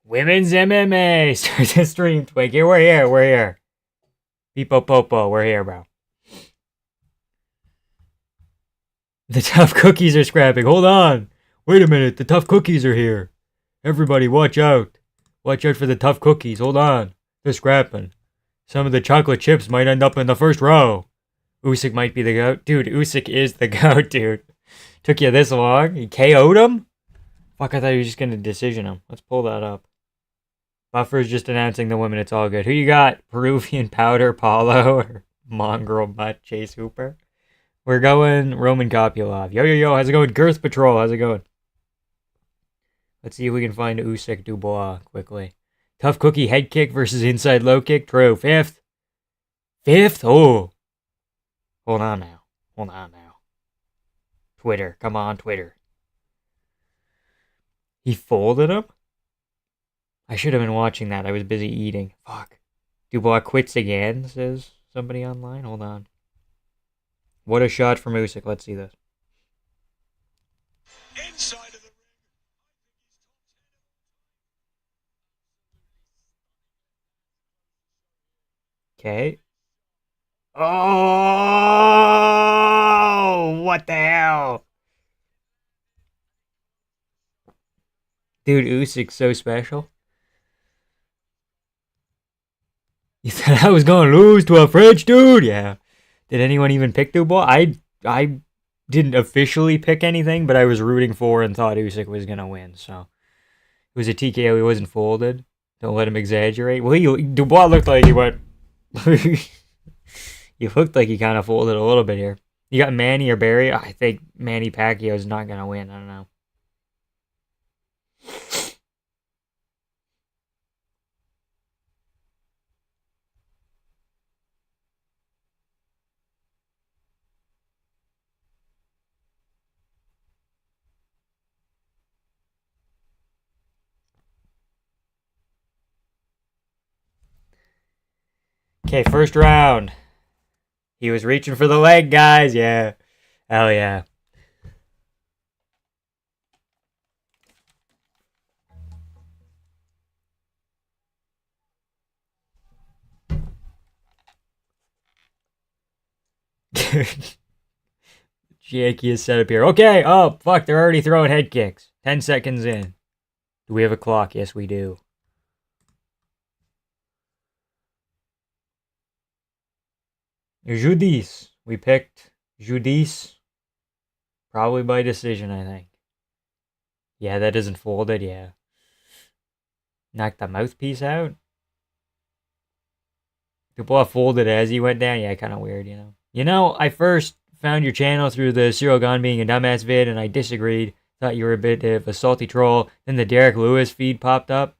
Women's MMA. Start the stream, Twig. Here, we're here. We're here. Peepo Popo, we're here, bro. The tough cookies are scrapping. Hold on. Wait a minute. The tough cookies are here. Everybody, watch out. Watch out for the tough cookies. Hold on. They're scrapping. Some of the chocolate chips might end up in the first row. Usyk might be the GOAT. Dude, Usyk is the GOAT, dude. Took you this long? You KO'd him? Fuck, I thought you were just going to decision him. Let's pull that up. Buffer's just announcing the women. It's all good. Who you got? Peruvian Powder, Paulo, or Mongrel Mutt, Chase Hooper? We're going Roman Copulov. Yo. How's it going? Girth Patrol. How's it going? Let's see if we can find Usyk Dubois quickly. Tough cookie head kick versus inside low kick. True. Fifth. Oh. Hold on now. Twitter. Come on, Twitter. He folded him? I should have been watching that. I was busy eating. Fuck. Dubois quits again, says somebody online. Hold on. What a shot from Usyk. Let's see this. Inside of the ring. Okay. Oh, what the hell? Dude, Usyk's so special. You thought I was going to lose to a French dude? Yeah. Did anyone even pick Dubois? I didn't officially pick anything, but I was rooting for and thought Usyk was going to win. So it was a TKO. He wasn't folded. Don't let him exaggerate. Well, Dubois looked like he went... He looked like he kind of folded a little bit here. You got Manny or Barry? I think Manny Pacquiao's not going to win. I don't know. Okay, first round. He was reaching for the leg, guys. Yeah. Hell yeah. Jackie is set up here. Okay. Oh, fuck. They're already throwing head kicks. 10 seconds in. Do we have a clock? Yes, we do. Judis. We picked Judis. Probably by decision, I think. Yeah, that isn't folded. Yeah. Knock the mouthpiece out. Dubois folded as he went down. Yeah, kind of weird, you know. You know, I first found your channel through the Cyril Gahn being a dumbass vid, and I disagreed. Thought you were a bit of a salty troll. Then the Derek Lewis feed popped up.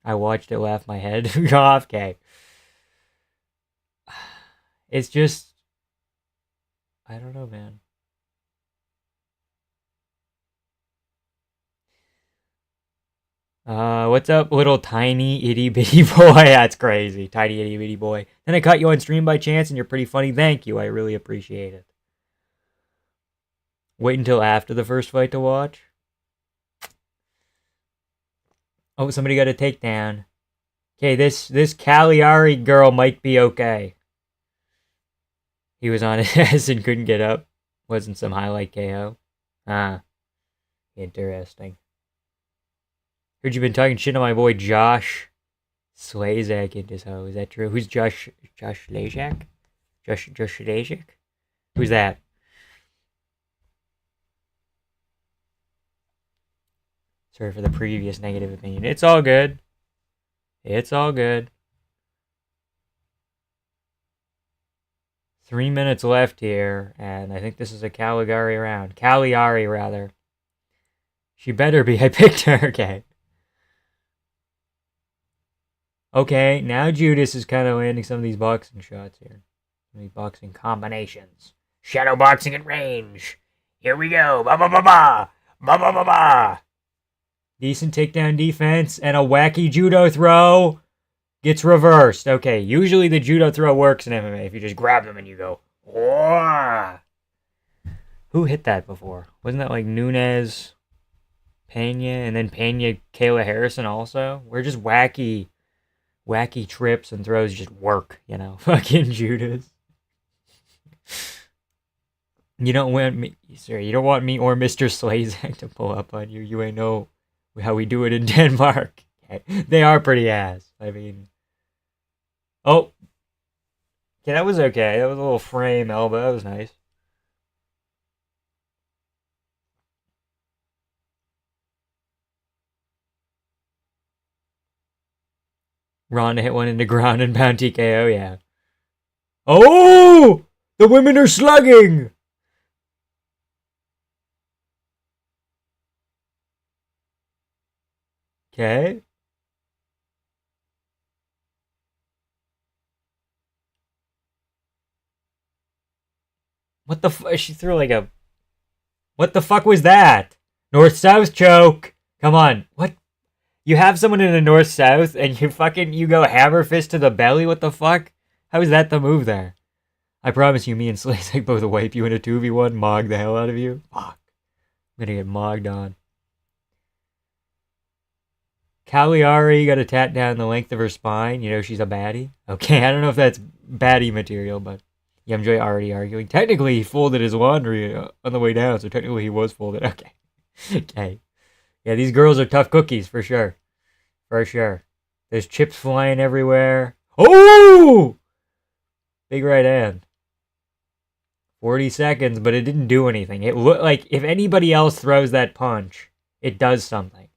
I watched it, laughed my head off. Okay. It's just... I don't know, man. What's up, little tiny itty bitty boy? That's crazy. Tiny itty bitty boy. Then I caught you on stream by chance and you're pretty funny. Thank you. I really appreciate it. Wait until after the first fight to watch. Oh, somebody got a takedown. Okay, this Cagliari girl might be okay. He was on his ass and couldn't get up. Wasn't some highlight KO. Ah. Interesting. Heard you been talking shit on my boy Josh Slazak in his hoe. Is that true? Who's Josh Slazak? Josh Slazak? Who's that? Sorry for the previous negative opinion. It's all good. It's all good. 3 minutes left here, and I think this is a Caligari round. Cagliari, rather. She better be. I picked her. Okay. Okay, now Judas is kind of landing some of these boxing shots here. Some of these boxing combinations. Shadow boxing at range. Here we go. Ba-ba-ba-ba. Ba-ba-ba-ba. Decent takedown defense and a wacky judo throw. Gets reversed. Okay, usually the judo throw works in MMA if you just grab them and you go, whoa. Who hit that before? Wasn't that like Nunes? Pena, and then Pena, Kayla Harrison also. We're just wacky trips and throws just work, you know. Fucking Judas. You don't want me, sir. You don't want me or Mr. Slazak to pull up on you. You ain't know how we do it in Denmark. Okay. They are pretty ass. I mean, oh, yeah, that was okay. That was a little frame elbow. That was nice. Ronda hit one in the ground and pound TKO. Yeah. Oh, the women are slugging. Okay. What the she threw like a... What the fuck was that? North-south choke. Come on. What? You have someone in the north-south and you go hammer fist to the belly? What the fuck? How is that the move there? I promise you, me and Slazak both wipe you in a 2v1, mog the hell out of you. Fuck. I'm gonna get mogged on. Cagliari got a tat down the length of her spine. You know she's a baddie. Okay, I don't know if that's baddie material, but yeah, MJ already arguing. Technically, he folded his laundry on the way down, so technically he was folded. Okay. Okay. Yeah, these girls are tough cookies, for sure. For sure. There's chips flying everywhere. Oh! Big right hand. 40 seconds, but it didn't do anything. It looked like if anybody else throws that punch, it does something.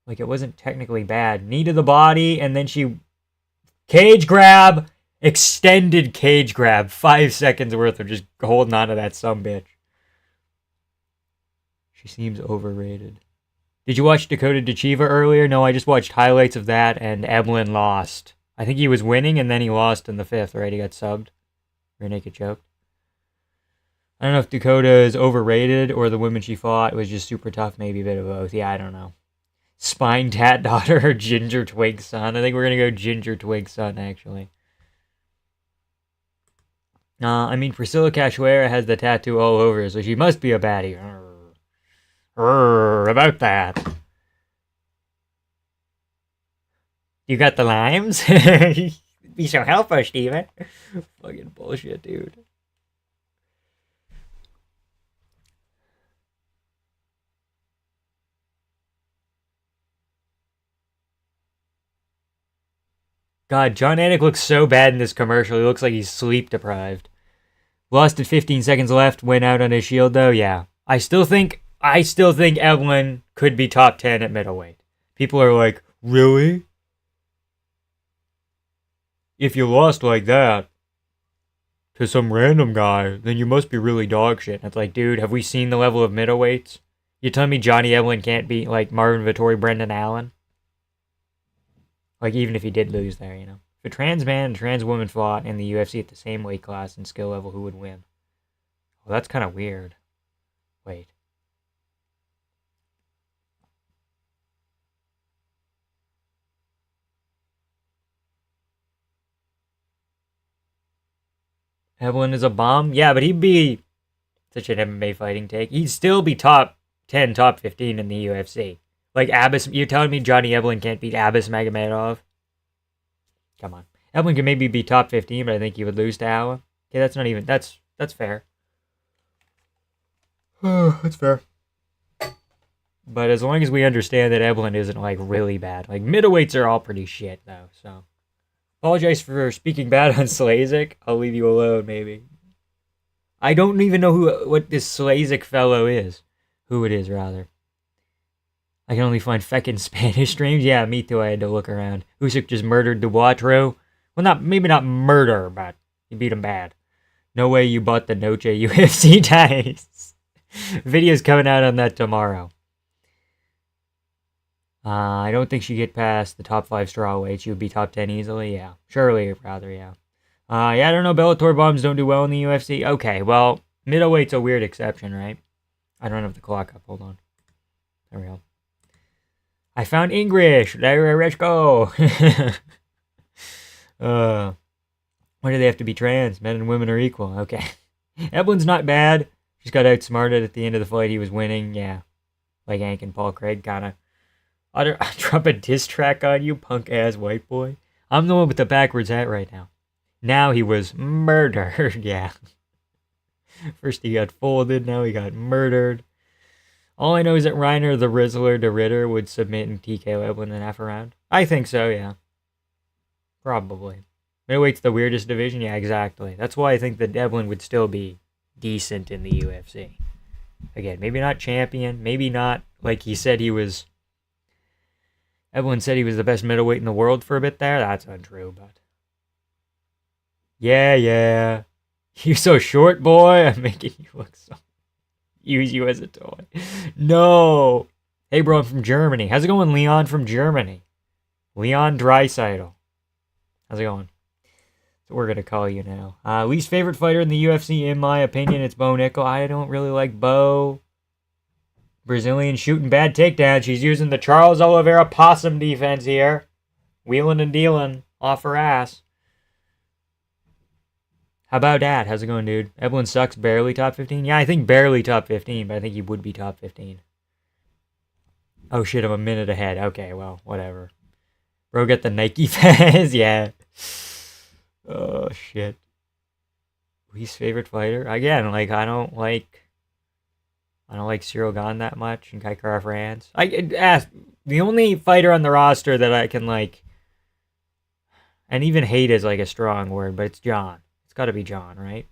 Like, it wasn't technically bad. Knee to the body, and then she... Cage grab! Extended cage grab. 5 seconds worth of just holding on to that sumbitch. She seems overrated. Did you watch Dakota Dechiva earlier? No, I just watched highlights of that, and Eblin lost. I think he was winning, and then he lost in the 5th, right? He got subbed. Rear naked choked. I don't know if Dakota is overrated, or the women she fought was just super tough. Maybe a bit of both. Yeah, I don't know. Spine tat daughter or ginger twig son? I think we're going to go ginger twig son, actually. I mean, Priscilla Cachoeira has the tattoo all over, so she must be a baddie. About that. You got the limes? Be so helpful, Steven. Fucking bullshit, dude. God, John Anik looks so bad in this commercial. He looks like he's sleep deprived. Lost at 15 seconds left. Went out on his shield, though. Yeah. I still think Evelyn could be top 10 at middleweight. People are like, really? If you lost like that to some random guy, then you must be really dog shit. And it's like, dude, have we seen the level of middleweights? You telling me Johnny Evelyn can't beat, like, Marvin Vettori, Brendan Allen? Like, even if he did lose there, you know. If a trans man and trans woman fought in the UFC at the same weight class and skill level, who would win? Well, that's kind of weird. Wait. Evelyn is a bomb? Yeah, but he'd be such an MMA fighting take. He'd still be top 10, top 15 in the UFC. Like, you're telling me Johnny Evelyn can't beat Abbas Magomedov? Come on. Evelyn could maybe be top 15, but I think he would lose to Awa. Okay, that's not even... That's fair. That's fair. But as long as we understand that Evelyn isn't, like, really bad. Like, middleweights are all pretty shit, though, so... Apologize for speaking bad on Slazak. I'll leave you alone, maybe. I don't even know what this Slazak fellow is. Who it is, rather. I can only find feckin' Spanish streams. Yeah, me too. I had to look around. Usyk just murdered Dulattov. Well, maybe not murder, but he beat him bad. No way you bought the Noche UFC dice. Video's coming out on that tomorrow. I don't think she'd get past the top 5 strawweights. She would be top 10 easily. Yeah, surely, rather, yeah. Yeah, I don't know. Bellator bombs don't do well in the UFC. Okay, well, middleweight's a weird exception, right? I don't have the clock up. Hold on. There we go. I found English. Let's go. Why do they have to be trans? Men and women are equal. Okay. Evelyn's not bad. Just got outsmarted at the end of the fight. He was winning. Yeah. Like Hank and Paul Craig kind of. I'll drop a diss track on you, punk-ass white boy. I'm the one with the backwards hat right now. Now he was murdered. Yeah. First he got folded. Now he got murdered. All I know is that Reiner the Rizzler de Ritter would submit and TKO Evelyn in half a round. I think so, yeah. Probably. Middleweight's the weirdest division? Yeah, exactly. That's why I think that Evelyn would still be decent in the UFC. Again, maybe not champion. Maybe not like he said he was. Evelyn said he was the best middleweight in the world for a bit there. That's untrue, but. Yeah. You so short, boy. I'm making you look so. Use you as a toy. No. Hey, bro, I'm from Germany. How's it going, Leon from Germany? Leon Dreisaitl. How's it going? That's what we're going to call you now. Least favorite fighter in the UFC, in my opinion, it's Bo Nickel. I don't really like Bo. Brazilian shooting bad takedown. She's using the Charles Oliveira possum defense here. Wheeling and dealing off her ass. How about that? How's it going, dude? Evelyn sucks, barely top 15? Yeah, I think barely top 15, but I think he would be top 15. Oh shit, I'm a minute ahead. Okay, well, whatever. Bro, get the Nike fans? Yeah. Oh shit. Least favorite fighter? Again, like, I don't like Cyril Gane that much and Kai Kara France. I ask the only fighter on the roster that I can like, and even hate is like a strong word, but it's John. It's got to be John, right?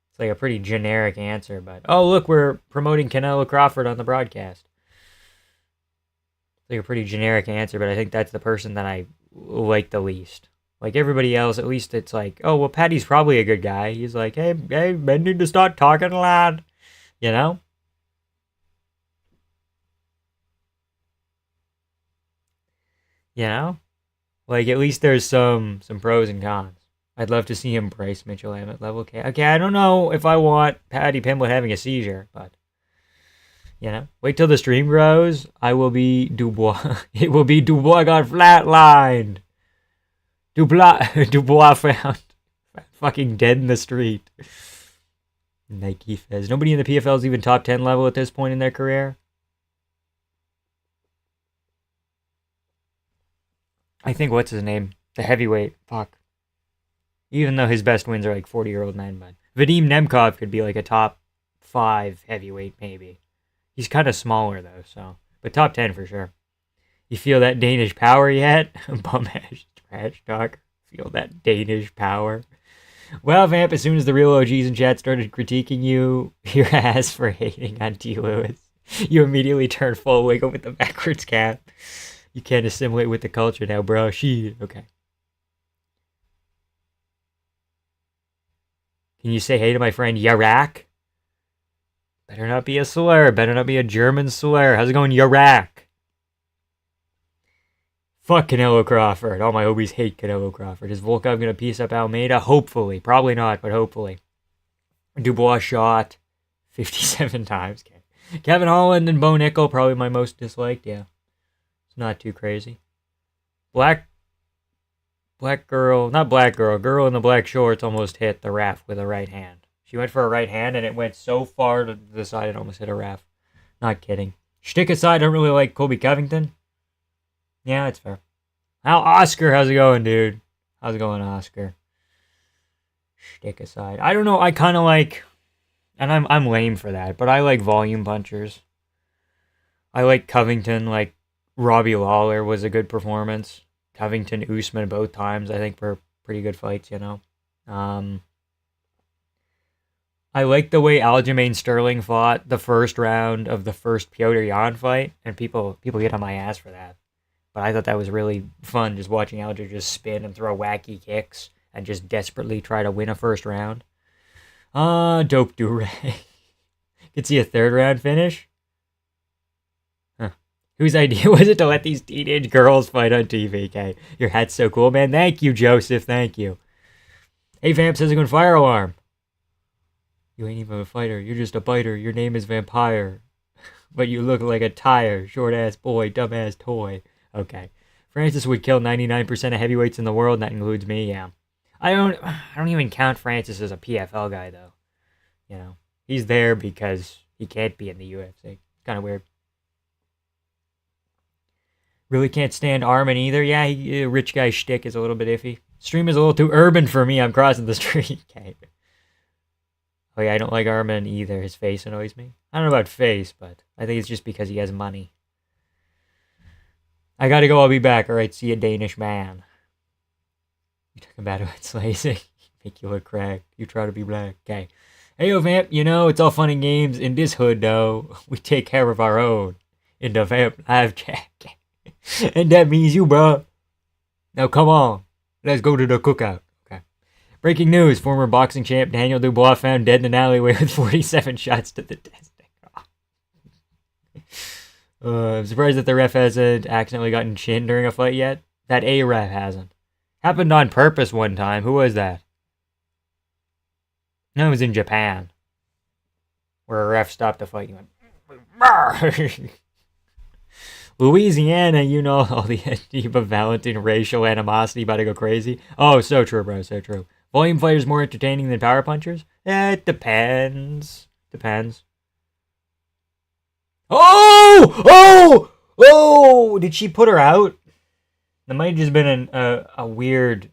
It's like a pretty generic answer, but oh look, we're promoting Canelo Crawford on the broadcast. It's like a pretty generic answer, but I think that's the person that I like the least. Like everybody else, at least it's like, oh well, Patty's probably a good guy. He's like, hey, men need to start talking loud, you know. You know. Like, at least there's some pros and cons. I'd love to see him Bryce Mitchell at level. Okay, I don't know if I want Patty Pimblett having a seizure, but, you know. Wait till the stream grows. I will be Dubois. It will be Dubois got flatlined. Dubois found fucking dead in the street. Nike Fez. Nobody in the PFL is even top 10 level at this point in their career. I think, what's his name? The heavyweight. Fuck. Even though his best wins are like 40-year-old men, but Vadim Nemkov could be like a top 5 heavyweight, maybe. He's kind of smaller, though, so. But top 10 for sure. You feel that Danish power yet? Bum-ass trash talk. Feel that Danish power. Well, Vamp, as soon as the real OGs in chat started critiquing you, your ass for hating on T. Lewis, you immediately turned full wiggle with the backwards cap. You can't assimilate with the culture now, bro. Okay. Can you say hey to my friend Yarak? Better not be a slur. Better not be a German slur. How's it going, Yarak? Fuck Canelo Crawford. All my hobies hate Canelo Crawford. Is Volkov going to piece up Almeida? Hopefully. Probably not, but hopefully. Dubois shot 57 times. Okay. Kevin Holland and Bo Nickel, probably my most disliked, yeah. It's not too crazy. Girl in the black shorts almost hit the ref with a right hand. She went for a right hand and it went so far to the side it almost hit a ref. Not kidding. Shtick aside, I don't really like Colby Covington. Yeah, that's fair. Now, Oscar, how's it going, dude? How's it going, Oscar? Shtick aside. I don't know, I kind of like, and I'm lame for that, but I like volume punchers. I like Covington, like, Robbie Lawler was a good performance. Covington, Usman both times, I think, were pretty good fights, you know. I like the way Aljamain Sterling fought the first round of the first Petr Yan fight, and people get on my ass for that. But I thought that was really fun, just watching Aljo just spin and throw wacky kicks and just desperately try to win a first round. Dope Duray. Could see a third round finish. Whose idea was it to let these teenage girls fight on TV, okay? Your hat's so cool, man. Thank you, Joseph. Thank you. Hey, Vamp says a good fire alarm. You ain't even a fighter. You're just a biter. Your name is Vampire. But you look like a tire. Short-ass boy. Dumb-ass toy. Okay. Francis would kill 99% of heavyweights in the world. That includes me, yeah. I don't even count Francis as a PFL guy though. You know, he's there because he can't be in the UFC. Kind of weird. Really can't stand Armin either. Yeah, rich guy shtick is a little bit iffy. Stream is a little too urban for me. I'm crossing the street. Okay. Oh yeah, I don't like Armin either. His face annoys me. I don't know about face, but I think it's just because he has money. I gotta go. I'll be back. All right, see you, Danish man. You talking bad about slicing? Make you look cracked. You try to be black. Okay. Hey, yo, vamp. You know, it's all fun and games. In this hood, though, we take care of our own. In the vamp live chat. And that means you, bro. Now, come on. Let's go to the cookout. Okay. Breaking news. Former boxing champ Daniel Dubois found dead in an alleyway with 47 shots to the testing. I'm surprised that the ref hasn't accidentally gotten chinned during a fight yet. That A ref hasn't. Happened on purpose one time. Who was that? No, it was in Japan. Where a ref stopped the fight. He went, Louisiana, you know, all the Antifa Valentine racial animosity about to go crazy. Oh, so true, bro, so true. Volume fighters more entertaining than power punchers? It depends. Depends. Oh! Did she put her out? That might have just been a weird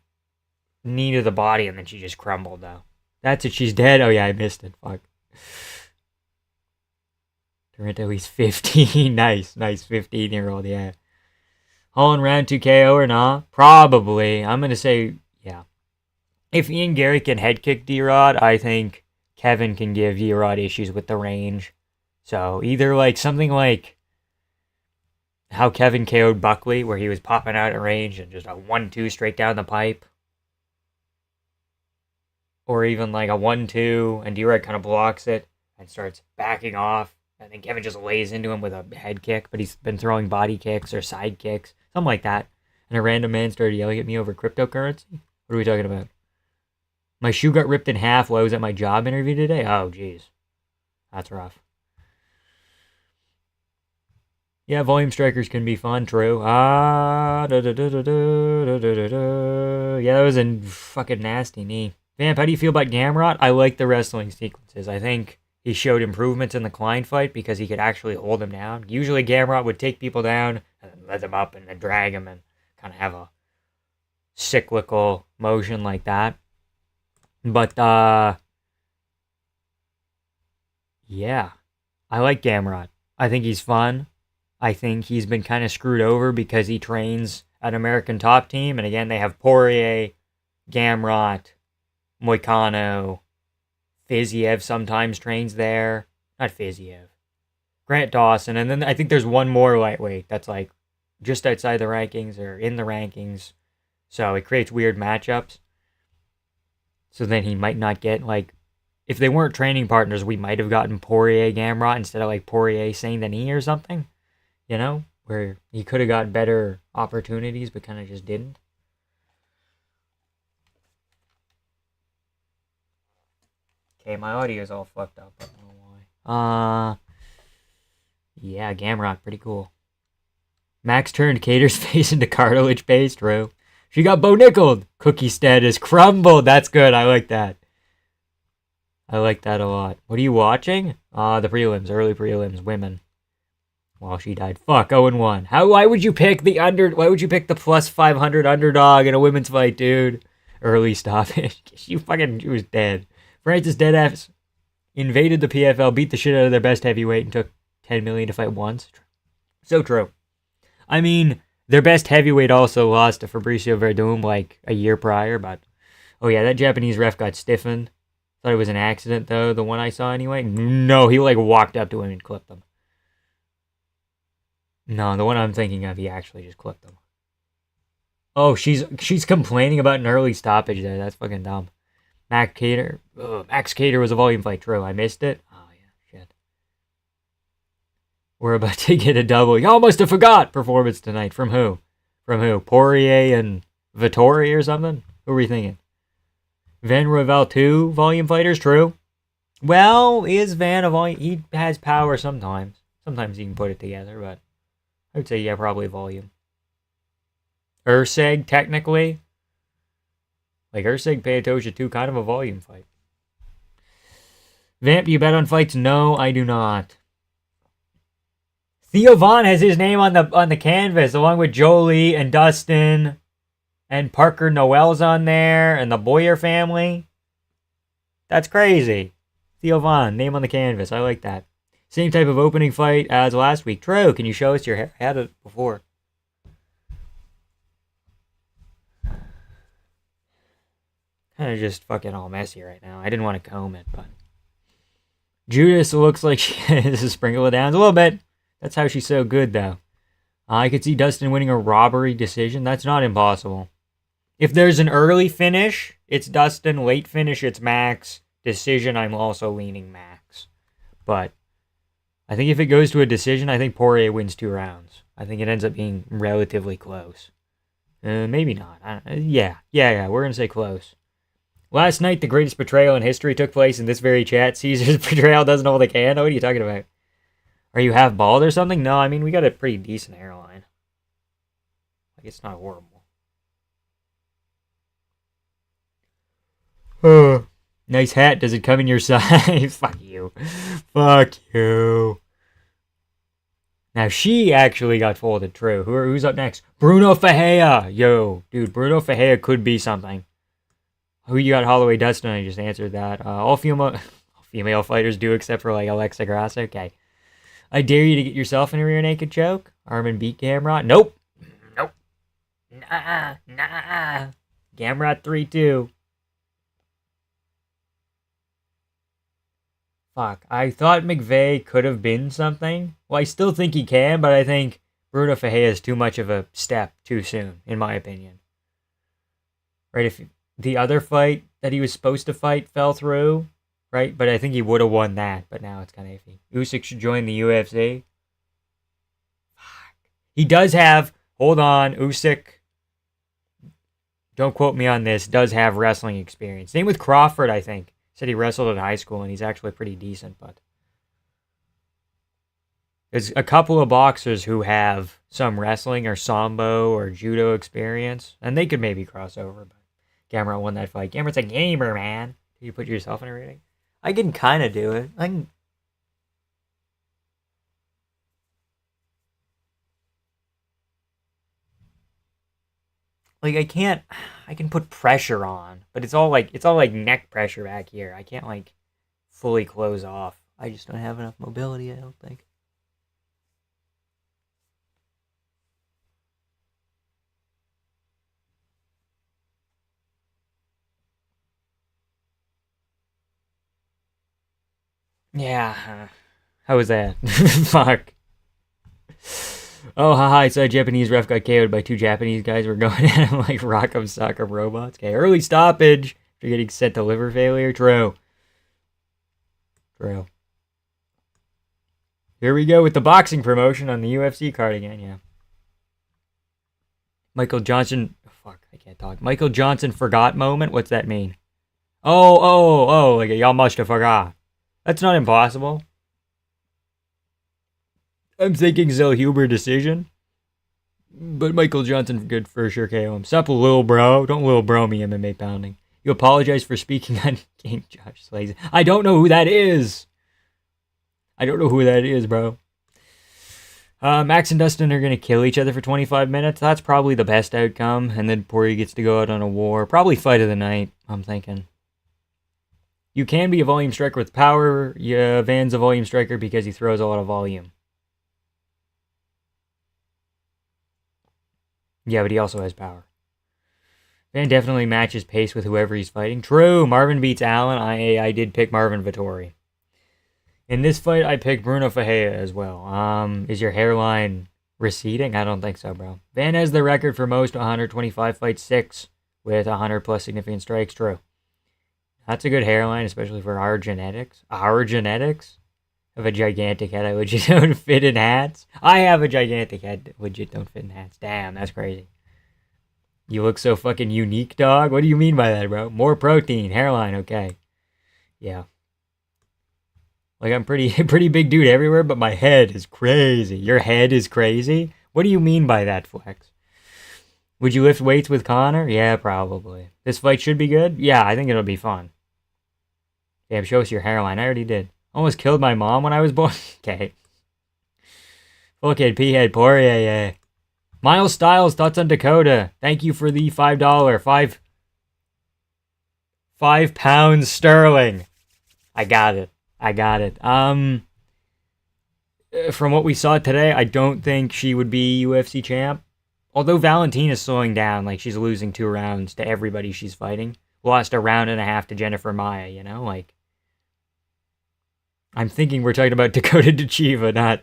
knee to the body, and then she just crumbled, though. That's it, she's dead? Oh, yeah, I missed it. Fuck. Toronto, he's 15. Nice, 15-year-old, yeah. Holland round 2 KO or not? Probably. I'm going to say, yeah. If Ian Gary can head kick D-Rod, I think Kevin can give D-Rod issues with the range. So either like something like how Kevin KO'd Buckley, where he was popping out at range and just a 1-2 straight down the pipe. Or even like a 1-2 and D-Rod kind of blocks it and starts backing off. And then Kevin just lays into him with a head kick, but he's been throwing body kicks or side kicks, something like that. And a random man started yelling at me over cryptocurrency. What are we talking about? My shoe got ripped in half while I was at my job interview today? Oh, jeez. That's rough. Yeah, volume strikers can be fun, true. Yeah, that was a fucking nasty knee. Vamp, how do you feel about Gamrot? I like the wrestling sequences. I think he showed improvements in the Klein fight because he could actually hold him down. Usually Gamrot would take people down and then let them up and then drag them and kind of have a cyclical motion like that. But, yeah, I like Gamrot. I think he's fun. I think he's been kind of screwed over because he trains an American top team. And again, they have Porier, Gamrot, Moicano, Fiziev sometimes trains there. Not Fiziev. Grant Dawson. And then I think there's one more lightweight that's like just outside the rankings or in the rankings. So it creates weird matchups. So then he might not get like, if they weren't training partners, we might have gotten Porier Gamrot instead of like Porier Saint Denis or something. You know, where he could have got better opportunities, but kind of just didn't. Okay, my audio is all fucked up. I don't know why. Yeah, Gamrot, pretty cool. Max turned Cater's face into cartilage paste, Roo. She got bo-nickeled. Cookie status crumbled. That's good. I like that. I like that a lot. What are you watching? The prelims, early prelims, women. Well, she died. Fuck, 0-1. Why would you pick why would you pick the plus 500 underdog in a women's fight, dude? Early stoppage. She was dead. Francis Deadass invaded the PFL, beat the shit out of their best heavyweight, and took $10 million to fight once. So true. I mean, their best heavyweight also lost to Fabricio Verdum like a year prior, but oh yeah, that Japanese ref got stiffened. Thought it was an accident though, the one I saw anyway. No, he like walked up to him and clipped him. No, the one I'm thinking of, he actually just clipped him. Oh, she's complaining about an early stoppage there. That's fucking dumb. Max Cater was a volume fight. True, I missed it. Oh yeah, shit. We're about to get a double. You almost forgot performance tonight. From who? Porier and Vittori or something? Who are we thinking? Van Royval 2 volume fighters. True. Well, is Van a volume? He has power sometimes. Sometimes he can put it together, but I would say, yeah, probably volume. Urseg, technically. Like Usyk, Pantoja 2, kind of a volume fight. Vamp, do you bet on fights? No, I do not. Theo Von has his name on the canvas, along with Jolie and Dustin, and Parker Noel's on there, and the Boyer family. That's crazy. Theo Von, name on the canvas. I like that. Same type of opening fight as last week. True, can you show us your hair? I had it before. Kind of just fucking all messy right now. I didn't want to comb it, but... Judas looks like she is a sprinkle it down a little bit. That's how she's so good, though. I could see Dustin winning a robbery decision. That's not impossible. If there's an early finish, it's Dustin. Late finish, it's Max. Decision, I'm also leaning Max. But I think if it goes to a decision, I think Porier wins 2 rounds. I think it ends up being relatively close. Maybe not. Yeah, we're going to say close. Last night, the greatest betrayal in history took place in this very chat. Caesar's betrayal doesn't hold a candle. What are you talking about? Are you half bald or something? No, I mean, we got a pretty decent hairline. Like, it's not horrible. Nice hat. Does it come in your size? Fuck you. Fuck you. Now, she actually got folded. True. Who's up next? Bruno Fajea. Yo, dude, Bruno Fajea could be something. Who you got? Holloway, Dustin. I just answered that. All female fighters do, except for like Alexa Grasso. Okay. I dare you to get yourself in a rear naked choke. Armin beat Gamrot. Nope. Nah. Gamrot 3-2. Fuck. I thought McVey could have been something. Well, I still think he can, but I think Bruno Fajea is too much of a step too soon, in my opinion. Right? If the other fight that he was supposed to fight fell through, right? But I think he would have won that, but now it's kind of iffy. Usyk should join the UFC. Fuck. He does have, hold on, Usyk, don't quote me on this, does have wrestling experience. Same with Crawford, I think. Said he wrestled in high school, and he's actually pretty decent, but... There's a couple of boxers who have some wrestling or sambo or judo experience, and they could maybe cross over, but Gamrot won that fight. Gamrot's a gamer, man. Do you put yourself in a rating? I can kind of do it. I can put pressure on, but it's all like neck pressure back here. I can't like fully close off. I just don't have enough mobility, I don't think. Yeah. How was that? Fuck. Oh, haha, I saw a Japanese ref got KO'd by 2 Japanese guys who were going at him like Rock'em Sock'em robots. Okay, early stoppage after getting sent to liver failure. True. Here we go with the boxing promotion on the UFC card again, yeah. Michael Johnson... Fuck, I can't talk. Michael Johnson forgot moment? What's that mean? Oh, like y'all must have forgot. That's not impossible. I'm thinking Zellhuber decision. But Michael Johnson could for sure KO him. Sup, lil bro. Don't lil bro me MMA pounding. You apologize for speaking on game Josh Slays. I don't know who that is. Bro. Max and Dustin are going to kill each other for 25 minutes. That's probably the best outcome. And then Porier gets to go out on a war. Probably fight of the night, I'm thinking. You can be a volume striker with power. Yeah, Van's a volume striker because he throws a lot of volume. Yeah, but he also has power. Van definitely matches pace with whoever he's fighting. True, Marvin beats Allen. I did pick Marvin Vettori. In this fight, I picked Bruno Fajea as well. Is your hairline receding? I don't think so, bro. Van has the record for most 125 fights, 6 with 100 plus significant strikes. True. That's a good hairline, especially for our genetics. Our genetics? Of a gigantic head I legit don't fit in hats. I have a gigantic head legit don't fit in hats. Damn, that's crazy. You look so fucking unique, dog. What do you mean by that, bro? More protein, hairline, okay. Yeah. Like, I'm pretty big dude everywhere, but my head is crazy. Your head is crazy? What do you mean by that, Flex? Would you lift weights with Connor? Yeah, probably. This fight should be good? Yeah, I think it'll be fun. Damn, show us your hairline. I already did. Almost killed my mom when I was born. Okay. Full kid, P-head, Porier, yeah. Miles Styles, thoughts on Dakota. Thank you for the $5. £5 sterling. I got it. From what we saw today, I don't think she would be UFC champ. Although Valentiny is slowing down, like she's losing 2 rounds to everybody she's fighting. Lost a round and a half to Jennifer Maia, you know? Like, I'm thinking we're talking about Dakota Dachiva, not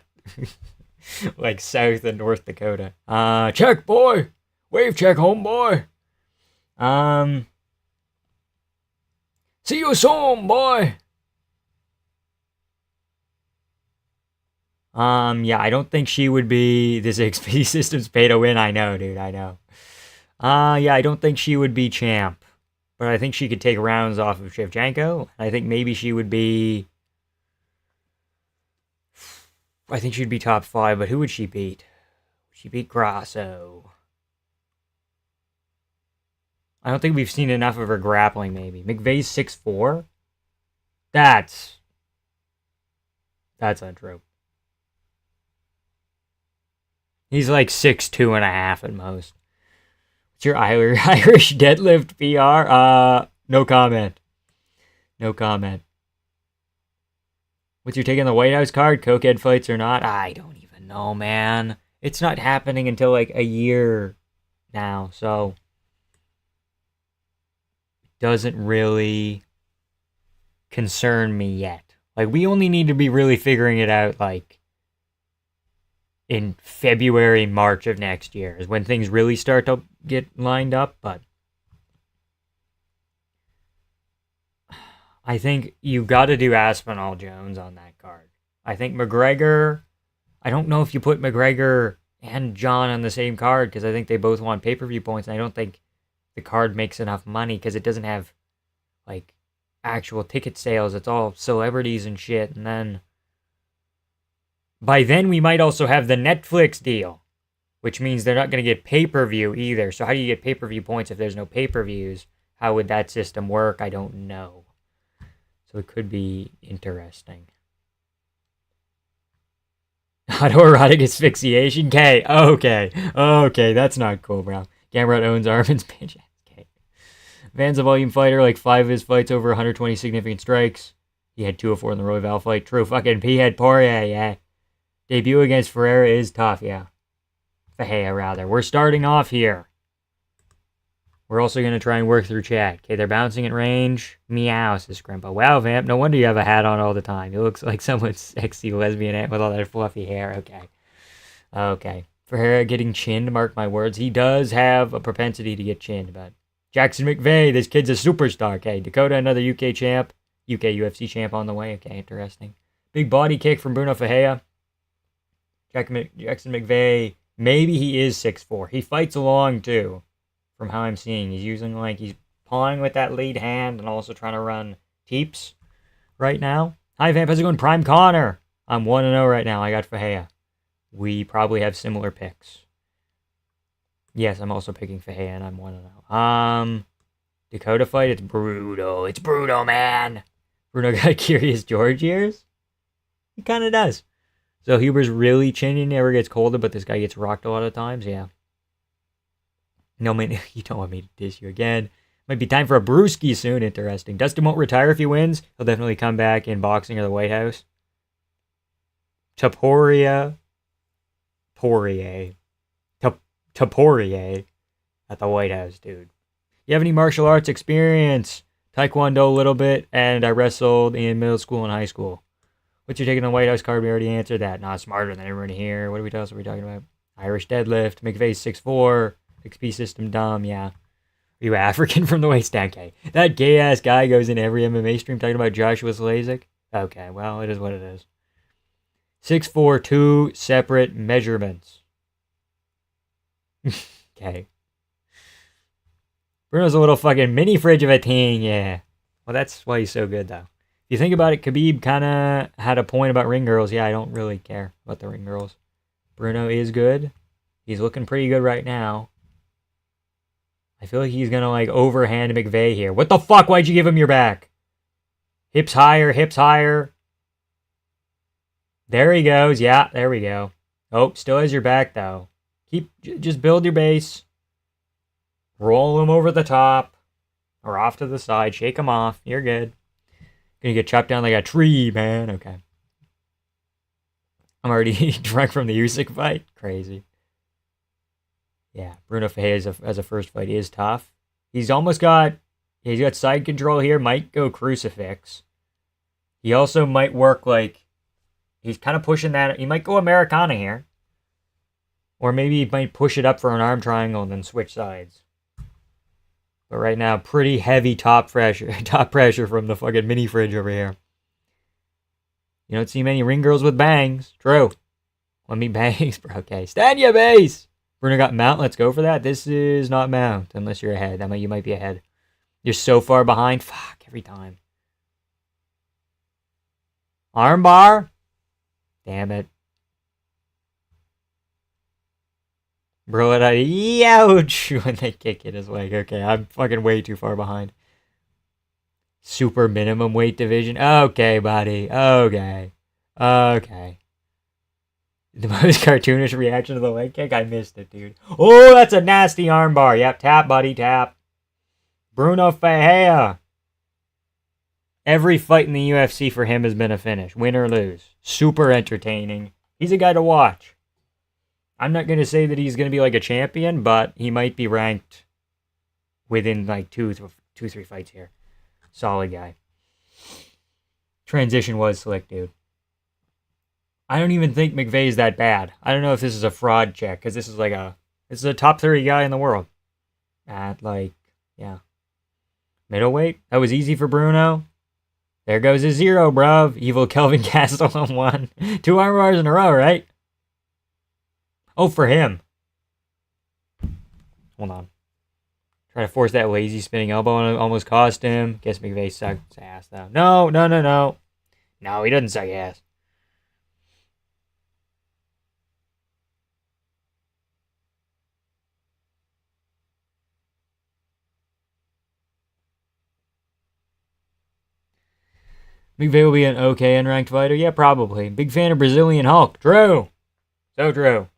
like South and North Dakota. Check, boy! Wave check, homeboy! See you soon, boy! Yeah, I don't think she would be. This XP system's pay to win. I know, dude. I know. Yeah, I don't think she would be champ, but I think she could take rounds off of Shevchenko. I think maybe she would be. I think she'd be top 5, but who would she beat? She beat Grasso. I don't think we've seen enough of her grappling. Maybe McVey's 6'4". That's untrue. He's like 6'2.5" at most. What's your Irish deadlift PR? No comment. No comment. What's your take on the White House card? Cokehead fights or not? I don't even know, man. It's not happening until like a year now, so it doesn't really concern me yet. Like, we only need to be really figuring it out like in February, March of next year is when things really start to get lined up, but I think you got to do Aspinall Jones on that card. I think McGregor, I don't know if you put McGregor and John on the same card because I think they both want pay-per-view points, and I don't think the card makes enough money because it doesn't have like actual ticket sales. It's all celebrities and shit, and then by then we might also have the Netflix deal, which means they're not going to get pay-per-view either. So how do you get pay-per-view points if there's no pay-per-views? How would that system work? I don't know. So it could be interesting. Autoerotic asphyxiation? K. Okay, that's not cool, bro. Gamrot owns Armin's bitch. Okay. Van's a volume fighter, like 5 of his fights over 120 significant strikes. He had 204 in the Royval fight. True fucking P-head Porier, yeah. Debut against Ferreira is tough, yeah. Fahea, rather. We're starting off here. We're also going to try and work through chat. Okay, they're bouncing at range. Meow, says Scrimpa. Wow, Vamp, no wonder you have a hat on all the time. You look like someone's sexy lesbian aunt with all that fluffy hair. Okay. Ferreira getting chinned, mark my words. He does have a propensity to get chinned, but Jackson McVey, this kid's a superstar. Okay, Dakota, another UK champ. UK UFC champ on the way. Okay, interesting. Big body kick from Bruno Fahea. Jackson McVey, maybe he is 6'4". He fights along, too, from how I'm seeing. He's pawing with that lead hand and also trying to run teeps right now. Hi, Vamp, how's it going? Prime Connor. I'm 1-0 right now. I got Fahea. We probably have similar picks. Yes, I'm also picking Fahea, and I'm 1-0. Dakota fight, it's Bruno. It's Bruno, man. Bruno got Curious George ears? He kind of does. So Huber's really chinny, never gets colded, but this guy gets rocked a lot of times, yeah. No, man, you don't want me to diss you again. Might be time for a brewski soon, interesting. Dustin won't retire if he wins. He'll definitely come back in boxing or the White House. Porier at the White House, dude. You have any martial arts experience? Taekwondo a little bit, and I wrestled in middle school and high school. What's your take on the White House card? We already answered that. Not smarter than everyone here. What are we talking about? Irish deadlift. McVey's 6'4". XP system dumb. Yeah. Are you African from the waist down? Okay. That gay ass guy goes in every MMA stream talking about Joshua Slazik. Okay, well, it is what it is. 6'4", 2 separate measurements. Okay. Bruno's a little fucking mini fridge of a thing, yeah. Well, that's why he's so good, though. If you think about it, Khabib kind of had a point about ring girls. Yeah, I don't really care about the ring girls. Bruno is good. He's looking pretty good right now. I feel like he's gonna like overhand McVey here. What the fuck? Why'd you give him your back? Hips higher, hips higher. There he goes. Yeah, there we go. Oh, still has your back though. Just build your base. Roll him over the top. Or off to the side. Shake him off. You're good. Gonna get chopped down like a tree, man. Okay. I'm already drunk from the Usyk fight. Crazy. Yeah, Bruno as a first fight is tough. He's got side control here. Might go crucifix. He also might work like, he's kind of pushing that. He might go Americana here. Or maybe he might push it up for an arm triangle and then switch sides. But right now, pretty heavy top pressure from the fucking mini fridge over here. You don't see many ring girls with bangs. True. Let me bangs, bro. Okay, stand your base. Bruno got mount. Let's go for that. This is not mount unless you're ahead. You might be ahead. You're so far behind. Fuck, every time. Armbar. Damn it. Bro, ouch, when they kick it is like, okay, I'm fucking way too far behind. Super minimum weight division. Okay, buddy. Okay. The most cartoonish reaction to the leg kick? I missed it, dude. Oh, that's a nasty armbar. Yep, tap, buddy, tap. Bruno Ferreira. Every fight in the UFC for him has been a finish. Win or lose. Super entertaining. He's a guy to watch. I'm not going to say that he's going to be like a champion, but he might be ranked within like two, 3 fights here. Solid guy. Transition was slick, dude. I don't even think McVey is that bad. I don't know if this is a fraud check, because this is a top 30 guy in the world. At yeah. Middleweight. That was easy for Bruno. There goes a 0, bruv. Evil Kelvin Gastelum won. 2 arm bars in a row, right? Oh, for him. Hold on. Try to force that lazy spinning elbow and it almost cost him. Guess McVey sucks ass, though. No. No, he doesn't suck ass. McVey will be an okay unranked fighter? Yeah, probably. Big fan of Brazilian Hulk. True. So true.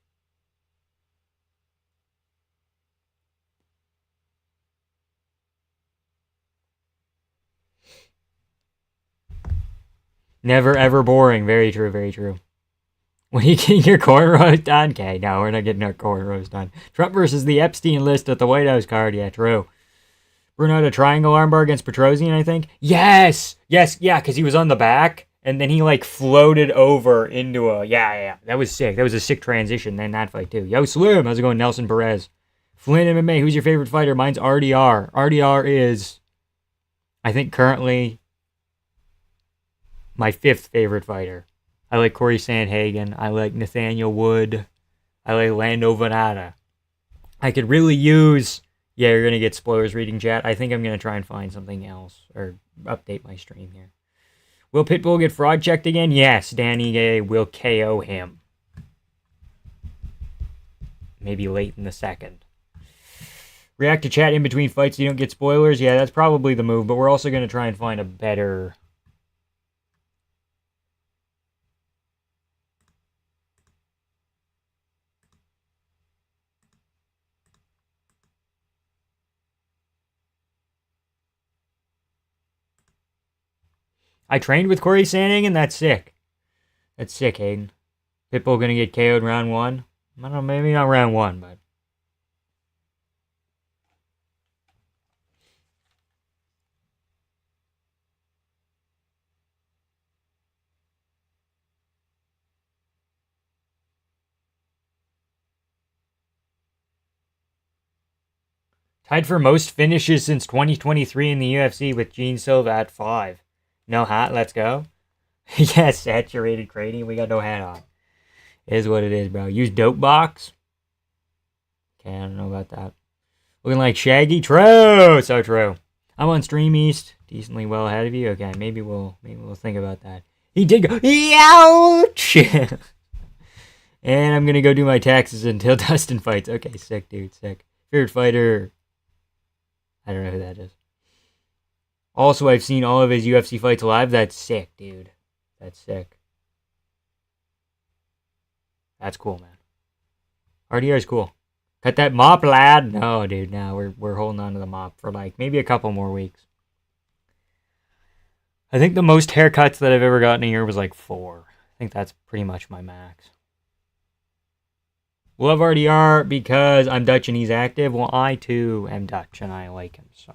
Never ever boring. Very true, very true. When you getting your cornrows done? Okay, no, we're not getting our cornrows done. Trump versus the Epstein list at the White House card. Yeah, true. Bruno had a triangle armbar against Petrosian, I think. Yes, yeah, because he was on the back, and then he floated over into a yeah. That was sick. That was a sick transition. Then that fight too. Yo, Slim, how's it going, Nelson Perez? Flynn MMA, who's your favorite fighter? Mine's RDR. RDR is, I think, currently my 5th favorite fighter. I like Corey Sandhagen. I like Nathaniel Wood. I like Lando Venata. I could really use... Yeah, you're going to get spoilers reading chat. I think I'm going to try and find something else or update my stream here. Will Pitbull get fraud checked again? Yes, Danny Gay will KO him. Maybe late in the second. React to chat in between fights so you don't get spoilers. Yeah, that's probably the move, but we're also going to try and find a better... I trained with Corey Sandhagen. That's sick. That's sick, Hayden. Pitbull gonna get KO'd round 1. I don't know, maybe not round 1, but... Tied for most finishes since 2023 in the UFC with Gene Silva at 5. No hat, let's go. Yeah, saturated cranium. We got no hat on. It is what it is, bro. Use dope box. Okay, I don't know about that. Looking like Shaggy. True. So true. I'm on Stream East. Decently well ahead of you. Okay, maybe we'll think about that. He did go. Ouch! And I'm gonna go do my taxes until Dustin fights. Okay, sick, dude. Sick. Favorite fighter. I don't know who that is. Also, I've seen all of his UFC fights live. That's sick, dude. That's sick. That's cool, man. RDR is cool. Cut that mop, lad. No, dude, no. We're holding on to the mop for like maybe a couple more weeks. I think the most haircuts that I've ever gotten a year was like 4. I think that's pretty much my max. Love RDR because I'm Dutch and he's active. Well, I too am Dutch and I like him, so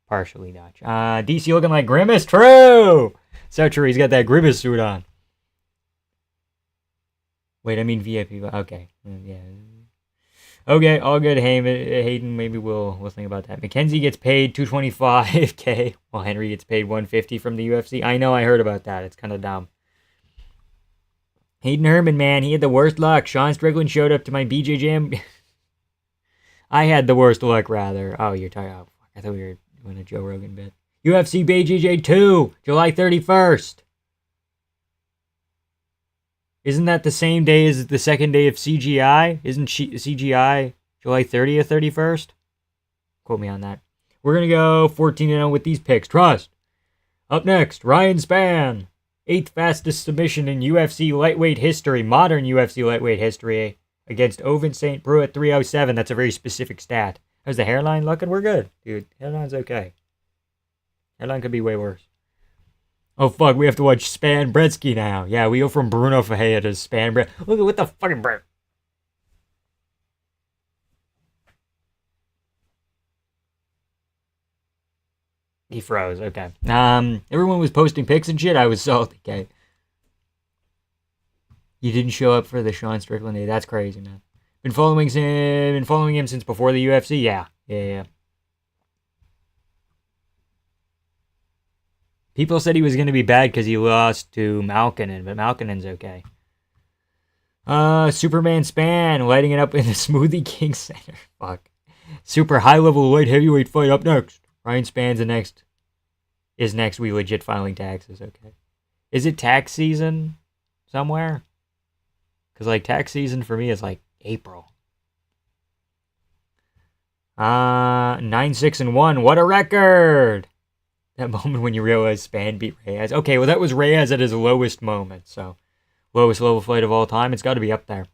partially Dutch. DC looking like Grimace. True. So true. He's got that Grimace suit on. Wait, I mean VIP. Okay, yeah. Okay, all good. Hayden, maybe we'll think about that. Mackenzie gets paid $225K while Henry gets paid $150 from the UFC. I know, I heard about that. It's kind of dumb. Hayden Herman, man, he had the worst luck. Sean Strickland showed up to my BJ Jam. I had the worst luck, rather. Oh, you're talking. Oh, I thought we were doing a Joe Rogan bit. UFC BJJ 2, July 31st. Isn't that the same day as the second day of CGI? Isn't CGI July 30th, 31st? Quote me on that. We're going to go 14-0 with these picks. Trust. Up next, Ryan Spann. 8th fastest submission in UFC lightweight history, modern UFC lightweight history, against Oven St. Brew at 307. That's a very specific stat. How's the hairline looking? We're good, dude. Hairline's okay. Hairline could be way worse. Oh, fuck, we have to watch Spann Brezki now. Yeah, we go from Bruno Fajea to Spann Brezki. Look at what the fucking Brezki. He froze, okay. Everyone was posting pics and shit. I was salty, okay. You didn't show up for the Sean Strickland day. That's crazy, man. Been following him since before the UFC? Yeah. People said he was going to be bad because he lost to Malkinen, but Malkinen's okay. Superman Spann lighting it up in the Smoothie King Center. Fuck. Super high-level light heavyweight fight up next. Ryan Spann's is next. We legit filing taxes, okay. Is it tax season somewhere? Because, like, tax season for me is, like, April. 9-6-1. What a record! That moment when you realize Spann beat Reyes. Okay, well, that was Reyes at his lowest moment, so lowest level fight of all time. It's got to be up there.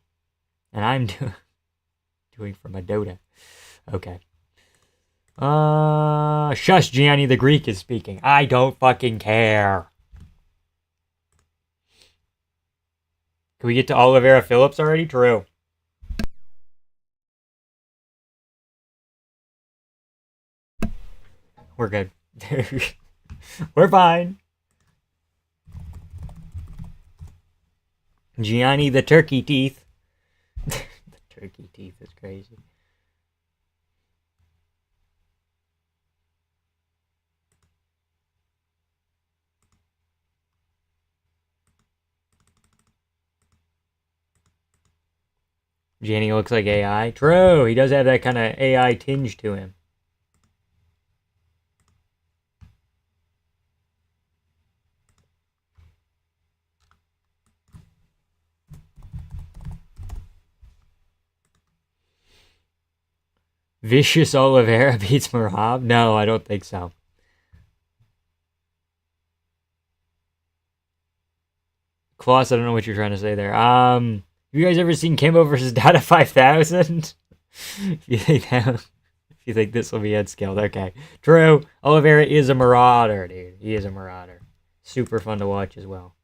And I'm doing for my Dota. Okay. Shush, Gianni the Greek is speaking. I don't fucking care. Can we get to Oliveira Phillips already? True. We're good. We're fine. Gianni the turkey teeth. The turkey teeth is crazy. Gianni looks like AI. True, he does have that kind of AI tinge to him. Vicious Oliveira beats Merab? No, I don't think so. Klaus, I don't know what you're trying to say there. Have you guys ever seen Kimbo versus Dada 5000? if you think this will be head scaled, okay. True. Oliveira is a marauder, dude. He is a marauder. Super fun to watch as well.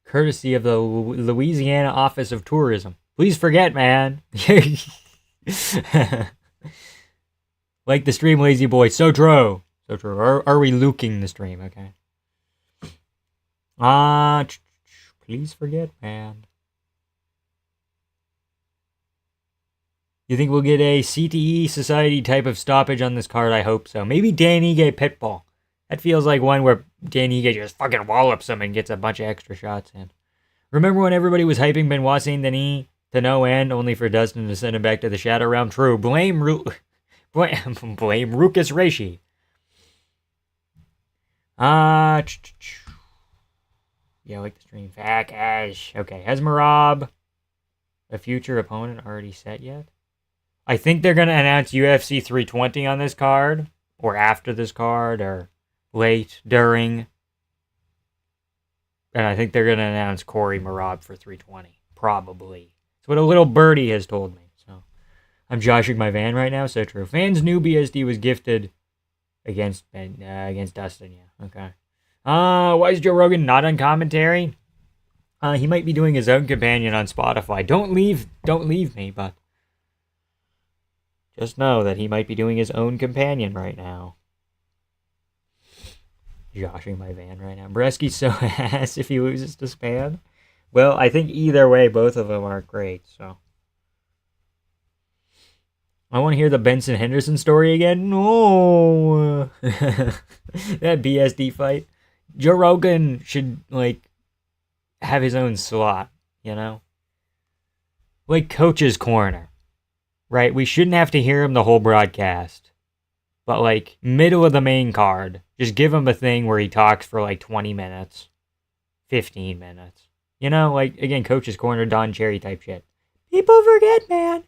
Courtesy of the Louisiana Office of Tourism. Please forget, man. Like the stream, lazy boy. So true. So true. Are we luking the stream? Okay. Please forget, man. You think we'll get a CTE Society type of stoppage on this card? I hope so. Maybe Dan Ige Pitbull. That feels like one where Dan Ige just fucking wallops him and gets a bunch of extra shots in. Remember when everybody was hyping Benoit Saint Denis to no end, only for Dustin to send him back to the Shadow Realm? True. Blame Rukus Reishi. Yeah, I like the stream. Fat cash. Okay, has Marab a future opponent already set yet? I think they're going to announce UFC 320 on this card, or after this card, or late, during. And I think they're going to announce Corey Marab for 320, probably. That's what a little birdie has told me. So I'm joshing my van right now, so true. Fans knew BSD was gifted against Dustin, yeah. Okay. Why is Joe Rogan not on commentary? He might be doing his own companion on Spotify. Don't leave me, but just know that he might be doing his own companion right now. Joshing my van right now. Brezki's so ass if he loses to Span. Well, I think either way, both of them are great, so. I want to hear the Benson Henderson story again. No. That BSD fight. Joe Rogan should, have his own slot, you know? Like Coach's Corner, right? We shouldn't have to hear him the whole broadcast. But, middle of the main card, just give him a thing where he talks for, 20 minutes, 15 minutes. You know, again, Coach's Corner, Don Cherry type shit. People forget, man.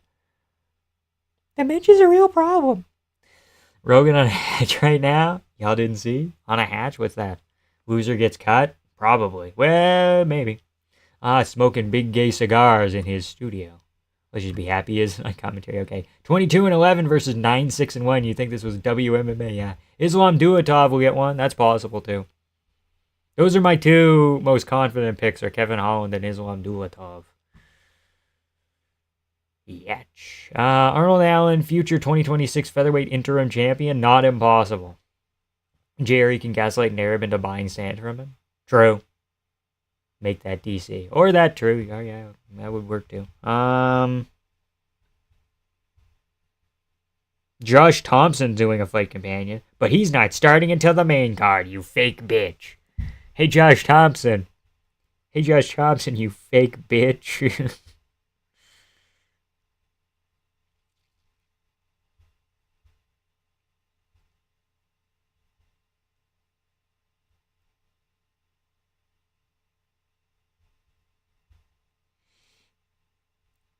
Dementia's a real problem. Rogan on a hatch right now? Y'all didn't see? On a hatch? What's that? Loser gets cut? Probably. Well, maybe. Smoking big gay cigars in his studio. Let's just be happy he is on commentary. Okay. 22-11 versus 9-6-1. You think this was WMMA? Yeah. Islam Dulattov will get one. That's possible, too. Those are my two most confident picks, are Kevin Holland and Islam Dulattov. Yatch. Arnold Allen, future 2026 featherweight interim champion. Not impossible. Jerry can gaslight an Arab into buying sand from him. True. Make that DC. Or that true. Oh, yeah. That would work, too. Josh Thompson doing a fight companion. But he's not starting until the main card, you fake bitch. Hey, Josh Thompson. Hey, Josh Thompson, you fake bitch.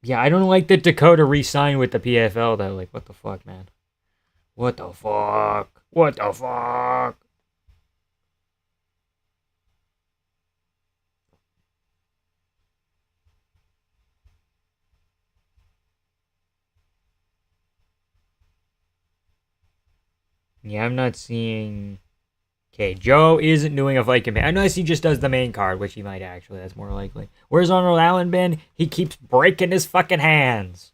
Yeah, I don't like that Dakota re-signed with the PFL, though. What the fuck, man? What the fuck? What the fuck? Yeah, I'm not seeing... Okay, Joe isn't doing a fight campaign. Unless he just does the main card, which he might actually. That's more likely. Where's Arnold Allen been? He keeps breaking his fucking hands.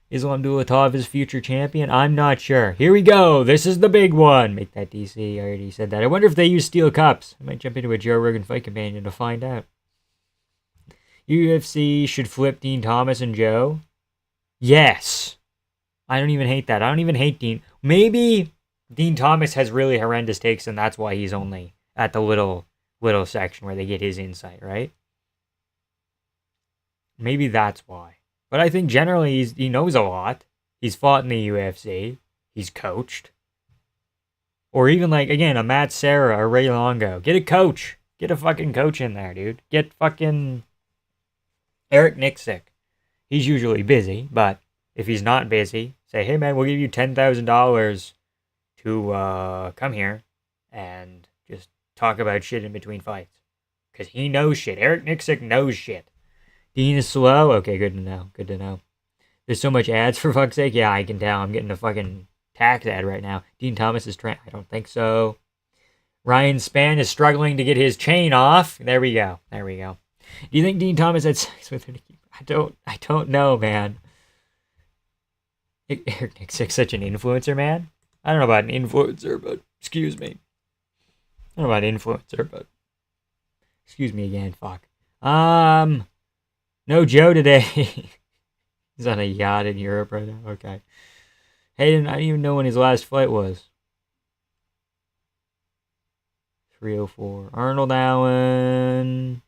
Islam Dulattov is future champion? I'm not sure. Here we go. This is the big one. Make that DC. I already said that. I wonder if they use steel cups. I might jump into a Joe Rogan fight companion to find out. UFC should flip Dean Thomas and Joe? Yes. I don't even hate that. I don't even hate Dean. Maybe Dean Thomas has really horrendous takes, and that's why he's only at the little section where they get his insight, right? Maybe that's why. But I think generally he knows a lot. He's fought in the UFC. He's coached. Or even again, a Matt Serra or Ray Longo. Get a coach. Get a fucking coach in there, dude. Get fucking Eric Nixick. He's usually busy, but if he's not busy, say, hey man, we'll give you $10,000 to come here and just talk about shit in between fights. Because he knows shit. Eric Nixick knows shit. Dean is slow? Okay, good to know. Good to know. There's so much ads, for fuck's sake. Yeah, I can tell. I'm getting a fucking tax ad right now. Dean Thomas is trying. I don't think so. Ryan Spann is struggling to get his chain off. There we go. There we go. Do you think Dean Thomas had sex with her? I don't know, man. Eric Nixick's such an influencer, man. I don't know about an influencer, but excuse me. I don't know about influencer, but excuse me again. Fuck. No Joe today. He's on a yacht in Europe right now. Okay. Hayden, I didn't even know when his last fight was. 304. Arnold Allen.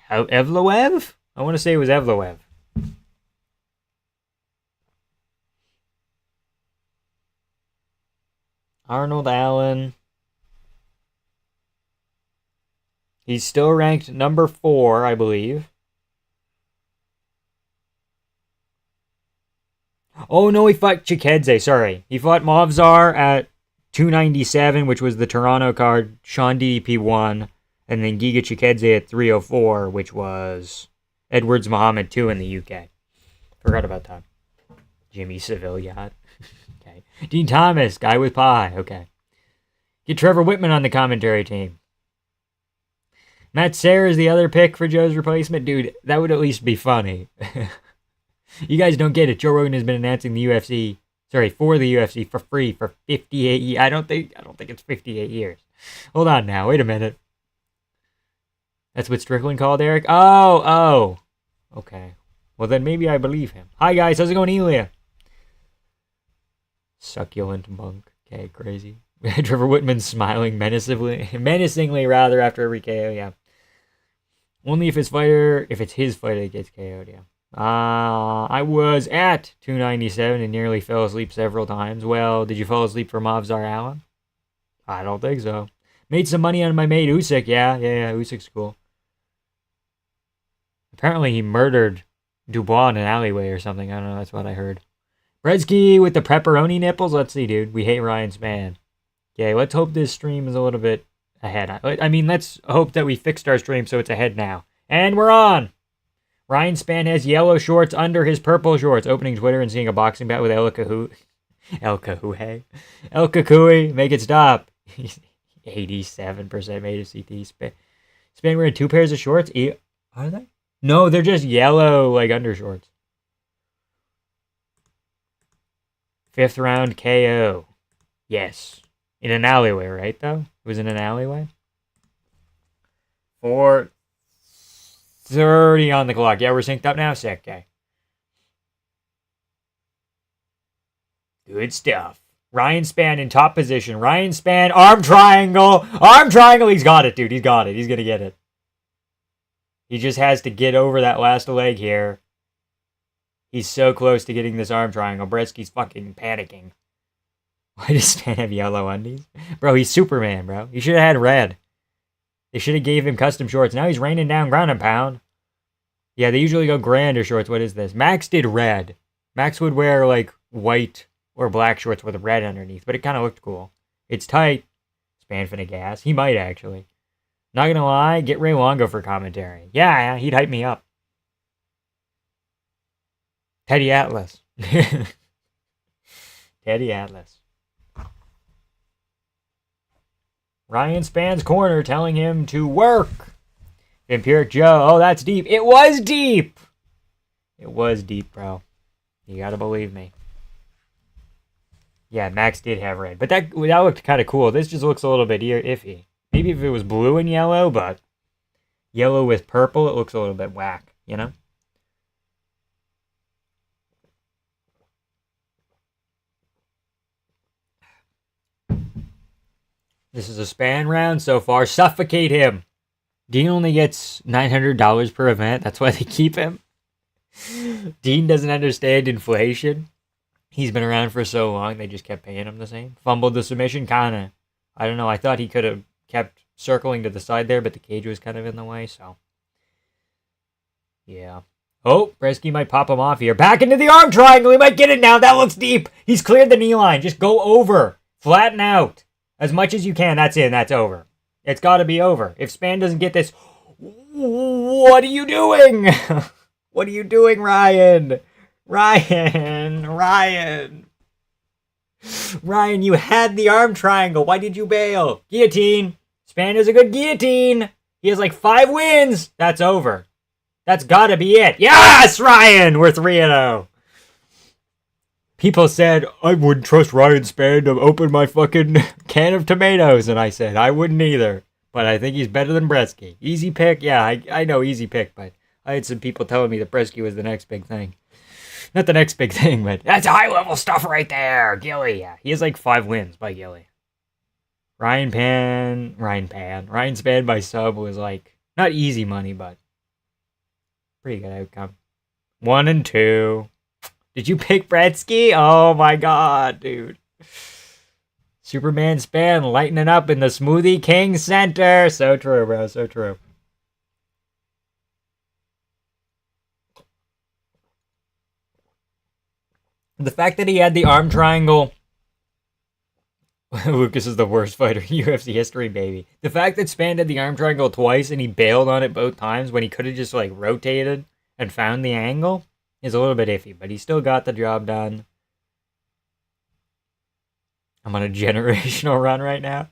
Evloev? I want to say it was Evloev. Arnold Allen. He's still ranked number 4, I believe. Oh, no, he fought Chikadze. Sorry. He fought Movzar at 297, which was the Toronto card. Sean DDP won. And then Giga Chikadze at 304, which was Edwards Muhammad 2 in the UK. Forgot about that. Jimmy Seville yacht. Okay. Dean Thomas, guy with pie. Okay. Get Trevor Whitman on the commentary team. Matt Serra is the other pick for Joe's replacement. Dude, that would at least be funny. You guys don't get it. Joe Rogan has been announcing the UFC, for the UFC for free for 58 years. I don't think it's 58 years. Hold on now. Wait a minute. That's what Strickland called Eric? Oh. Okay. Well, then maybe I believe him. Hi, guys. How's it going, Elia? Succulent monk. Okay, crazy. Trevor Whitman smiling menacingly rather after every KO, yeah. Only if it's his fighter that gets KO'd, yeah. I was at 297 and nearly fell asleep several times. Well, did you fall asleep for Movzar Allen? I don't think so. Made some money on my mate Usyk, yeah, Usyk's cool. Apparently he murdered Dubois in an alleyway or something. I don't know, that's what I heard. Brezki with the pepperoni nipples? Let's see, dude. We hate Ryan Spann. Okay, let's hope this stream is a little bit ahead. I mean, let's hope that we fixed our stream so it's ahead now. And we're on! Ryan Spann has yellow shorts under his purple shorts. Opening Twitter and seeing a boxing bout with El Kakui. Make it stop. 87% made of CT. Spann wearing 2 pairs of shorts? Are they? No, they're just yellow, like, undershorts. 5th round KO. Yes. In an alleyway, right, though? It was in an alleyway? 4:30 on the clock. Yeah, we're synced up now. Sick, okay. Good stuff. Ryan Spann in top position. Ryan Spann, arm triangle. Arm triangle. He's got it, dude. He's got it. He's going to get it. He just has to get over that last leg here. He's so close to getting this arm triangle. Brezki's fucking panicking. Why does Spann have yellow undies? Bro, he's Superman, bro. He should have had red. They should have gave him custom shorts. Now he's raining down ground and pound. Yeah, they usually go gray undershorts. What is this? Max did red. Max would wear, like, white or black shorts with red underneath, but it kind of looked cool. It's tight. Spann finna gas. He might, actually. Not gonna lie, get Ray Longo for commentary. Yeah, he'd hype me up. Teddy Atlas. Teddy Atlas. Ryan Spann's corner telling him to work. Vampiric Joe. Oh, that's deep. It was deep. It was deep, bro. You gotta believe me. Yeah, Max did have red. But that looked kind of cool. This just looks a little bit iffy. Maybe if it was blue and yellow, but yellow with purple, it looks a little bit whack, you know? This is a Spann round so far. Suffocate him. Dean only gets $900 per event. That's why they keep him. Dean doesn't understand inflation. He's been around for so long, they just kept paying him the same. Fumbled the submission, kinda. I don't know, I thought he could have kept circling to the side there, but the cage was kind of in the way, so. Yeah. Oh, Brezki might pop him off here. Back into the arm triangle. He might get it now. That looks deep. He's cleared the knee line. Just go over. Flatten out. As much as you can. That's in. That's over. It's got to be over. If Spann doesn't get this, what are you doing? What are you doing, Ryan? Ryan, you had the arm triangle. Why did you bail? Guillotine. Spann is a good guillotine. He has like 5 wins. That's over. That's gotta be it. Yes, Ryan! We're 3-0. People said, I wouldn't trust Ryan Spann to open my fucking can of tomatoes. And I said, I wouldn't either. But I think he's better than Brezki. Easy pick? Yeah, I know easy pick, but I had some people telling me that Brezki was the next big thing. Not the next big thing, but that's high-level stuff right there. Gilly, yeah. He has like 5 wins by Gilly. Ryan Spann by sub was like, not easy money, but pretty good outcome. 1 and 2. Did you pick Brezki? Oh my god, dude. Superman Span lightening up in the Smoothie King Center. So true, bro. So true. The fact that he had the arm triangle. Lucas is the worst fighter in UFC history, baby. The fact that Span had the arm triangle twice and he bailed on it both times when he could have just like rotated and found the angle is a little bit iffy, but he still got the job done. I'm on a generational run right now.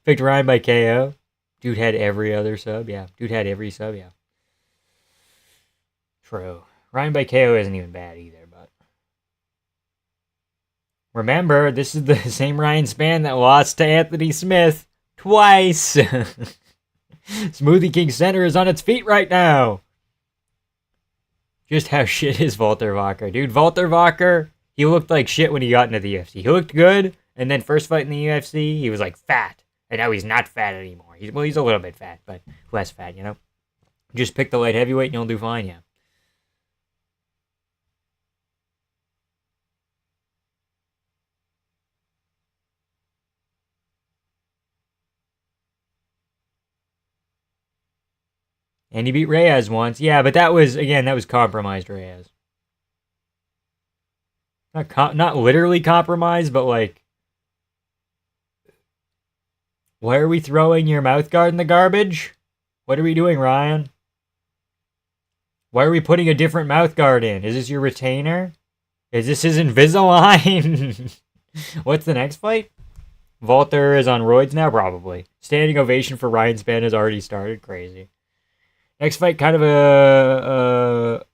Picked Ryan by KO. Dude had every other sub, yeah. Dude had every sub, yeah. True. Ryan by KO isn't even bad either, but... Remember, this is the same Ryan Spann that lost to Anthony Smith twice. Smoothie King Center is on its feet right now. Just how shit is Walter Walker. Dude, Walter Walker, he looked like shit when he got into the UFC. He looked good, and then first fight in the UFC, he was like fat. And now he's not fat anymore. He's a little bit fat, but less fat, you know? Just pick the light heavyweight and you'll do fine, yeah. And he beat Reyes once. Yeah, but that was compromised Reyes. Not literally compromised, but like... Why are we throwing your mouth guard in the garbage? What are we doing, Ryan? Why are we putting a different mouth guard in? Is this your retainer? Is this his Invisalign? What's the next fight? Walter is on roids now? Probably. Standing ovation for Ryan Spann has already started. Crazy. Next fight, kind of a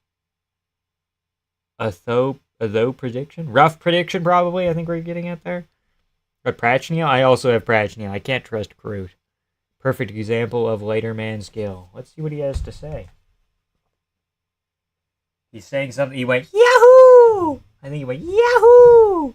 though prediction? Rough prediction, probably, I think we're getting at there. But Prachnia? I also have Prachnia. I can't trust Croo. Perfect example of later man skill. Let's see what he has to say. He's saying something. He went, Yahoo! I think he went, Yahoo!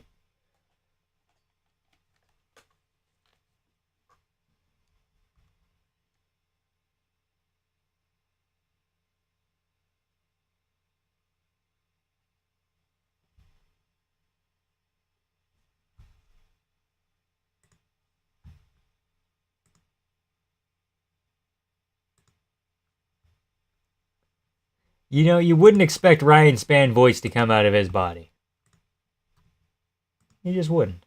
You know, you wouldn't expect Ryan Spann voice to come out of his body. You just wouldn't.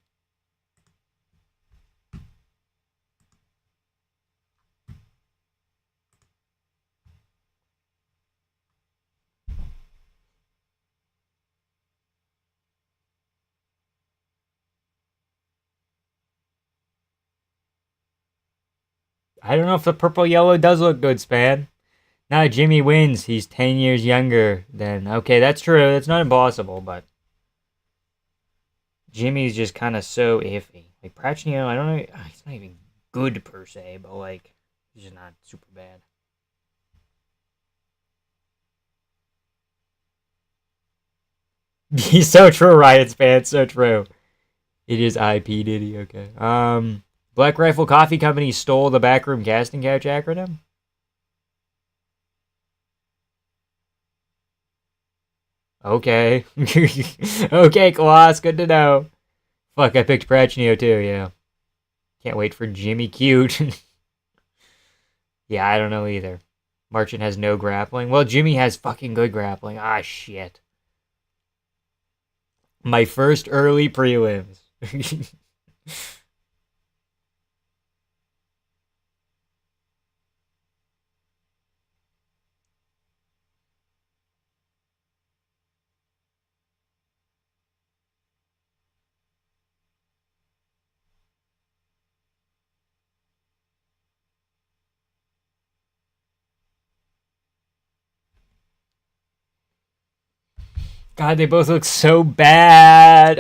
I don't know if the purple-yellow does look good, Spann. Now Jimmy wins. He's 10 years younger than... Okay, that's true. That's not impossible, but... Jimmy's just kind of so iffy. Like, Prachnia, I don't know... He's not even good, per se, but, like... He's just not super bad. He's so true, Riot Span. So true. It is IP Diddy, okay. Black Rifle Coffee Company stole the Backroom Casting Couch acronym? Okay. Okay, Colossus, good to know. Fuck, I picked Prachnio too, yeah. Can't wait for Jimmy Cute. Yeah, I don't know either. Marchant has no grappling. Well, Jimmy has fucking good grappling. Ah, shit. My first early prelims. God, they both look so bad.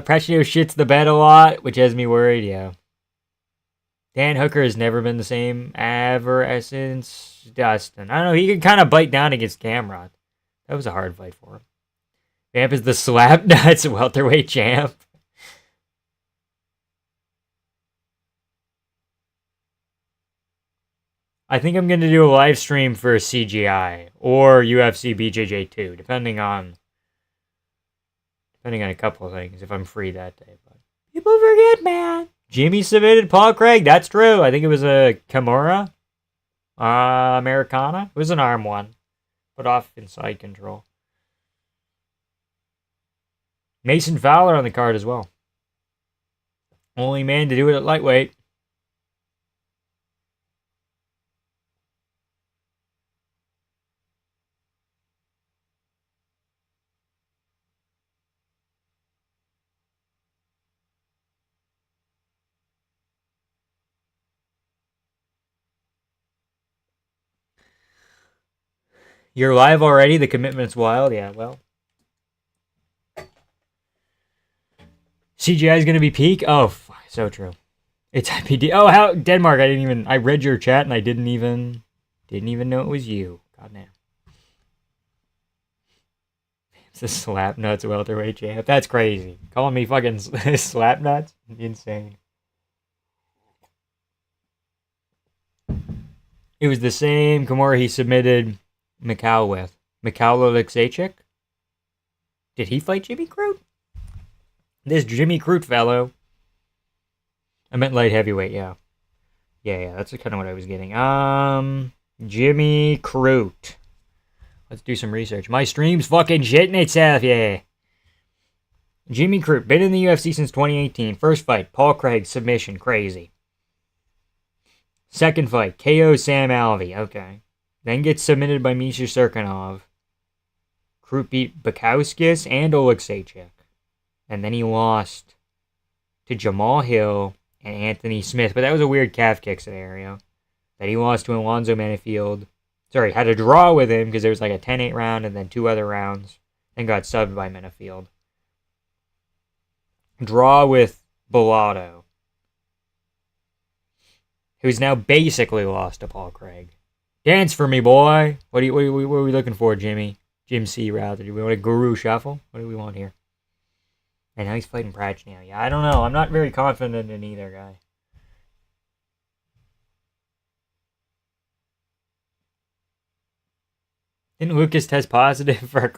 Prachnio shits the bed a lot, which has me worried, yeah. Dan Hooker has never been the same ever since Dustin. I don't know, he could kind of bite down against Cameron. That was a hard fight for him. Vamp is the slap nuts welterweight champ. I think I'm going to do a live stream for CGI or UFC BJJ2, depending on a couple of things, if I'm free that day. But people forget, man. Jimmy submitted Paul Craig. That's true. I think it was a Kimura Americana. It was an arm one. Put off inside control. Mason Fowler on the card as well. Only man to do it at lightweight. You're live already? The commitment's wild? Yeah, well. CGI is going to be peak? Oh, so true. It's IPD. Oh, how Denmark, I read your chat and I didn't even know it was you. God damn. It's a slap nuts welterweight champ. That's crazy. Calling me fucking slap nuts? Insane. It was the same Kimura he submitted Mikhail with. Mikhail Oleksiejczuk? Did he fight Jimmy Croo? This Jimmy Croo fellow. I meant light heavyweight, yeah. Yeah, that's kind of what I was getting. Jimmy Croo. Let's do some research. My stream's fucking shitting itself, yeah. Jimmy Croo, been in the UFC since 2018. First fight, Paul Craig, submission, crazy. Second fight, KO Sam Alvey, okay. Then gets submitted by Misha Serkinov. Croo beat Bukowskis and Oleksiejczuk. And then he lost to Jamal Hill and Anthony Smith. But that was a weird calf kick scenario. Then he lost to Alonzo Menifield. Sorry, had a draw with him because there was like a 10-8 round and then 2 other rounds. Then got subbed by Menifield. Draw with Bellato, who's now basically lost to Paul Craig. Dance for me, boy. What are we looking for, Jimmy? Jim C, rather. Do we want a guru shuffle? What do we want here? And now he's fighting Prachnio. Yeah, I don't know. I'm not very confident in either guy. Didn't Lucas test positive for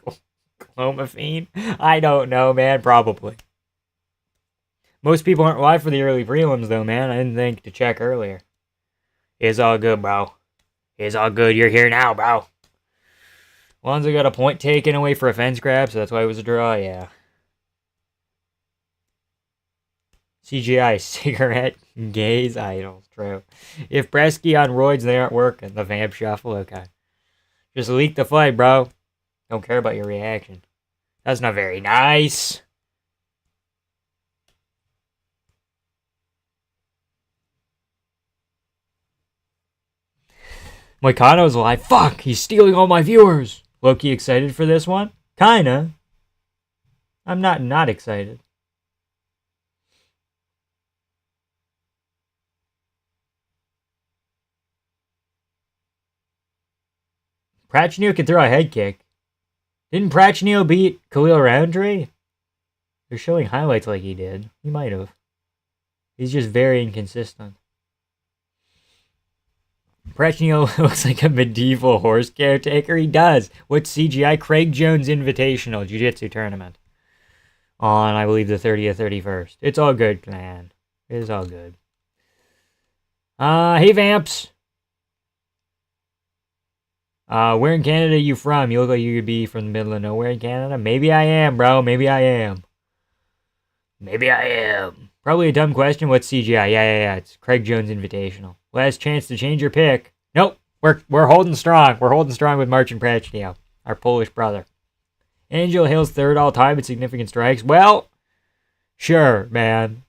clomiphene? I don't know, man. Probably. Most people aren't live for the early prelims, though, man. I didn't think to check earlier. It's all good, bro. It's all good. You're here now, bro. Alonzo got a point taken away for a fence grab, so that's why it was a draw, yeah. CGI, cigarette, gaze, idols, true. If Brezki on roids, they aren't working. The vamp shuffle, okay. Just leak the fight, bro. Don't care about your reaction. That's not very nice. Moicano's live. Fuck, he's stealing all my viewers. Loki excited for this one? Kinda. I'm not excited. Prachnio can throw a head kick. Didn't Prachnio beat Khalil Roundtree? They're showing highlights like he did. He might have. He's just very inconsistent. Prachnio looks like a medieval horse caretaker. He does. What's CGI? Craig Jones Invitational Jiu-Jitsu Tournament. On, I believe, the 30th, 31st. It's all good, man. It's all good. Hey, Vamps. Where in Canada are you from? You look like you could be from the middle of nowhere in Canada. Maybe I am, bro. Maybe I am. Maybe I am. Probably a dumb question. What's CGI? Yeah. It's Craig Jones Invitational. Last chance to change your pick. Nope. We're holding strong. We're holding strong with Marcin Prachnio, our Polish brother. Angel Hill's third all time at significant strikes. Well, sure, man.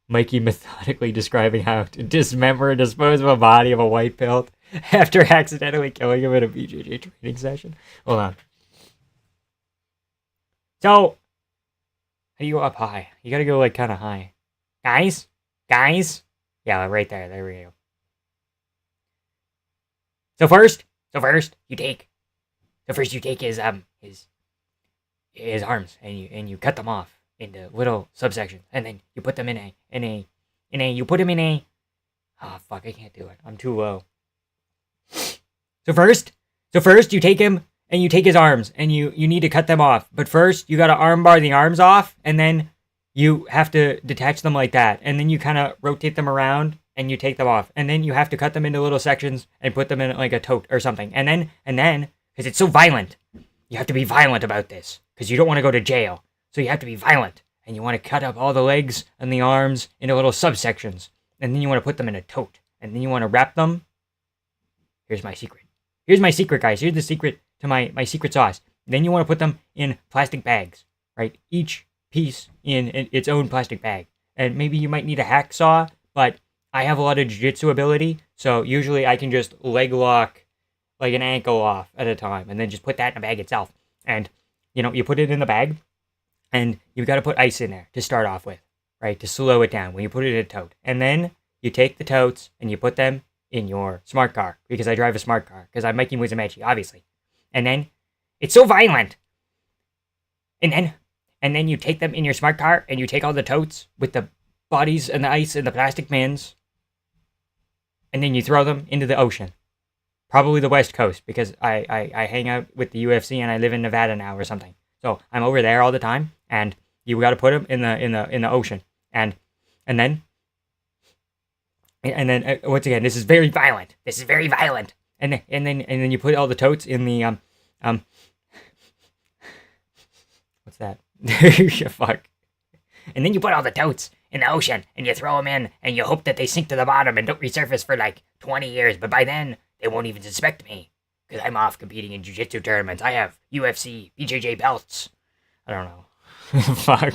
Mikey methodically describing how to dismember and dispose of a body of a white belt after accidentally killing him in a BJJ training session. Hold on. So, how do you go up high? You gotta go like kind of high. Guys? Yeah, right there. There we go. So first you take his his arms, and you cut them off into little subsections, and then you put them you put him in a. Oh fuck! I can't do it. I'm too low. So first you take him and you take his arms and you need to cut them off. But first you gotta armbar the arms off, and then you have to detach them like that, and then you kind of rotate them around and you take them off, and then you have to cut them into little sections and put them in like a tote or something. And then because it's so violent, you have to be violent about this because you don't want to go to jail. So you have to be violent, and you want to cut up all the legs and the arms into little subsections, and then you want to put them in a tote, and then you want to wrap them. Here's my secret. Here's my secret, guys. Here's the secret to my secret sauce. Then you want to put them in plastic bags, right? Each piece in its own plastic bag. And maybe you might need a hacksaw, but I have a lot of jiu-jitsu ability, so usually I can just leg lock like an ankle off at a time, and then just put that in a bag itself. And, you put it in the bag, and you've got to put ice in there to start off with, right? To slow it down when you put it in a tote. And then you take the totes and you put them in your smart car, because I drive a smart car, because I'm Mikey Musumeci, obviously. And then, it's so violent! And then you take them in your smart car, and you take all the totes with the bodies and the ice and the plastic bins, and then you throw them into the ocean. Probably the West Coast, because I hang out with the UFC and I live in Nevada now or something. So I'm over there all the time, and you got to put them in the ocean, and then once again, this is very violent. This is very violent. And then you put all the totes in the what's that? Fuck. And then you put all the totes in the ocean, and you throw them in, and you hope that they sink to the bottom and don't resurface for like 20 years. But by then, they won't even suspect me, because I'm off competing in jiu-jitsu tournaments. I have UFC, BJJ belts. I don't know. Fuck.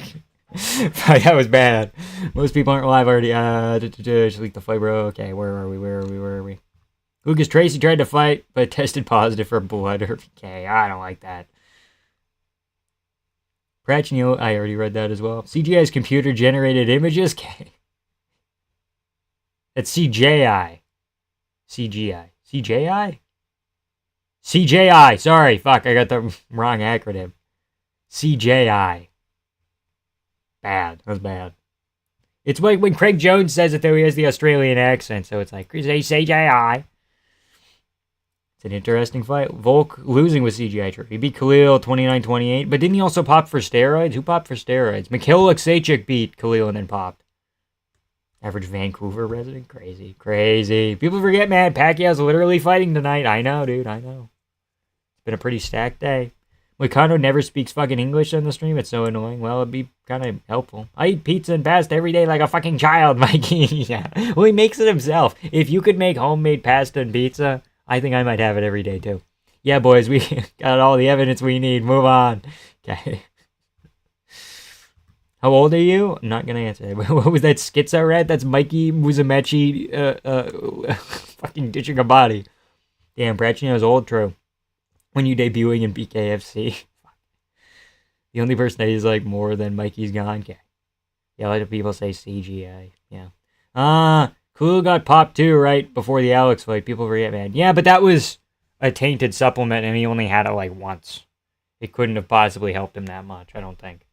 Fuck, that was bad. Most people aren't live already. Just leak the fight, bro. Okay, where are we? Lucas Tracy tried to fight, but tested positive for blood. Okay, I don't like that. Prachnio, I already read that as well. CGI's computer-generated images? Okay. That's CJI. CGI. CJI? CJI. Sorry, fuck, I got the wrong acronym. CJI. Bad. That was bad. It's like when Craig Jones says it, though, he has the Australian accent, so it's like, CJI. It's an interesting fight. Volk losing with CGI True. He beat Khalil 29-28, but didn't he also pop for steroids? Who popped for steroids? Mikhail Oleksiejczuk beat Khalil and then popped. Average Vancouver resident? Crazy. People forget, man, Pacquiao's literally fighting tonight. I know, dude, I know. It's been a pretty stacked day. Moicano never speaks fucking English on the stream. It's so annoying. Well, it'd be kind of helpful. I eat pizza and pasta every day like a fucking child, Mikey. Yeah. Well, he makes it himself. If you could make homemade pasta and pizza, I think I might have it every day, too. Yeah, boys, we got all the evidence we need. Move on. Okay. How old are you? I'm not going to answer that. What was that schizo rat? That's Mikey Musumeci fucking ditching a body. Damn, Bracchino's old, true. When you debuting in BKFC. The only person that is like more than Mikey's gone. Okay. Yeah, a lot of people say CGI. Yeah. Cool got popped too right before the Alex fight. People forget, man. Yeah, but that was a tainted supplement, and he only had it like once. It couldn't have possibly helped him that much, I don't think.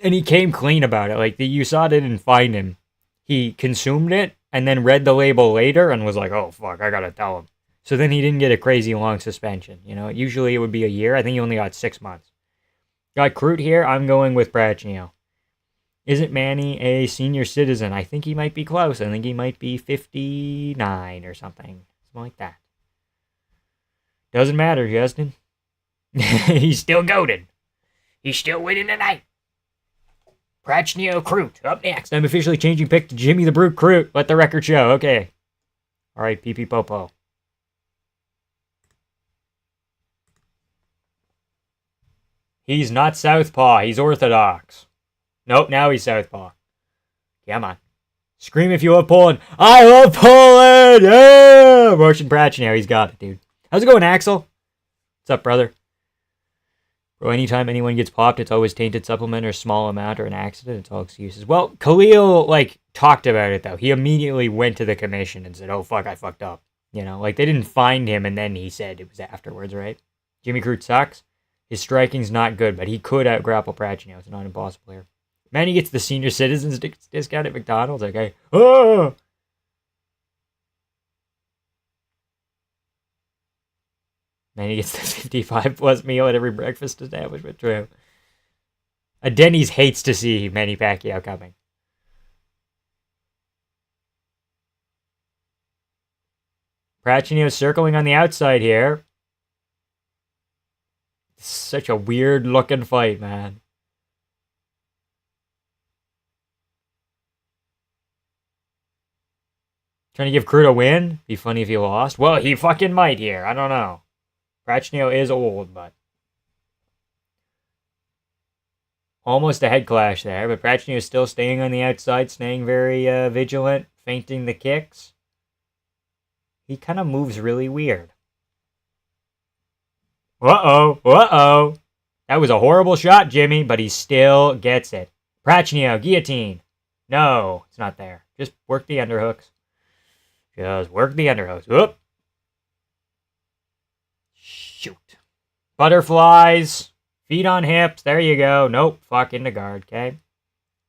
And he came clean about it. Like, the USADA didn't find him. He consumed it and then read the label later and was like, oh, fuck, I gotta tell him. So then he didn't get a crazy long suspension. Usually it would be a year. I think he only got 6 months. Got Croo here. I'm going with Prachnio. Isn't Manny a senior citizen? I think he might be close. I think he might be 59 or something. Something like that. Doesn't matter, Justin. He's still goated. He's still winning tonight. Prachnio Croo up next. I'm officially changing pick to Jimmy the Brute Croo. Let the record show. Okay. All right, PP Popo. He's not southpaw. He's orthodox. Nope, now he's southpaw. Come on. Scream if you love Poland. I love Poland! Yeah! Russian Prachnio. He's got it, dude. How's it going, Axel? What's up, brother? Bro, anytime anyone gets popped, it's always tainted supplement or small amount or an accident. It's all excuses. Well, Khalil, talked about it, though. He immediately went to the commission and said, oh, fuck, I fucked up. They didn't find him, and then he said it was afterwards, right? Jimmy Croo sucks. His striking's not good, but he could out-grapple Prachnio. It's not impossible here. Manny gets the senior citizens discount at McDonald's. Okay. Oh! Manny gets the 55-plus meal at every breakfast establishment. True. A Denny's hates to see Manny Pacquiao coming. Prachnio circling on the outside here. Such a weird-looking fight, man. Trying to give Croo a win? Be funny if he lost. Well, he fucking might here. I don't know. Prachnio is old, but... Almost a head clash there, but Prachnio is still staying on the outside, staying very vigilant, feinting the kicks. He kind of moves really weird. Uh-oh, uh-oh. That was a horrible shot, Jimmy, but he still gets it. Prachnio, guillotine. No, it's not there. Just work the underhooks. Just work the underhooks. Whoop. Shoot. Butterflies. Feet on hips. There you go. Nope. Fuck into guard, okay?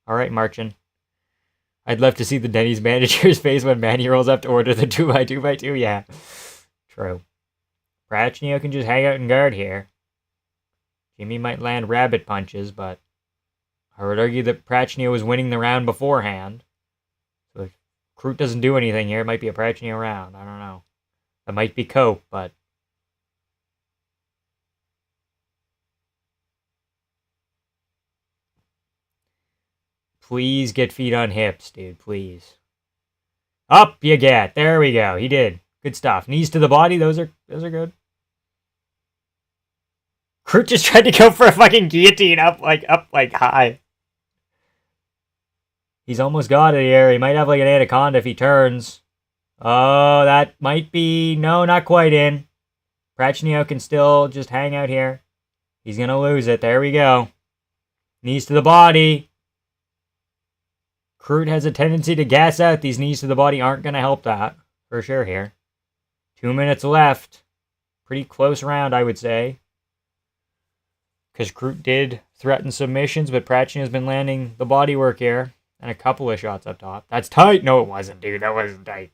All right, marching. I'd love to see the Denny's manager's face when Manny rolls up to order the 2x2x2. Yeah. True. Prachnio can just hang out and guard here. Jimmy might land rabbit punches, but I would argue that Prachnio was winning the round beforehand. So if Croo doesn't do anything here, it might be a Prachnio round. I don't know. That might be Cope, but... Please get feet on hips, dude. Please. Up you get. There we go. He did. Good stuff. Knees to the body. Those are good. Croo just tried to go for a fucking guillotine up like high. He's almost got it here. He might have like an anaconda if he turns. Oh, that might be... No, not quite in. Prachnio can still just hang out here. He's going to lose it. There we go. Knees to the body. Croo has a tendency to gas out. These knees to the body aren't going to help that. For sure here. 2 minutes left. Pretty close round, I would say. Because Croo did threaten submissions, but Prachnio has been landing the body work here. And a couple of shots up top. That's tight. No, it wasn't, dude. That wasn't tight.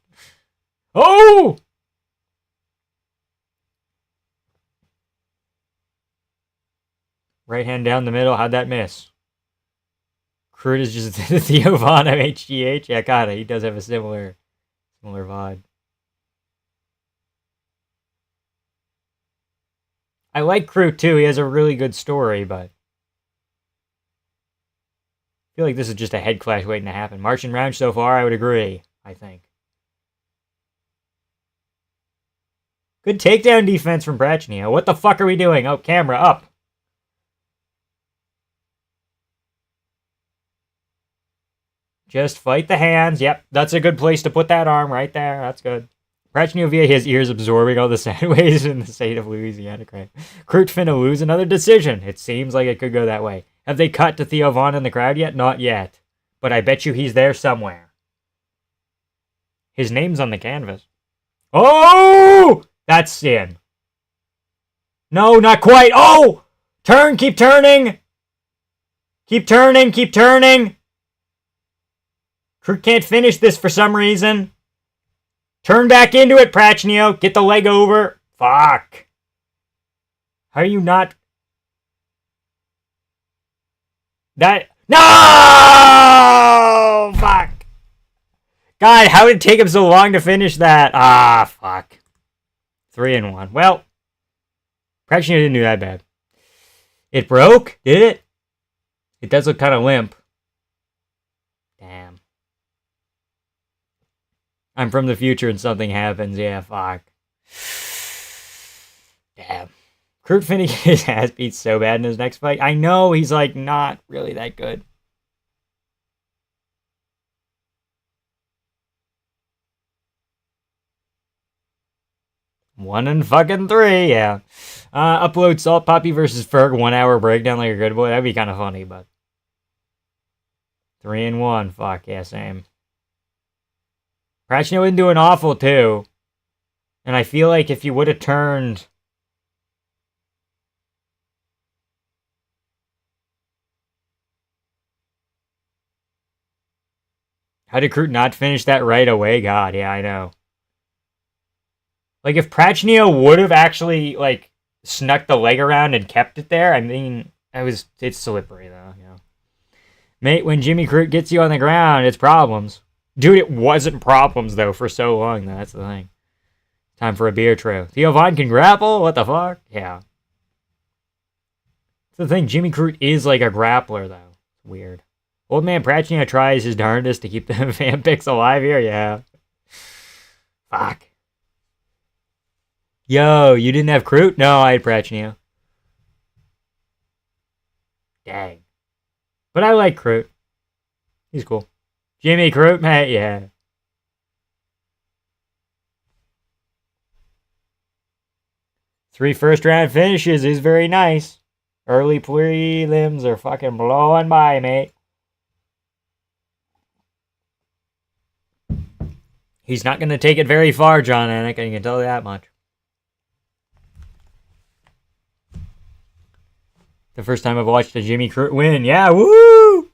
Oh! Right hand down the middle. How'd that miss? Croo is just Theo Von of HGH. Yeah, kinda. He does have a similar vibe. I like Croo too. He has a really good story, but I feel like this is just a head clash waiting to happen. Marching round so far, I would agree, I think. Good takedown defense from Prachnio. What the fuck are we doing? Oh, camera up. Just fight the hands. Yep, that's a good place to put that arm right there. That's good. Prachnio via his ears absorbing all the sound waves in the state of Louisiana. Croo finna lose another decision. It seems like it could go that way. Have they cut to Theo Von in the crowd yet? Not yet. But I bet you he's there somewhere. His name's on the canvas. Oh! That's in. No, not quite. Oh! Turn, keep turning. Keep turning, keep turning. Croo can't finish this for some reason. Turn back into it, Prachnio. Get the leg over. Fuck. How are you not... That... No! Fuck. God, how did it take him so long to finish that? Ah, fuck. 3-1. Well, Prachnio didn't do that bad. It broke? Did it? It does look kind of limp. Damn. I'm from the future and something happens. Yeah, fuck. Damn. Croo finna get his ass beat so bad in his next fight. I know he's like not really that good. 1-3, yeah. Upload Salt Poppy versus Ferg 1 hour breakdown like a good boy. That'd be kind of funny, but 3-1. Fuck yeah, same. Prachnio isn't doing awful too, and I feel like if you would have turned How did Croo not finish that right away? God, yeah, I know. Like, if Prachnio would have actually, like, snuck the leg around and kept it there, I mean, it's slippery, though, you know. Mate, when Jimmy Croo gets you on the ground, it's problems. Dude, it wasn't problems, though, for so long, though. That's the thing. Time for a beer tro. Theo Von can grapple? What the fuck? Yeah. That's the thing, Jimmy Croo is like a grappler, though. Weird. Old man Prachnio tries his darndest to keep the fan picks alive here? Yeah. Fuck. Yo, you didn't have Croo? No, I had Prachnio. Dang. But I like Croo. He's cool. Jimmy Croo, mate, yeah. Three first-round finishes is very nice. Early prelims are fucking blowing by, mate. He's not going to take it very far, John Anik, I can tell you that much. The first time I've watched a Jimmy Croo win. Yeah, woo!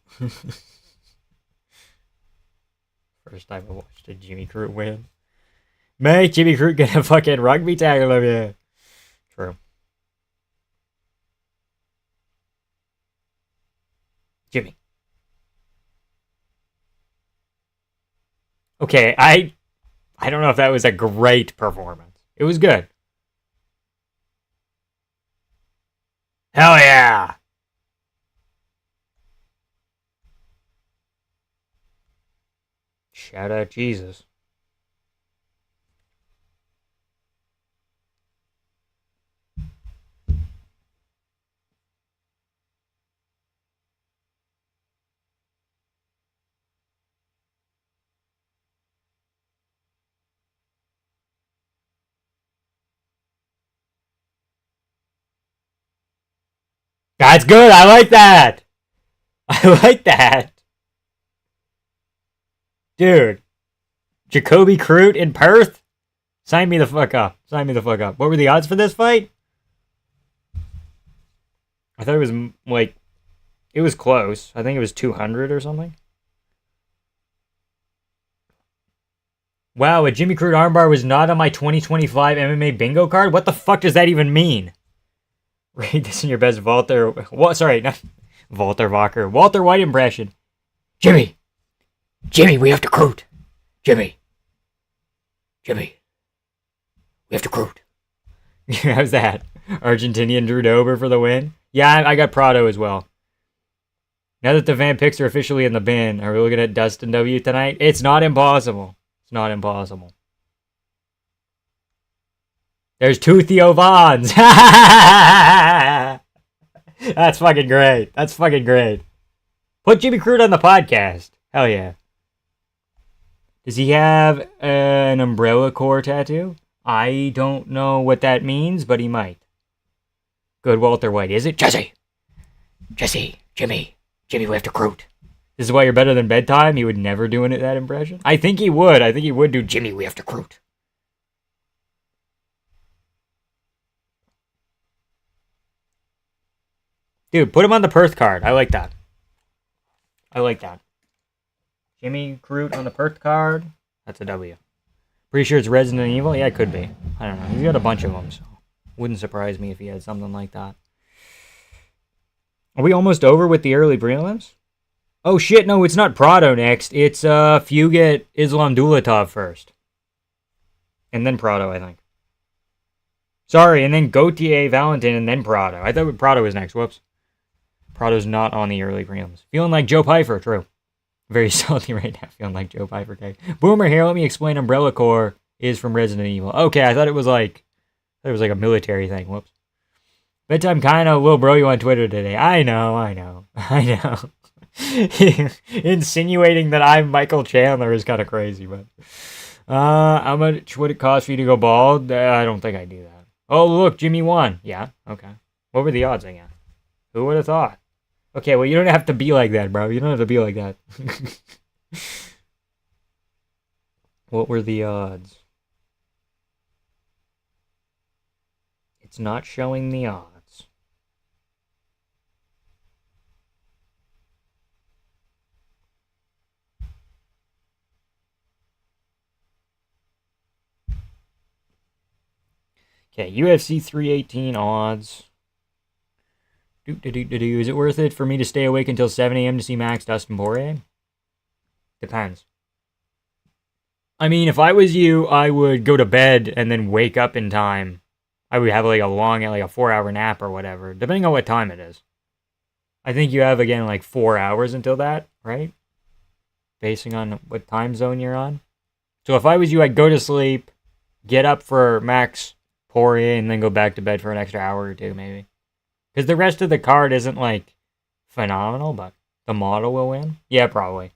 First time I watched a Jimmy Croo win. Mate, Jimmy Croo get a fucking rugby tackle of you. True. Jimmy. Okay, I don't know if that was a great performance. It was good. Hell yeah! Shout out Jesus. That's good. I like that. I like that. Dude. Jacoby Croo in Perth? Sign me the fuck up. Sign me the fuck up. What were the odds for this fight? I thought it was, like, it was close. I think it was 200 or something. Wow, a Jimmy Croo armbar was not on my 2025 MMA bingo card? What the fuck does that even mean? Read this in your best Walter... What? Sorry, not Walter Walker. Walter White impression. Jimmy! Jimmy, we have to Croo. Jimmy. Jimmy. We have to Croo. How's that? Argentinian Drew Dober for the win? Yeah, I got Prado as well. Now that the Van picks are officially in the bin, are we looking at Dustin W tonight? It's not impossible. It's not impossible. There's two Theo Vons. That's fucking great. That's fucking great. Put Jimmy Croo on the podcast. Hell yeah. Does he have an umbrella core tattoo? I don't know what that means, but he might. Good Walter White, is it? Jesse! Jesse! Jimmy! Jimmy, we have to Croo. This is why you're better than bedtime? He would never do that impression? I think he would. I think he would do Jimmy, we have to Croo. Dude, put him on the Perth card. I like that. I like that. Jimmy Croo on the Perth card. That's a W. Pretty sure it's Resident Evil? Yeah, it could be. I don't know. He's got a bunch of them, so wouldn't surprise me if he had something like that. Are we almost over with the early prelims? Oh shit, no, it's not Prado next. It's Fugate Islam Dulattov first. And then Prado, I think. Sorry, and then Gauthier Valentiny, and then Prado. I thought Prado was next. Whoops. Prado's not on the early prelims. Feeling like Joe Pfeiffer, true. Very salty right now, feeling like Joe Pfeiffer. Okay. Boomer here, let me explain Umbrella Corps is from Resident Evil. Okay, I thought it was like a military thing. Whoops. Bedtime kinda little bro you on Twitter today. I know. Insinuating that I'm Michael Chandler is kind of crazy, but how much would it cost for you to go bald? I don't think I do that. Oh look, Jimmy won. Yeah, okay. What were the odds again? Who would have thought? Okay, well, you don't have to be like that, bro. You don't have to be like that. What were the odds? It's not showing the odds. Okay, UFC 318 odds. Is it worth it for me to stay awake until 7 a.m. to see Max Dustin Poirier? Depends. I mean, if I was you, I would go to bed and then wake up in time. I would have like a long, like a 4-hour nap or whatever, depending on what time it is. I think you have, again, like 4 hours until that, right? Basing on what time zone you're on. So if I was you, I'd go to sleep, get up for Max Poirier, and then go back to bed for an extra hour or two, maybe. Because the rest of the card isn't, like, phenomenal, but the model will win. Yeah, probably.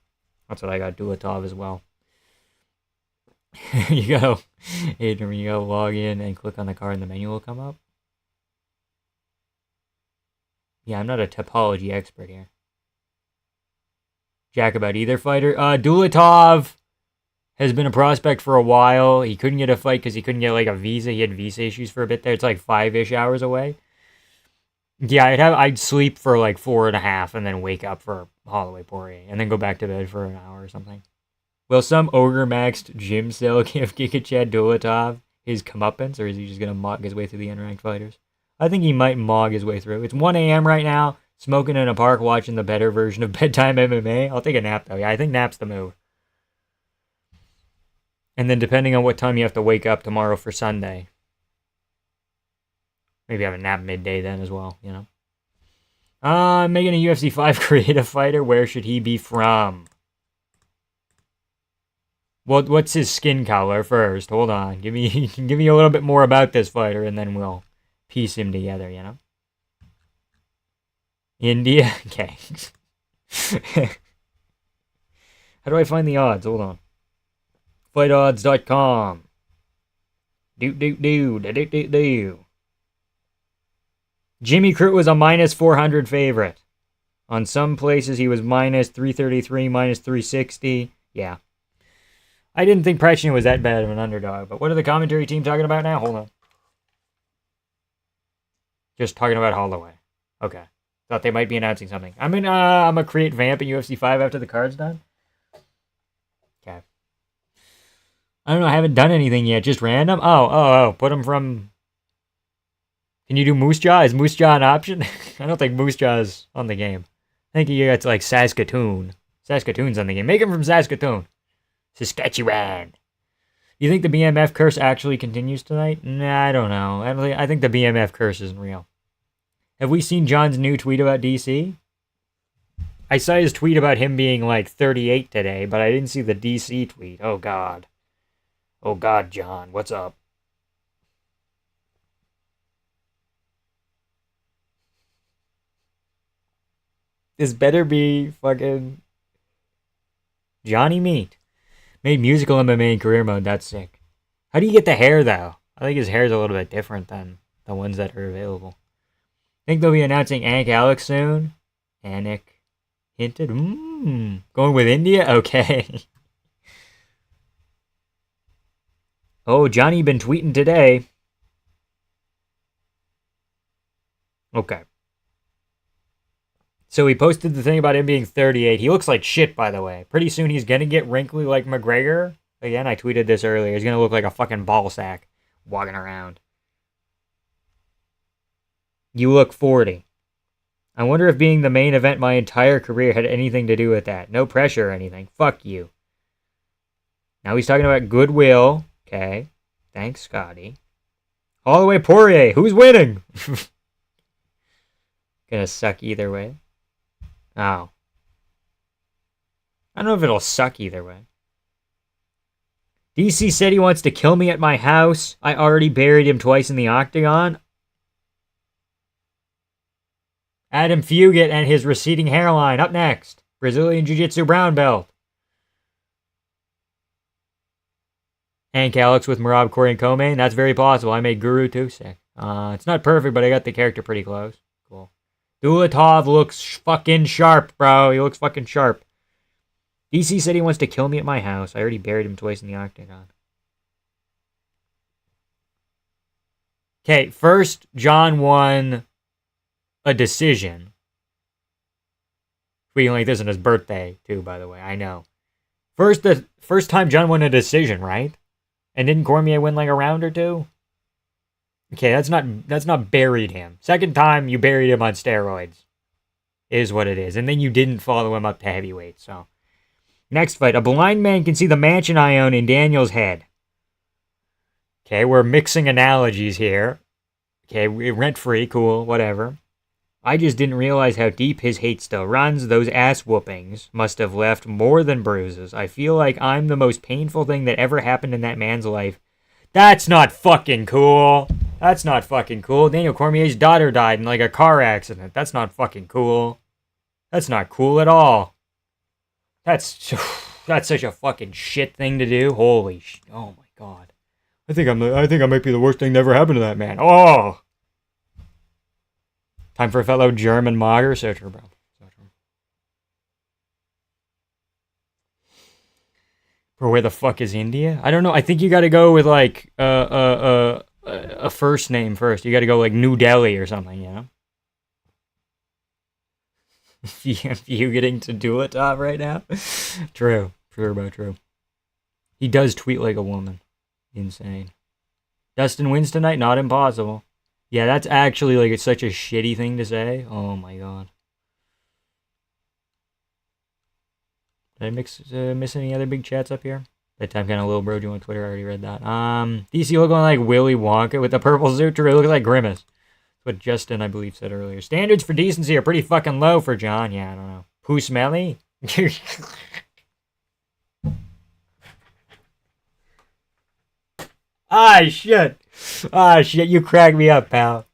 That's what I got Dulattov as well. you go log in and click on the card and the menu will come up. Yeah, I'm not a topology expert here. Jack about either fighter. Dulattov has been a prospect for a while. He couldn't get a fight because he couldn't get like a visa. He had visa issues for a bit there. It's like 5-ish hours away. Yeah, I'd sleep for like 4.5 and then wake up for Holloway Porier and then go back to bed for an hour or something. Will some ogre-maxed gym cell give Gigachad Dulattov his comeuppance, or is he just going to mog his way through the unranked fighters? I think he might mog his way through. It's 1 a.m. right now, smoking in a park, watching the better version of Bedtime MMA. I'll take a nap, though. Yeah, I think nap's the move. And then depending on what time you have to wake up tomorrow for Sunday, maybe have a nap midday then as well, you know? I'm making a UFC 5 creative fighter. Where should he be from? Well, what's his skin color first? Hold on. Give me a little bit more about this fighter, and then we'll piece him together, you know? India? Okay. How do I find the odds? Hold on. FightOdds.com. Jimmy Croo was a minus 400 favorite. On some places, he was minus 333, minus 360. Yeah. I didn't think Prechny was that bad of an underdog, but what are the commentary team talking about now? Hold on. Just talking about Holloway. Okay. Thought they might be announcing something. I'm gonna create Vamp in UFC 5 after the card's done. Okay. I don't know, I haven't done anything yet, just random. Oh, put him from... Can you do Moose Jaw? Is Moose Jaw an option? I don't think Moose Jaw is on the game. I think you got like Saskatoon. Saskatoon's on the game. Make him from Saskatoon. Saskatchewan. You think the BMF curse actually continues tonight? Nah, I don't know. I think the BMF curse isn't real. Have we seen John's new tweet about DC? I saw his tweet about him being like 38 today, but I didn't see the DC tweet. Oh, God. Oh, God, John. What's up? This better be fucking Johnny Meat. Made musical MMA in career mode. That's sick. How do you get the hair, though? I think his hair is a little bit different than the ones that are available. Think they'll be announcing Anik Alex soon? Anik hinted? Going with India? Okay. Oh, Johnny been tweeting today. Okay. So he posted the thing about him being 38. He looks like shit, by the way. Pretty soon he's going to get wrinkly like McGregor. Again, I tweeted this earlier. He's going to look like a fucking ball sack walking around. You look 40. I wonder if being the main event my entire career had anything to do with that. No pressure or anything. Fuck you. Now he's talking about goodwill. Okay. Thanks, Scotty. Holloway Porier. Who's winning? Gonna suck either way. Oh. I don't know if it'll suck either way. DC said he wants to kill me at my house. I already buried him twice in the octagon. Adam Fugate and his receding hairline. Up next. Brazilian Jiu-Jitsu brown belt. Hank Alex with Marab, Corey, and Komain. That's very possible. I made Guru too. Sick. It's not perfect, but I got the character pretty close. Cool. Dulattov looks fucking sharp, bro. He looks fucking sharp. DC said he wants to kill me at my house. I already buried him twice in the octagon. Okay, first, John won a decision. Tweeting like this on his birthday, too, by the way. I know. The first time John won a decision, right? And didn't Cormier win like a round or two? Okay, that's not buried him. Second time you buried him on steroids. Is what it is. And then you didn't follow him up to heavyweight, so. Next fight. A blind man can see the mansion I own in Daniel's head. Okay, we're mixing analogies here. Okay, rent-free, cool, whatever. I just didn't realize how deep his hate still runs. Those ass whoopings must have left more than bruises. I feel like I'm the most painful thing that ever happened in that man's life. That's not fucking cool. That's not fucking cool. Daniel Cormier's daughter died in like a car accident. That's not fucking cool. That's not cool at all. That's such a fucking shit thing to do. Holy sh! Oh my god. I think I might be the worst thing that ever happened to that man. Oh. Time for a fellow German Mager. So true, bro. So true. Bro, where the fuck is India? I don't know. I think you got to go with like a first name first. You got to go like New Delhi or something, you know? You getting to Dulattov right now? True, bro, true. He does tweet like a woman. Insane. Dustin wins tonight? Not impossible. Yeah, that's actually like it's such a shitty thing to say. Oh my god. Did I miss any other big chats up here? That time kind of little bro on Twitter. I already read that. DC looking like Willy Wonka with the purple suit. True, looking like Grimace. That's what Justin, I believe, said earlier. Standards for decency are pretty fucking low for John. Yeah, I don't know. Poo smelly? Shit. Shit, you cracked me up, pal.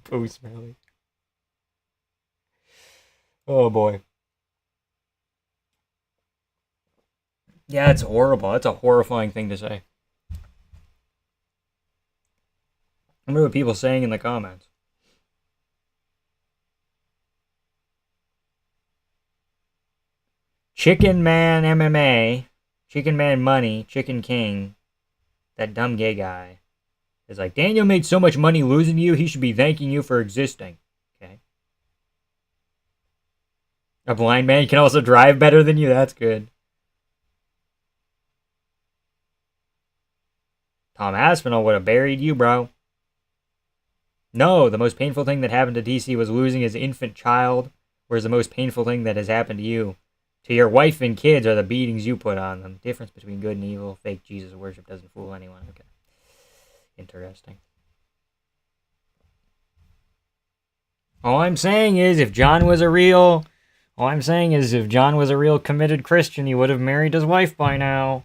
Poo smelly. Oh, boy. Yeah, it's horrible. That's a horrifying thing to say. I wonder what people are saying in the comments. Chicken Man MMA, Chicken Man Money, Chicken King, that dumb gay guy, is like, Daniel made so much money losing to you, he should be thanking you for existing. Okay. A blind man can also drive better than you, that's good. Tom Aspinall would have buried you, bro. No, the most painful thing that happened to DC was losing his infant child, whereas the most painful thing that has happened to you, to your wife and kids, are the beatings you put on them. Difference between good and evil. Fake Jesus worship doesn't fool anyone. Okay. Interesting. All I'm saying is if John was a real committed Christian, he would have married his wife by now.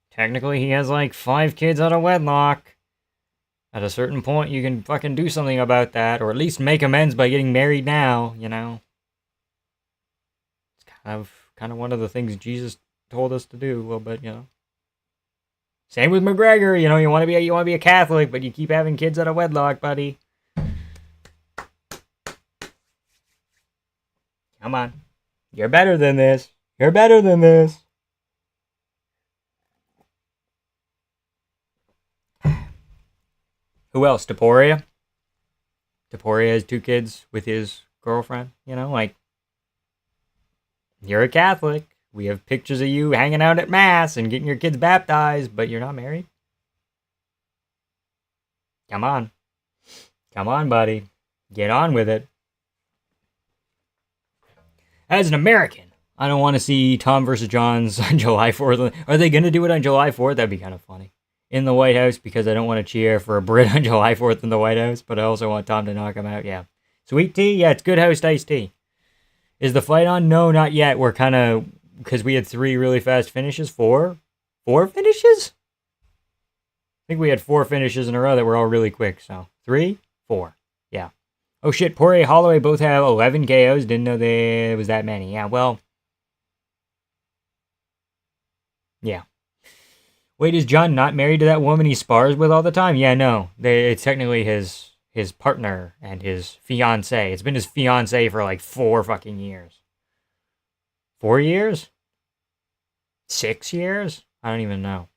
Technically, he has like 5 kids out of wedlock. At a certain point, you can fucking do something about that, or at least make amends by getting married now, you know? It's kind of one of the things Jesus told us to do a little bit, you know? Same with McGregor, you know, you want to be a Catholic, but you keep having kids out of wedlock, buddy. Come on. You're better than this. You're better than this. Who else? Porier? Porier has 2 kids with his girlfriend, you know, like, you're a Catholic. We have pictures of you hanging out at Mass and getting your kids baptized, but you're not married? Come on. Come on, buddy. Get on with it. As an American, I don't want to see Tom versus John's on July 4th. Are they going to do it on July 4th? That'd be kind of funny. In the White House, because I don't want to cheer for a Brit on July 4th in the White House, but I also want Tom to knock him out, yeah. Sweet tea? Yeah, it's good house iced tea. Is the fight on? No, not yet. We're kind of, because we had 3 really fast finishes. 4? 4 finishes? I think we had 4 finishes in a row that were all really quick, so 3? 4. Yeah. Oh shit, Porier, Holloway both have 11 KOs. Didn't know there was that many. Yeah, well. Yeah. Wait, is John not married to that woman he spars with all the time? Yeah, no. It's technically his partner and his fiancé. It's been his fiancé for like 4 fucking years. 4 years? 6 years? I don't even know.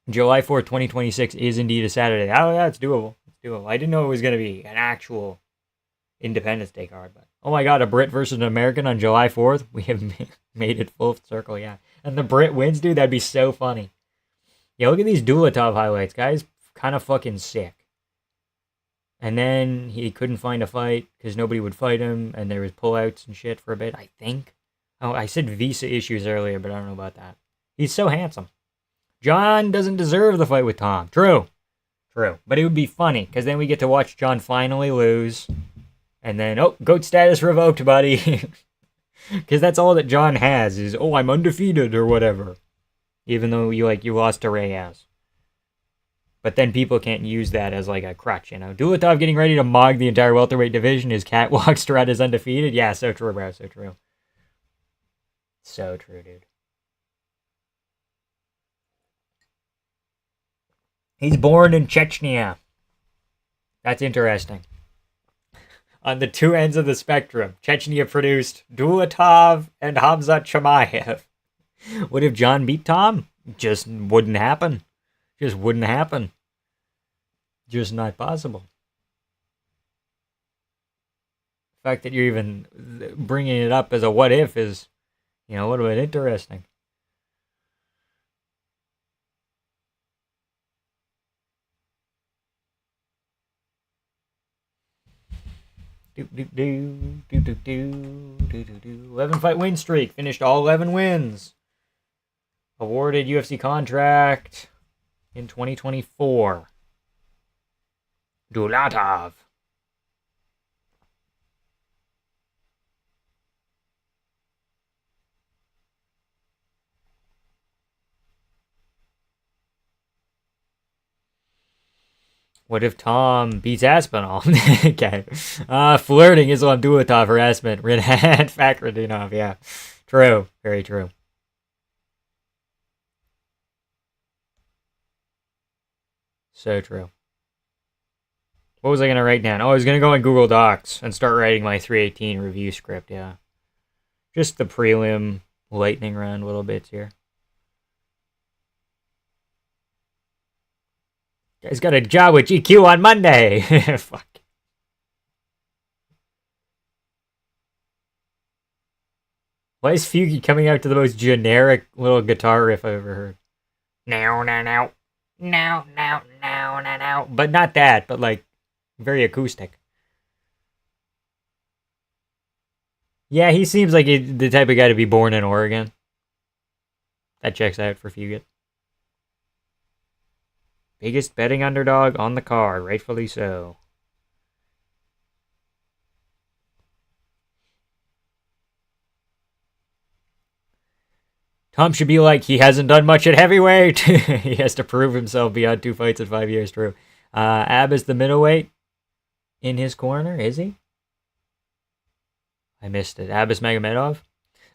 July 4th, 2026 is indeed a Saturday. Oh, yeah, it's doable. It's doable. I didn't know it was going to be an actual Independence Day card, but oh my god, a Brit versus an American on July 4th? We have made it full circle, yeah. And the Brit wins, dude? That'd be so funny. Yeah, look at these Dulattov highlights, guys. kind of fucking sick. And then he couldn't find a fight because nobody would fight him, and there was pullouts and shit for a bit, I think. Oh, I said visa issues earlier, but I don't know about that. He's so handsome. John doesn't deserve the fight with Tom. True. But it would be funny, because then we get to watch John finally lose. And then, oh, GOAT status revoked, buddy. Because that's all that John has is, oh, I'm undefeated or whatever. Even though you lost to Reyes. But then people can't use that as like a crutch, you know. Dulattov getting ready to mog the entire welterweight division. His catwalk strat is undefeated. Yeah, so true, bro. So true. So true, dude. He's born in Chechnya. That's interesting. On the two ends of the spectrum, Chechnya produced Dulattov and Hamzat Chimaev. What if John beat Tom? Just wouldn't happen. Just wouldn't happen. Just not possible. The fact that you're even bringing it up as a what if is, you know, a little bit interesting. Do 11 fight win streak. Finished all 11 wins. Awarded UFC contract in 2024. Dulattov. What if Tom beats Aspinall? Okay. Flirting Islam Dulattov harassment. Renat Fakhretdinov. Yeah. True. Very true. So true. What was I going to write down? Oh, I was going to go in Google Docs and start writing my 318 review script, yeah. Just the prelim lightning round little bits here. Guy's got a job with GQ on Monday. Fuck. Why is Fugate coming out to the most generic little guitar riff I've ever heard? Now, now, now. Now, now, now, now, now. But not that, but like very acoustic. Yeah, he seems like the type of guy to be born in Oregon. That checks out for Fugate. Biggest betting underdog on the card, rightfully so. Tom should be like, he hasn't done much at heavyweight. He has to prove himself beyond 2 fights in 5 years, true. Ab is the middleweight in his corner, is he? I missed it. Abis Magomedov.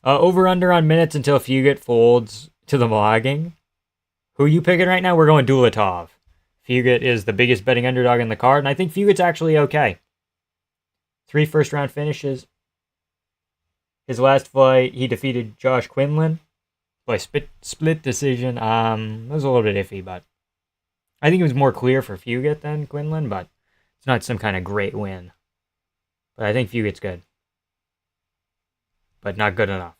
Over-under on minutes until Fugate folds to the mogging. Who are you picking right now? We're going Dulattov. Fugate is the biggest betting underdog in the card, and I think Fugate's actually okay. 3 first-round finishes. His last fight, he defeated Josh Quinlan by split decision. It was a little bit iffy, but I think it was more clear for Fugate than Quinlan, but it's not some kind of great win. But I think Fugate's good. But not good enough.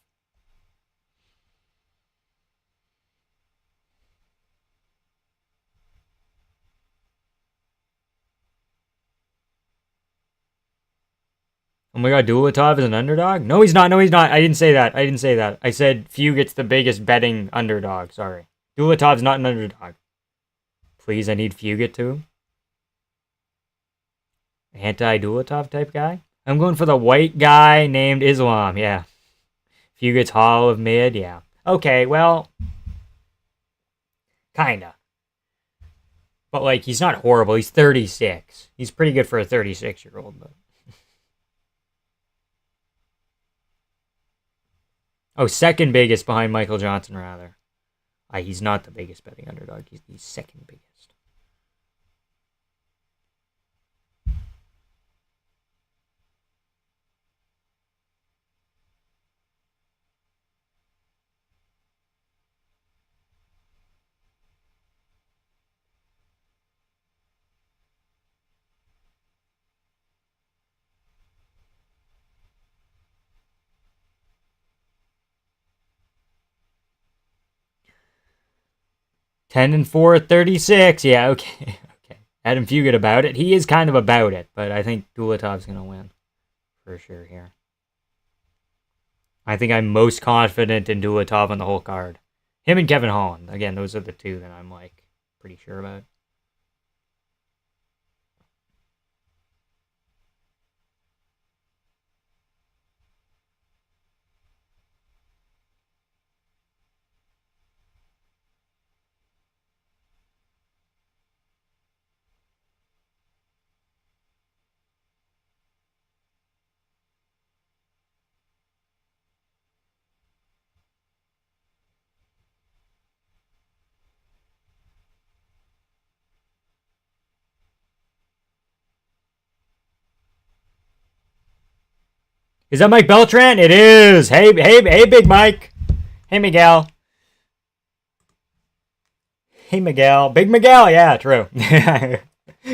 Oh my god, Dulattov is an underdog? No, he's not. I didn't say that. I said Fugate's the biggest betting underdog. Sorry. Dulatov's not an underdog. Please, I need Fugate too. Anti-Dulattov type guy? I'm going for the white guy named Islam, yeah. Fugate's Hall of Mid, yeah. Okay, well, kinda. But, like, he's not horrible. He's 36. He's pretty good for a 36-year-old, but... Oh, second biggest behind Michael Johnson, rather. He's not the biggest betting underdog. He's second biggest. Ten and 4 at 36. Yeah, okay. Adam Fugate about it. He is kind of about it, but I think Dulattov's going to win. For sure here. I think I'm most confident in Dulattov on the whole card. Him and Kevin Holland. Again, those are the two that I'm, like, pretty sure about. Is that Mike Beltran? It is. Hey, Big Mike. Hey, Miguel. Hey, Miguel. Big Miguel. Yeah, true.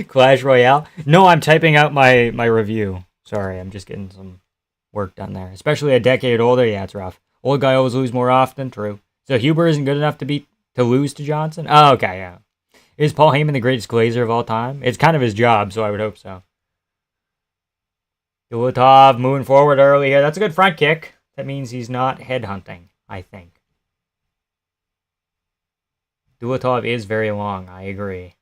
Clash Royale. No, I'm typing out my review. Sorry, I'm just getting some work done there. Especially a decade older. Yeah, it's rough. Old guy always lose more often. True. So Huber isn't good enough to lose to Johnson? Oh, okay, yeah. Is Paul Heyman the greatest glazer of all time? It's kind of his job, so I would hope so. Dulattov moving forward early here. That's a good front kick. That means he's not headhunting, I think. Dulattov is very long, I agree.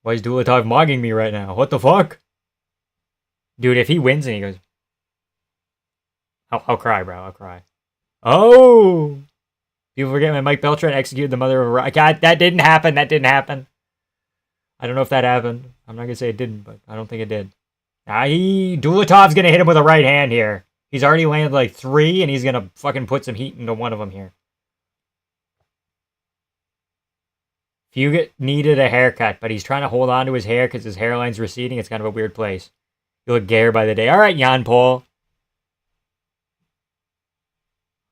Why is Dulattov mugging me right now? What the fuck? Dude, if he wins and he goes... I'll cry, bro. I'll cry. Oh! People forget my Mike Beltran executed the mother of a... God, that didn't happen. That didn't happen. I don't know if that happened. I'm not going to say it didn't, but I don't think it did. Dulattov's going to hit him with a right hand here. He's already landed like 3, and he's going to fucking put some heat into one of them here. Fugate needed a haircut, but he's trying to hold on to his hair because his hairline's receding. It's kind of a weird place. You look gayer by the day. All right, Jan Paul.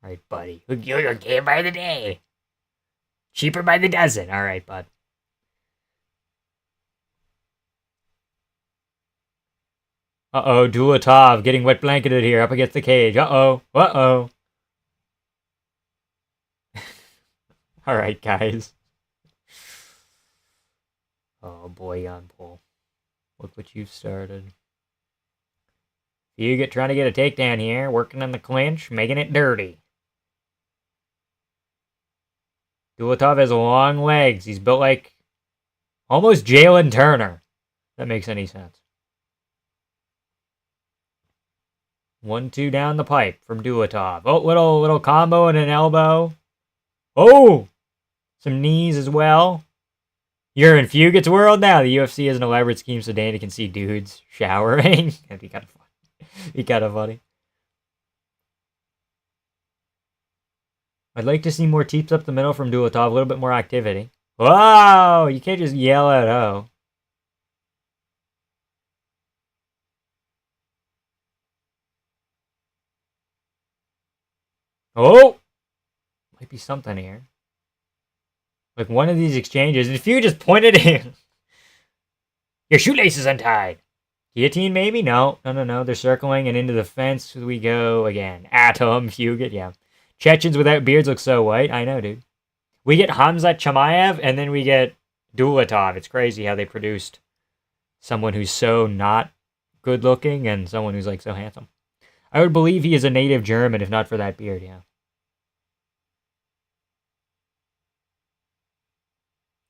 All right, buddy. You look gayer by the day. Cheaper by the dozen. All right, bud. Uh-oh, Dulattov getting wet blanketed here up against the cage. Uh-oh. Uh-oh. All right, guys. Oh, boy, Jan Paul. Look what you've started. Fugate trying to get a takedown here. Working on the clinch. Making it dirty. Dulattov has long legs. He's built like almost Jalen Turner. If that makes any sense. 1-2 down the pipe from Dulattov. Oh, little combo and an elbow. Oh! Some knees as well. You're in Fugate's world now. The UFC has an elaborate scheme so Danny can see dudes showering. That'd be kind of funny. Be kind of funny. I'd like to see more teeps up the middle from Dulattov. A little bit more activity. Wow! You can't just yell out, oh. Oh! Might be something here. Like one of these exchanges. If you just pointed in. Your shoelace is untied. Guillotine, maybe? No. They're circling and into the fence we go again. Atom, Fugate, yeah. Chechens without beards look so white. I know, dude. We get Hamzat Chimaev and then we get Dulattov. It's crazy how they produced someone who's so not good looking and someone who's like so handsome. I would believe he is a native German if not for that beard, yeah.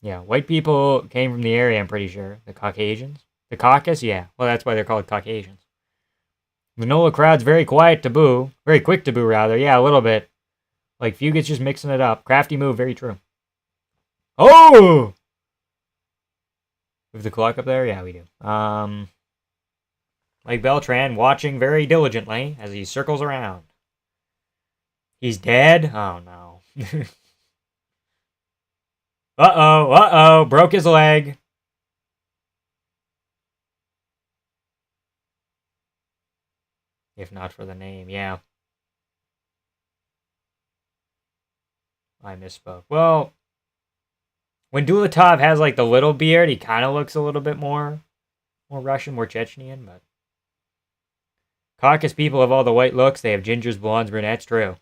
Yeah, white people came from the area, I'm pretty sure. The Caucasians. The Caucasus, yeah. Well, that's why they're called Caucasians. The NOLA crowd's very quiet to boo. Very quick to boo, rather. Yeah, a little bit. Like, Fugate's just mixing it up. Crafty move, very true. Oh! Move the clock up there? Yeah, we do. Mike Beltran watching very diligently as he circles around. He's dead? Oh, no. Uh-oh. Broke his leg. If not for the name, yeah. I misspoke. Well, when Dulattov has like the little beard, he kind of looks a little bit more Russian, more Chechnyan, but Caucasus people have all the white looks. They have gingers, blondes, brunettes. True.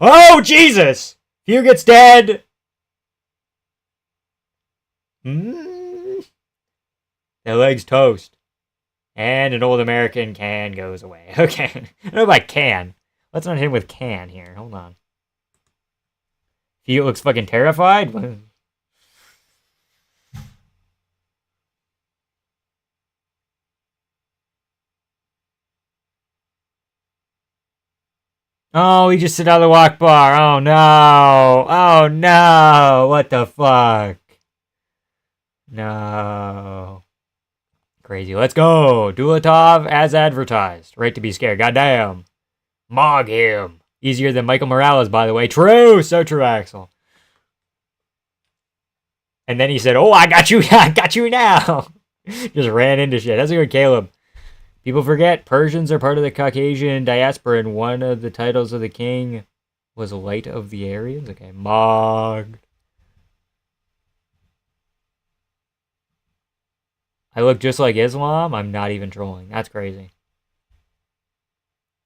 Oh, Jesus! Fugate's dead! The leg's toast. And an old American can goes away. Okay. I don't know about can. Let's not hit him with can here. Hold on. He looks fucking terrified. Oh, he just said out of the walk bar. Oh no. Oh no. What the fuck? No. Crazy. Let's go. Dulattov as advertised. Right to be scared. Goddamn. Mog him. Easier than Michael Morales, by the way. True. So true, Axel. And then he said, oh, I got you. I got you now. Just ran into shit. That's a good Caleb. People forget Persians are part of the Caucasian diaspora, and one of the titles of the king was Light of the Aryans. Okay, Mog. I look just like Islam? I'm not even trolling. That's crazy.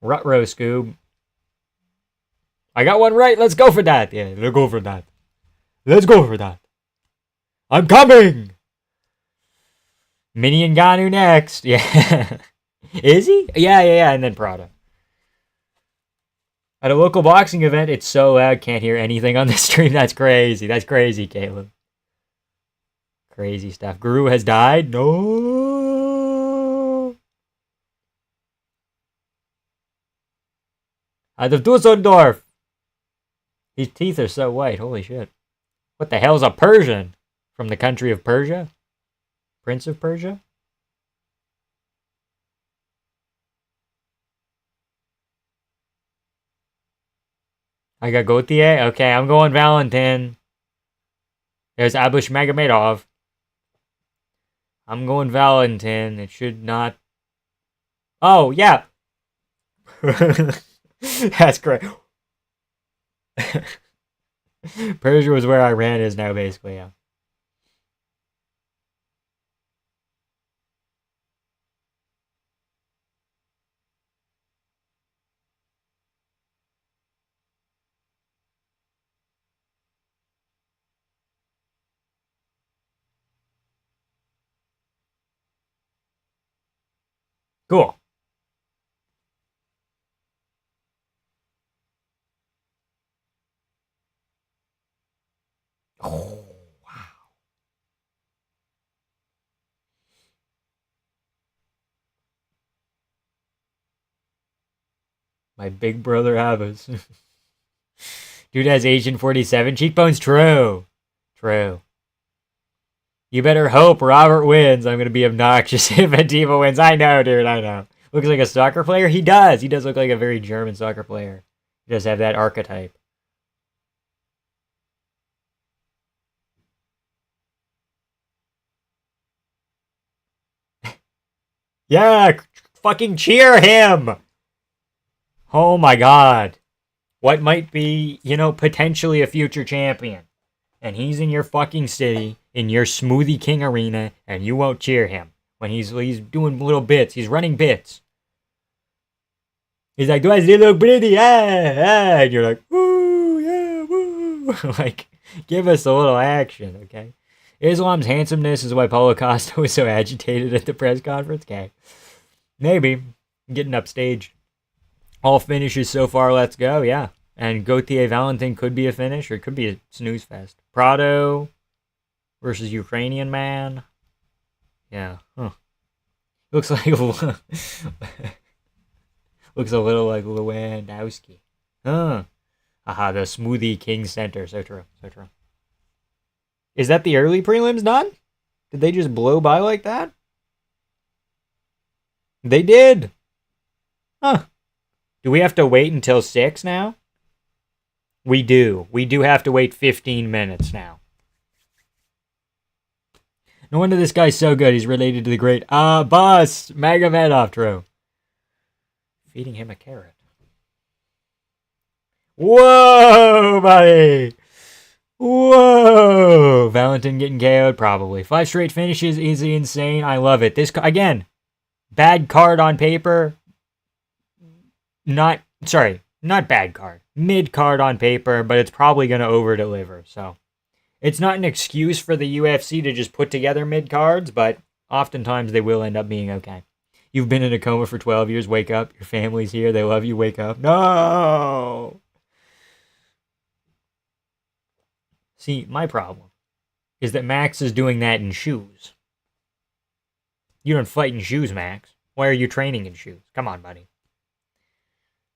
Rutro Scoob. I got one right. Let's go for that. Yeah, let's go for that. Let's go for that. I'm coming! Minion Ganu next. Yeah. Is he? Yeah. And then Prada. At a local boxing event, it's so loud, can't hear anything on the stream. That's crazy. That's crazy, Caleb. Crazy stuff. Guru has died? No. Out of Dusseldorf. His teeth are so white. Holy shit. What the hell's a Persian? From the country of Persia? Prince of Persia? I got Gautier? Okay, I'm going Valentine. There's Abush Magomedov. I'm going Valentine. It should not... Oh, yeah. That's great. Persia was where Iran is now, basically, yeah. Cool. Oh, wow. My big brother Abbas. Dude has Asian 47 cheekbones? True. True. You better hope Robert wins. I'm going to be obnoxious if Antifa wins. I know, dude. I know. Looks like a soccer player? He does. He does look like a very German soccer player. He does have that archetype. Yeah, fucking cheer him! Oh my god. What might be, potentially a future champion. And he's in your fucking city, in your Smoothie King arena, and you won't cheer him. When he's doing little bits. He's running bits. He's like, do I still look pretty? Yeah. And you're like, woo, yeah, woo. Like, give us a little action, okay? Islam's handsomeness is why Paulo Costa was so agitated at the press conference. Okay. Maybe. Getting upstaged. All finishes so far, let's go, yeah. And Gautier Valentin could be a finish, or it could be a snooze fest. Prado versus Ukrainian man. Yeah. Huh. Looks like looks a little like Lewandowski. Huh. Aha, the Smoothie King Center. So true. So true. Is that the early prelims done? Did they just blow by like that? They did. Huh. Do we have to wait until 6 now? We do. We do have to wait 15 minutes now. No wonder this guy's so good. He's related to the great boss Magomedov. True. Feeding him a carrot. Whoa, buddy. Whoa. Valentin getting KO'd? Probably. 5 straight finishes. Easy, insane. I love it. This, again, bad card on paper. Not bad card. Mid card on paper, but it's probably going to over-deliver. So, It's not an excuse for the UFC to just put together mid-cards, but oftentimes they will end up being okay. You've been in a coma for 12 years, wake up, your family's here, they love you, wake up. No! See, my problem is that Max is doing that in shoes. You don't fight in shoes, Max. Why are you training in shoes? Come on, buddy.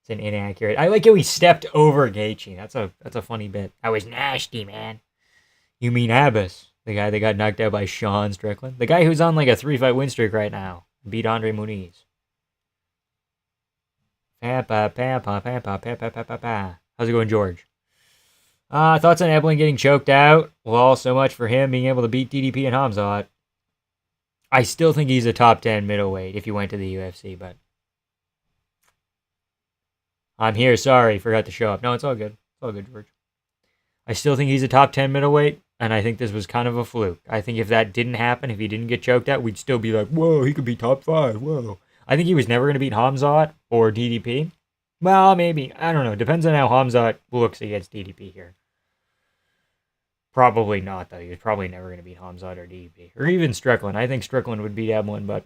It's an inaccurate. I like how he stepped over Gaethje. That's a funny bit. I was nasty, man. You mean Abbas, the guy that got knocked out by Sean Strickland? The guy who's on like a 3-fight win streak right now. Beat Andre Muniz. How's it going, George? Thoughts on Eblen getting choked out? Well, so much for him being able to beat DDP and Hamzat. I still think he's a top 10 middleweight if he went to the UFC, but I'm here. Sorry, forgot to show up. No, it's all good. It's all good, George. I still think he's a top 10 middleweight, and I think this was kind of a fluke. I think if that didn't happen, if he didn't get choked out, we'd still be like, whoa, he could be top 5. Whoa. I think he was never going to beat Hamzat or DDP. Well, maybe. I don't know. Depends on how Hamzat looks against DDP here. Probably not, though. He was probably never going to beat Hamzat or DDP. Or even Strickland. I think Strickland would beat Eblen, but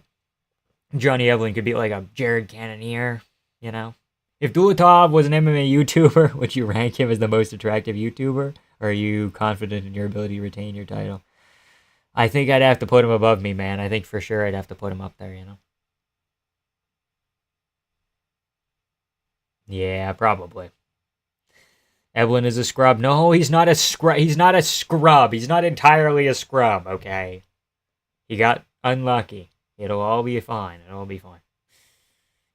Johnny Eblen could beat like a Jared Cannonier, you know? If Dulattov was an MMA YouTuber, would you rank him as the most attractive YouTuber? Or are you confident in your ability to retain your title? I think I'd have to put him above me, man. I think for sure I'd have to put him up there, you know? Yeah, probably. Eblen is a scrub. No, he's not a scrub. He's not a scrub. He's not entirely a scrub, okay? He got unlucky. It'll all be fine. It'll all be fine.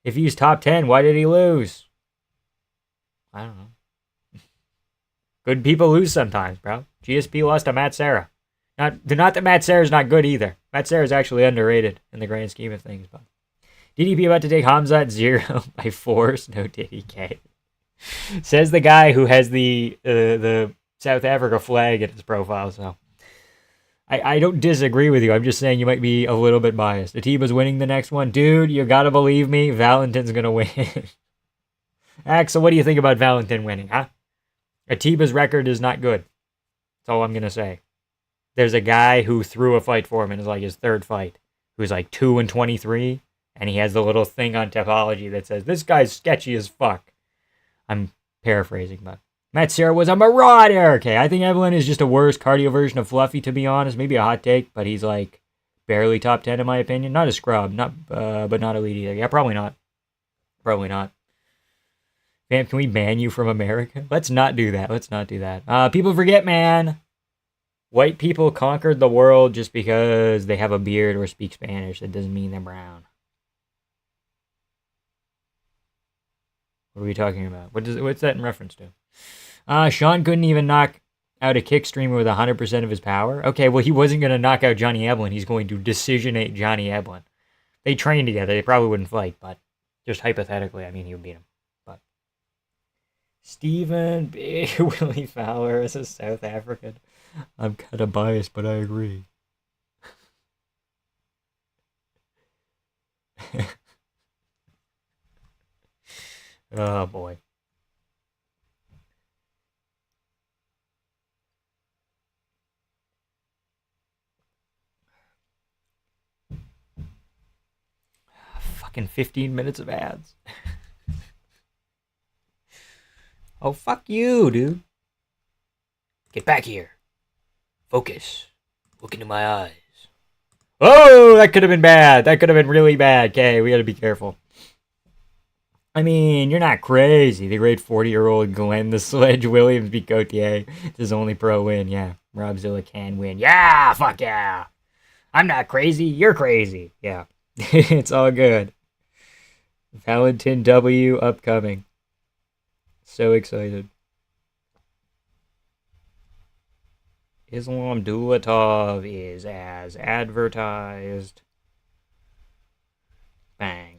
If he's top 10, why did he lose? I don't know. Good people lose sometimes, bro. GSP lost to Matt Serra. Not that Matt Serra's not good either. Matt Serra's actually underrated in the grand scheme of things, but DDP about to take Hamzat 0 by force. No DDK. Says the guy who has the South Africa flag in his profile, so I don't disagree with you. I'm just saying you might be a little bit biased. Atiba's winning the next one. Dude, you gotta believe me, Valentine's gonna win. Axel, what do you think about Valentine winning, huh? Atiba's record is not good. That's all I'm gonna say. There's a guy who threw a fight for him in his third fight, who's like 2-23, and he has the little thing on Topology that says, this guy's sketchy as fuck. I'm paraphrasing, but Matt Serra was a marauder. Okay, I think Eblen is just a worse cardio version of Fluffy, to be honest. Maybe a hot take, but he's like barely top 10 in my opinion. Not a scrub, but not elite either. Yeah, probably not. Probably not. Fam, can we ban you from America? Let's not do that. Let's not do that. People forget, man. White people conquered the world just because they have a beard or speak Spanish. That doesn't mean they're brown. What are we talking about? What's that in reference to? Sean couldn't even knock out a kick streamer with 100% of his power. Okay, well, he wasn't going to knock out Johnny Eblen. He's going to decisionate Johnny Eblen. They trained together. They probably wouldn't fight, but just hypothetically, I mean, he would beat him. But Stephen Big Willie Fowler is a South African. I'm kind of biased, but I agree. Oh, boy. Fucking 15 minutes of ads. Oh, fuck you, dude. Get back here. Focus. Look into my eyes. Oh, that could have been bad. That could have been really bad. Okay, we gotta be careful. I mean, you're not crazy. The great 40-year-old Glenn the Sledge Williams beat Gauthier. It's his only pro win. Yeah, Robzilla can win. Yeah, fuck yeah. I'm not crazy. You're crazy. Yeah, it's all good. Valentine W upcoming. So excited. Islam Dulattov is as advertised. Bang.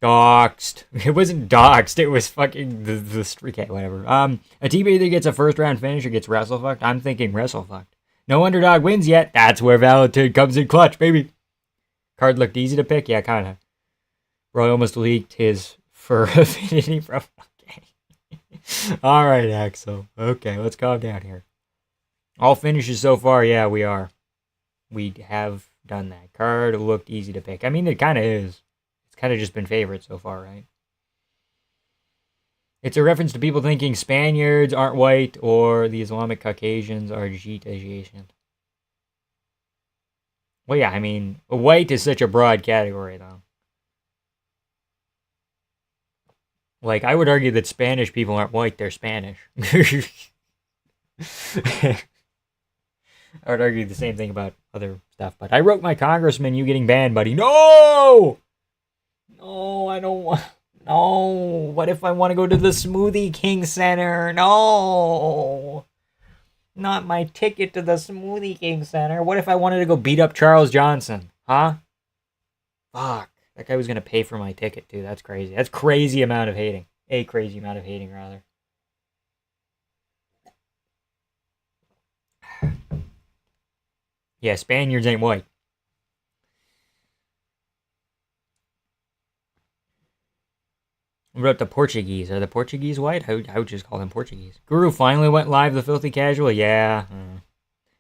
Doxed. It wasn't doxed. It was fucking the streak. Okay, whatever. Atiba either gets a first round finish or gets wrestle fucked. I'm thinking wrestle fucked. No underdog wins yet. That's where Valentine comes in clutch, baby. Card looked easy to pick. Yeah, kind of. Roy almost leaked his fur affinity from. Okay. All right, Axel. Okay, let's calm down here. All finishes so far, yeah, we are. We have done that. Card looked easy to pick. I mean, it kind of is. It's kind of just been favorites so far, right? It's a reference to people thinking Spaniards aren't white or the Islamic Caucasians are Asian. Well, yeah, I mean, white is such a broad category, though. Like, I would argue that Spanish people aren't white, they're Spanish. I would argue the same thing about other stuff, but I wrote my congressman, you getting banned, buddy. No! No, I don't want... No! What if I want to go to the Smoothie King Center? No! Not my ticket to the Smoothie King Center. What if I wanted to go beat up Charles Johnson? Huh? Fuck. That guy was going to pay for my ticket, too. That's crazy. That's crazy amount of hating. A crazy amount of hating, rather. Yeah, Spaniards ain't white. What about the Portuguese? Are the Portuguese white? I would just call them Portuguese. Guru finally went live, the filthy casual. Yeah.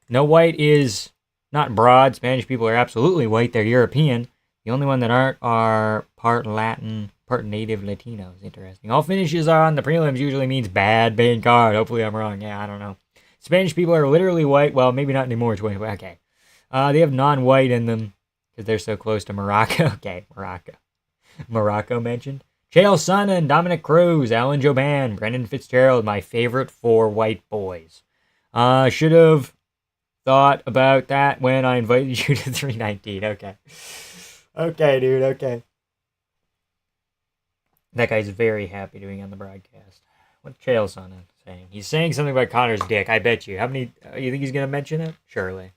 No white is not broad. Spanish people are absolutely white. They're European. The only one that aren't are part Latin, part native Latinos. Interesting. All finishes are on the prelims usually means bad main card. Hopefully I'm wrong. Yeah, I don't know. Spanish people are literally white. Well, maybe not anymore. Okay. They have non-white in them because they're so close to Morocco. Okay, Morocco mentioned. Chael Sonnen, Dominic Cruz, Alan Joban, Brendan Fitzgerald, my favorite 4 white boys. Should have thought about that when I invited you to 319. Okay. Okay, dude, okay. That guy's very happy doing on the broadcast. What's Chael Sonnen saying? He's saying something about Connor's dick, I bet you. How many, you think he's going to mention it? Surely.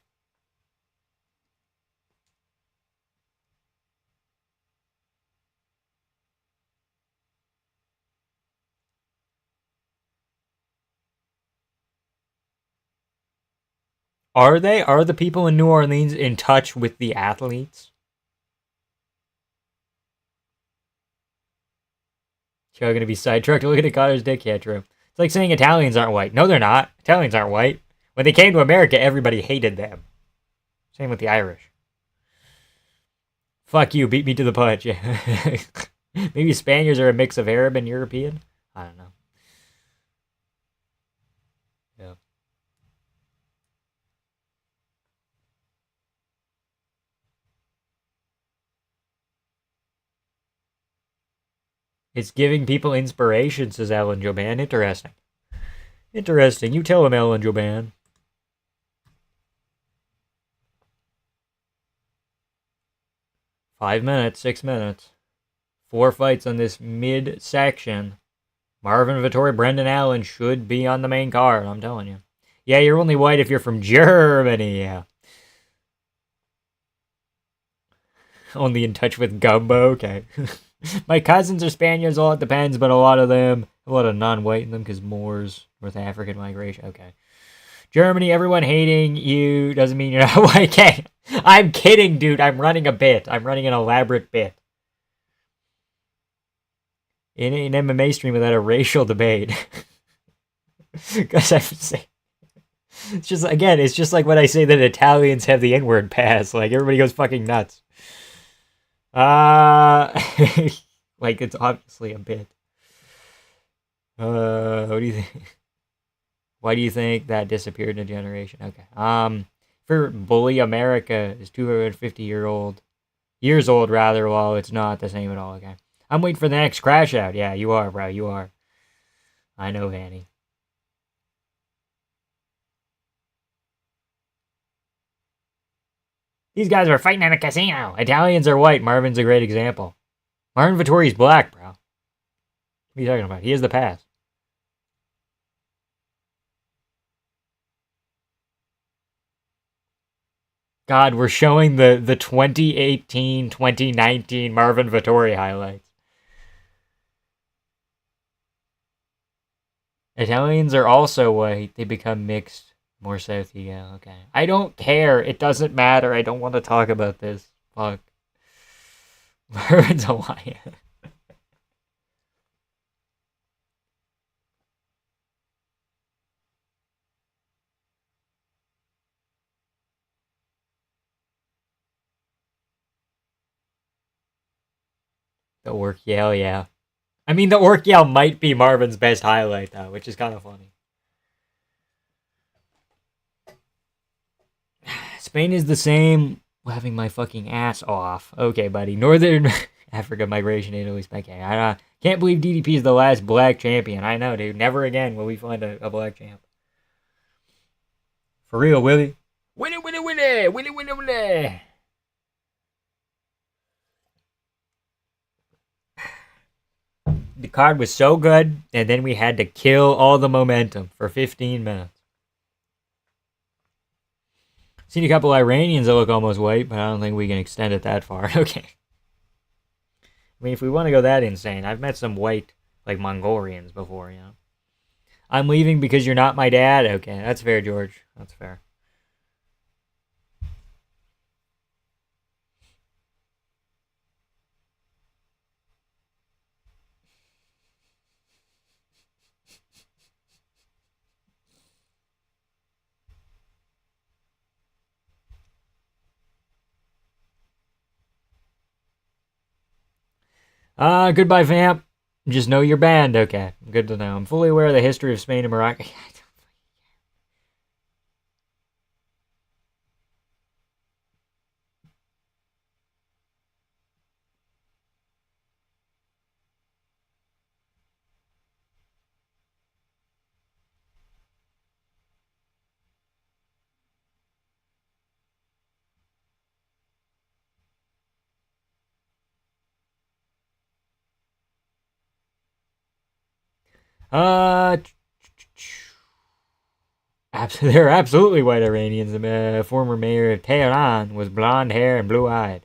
Are they? Are the people in New Orleans in touch with the athletes? You're going to be sidetracked. Look at Connor's dick. Yeah, true. It's like saying Italians aren't white. No, they're not. Italians aren't white. When they came to America, everybody hated them. Same with the Irish. Fuck you. Beat me to the punch. Maybe Spaniards are a mix of Arab and European? I don't know. Yeah. It's giving people inspiration, says Alan Joban. Interesting. Interesting. You tell him, Alan Joban. Five minutes, 6 minutes. 4 fights on this mid-section. Marvin Vettori, Brendan Allen should be on the main card, I'm telling you. Yeah, you're only white if you're from Germany, yeah. Only in touch with Gumbo, okay. My cousins are Spaniards, all it depends, but a lot of non-white in them because Moors, North African migration, okay. Germany, everyone hating you doesn't mean you're not white. Okay. I'm kidding, dude. I'm running a bit. I'm running an elaborate bit. In an MMA stream without a racial debate. Because I'm saying... It's just, again, it's just like when I say that Italians have the N-word pass. Like, everybody goes fucking nuts. Like, it's obviously a bit. What do you think? Why do you think that disappeared in a generation? Okay. For Bully America is 250 years old rather, while it's not the same at all. Okay. I'm waiting for the next crash out. Yeah, you are, bro. You are. I know, Vanny. These guys are fighting in a casino. Italians are white. Marvin's a great example. Marvin Vettori's black, bro. What are you talking about? He has the pass. God, we're showing the 2018, 2019 Marvin Vettori highlights. Italians are also white. They become mixed. More south you go. Okay. I don't care. It doesn't matter. I don't want to talk about this. Fuck. Marvin's Hawaiian. The orc yell, yeah. I mean, the orc yell might be Marvin's best highlight, though, which is kind of funny. Spain is the same. Having my fucking ass off. Okay, buddy. Northern Africa migration Italy spectating. I can't believe DDP is the last black champion. I know, dude. Never again will we find a black champ. For real, Willie. Willie, Willie, Willie. Willie, Willie, Willie. The card was so good, and then we had to kill all the momentum for 15 minutes. Seen a couple Iranians that look almost white, but I don't think we can extend it that far. Okay. I mean, if we want to go that insane, I've met some white, like, Mongolians before, you know. I'm leaving because you're not my dad? Okay, that's fair, George. That's fair. Goodbye, Vamp. Just know your band. Okay, good to know. I'm fully aware of the history of Spain and Morocco. They're absolutely white Iranians. The former mayor of Tehran was blonde hair and blue eyed.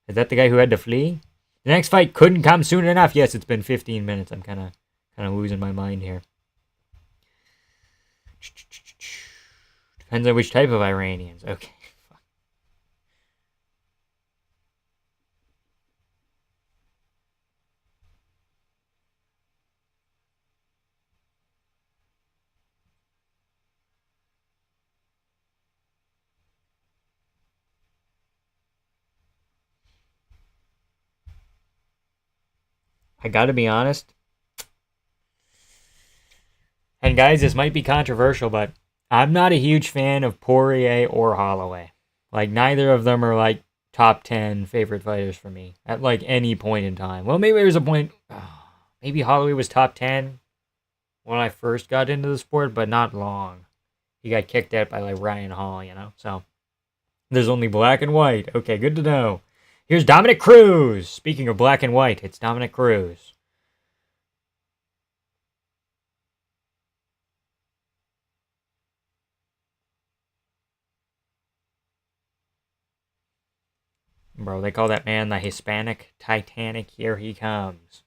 Is that the guy who had to flee? The next fight couldn't come soon enough. Yes, it's been 15 minutes. I'm kind of losing my mind here. Depends on which type of Iranians. Okay. I gotta be honest. And guys, this might be controversial, but I'm not a huge fan of Porier or Holloway. Like, neither of them are, like, top 10 favorite fighters for me at, like, any point in time. Well, maybe there's a point... maybe Holloway was top 10 when I first got into the sport, but not long. He got kicked out by, like, Ryan Hall, you know? So, there's only black and white. Okay, good to know. Here's Dominic Cruz. Speaking of black and white, it's Dominic Cruz. Bro, they call that man the Hispanic Titanic. Here he comes.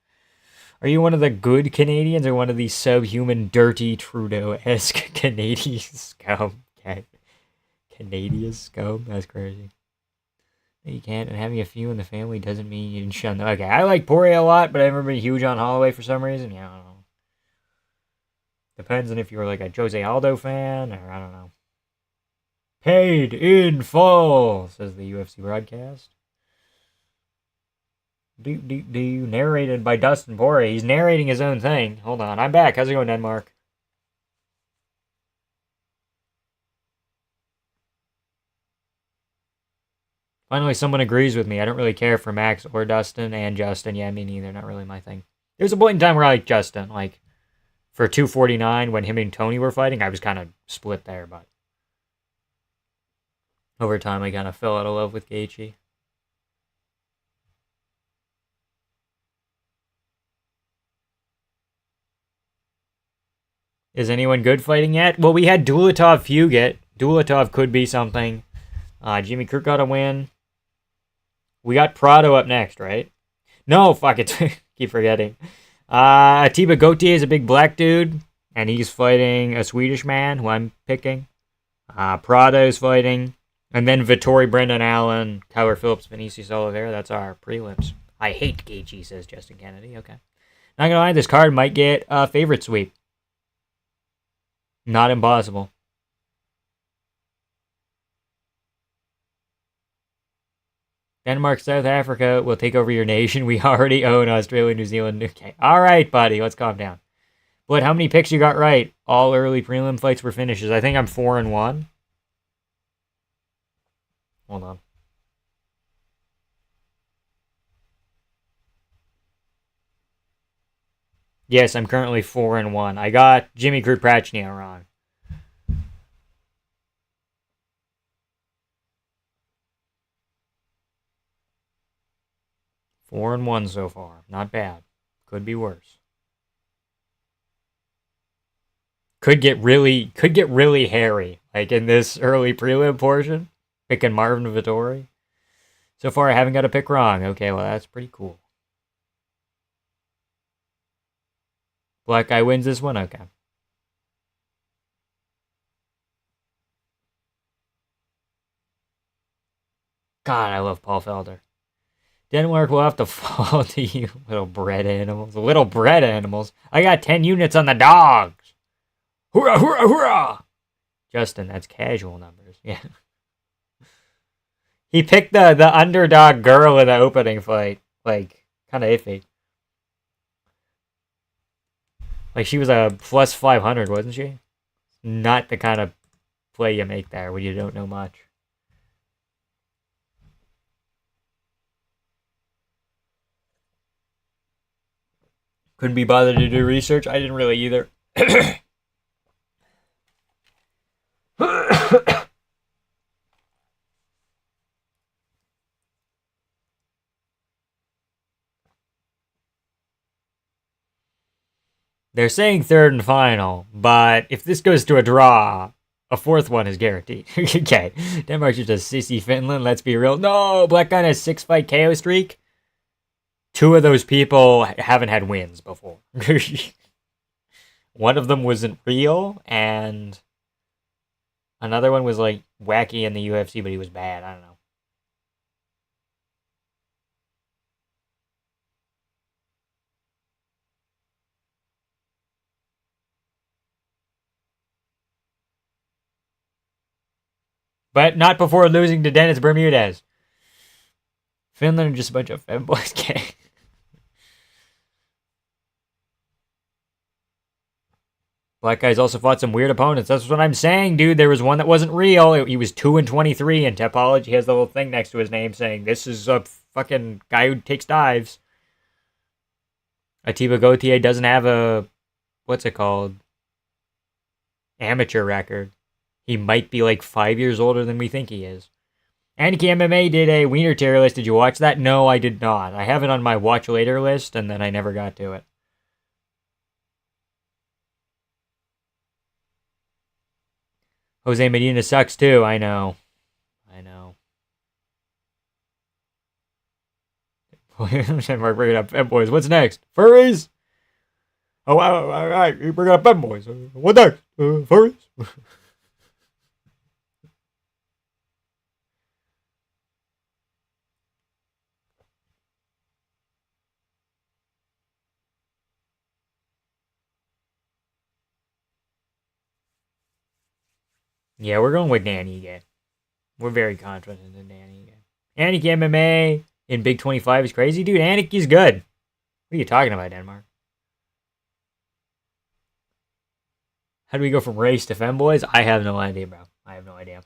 Are you one of the good Canadians or one of these subhuman, dirty, Trudeau-esque Canadian scum? Okay. Canadian scum? That's crazy. You can't, and having a few in the family doesn't mean you can shun them. Okay, I like Poirier a lot, but I've never been huge on Holloway for some reason. Yeah, I don't know. Depends on if you're like a Jose Aldo fan, or I don't know. Paid in full, says the UFC broadcast. Narrated by Dustin Poirier. He's narrating his own thing. Hold on, I'm back. How's it going, Denmark? Finally, someone agrees with me. I don't really care for Max or Dustin, and Justin. Yeah, me neither. Not really my thing. There's a point in time where I like Justin. Like, for 249, when him and Tony were fighting, I was kind of split there, but over time, I kind of fell out of love with Gaethje. Is anyone good fighting yet? Well, we had Dulattov Fugate. Dulattov could be something. Jimmy Croo got a win. We got Prada up next, right? No, fuck it. Keep forgetting. Atiba Gauthier is a big black dude, and he's fighting a Swedish man who I'm picking. Prada is fighting. And then Vittori, Brendan Allen, Tyler Phillips, Vinicius Oliveira. That's our prelims. I hate Gaethje, says Justin Kennedy. Okay. Not gonna lie, this card might get a favorite sweep. Not impossible. Denmark, South Africa will take over your nation. We already own Australia, New Zealand. Okay. All right, buddy. Let's calm down. But how many picks you got right? All early prelim fights were finishes. I think I'm 4-1. Hold on. Yes, I'm currently 4-1. I got Jimmy Kruprachnia wrong. 4-1 so far. Not bad. Could be worse. Could get really hairy, like in this early prelim portion. Picking Marvin Vittori. So far, I haven't got a pick wrong. Okay, well, that's pretty cool. Black guy wins this one? Okay. God, I love Paul Felder. Denmark will have to fall to you, little bread animals. Little bread animals? I got 10 units on the dogs. Hoorah, hoorah, hoorah! Justin, that's casual numbers. Yeah. He picked the underdog girl in the opening fight. Like, kind of iffy. Like, she was a plus 500, wasn't she? Not the kind of play you make there when you don't know much. Couldn't be bothered to do research. I didn't really either. They're saying third and final, but if this goes to a draw, a fourth one is guaranteed. Okay, Denmark's just a sissy Finland, let's be real. No, Black Guy has 6-fight KO streak. 2 of those people haven't had wins before. One of them wasn't real, and another one was like wacky in the UFC, but he was bad. I don't know. But not before losing to Dennis Bermudez. Finland are just a bunch of femboys. Okay. Black Guy's also fought some weird opponents. That's what I'm saying, dude. There was one that wasn't real. He was 2-23 in Topology. He has the little thing next to his name saying, this is a fucking guy who takes dives. Atiba Gauthier doesn't have a, what's it called? Amateur record. He might be like 5 years older than we think he is. Aniki MMA did a wiener tier list. Did you watch that? No, I did not. I have it on my watch later list, and then I never got to it. Jose Medina sucks too. I know. Mark bringing up femboys. What's next? Furries? Oh, wow. All right. You bring up femboys. What next? Furries? Yeah, we're going with Danny again. We're very confident in Danny again. Aniki MMA in Big 25 is crazy. Dude, Aniki's good. What are you talking about, Denmark? How do we go from race to femboys? I have no idea, bro. I have no idea.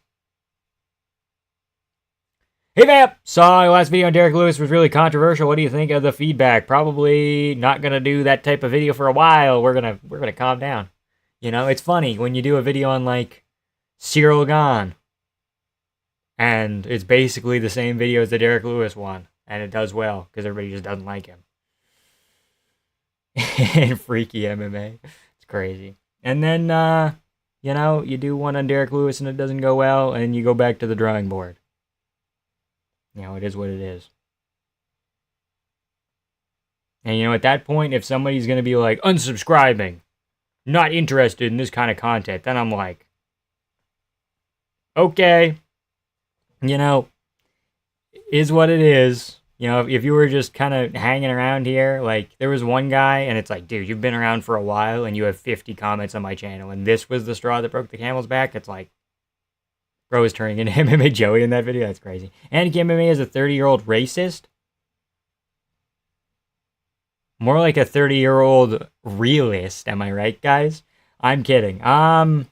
Hey, Vamp! Saw your last video on Derek Lewis was really controversial. What do you think of the feedback? Probably not gonna do that type of video for a while. We're gonna calm down. You know, it's funny when you do a video on like Cyril Gahn, and it's basically the same video as the Derek Lewis one, and it does well because everybody just doesn't like him. And freaky MMA, it's crazy. And then you know, you do one on Derek Lewis and it doesn't go well, and you go back to the drawing board. You know, it is what it is. And you know, at that point, if somebody's gonna be like unsubscribing, not interested in this kind of content, then I'm like, okay, you know, is what it is. You know, if you were just kind of hanging around here, like, there was one guy, and it's like, dude, you've been around for a while, and you have 50 comments on my channel, and this was the straw that broke the camel's back, it's like, Bro is turning into MMA Joey in that video. That's crazy. And MMA is a 30-year-old racist. More like a 30-year-old realist. Am I right, guys? I'm kidding. Happens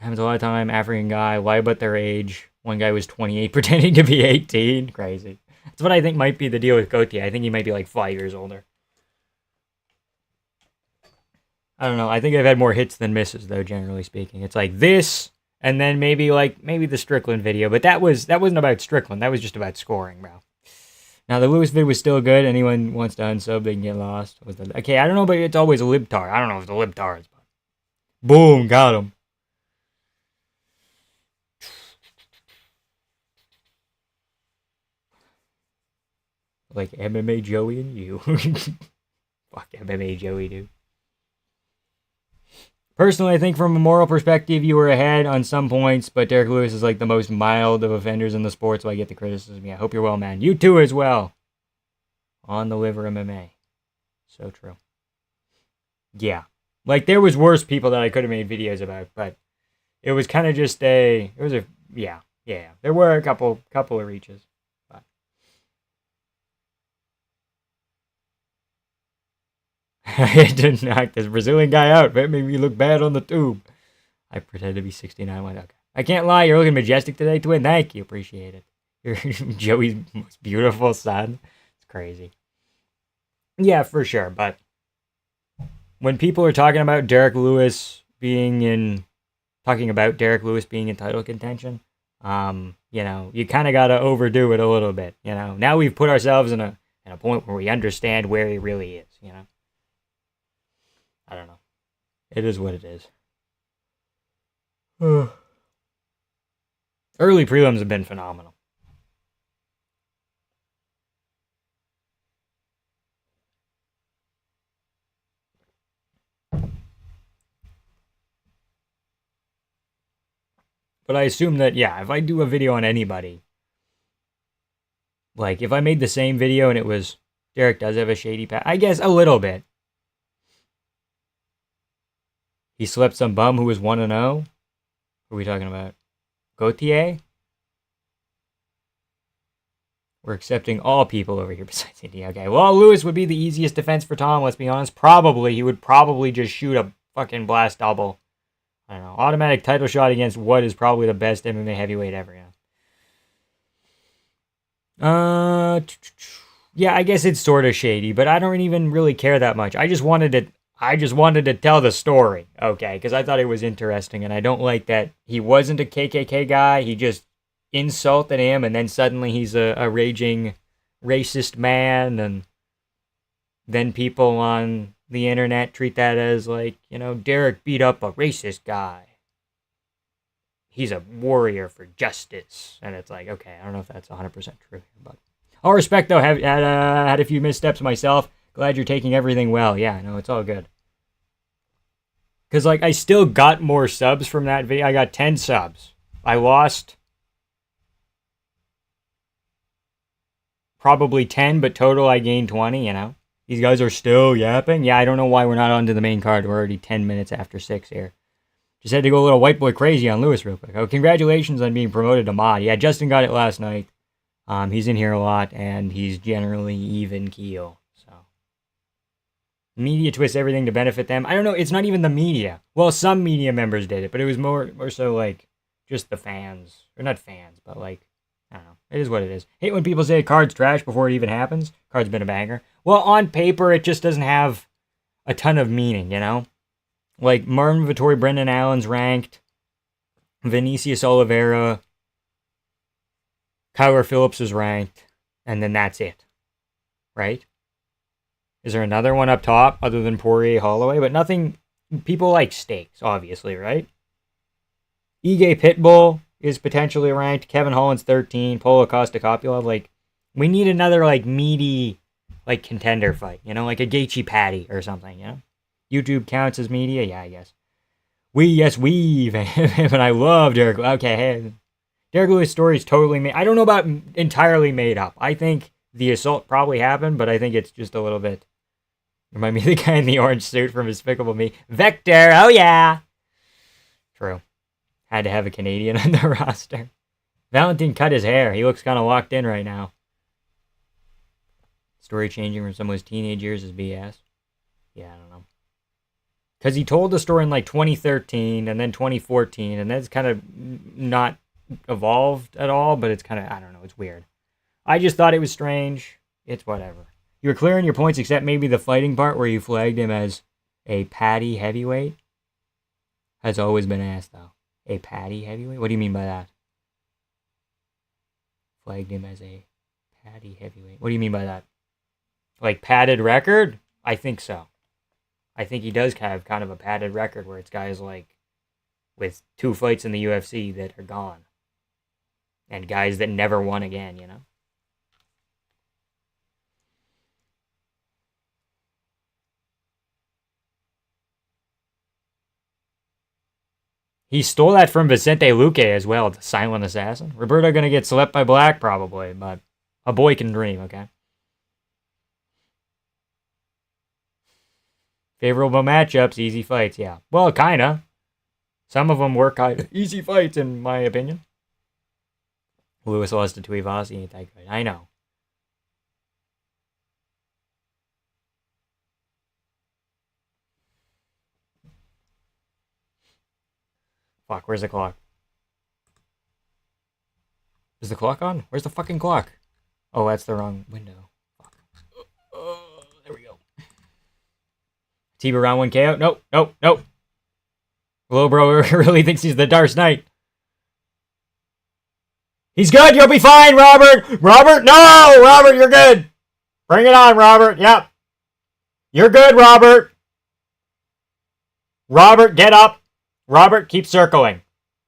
a lot of time. African guy, lie about their age. One guy was 28 pretending to be 18. Crazy. That's what I think might be the deal with Gauthier. I think he might be like 5 years older. I don't know. I think I've had more hits than misses, though, generally speaking. It's like this, and then maybe the Strickland video. But that wasn't about Strickland. That was just about scoring, bro. Now, the Lewis vid was still good. Anyone wants to unsub, they can get lost. Okay, I don't know, but it's always a libtard. I don't know if it's a libtard. Boom, got him. Like MMA Joey and you. Fuck MMA Joey, dude. Personally, I think from a moral perspective, you were ahead on some points, but Derek Lewis is like the most mild of offenders in the sport, so I get the criticism. Yeah, I hope you're well, man. You too as well. On the liver MMA. So true. Yeah. Like, there was worse people that I could have made videos about, but it was kind of just yeah. There were a couple of reaches. But. I had to knock this Brazilian guy out. That made me look bad on the tube. I pretend to be 69. Okay. I can't lie. You're looking majestic today, twin. Thank you. Appreciate it. You're Joey's most beautiful son. It's crazy. Yeah, for sure. But when people are talking about Derek Lewis being in title contention, you kind of got to overdo it a little bit. Now we've put ourselves in a point where we understand where he really is. I don't know. It is what it is. Early prelims have been phenomenal. But I assume that, yeah, if I do a video on anybody, like if I made the same video and it was Derek does have a shady past, I guess a little bit. He slept some bum who was 1-0. What are we talking about? Gauthier? We're accepting all people over here besides India. Okay, well, Lewis would be the easiest defense for Tom, let's be honest. He would probably just shoot a fucking blast double. I don't know. Automatic title shot against what is probably the best MMA heavyweight ever, yeah, I guess it's sort of shady, but I don't even really care that much. I just wanted to tell the story, okay? Because I thought it was interesting, and I don't like that he wasn't a KKK guy. He just insulted him, and then suddenly he's a raging racist man, and then people on the internet treat that as like, Derek beat up a racist guy. He's a warrior for justice. And it's like, okay, I don't know if that's 100% true, but all respect though, had a few missteps myself. Glad you're taking everything well. Yeah, no, it's all good. Because, like, I still got more subs from that video. I got 10 subs. I lost probably 10, but total I gained 20, These guys are still yapping. Yeah, I don't know why we're not onto the main card. We're already 10 minutes after 6 here. Just had to go a little white boy crazy on Lewis real quick. Oh, congratulations on being promoted to mod. Yeah, Justin got it last night. He's in here a lot, and he's generally even keel. So, media twists everything to benefit them. I don't know. It's not even the media. Well, some media members did it, but it was more so like just the fans, or not fans, but like I don't know. It is what it is. Hate when people say a card's trash before it even happens. Card's been a banger. Well, on paper, it just doesn't have a ton of meaning, Like Marvin Vettori, Brendan Allen's ranked. Vinicius Oliveira. Kyler Phillips is ranked. And then that's it. Right? Is there another one up top other than Porier, Holloway? But nothing. People like stakes, obviously, right? Ige Pitbull is potentially ranked. Kevin Holland's 13. Costa, Copulov. Like, we need another, like, meaty, like, contender fight. Like a Gaethje Patty or something, YouTube counts as media? Yeah, I guess. Weave. And I love Derek. Okay, hey. Derek Lewis' story is totally made. I don't know about entirely made up. I think the assault probably happened, but I think it's just a little bit. Remind me of the guy in the orange suit from Despicable Me. Vector, oh yeah. True. Had to have a Canadian on the roster. Valentine cut his hair. He looks kind of locked in right now. Story changing from some of his teenage years is BS. Yeah, I don't know. Because he told the story in like 2013 and then 2014, and that's kind of not evolved at all, but it's kind of, I don't know, it's weird. I just thought it was strange. It's whatever. You were clear on your points except maybe the fighting part where you flagged him as a patty heavyweight. Has always been asked, though. A patty heavyweight? What do you mean by that? Flagged him as a patty heavyweight. What do you mean by that? Like padded record? I think so. I think he does have kind of a padded record where it's guys like with 2 fights in the UFC that are gone. And guys that never won again, you know? He stole that from Vicente Luque as well, the silent assassin. Roberto gonna get slept by Black probably, but a boy can dream, okay? Favorable matchups, easy fights, yeah. Well, kinda. Some of them were kind of easy fights, in my opinion. Lewis lost to Tuivasa, ain't that good. I know. Fuck, where's the clock? Is the clock on? Where's the fucking clock? Oh, that's the wrong window. Fuck. There we go. Tiba round 1 KO. Nope, nope, nope. Lowbro really thinks he's the Dark Knight. He's good. You'll be fine, Robert. Robert, no! Robert, you're good. Bring it on, Robert. Yep. You're good, Robert. Robert, get up. Robert, keep circling.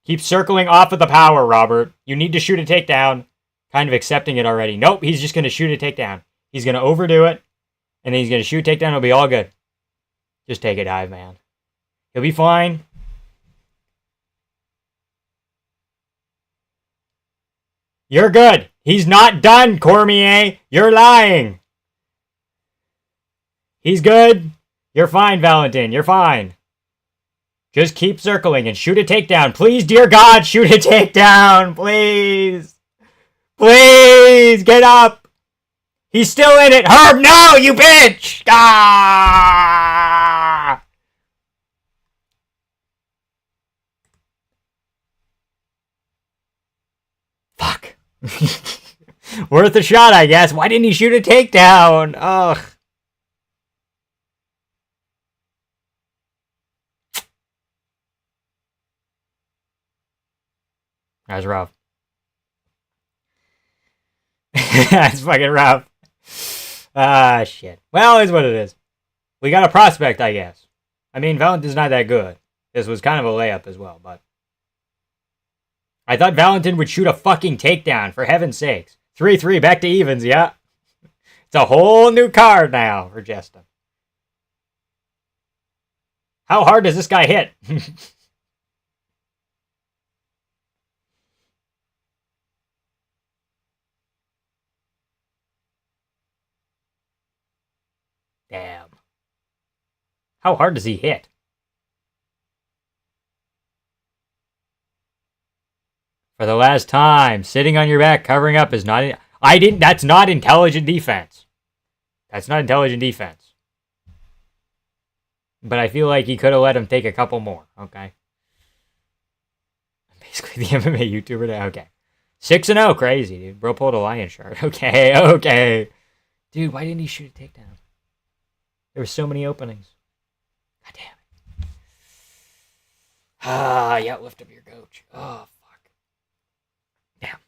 Keep circling off of the power, Robert. You need to shoot a takedown. Kind of accepting it already. Nope, he's just going to shoot a takedown. He's going to overdo it. And then he's going to shoot a takedown. It'll be all good. Just take a dive, man. He'll be fine. You're good. He's not done, Cormier. You're lying. He's good. You're fine, Valentine. You're fine. Just keep circling and shoot a takedown. Please, dear God, shoot a takedown. Please. Please, get up. He's still in it. Herb, no, you bitch. Ah! Fuck. Worth a shot, I guess. Why didn't he shoot a takedown? Ugh. That was rough. That's fucking rough. Ah, shit. Well, it's what it is. We got a prospect, I guess. I mean, Valentine's not that good. This was kind of a layup as well, but I thought Valentine would shoot a fucking takedown, for heaven's sakes. 3-3, back to evens, yeah. It's a whole new card now for Justin. How hard does this guy hit? Damn. How hard does he hit? For the last time, sitting on your back, covering up is not... That's not intelligent defense. That's not intelligent defense. But I feel like he could have let him take a couple more, okay? Basically the MMA YouTuber now, okay. 6-0, crazy, dude. Bro pulled a lion shard. Okay, okay. Dude, why didn't he shoot a takedown? There were so many openings. God damn it. Ah, yeah, lift up your coach. Oh, fuck. Damn.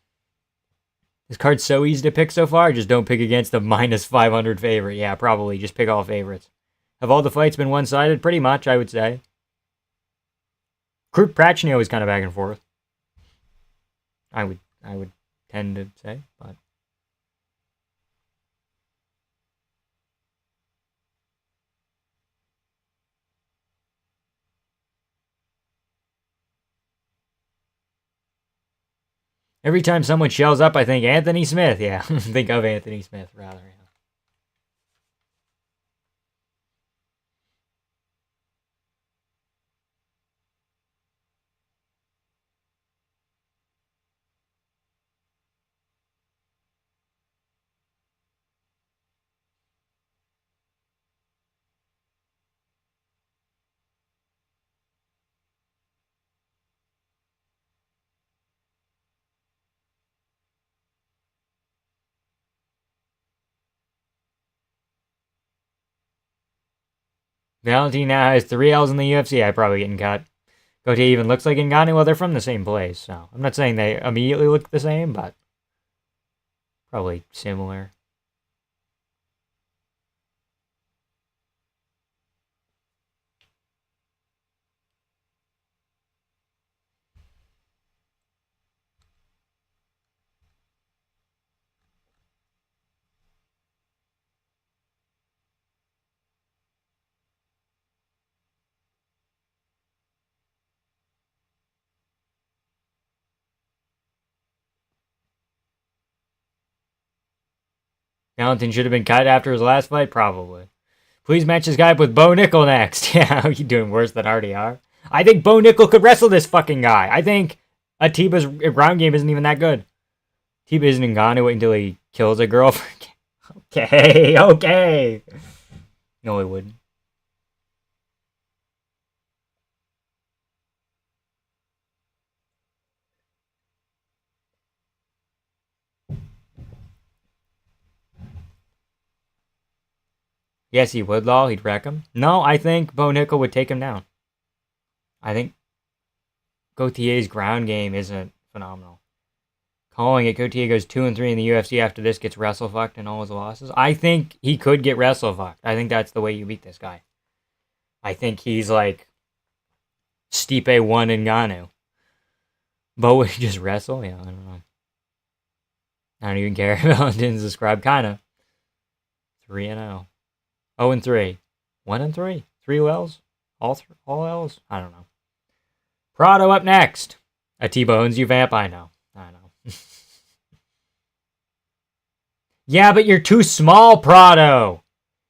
This card's so easy to pick so far. Just don't pick against the minus 500 favorite. Yeah, probably. Just pick all favorites. Have all the fights been one-sided? Pretty much, I would say. Croo Prachnio is kind of back and forth. I would tend to say, but... Every time someone shells up, I think Anthony Smith. Yeah, think of Anthony Smith, rather. Yeah. Valentiny now has 3 L's in the UFC. I probably getting cut. Cote even looks like Ngannou. Well, they're from the same place, so I'm not saying they immediately look the same, but probably similar. Valentine should have been cut after his last fight, probably. Please match this guy up with Bo Nickel next. Yeah, you doing worse than RDR? I think Bo Nickel could wrestle this fucking guy. I think Atiba's ground game isn't even that good. Atiba isn't Ngannou until he kills a girl. Okay. No, he wouldn't. Yes, he would, lol. He'd wreck him. No, I think Bo Nickel would take him down. I think Gautier's ground game isn't phenomenal. Calling it, Gautier goes 2-3 in the UFC after this, gets wrestle-fucked in all his losses. I think he could get wrestle-fucked. I think that's the way you beat this guy. I think he's like Stipe 1 Ngannou. Bo would just wrestle? Yeah, I don't know. I don't even care if Valentine's described, kinda. 3-0. 0-3. 1-3? 3 L's? All L's? I don't know. Prado up next. Atiba owns you, Vamp. I know. Yeah, but you're too small, Prado.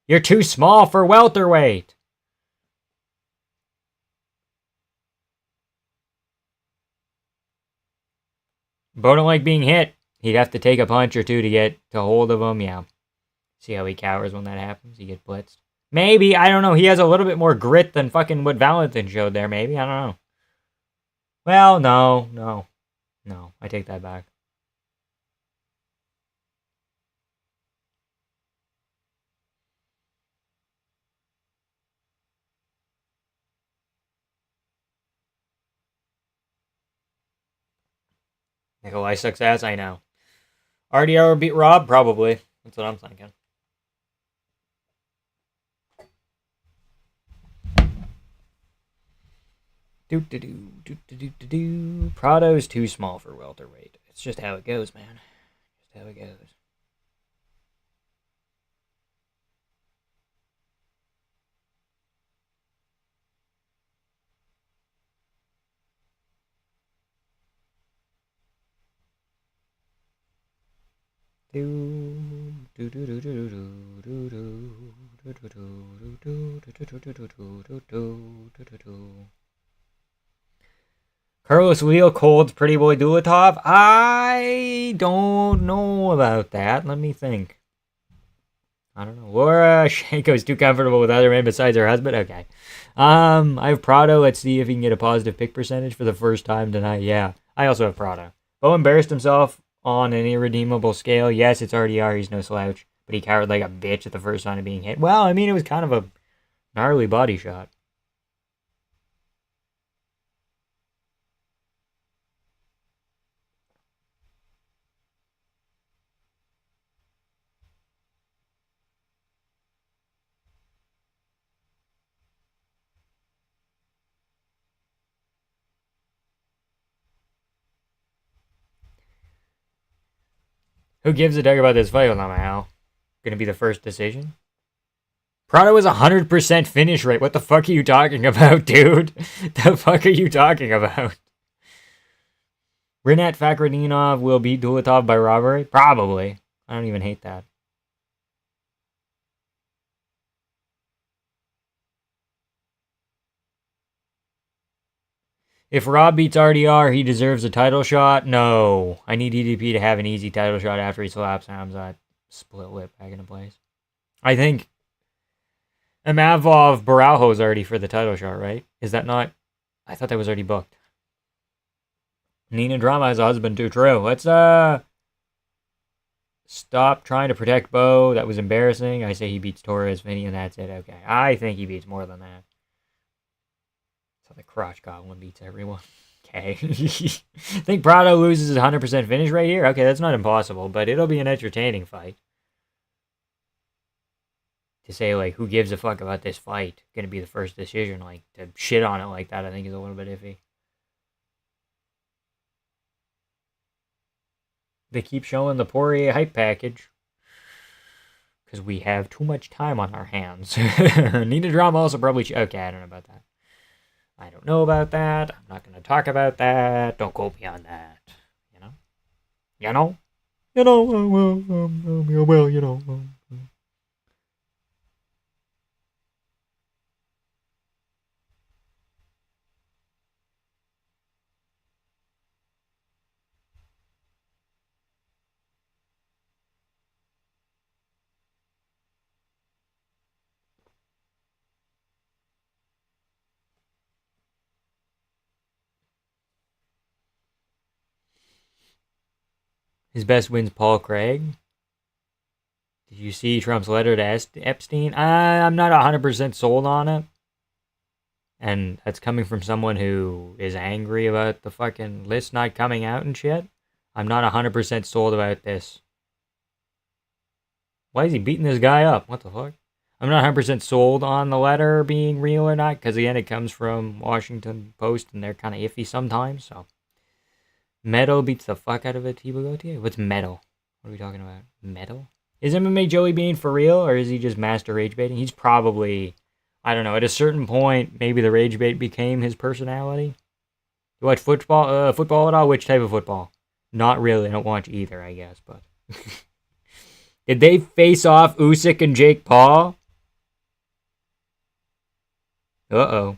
You're too small for welterweight. Bo don't like being hit. He'd have to take a punch or two to get to hold of him. Yeah. See how he cowers when that happens? He gets blitzed. Maybe. I don't know. He has a little bit more grit than fucking what Valentine showed there. Maybe. I don't know. Well, no. I take that back. Nikolai sucks ass, I know. RDR would beat Rob? Probably. That's what I'm thinking. Prado's too small for welterweight. It's just how it goes, man. Just how it goes. Carlos Wheel Cold's Pretty Boy Dulattov? I don't know about that. Let me think. I don't know. Laura Shanko's too comfortable with other men besides her husband? Okay. I have Prado. Let's see if he can get a positive pick percentage for the first time tonight. Yeah. I also have Prado. Bo embarrassed himself on an irredeemable scale. Yes, it's RDR. He's no slouch. But he cowered like a bitch at the first sign of being hit. Well, I mean, it was kind of a gnarly body shot. Who gives a fuck about this fight? Well, not my Hal. Gonna be the first decision. Prado is 100% finish rate. What the fuck are you talking about, dude? The fuck are you talking about? Rinat Fakhretdinov will beat Dulattov by robbery? Probably. I don't even hate that. If Rob beats RDR, he deserves a title shot? No. I need EDP to have an easy title shot after he slaps Hamzat. Split lip back into place. I think Imavov Baraujo's already for the title shot, right? Is that not? I thought that was already booked. Nina Drama has a husband too. True. Let's Stop trying to protect Bo. That was embarrassing. I say he beats Torres, Vinny, and that's it. Okay. I think he beats more than that. So the crotch goblin beats everyone. Okay. Think Prada loses his 100% finish right here? Okay, that's not impossible, but it'll be an entertaining fight. To say, like, who gives a fuck about this fight? Gonna be the first decision. Like, to shit on it like that, I think is a little bit iffy. They keep showing the Porier hype package. Because we have too much time on our hands. Need a drama also probably... Okay, I don't know about that. I don't know about that. I'm not going to talk about that. Don't quote me on that. You know? You know? You know, well, you know. His best win's Paul Craig. Did you see Trump's letter to Epstein? I'm not 100% sold on it. And that's coming from someone who is angry about the fucking list not coming out and shit. I'm not 100% sold about this. Why is he beating this guy up? What the fuck? I'm not 100% sold on the letter being real or not, because again, it comes from Washington Post, and they're kind of iffy sometimes, so. Metal beats the fuck out of it, Thibaut Gauthier? What's metal? What are we talking about? Metal? Is MMA Joey being for real, or is he just master rage baiting? He's probably, I don't know, at a certain point, maybe the rage bait became his personality. You watch football at all? Which type of football? Not really, I don't watch either, I guess, but. Did they face off Usyk and Jake Paul? Uh-oh.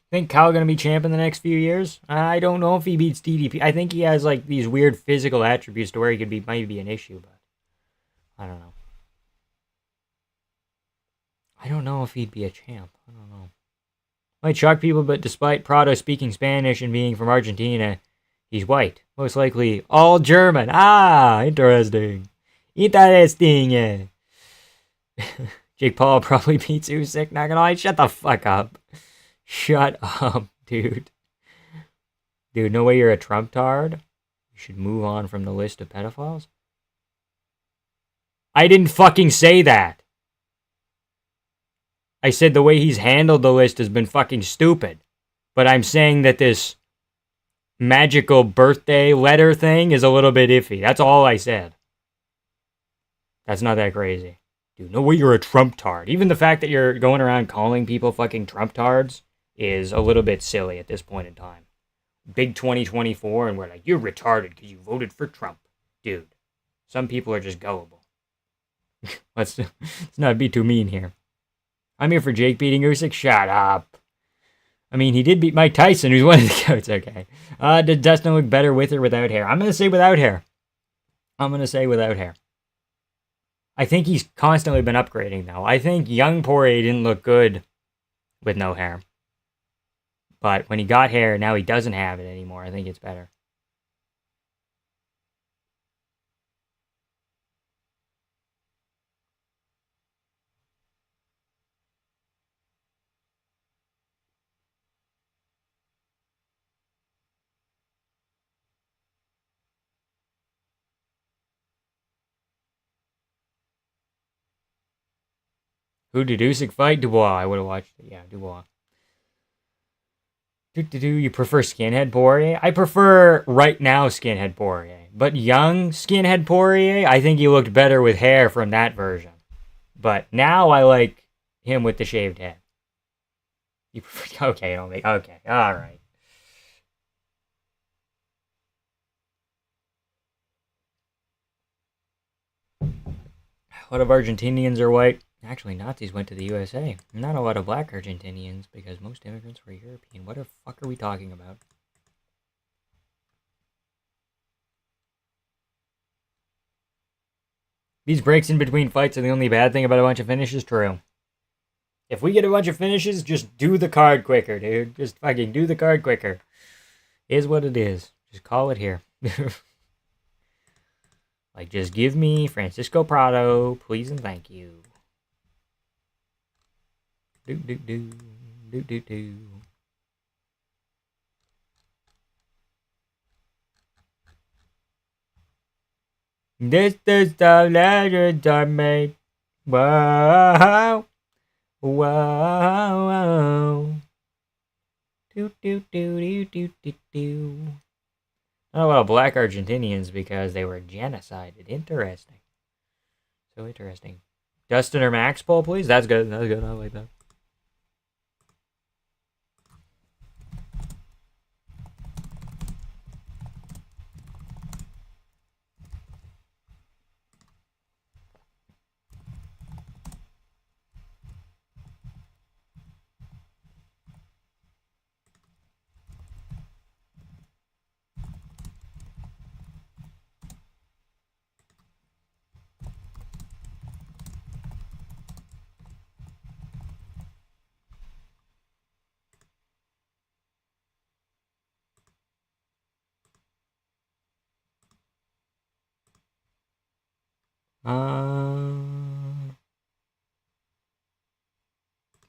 Think Kyle gonna be champ in the next few years? I don't know if he beats DDP. I think he has like these weird physical attributes to where he could be might be an issue, but I don't know. I don't know if he'd be a champ. I don't know. Might shock people, but despite Prado speaking Spanish and being from Argentina, he's white. Most likely all German. Ah, interesting. Interesting. Yeah. Jake Paul probably beats Usyk. Not gonna lie. Shut the fuck up. Shut up, dude. Dude, no way you're a Trump tard. You should move on from the list of pedophiles. I didn't fucking say that. I said the way he's handled the list has been fucking stupid. But I'm saying that this magical birthday letter thing is a little bit iffy. That's all I said. That's not that crazy. Dude, no way you're a Trump tard. Even the fact that you're going around calling people fucking Trump tards is a little bit silly at this point in time. Big 2024, and we're like, you're retarded because you voted for Trump. Dude, some people are just gullible. let's not be too mean here. I'm here for Jake beating Usyk. Shut up. I mean, he did beat Mike Tyson, who's one of the goats. Okay. Does Dustin look better with or without hair? I'm going to say without hair. I think he's constantly been upgrading, though. I think young Poirier didn't look good with no hair. But when he got hair, now he doesn't have it anymore. I think it's better. Who did Usyk fight? Dubois. I would have watched it. Yeah, Dubois. You prefer skinhead Poirier? I prefer right now skinhead Poirier. But young skinhead Poirier, I think he looked better with hair from that version. But now I like him with the shaved head. You prefer... Okay, okay, alright. A lot of Argentinians are white. Actually, Nazis went to the USA. Not a lot of black Argentinians, because most immigrants were European. What the fuck are we talking about? These breaks in between fights are the only bad thing about a bunch of finishes. True. If we get a bunch of finishes, just do the card quicker, dude. Just fucking do the card quicker. Is what it is. Just call it here. Like, just give me Francisco Prado, please and thank you. Do do do do do do. This is the legend I made. Wow. Wow. Do do do do do do do. Not a lot of black Argentinians because they were genocided. Interesting. So interesting. Dustin or Max poll, please? That's good. That's good. I like that.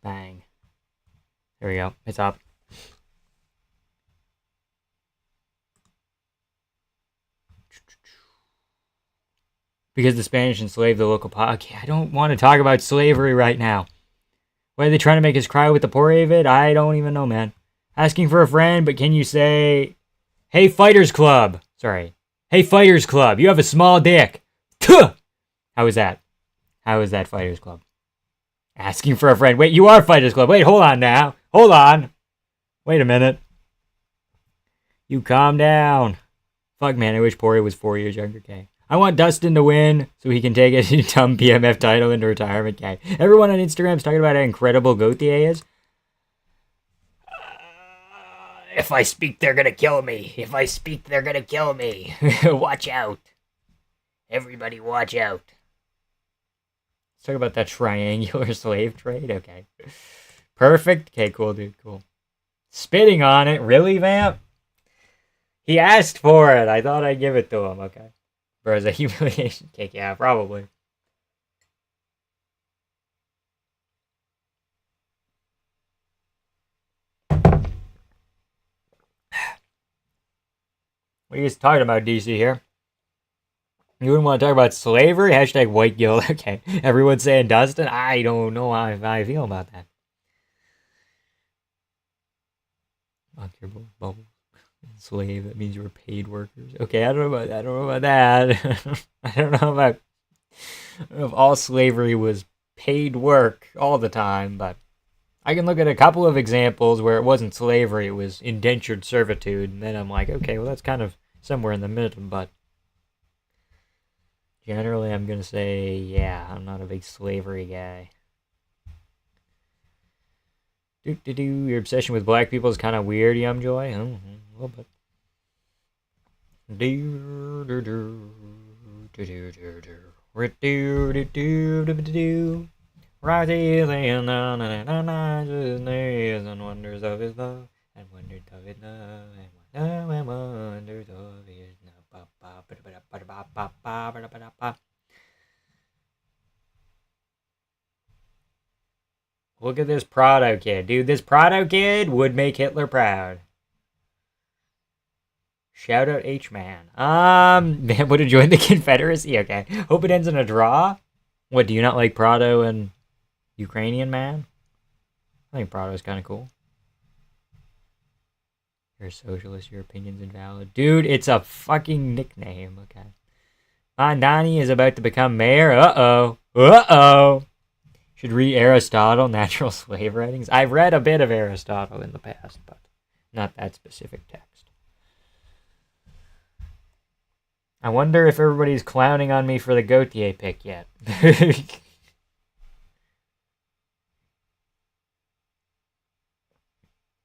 Bang. There we go. It's up. Because the Spanish enslaved the local okay, I don't want to talk about slavery right now. Why are they trying to make us cry with the Porier vid? I don't even know, man. Asking for a friend, but can you say, hey, Fighters Club? Sorry. Hey, Fighters Club, you have a small dick. Tuh! How was that? How was that, Fighters Club? Asking for a friend. Wait, you are Fighters Club. Wait, hold on now. Hold on. Wait a minute. You calm down. Fuck, man, I wish Porier was 4 years younger, okay? I want Dustin to win so he can take a dumb PMF title into retirement, okay? Everyone on Instagram's talking about how incredible Gauthier is. If I speak, they're gonna kill me. If I speak, they're gonna kill me. Watch out. Everybody watch out. Let's talk about that triangular slave trade. Okay. Perfect. Okay, cool, dude. Cool. Spitting on it. Really, Vamp? He asked for it. I thought I'd give it to him. Okay. Bro, is a humiliation kick? Yeah, probably. What are you guys talking about, DC here? You wouldn't want to talk about slavery? Hashtag white guilt. Okay. Everyone's saying Dustin? I don't know how I feel about that. Bubble. Slave, that means you were paid workers. Okay, I don't know about that. I don't know about that. I don't know about if all slavery was paid work all the time, but I can look at a couple of examples where it wasn't slavery, it was indentured servitude, and then I'm like, okay, well, that's kind of somewhere in the middle, but generally I'm going to say, yeah, I'm not a big slavery guy. Your obsession with black people is kind of weird, Yumjoy. A little bit. And wonders of his love, and wonders of his love, and wonders of his love. Look at this Prado kid. Dude, this Prado kid would make Hitler proud. Shout out H-Man. Man would have joined the Confederacy. Okay. Hope it ends in a draw. What, do you not like Prado and Ukrainian man? I think Prado's kind of cool. You're a socialist. Your opinion's invalid. Dude, it's a fucking nickname. Okay. Donnie is about to become mayor. Uh-oh. Uh-oh. Should read Aristotle, natural slave writings. I've read a bit of Aristotle in the past, but not that specific text. I wonder if everybody's clowning on me for the Gauthier pick yet.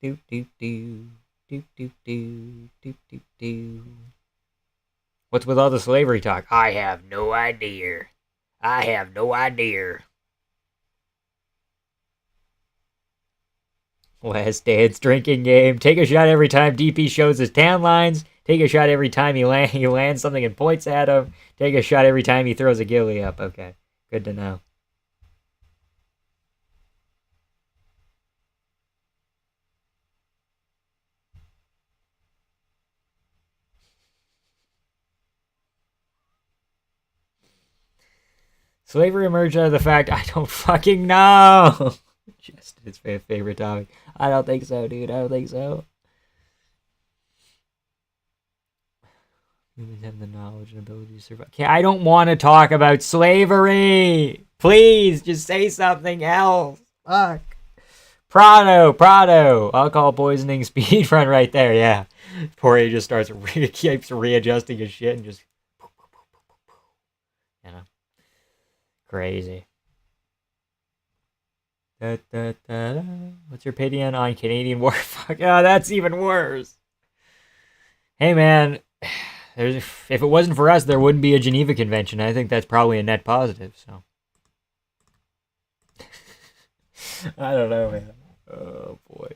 Do do do do do do do do do. What's with all the slavery talk? I have no idea. I have no idea. Last Dance drinking game. Take a shot every time DP shows his tan lines. Take a shot every time he lands something and points at him. Take a shot every time he throws a ghillie up. Okay, good to know. Slavery emerged out of the fact I don't fucking know. Just his favorite topic. I don't think so, dude. I don't think so. Humans have the knowledge and ability to survive. Okay, I don't want to talk about slavery. Please, just say something else. Fuck. Prado. Alcohol poisoning speedrun right there, yeah. Porier just keeps readjusting his shit and just... You know. Crazy. What's your opinion on Canadian war? Fuck, oh, that's even worse. Hey, man, if it wasn't for us, there wouldn't be a Geneva Convention. I think that's probably a net positive, so. I don't know, man. Oh, boy.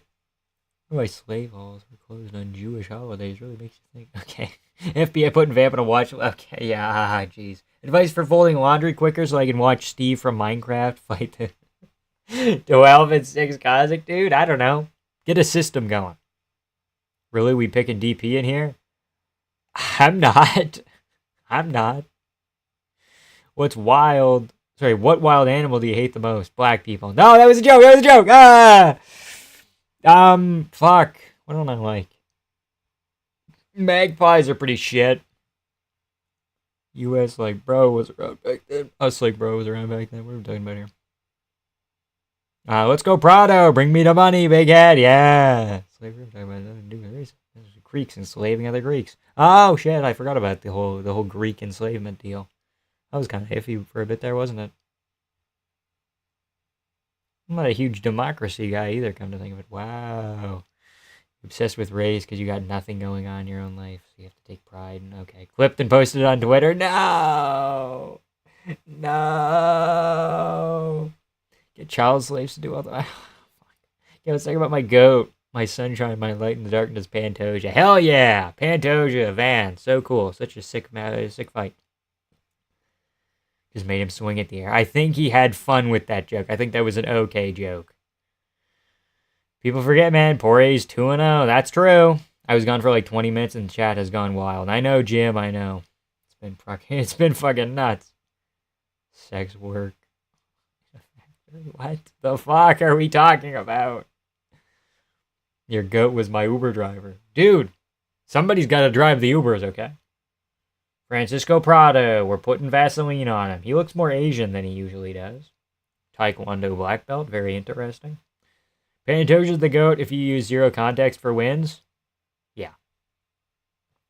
Why slave halls were closed on Jewish holidays really makes you think. Okay. FBI putting Vamp on a watch. Okay, yeah, jeez. Advice for folding laundry quicker so I can watch Steve from Minecraft fight the 12 and 6 Kazakh dude. I don't know. Get a system going. Really, we picking DP in here? I'm not. What wild animal do you hate the most? Black people. No, that was a joke. Ah! Fuck. What don't I like? Magpies are pretty shit. US like bro was around back then. Us like bro was around back then. What are we talking about here? Let's go Prado. Bring me the money, big head. Yeah. Slavery. We're talking about nothing to do with race. Greeks enslaving other Greeks. Oh shit! I forgot about the whole Greek enslavement deal. That was kind of iffy for a bit there, wasn't it? I'm not a huge democracy guy either. Come to think of it. Wow. Obsessed with race because you got nothing going on in your own life, so you have to take pride. And okay, clipped and posted on Twitter. No. Get child slaves to do all the. Yeah, let's talk about my goat. My sunshine, my light in the darkness, Pantoja. Hell yeah! Pantoja, Van. So cool. Such a sick fight. Just made him swing at the air. I think he had fun with that joke. I think that was an okay joke. People forget, man. Porier's 2-0. That's true. I was gone for like 20 minutes and the chat has gone wild. I know, Jim. I know. It's been fucking nuts. Sex work. What the fuck are we talking about? Your goat was my Uber driver. Dude, somebody's got to drive the Ubers, okay? Francisco Prado. We're putting Vaseline on him. He looks more Asian than he usually does. Taekwondo black belt. Very interesting. Pantoja's the GOAT if you use zero context for wins. Yeah.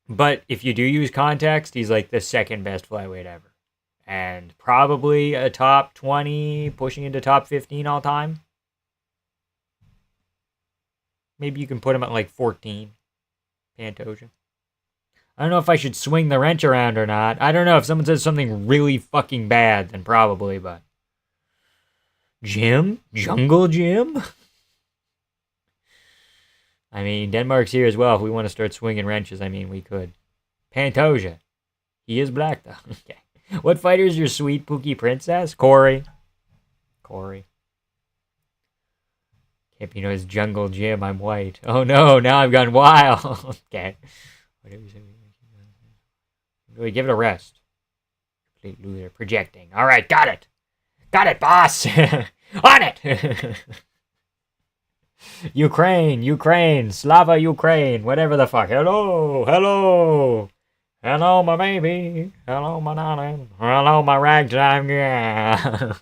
But if you do use context, he's like the second best flyweight ever. And probably a top 20, pushing into top 15 all time. Maybe you can put him at like 14. Pantoja. I don't know if I should swing the wrench around or not. I don't know. If someone says something really fucking bad, then probably, but... Jim? Jungle Jim? I mean, Denmark's here as well. If we want to start swinging wrenches, I mean, we could. Pantoja. He is black, though. Okay. What fighter is your sweet Pookie princess? Corey. If you know it's Jungle Jim, I'm white. Oh no, now I've gone wild. Okay. Really give it a rest. Complete loser. Projecting. Alright, got it. Got it, boss. On it. Ukraine. Slava Ukraine. Whatever the fuck. Hello, my baby. Hello, my darling. Hello, my ragtime. Yeah.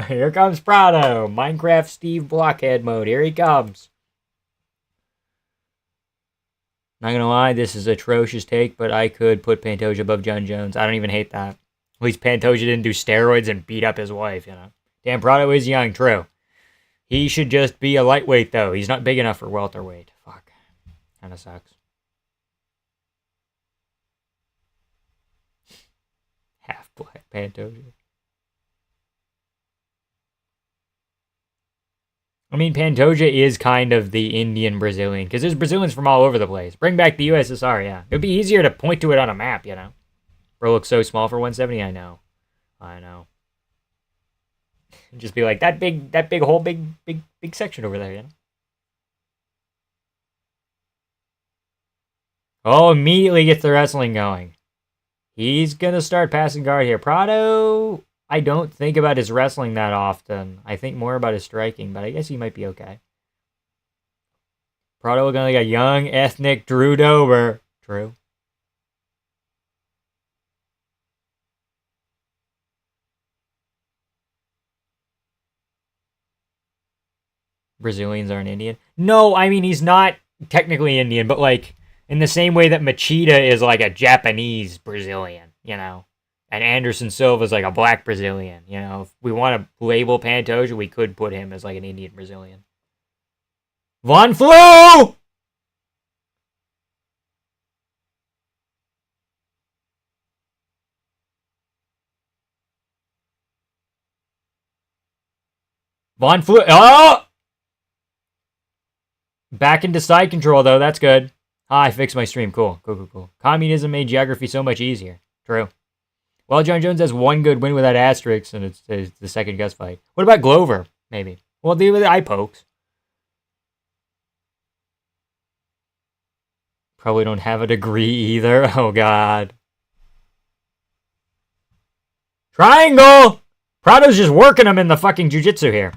Here comes Prado. Minecraft Steve Blockhead mode. Here he comes. Not gonna lie, this is an atrocious take, but I could put Pantoja above John Jones. I don't even hate that. At least Pantoja didn't do steroids and beat up his wife, you know. Damn, Prado is young, true. He should just be a lightweight, though. He's not big enough for welterweight. Fuck. Kinda sucks. Half Black Pantoja. I mean, Pantoja is kind of the Indian Brazilian, because there's Brazilians from all over the place. Bring back the USSR, yeah. It'd be easier to point to it on a map, you know. Bro looks so small for 170, I know. Just be like, that big whole big section over there, you know. Oh, immediately gets the wrestling going. He's gonna start passing guard here. Prado, I don't think about his wrestling that often. I think more about his striking, but I guess he might be okay. Prado looking like a young, ethnic Drew Dober. True. Brazilians aren't Indian. No, I mean, he's not technically Indian, but like, in the same way that Machida is like a Japanese Brazilian, you know? And Anderson Silva is like a black Brazilian, you know? If we want to label Pantoja, we could put him as like an Indian Brazilian. Von Flu! Von Flu. Oh! Back into side control, though. That's good. Ah, I fixed my stream. Cool. Communism made geography so much easier. True. Well, John Jones has one good win with that asterisk, and it's the second Gus fight. What about Glover? Maybe. Well, deal with the eye pokes. Probably don't have a degree either. Oh, God. Triangle! Prado's just working him in the fucking jiu-jitsu here.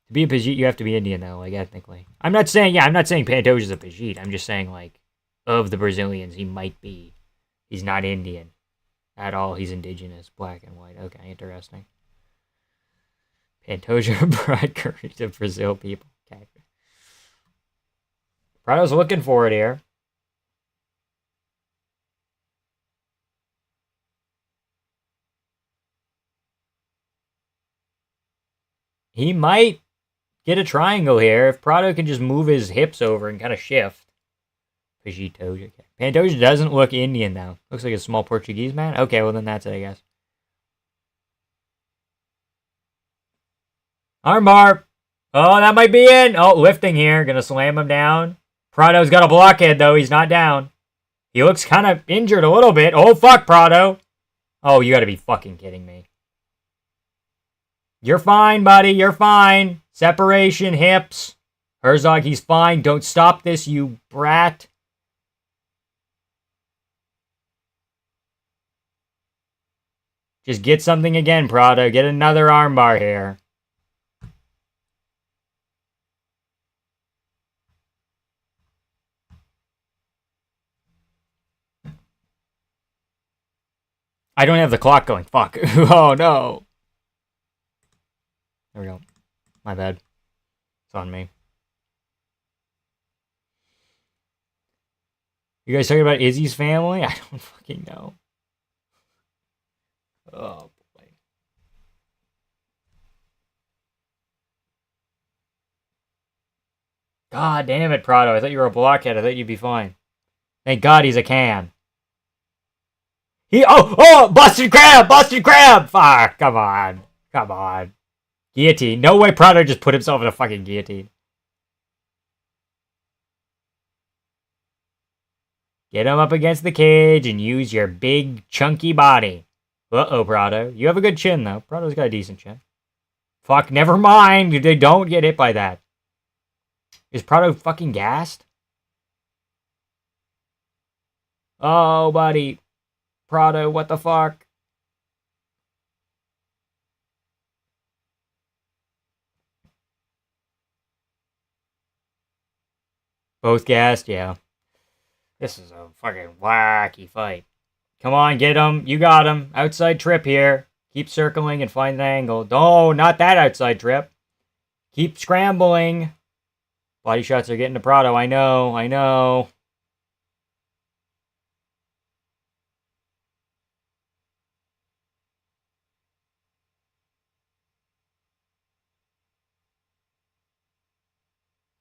To be a Pajit, you have to be Indian, though, like, ethnically. I'm not saying Pantoja's a Pajit. I'm just saying, like, of the Brazilians, he might be. He's not Indian at all. He's indigenous, black and white. Okay, interesting. Pantoja brought curry to Brazil people. Okay. Prado's looking for it here. He might get a triangle here if Prado can just move his hips over and kind of shift. Pantoja. Pantoja doesn't look Indian, though. Looks like a small Portuguese man. Okay, well, then that's it, I guess. Armbar. Oh, that might be in. Oh, lifting here. Gonna slam him down. Prado's got a blockhead, though. He's not down. He looks kind of injured a little bit. Oh, fuck, Prado. Oh, you gotta be fucking kidding me. You're fine, buddy. You're fine. Separation, hips. Herzog, he's fine. Don't stop this, you brat. Just get something again, Prado. Get another armbar here. I don't have the clock going. Fuck. Oh, no. There we go. My bad. It's on me. You guys talking about Izzy's family? I don't fucking know. Oh, boy. God damn it, Prado. I thought you were a blockhead. I thought you'd be fine. Thank God he's a can. Busted crab! Fuck, come on. Guillotine. No way Prado just put himself in a fucking guillotine. Get him up against the cage and use your big, chunky body. Uh-oh, Prado. You have a good chin, though. Prado's got a decent chin. Fuck, never mind. They don't get hit by that. Is Prado fucking gassed? Oh, buddy. Prado, what the fuck? Both gassed? Yeah. This is a fucking wacky fight. Come on, get him. You got him. Outside trip here. Keep circling and find the angle. No, not that outside trip. Keep scrambling. Body shots are getting to Prado. I know.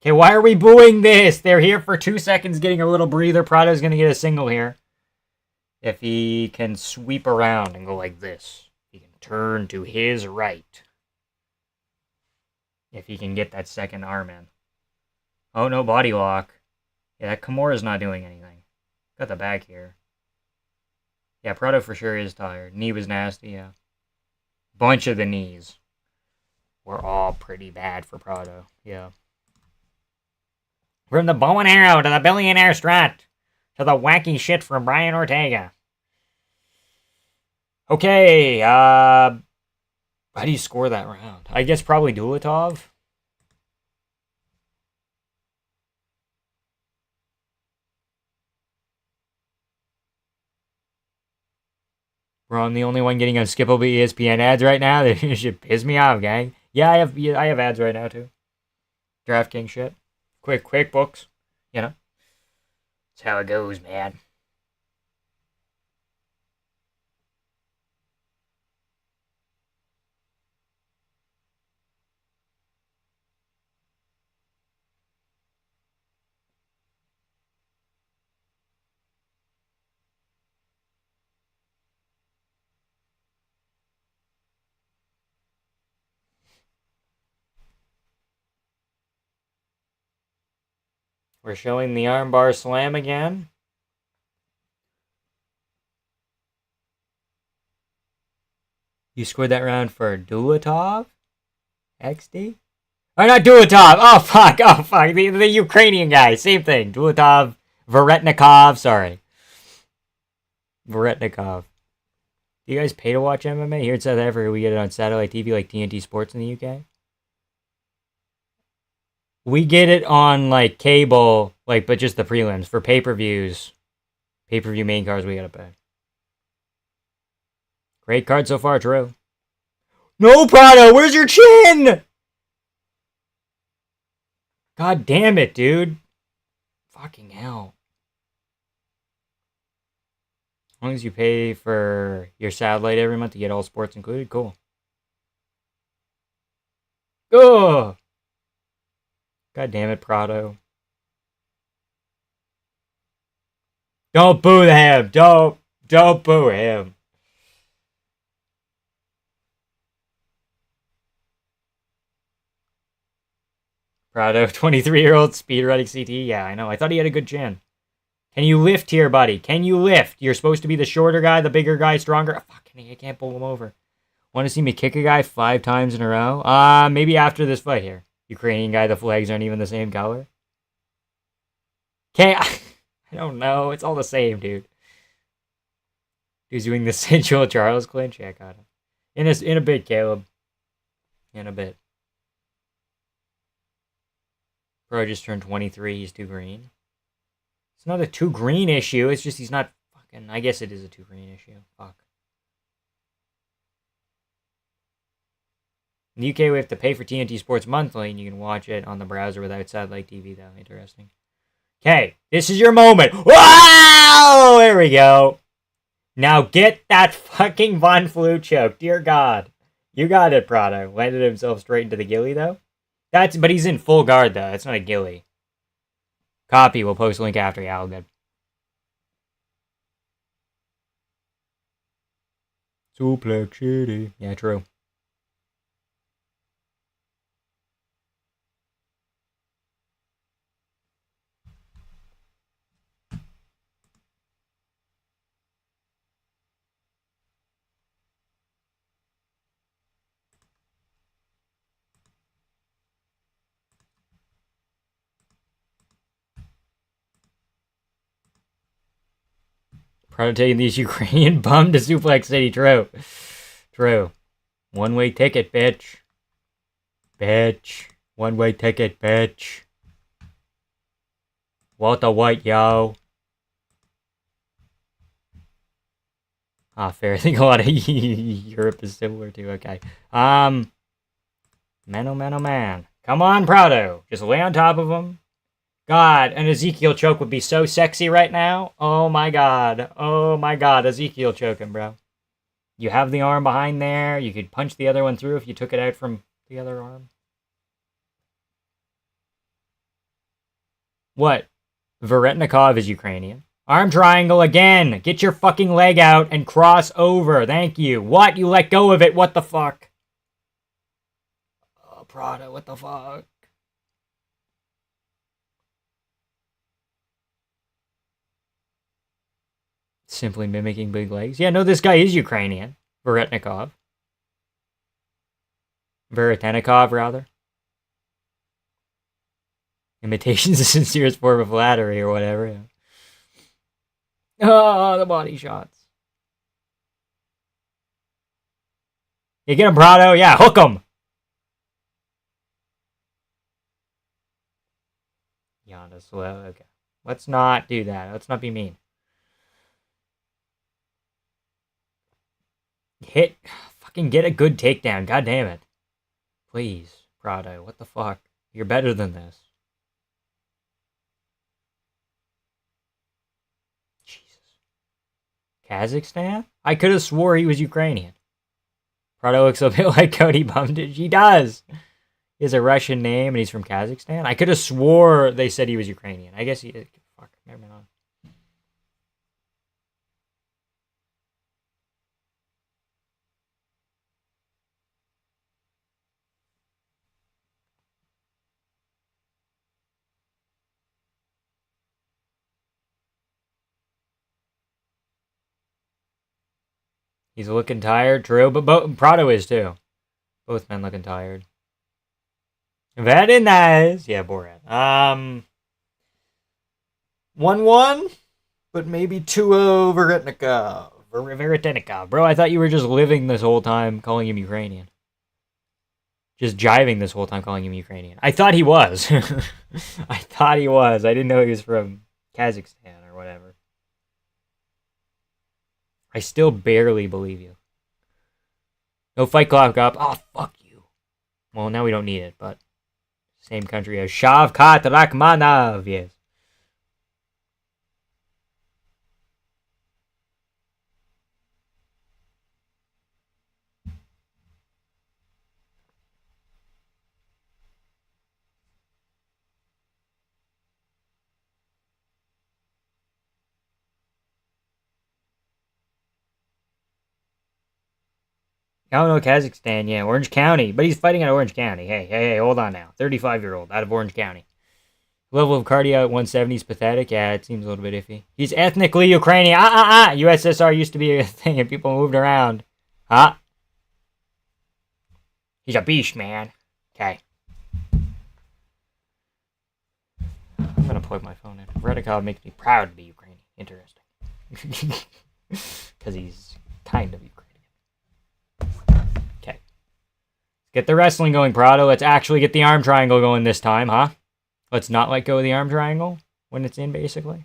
Okay, why are we booing this? They're here for 2 seconds getting a little breather. Prado's going to get a single here. If he can sweep around and go like this, he can turn to his right. If he can get that second arm in. Oh, no body lock. Yeah, that Kimura's not doing anything. Got the back here. Yeah, Prada for sure is tired. Knee was nasty, yeah. Bunch of the knees were all pretty bad for Prada, yeah. From the bow and arrow to the billionaire strut to the wacky shit from Brian Ortega. Okay, how do you score that round? I guess probably Dulattov. Bro, I'm the only one getting unskippable ESPN ads right now. This should piss me off, gang. Yeah, I have ads right now too. DraftKings shit. Quick books. You know. That's how it goes, man. We're showing the armbar slam again. You scored that round for Dulattov? XD? Oh, not Dulattov! Oh, fuck! The Ukrainian guy. Same thing. Dulattov, Varetnikov. Sorry. Varetnikov. Do you guys pay to watch MMA? Here in South Africa, we get it on satellite TV like TNT Sports in the UK. We get it on, like, cable, like, but just the prelims. For pay-per-views, pay-per-view main cards, we gotta pay. Great card so far, true. No, Prada! Where's your chin? God damn it, dude. Fucking hell. As long as you pay for your satellite every month to get all sports included, cool. Ugh! God damn it, Prado. Don't boo him. Don't boo him. Prado, 23-year-old speedrunning CT. Yeah, I know. I thought he had a good chin. Can you lift here, buddy? Can you lift? You're supposed to be the shorter guy, the bigger guy, stronger. Oh, fuck, I can't pull him over. Want to see me kick a guy 5 times in a row? Maybe after this fight here. Ukrainian guy, the flags aren't even the same color. Okay, I don't know. It's all the same, dude. He's doing the sensual Charles clinch. Yeah, got him. In a bit, Caleb. In a bit. Bro just turned 23. He's too green. It's not a too green issue. It's just he's not fucking... I guess it is a too green issue. Fuck. In the UK, we have to pay for TNT Sports monthly, and you can watch it on the browser without satellite TV, though. Interesting. Okay, this is your moment. Wow! There we go. Now get that fucking Von Flue choke. Dear God. You got it, Prado. Landed himself straight into the ghillie, though. But he's in full guard, though. It's not a ghillie. Copy. We'll post a link after. Yeah, all good. Suplex shitty. Yeah, true. Proud of taking these Ukrainian bum to Suplex City. True. True. One-way ticket, bitch. Bitch. One-way ticket, bitch. Walter White, yo. Fair. I think a lot of Europe is similar to. Okay. Man, oh man, oh man. Come on, Prado. Just lay on top of him. God, an Ezekiel choke would be so sexy right now. Oh my God. Oh my God. Ezekiel choking, bro. You have the arm behind there. You could punch the other one through if you took it out from the other arm. What? Varetnikov is Ukrainian. Arm triangle again. Get your fucking leg out and cross over. Thank you. What? You let go of it. What the fuck? Oh, Prada, what the fuck? Simply mimicking big legs. Yeah, no, this guy is Ukrainian. Veretnikov. Veretenikov, rather. Imitation's the sincerest form of flattery or whatever. Yeah. Oh, the body shots. You get him, Prado? Yeah, hook him. Giannis, well, okay. Let's not do that. Let's not be mean. Fucking get a good takedown. God damn it. Please, Prado, what the fuck? You're better than this. Jesus. Kazakhstan? I could have swore he was Ukrainian. Prado looks a bit like Cody Bumditch. He does. He has a Russian name and he's from Kazakhstan. I could have swore they said he was Ukrainian. I guess he is. Fuck, never mind. He's looking tired, true, but Prado is too. Both men looking tired. Very nice. Yeah, Borat. 1-1, but maybe 2-0 Veretnikov. Bro, I thought you were just living this whole time calling him Ukrainian. Just jiving this whole time calling him Ukrainian. I thought he was. I thought he was. I didn't know he was from Kazakhstan or whatever. I still barely believe you. No fight clock up. Oh, fuck you. Well, now we don't need it, but same country as Shavkat Rakhmonov. Yes. Oh, no, Kazakhstan, yeah, Orange County. But he's fighting out of Orange County. Hey, hold on now. 35-year-old out of Orange County. Level of cardio at 170 is pathetic. Yeah, it seems a little bit iffy. He's ethnically Ukrainian. USSR used to be a thing and people moved around. Huh? He's a beast, man. Okay. I'm going to plug my phone in. Redikov makes me proud to be Ukrainian. Interesting. Because he's kind of Ukrainian. Okay. Get the wrestling going, Prado. Let's actually get the arm triangle going this time, huh? Let's not let go of the arm triangle when it's in, basically.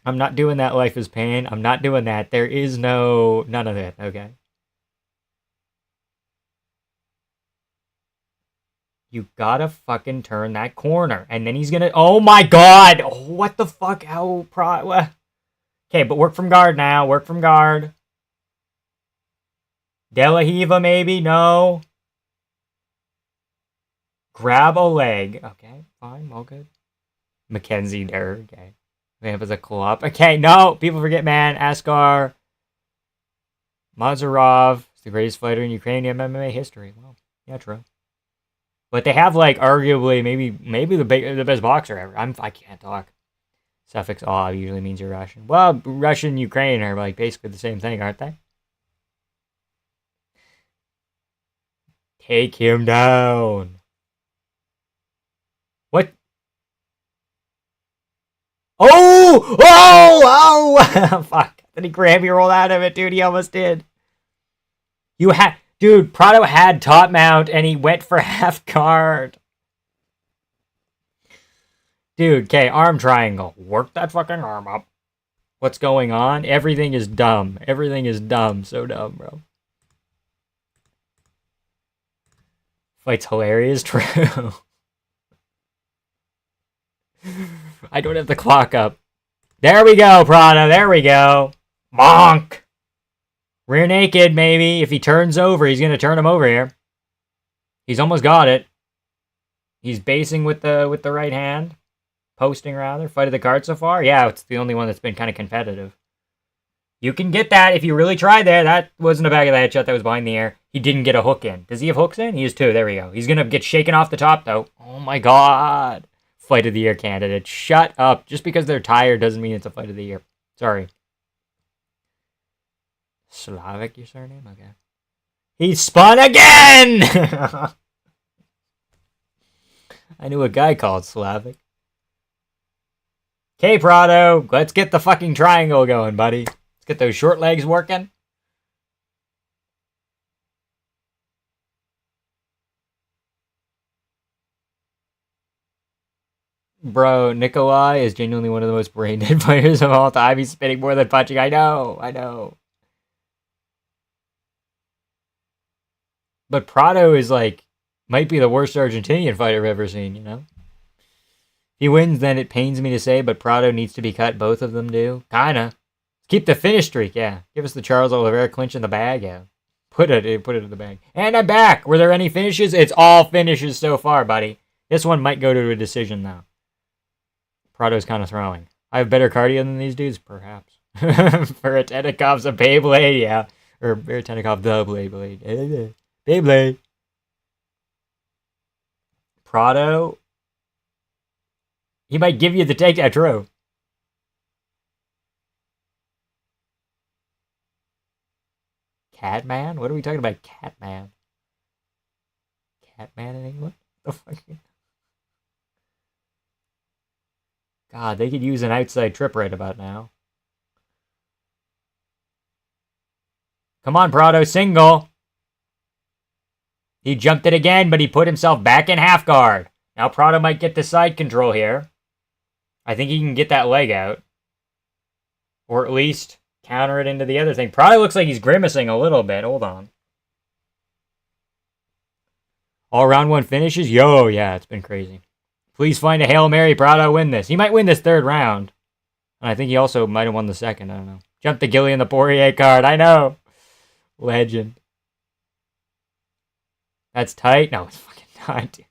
I'm not doing that life is pain. I'm not doing that. There is none of it, okay? You gotta fucking turn that corner. And then he's gonna... Oh my god! What the fuck? How... Okay, but work from guard now. Work from guard. De La Hiva, maybe? No. Grab a leg. Okay, fine. All good. Mackenzie there. Okay. Vamp is a club. Okay, no. People forget, man. Askar Mazarov is the greatest fighter in Ukrainian MMA history. Well, yeah, true. But they have, like, arguably, maybe the best boxer ever. I can't talk. Suffix "ov" usually means you're Russian. Well, Russian and Ukrainian are, like, basically the same thing, aren't they? Take him down. What? Oh! Fuck. Did he Grammy roll out of it, dude? He almost did. Dude, Prado had top mount and he went for half guard. Dude, okay, arm triangle. Work that fucking arm up. What's going on? Everything is dumb. Everything is dumb. So dumb, bro. Fight's hilarious. True. I don't have the clock up. There we go, Prada. There we go. Bonk. Rear naked, maybe. If he turns over, he's going to turn him over here. He's almost got it. He's basing with the right hand. Posting, rather. Fight of the card so far? Yeah, it's the only one that's been kind of competitive. You can get that if you really try there. That wasn't a back of the head shot. That was behind the air. He didn't get a hook in. Does he have hooks in? He has two. There we go. He's going to get shaken off the top, though. Oh, my God. Fight of the year candidate. Shut up. Just because they're tired doesn't mean it's a fight of the year. Sorry. Slavic, your surname? Okay. He spun again! I knew a guy called Slavic. Okay, Prado. Let's get the fucking triangle going, buddy. Let's get those short legs working. Bro, Nikolai is genuinely one of the most brain-dead players of all time. He's spinning more than punching. I know. But Prado is like, might be the worst Argentinian fighter I've ever seen, you know? If he wins, then it pains me to say, but Prado needs to be cut. Both of them do. Kinda. Keep the finish streak, yeah. Give us the Charles Oliveira clinch in the bag, yeah. Put it in the bag. And I'm back! Were there any finishes? It's all finishes so far, buddy. This one might go to a decision, though. Prado's kind of throwing. I have better cardio than these dudes? Perhaps. Veretennikov's a Beyblade, yeah. Or Veretennikov the Beyblade. Beyblade. Prado. He might give you the takedown, true. Catman? What are we talking about? Catman. Catman in England? What the fuck? God, they could use an outside trip right about now. Come on, Prado, single. He jumped it again, but he put himself back in half guard. Now Prado might get the side control here. I think he can get that leg out. Or at least counter it into the other thing. Prado looks like he's grimacing a little bit. Hold on. All round one finishes? Yo, yeah, it's been crazy. Please find a Hail Mary. Prado win this. He might win this third round. And I think he also might have won the second. I don't know. Jump the Gilly in the Porier card. I know. Legend. That's tight. No, it's fucking not, dude.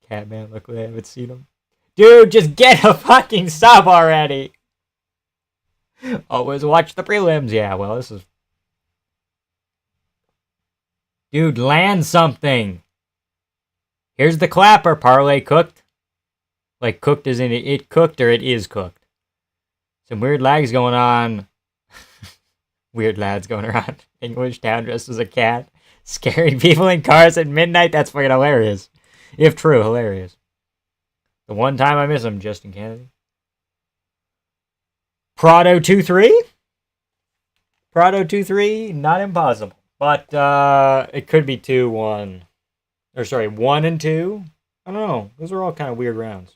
Catman, look, I haven't seen him. Dude, just get a fucking sub already. Always watch the prelims. Yeah, well, this is... Dude, land something. Here's the clapper. Parlay cooked. Like, cooked as in it cooked or it is cooked. Some weird lags going on. Weird lads going around English town dressed as a cat. Scaring people in cars at midnight. That's fucking hilarious. If true, hilarious. The one time I miss him, Justin Kennedy. Prado 2-3? Prado 2-3, not impossible. But it could be 2-1. Or sorry, 1 and 2? I don't know. Those are all kind of weird rounds.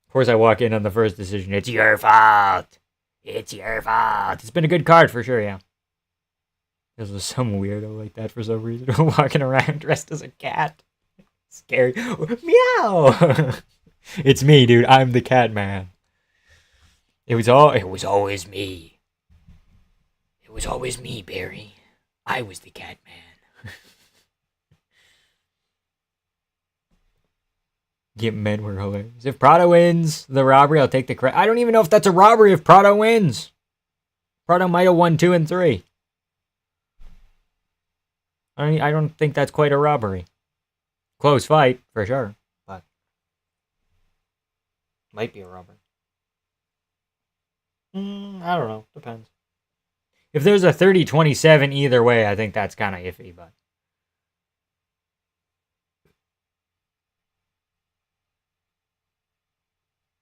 Of course, I walk in on the first decision. It's your fault. It's your fault. It's been a good card for sure, yeah. This was some weirdo like that for some reason. Walking around dressed as a cat. Scary. Meow! It's me, dude. I'm the cat man. It was always me. It was always me, Barry. I was the cat man. Get men were hilarious. If Prado wins the robbery, I'll take the credit. I don't even know if that's a robbery if Prado wins. Prado might have won 2 and 3. I don't think that's quite a robbery. Close fight, for sure. But might be a robbery. I don't know. Depends. If there's a 30-27 either way, I think that's kind of iffy, but...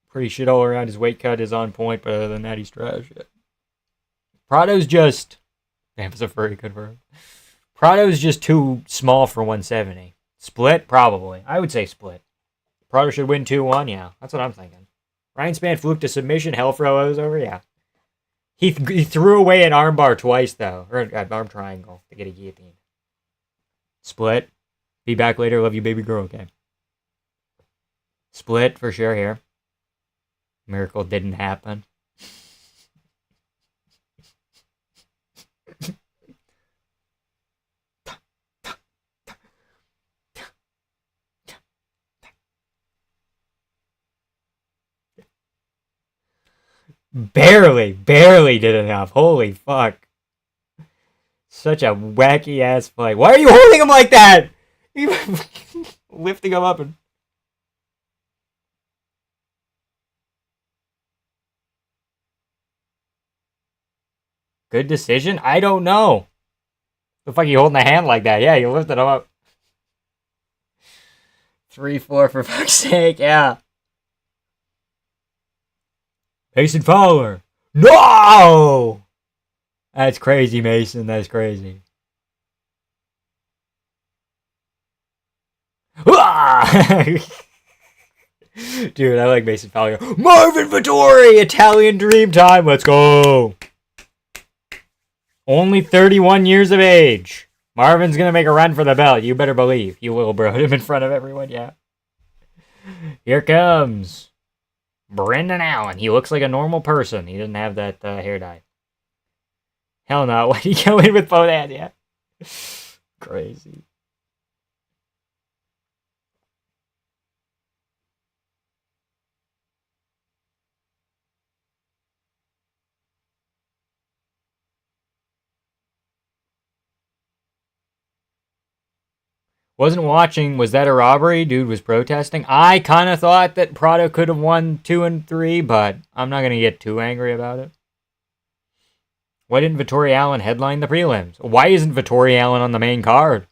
Pretty shit all around. His weight cut is on point, but other than that, he's trash. Prado's just... Damn, it's a very good word. Prado's just too small for 170. Split? Probably. I would say split. Prado should win 2-1? Yeah, that's what I'm thinking. Ryan Spann fluked a submission. Hellfro was over? Yeah. He threw away an armbar twice, though. Or an arm triangle to get a guillotine. Split. Be back later. Love you, baby girl. Okay. Split for sure here. Miracle didn't happen. Barely did enough. Holy fuck. Such a wacky ass fight. Why are you holding him like that? You lifting him up and... Good decision? I don't know. The fuck are you holding the hand like that? Yeah, you lifted him up. 3-4 for fuck's sake, yeah. Mason Fowler. No! That's crazy, Mason. That's crazy. Dude, I like Mason Fowler. Marvin Vettori! Italian dream time. Let's go. Only 31 years of age. Marvin's gonna make a run for the belt. You better believe. You will, bro. Him in front of everyone, yeah. Here comes Brendan Allen. He looks like a normal person. He doesn't have that hair dye. Hell no. Why did he go in with both hands? Yeah. Crazy. Wasn't watching. Was that a robbery? Dude was protesting. I kind of thought that Prada could have won 2 and 3, but I'm not going to get too angry about it. Why didn't Vettori Allen headline the prelims? Why isn't Vettori Allen on the main card?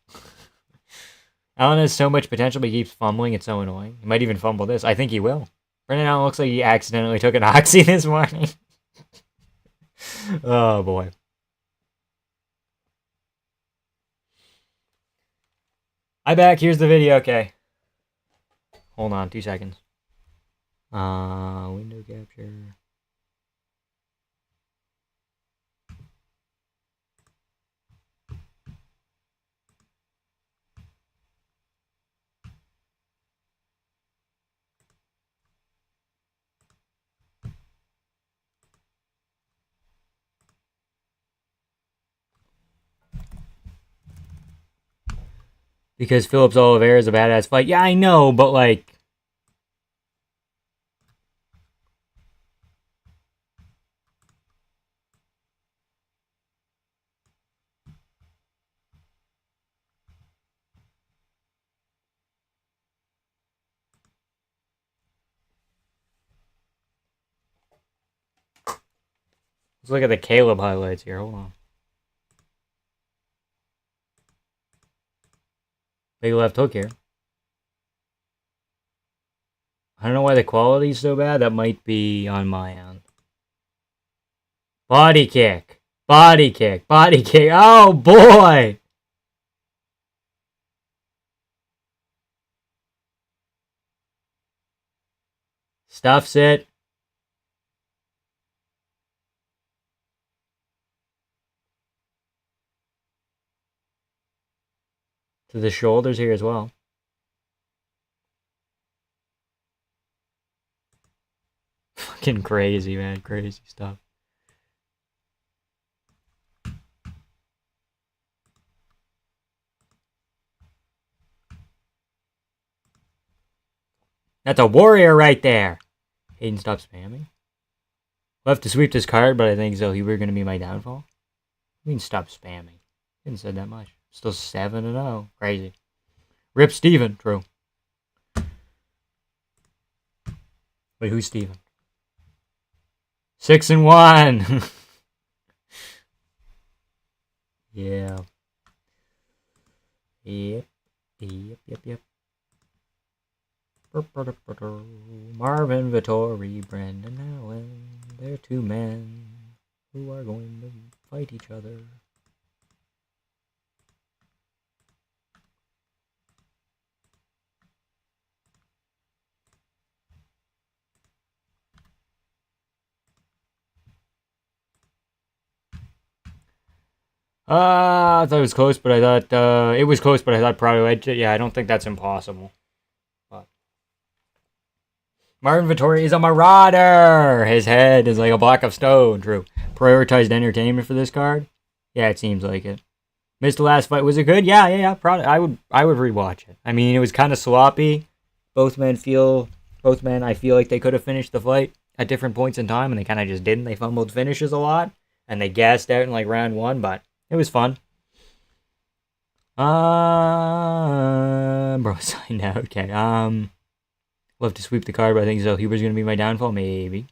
Allen has so much potential, but he keeps fumbling. It's so annoying. He might even fumble this. I think he will. Brendan Allen looks like he accidentally took an oxy this morning. Oh, boy. back. Here's the video. Okay. Hold on. 2 seconds. Window capture. Because Phillips Oliveira is a badass fight. Yeah, I know, but like... Let's look at the Caleb highlights here. Hold on. Big left hook here. I don't know why the quality's so bad. That might be on my end. Body kick. Body kick. Body kick. Oh, boy. Stuffs it. To the shoulders here as well. Fucking crazy, man. Crazy stuff. That's a warrior right there. Hayden, stop spamming. Left to sweep this card, but I think Zellhuber going to be my downfall. I mean, stop spamming. Didn't say that much. Still 7-0. Crazy. Rip Steven. True. Wait, who's Steven? 6-1. Yeah. Yep. Marvin Vettori, Brendan Allen. They're two men who are going to fight each other. I thought it was close, but I thought it was close, but I thought Prada edged it. Yeah, I don't think that's impossible. But Marvin Vettori is a marauder. His head is like a block of stone. True. Prioritized entertainment for this card. Yeah, it seems like it. Missed the last fight. Was it good? Yeah. Prada. I would rewatch it. I mean, it was kind of sloppy. Both men, I feel like they could have finished the fight. at different points in time, and they kind of just didn't. They fumbled finishes a lot, and they gassed out in like round 1, but it was fun. Bro, signed out. Okay. Love to sweep the card, but I think Zellhuber's gonna be my downfall, maybe.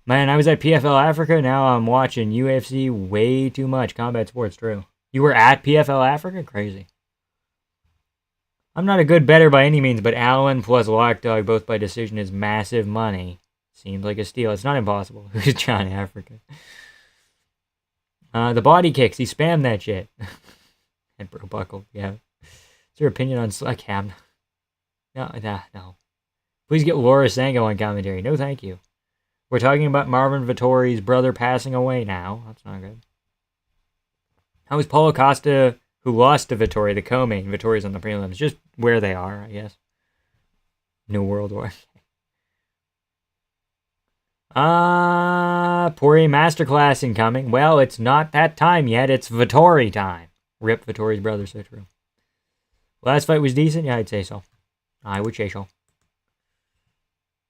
Man, I was at PFL Africa. Now I'm watching UFC way too much. Combat sports, true. You were at PFL Africa? Crazy. I'm not a good bettor by any means, but Allen plus Lockdog, both by decision, is massive money. Seems like a steal. It's not impossible. Who's John Africa? The body kicks. He spammed that shit. And bro buckled. Yeah. What's your opinion on Cam? No. Please get Laura Sango on commentary. No, thank you. We're talking about Marvin Vittori's brother passing away now. That's not good. How is Paulo Costa, who lost to Vittori, the co-main? Vittori's on the prelims. Just where they are, I guess. New World War. Porier Masterclass incoming. Well, it's not that time yet. It's Vittori time. Rip Vittori's brother, so true. Last fight was decent? Yeah, I'd say so. I would say so.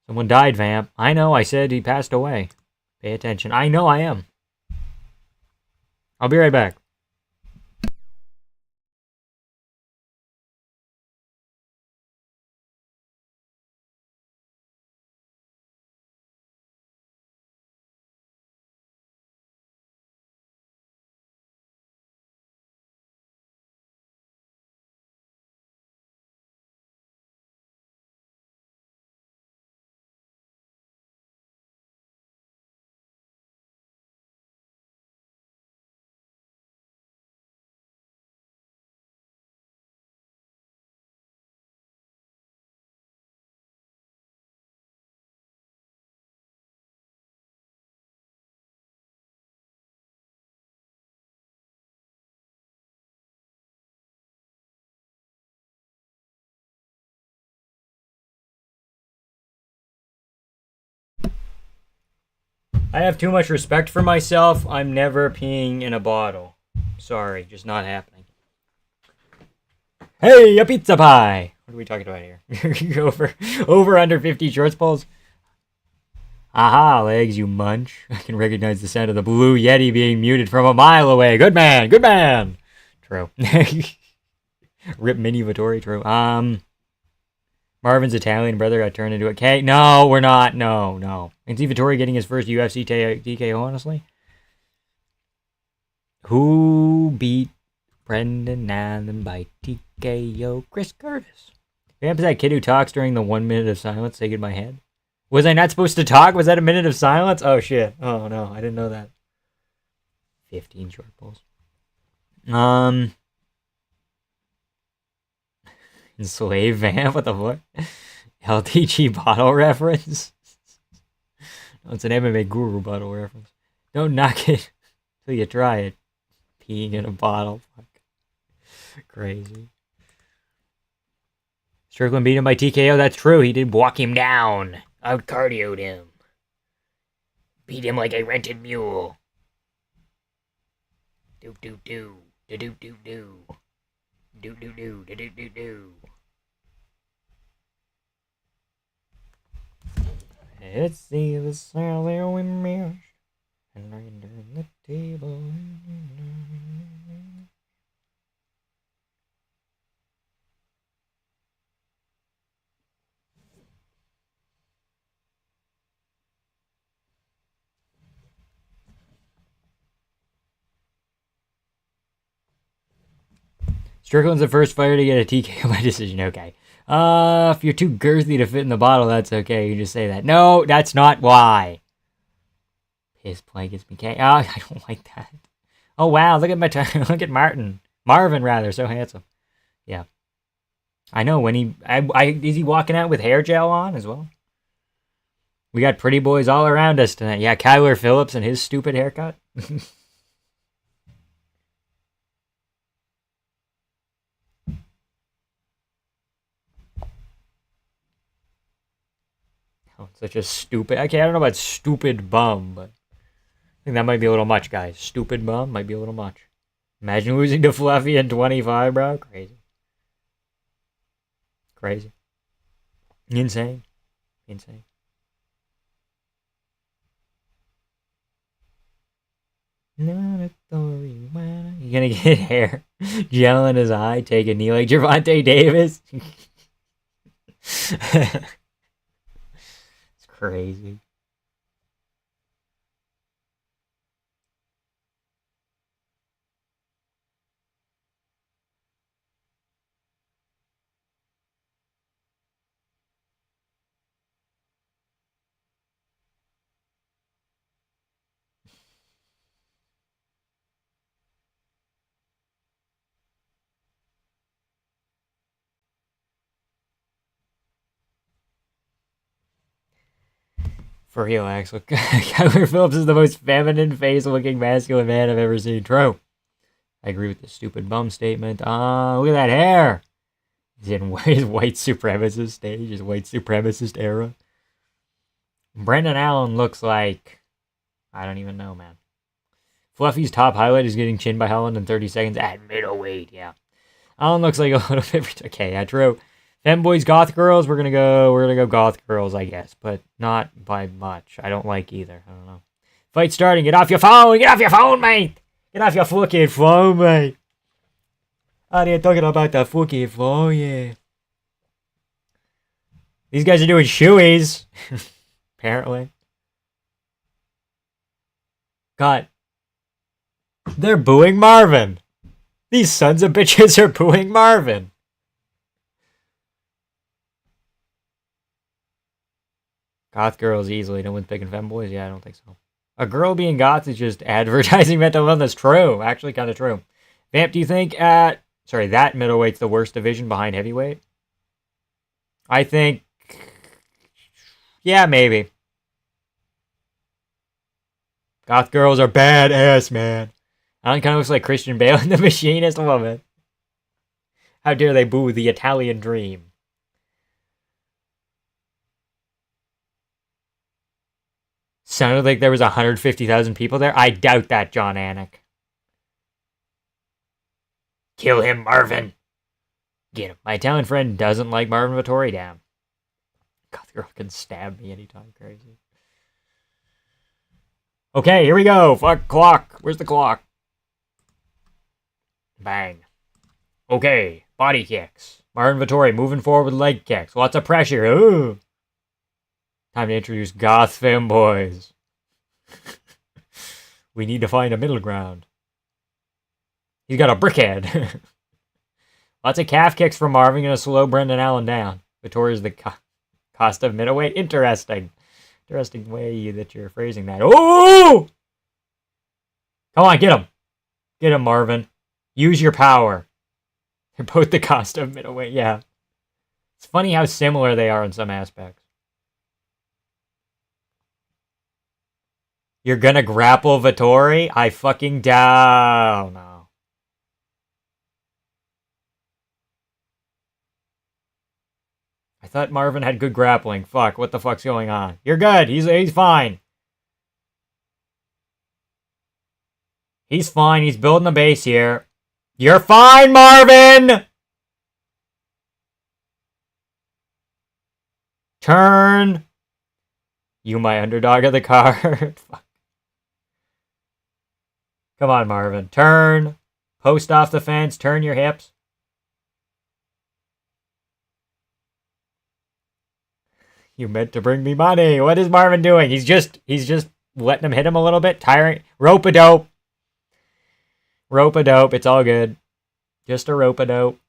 Someone died, Vamp. I know, I said he passed away. Pay attention. I know I am. I'll be right back. I have too much respect for myself. I'm never peeing in a bottle. Sorry, just not happening. Hey, a pizza pie! What are we talking about here? over under 50 shorts pulls. Aha, legs, you munch. I can recognize the sound of the blue Yeti being muted from a mile away. Good man, good man! True. Rip Mini Vittori, true. Marvin's Italian brother got turned into a K. No, we're not. No. Is Vittori getting his first UFC TKO, honestly? Who beat Brendan Allen by TKO? Chris Curtis. Vamp is that kid who talks during the 1 minute of silence. Say goodbye head. Was I not supposed to talk? Was that a minute of silence? Oh, shit. Oh, no. I didn't know that. 15 short pulls. Slave Vamp? What the fuck? LTG bottle reference? No, it's an MMA guru bottle reference. Don't knock it till you try it. Peeing in a bottle. Fuck. Crazy. Strickland beat him by TKO. That's true. He did walk him down. Out cardioed him. Beat him like a rented mule. Do. Do. Let's see the salad we mashed and under the table. Strickland's the first fighter to get a TKO by decision. Okay. If you're too girthy to fit in the bottle, that's okay. You just say that. No, that's not why. Piss play gets me K. Oh, I don't like that. Oh, wow. Look at look at Marvin, rather. So handsome. Yeah. I know when is he walking out with hair gel on as well? We got pretty boys all around us tonight. Yeah, Kyler Phillips and his stupid haircut. Oh, such a stupid... Okay, I don't know about stupid bum, but... I think that might be a little much, guys. Stupid bum might be a little much. Imagine losing to Fluffy in 25, bro. Crazy. Insane. Not a story. You gonna get hair gel in his eye, take a knee like Gervonta Davis? It's crazy. For real, Axel. Kyler Phillips is the most feminine face-looking masculine man I've ever seen. True. I agree with the stupid bum statement. Look at that hair. He's in his white supremacist stage, his white supremacist era. Brendan Allen looks like... I don't even know, man. Fluffy's top highlight is getting chinned by Holland in 30 seconds at middleweight, yeah. Allen looks like a little bit... Okay, yeah, true. Femboys, goth girls, we're gonna go goth girls, I guess, but not by much. I don't like either. I don't know. Fight starting. Get off your phone! Get off your phone, mate! Get off your fucking phone, mate! Oh, they're talking about the fucking phone, yeah. These guys are doing shoeies. Apparently. God. They're booing Marvin. These sons of bitches are booing Marvin. Goth girls easily. No one's picking femboys? Yeah, I don't think so. A girl being goth is just advertising mental illness. True. Actually, kind of true. Vamp, do you think that middleweight's the worst division behind heavyweight? I think... Yeah, maybe. Goth girls are badass, man. Alan kind of looks like Christian Bale in The Machinist. I love it. How dare they boo the Italian dream? Sounded like there was 150,000 people there. I doubt that, John Anik. Kill him, Marvin. Get him. My Italian friend doesn't like Marvin Vittori. Damn. God, the girl can stab me anytime. Crazy. Okay, here we go. Fuck clock. Where's the clock? Bang. Okay, body kicks. Marvin Vittori moving forward with leg kicks. Lots of pressure. Ooh. Time to introduce goth femboys. We need to find a middle ground. He's got a brickhead. Lots of calf kicks from Marvin. Gonna slow Brendan Allen down. Vittori's the Costa of middleweight. Interesting. Interesting way that you're phrasing that. Oh! Come on, get him. Get him, Marvin. Use your power. They're both the Costa of middleweight, yeah. It's funny how similar they are in some aspects. You're gonna grapple Vittori? I fucking doubt. No. I thought Marvin had good grappling. Fuck, what the fuck's going on? You're good. He's fine. He's fine. He's building the base here. You're fine, Marvin! Turn. You my underdog of the card. Fuck. Come on, Marvin. Turn. Post off the fence. Turn your hips. You meant to bring me money. What is Marvin doing? He's just letting him hit him a little bit. Tiring. Rope-a-dope. Rope-a-dope. It's all good. Just a rope-a-dope.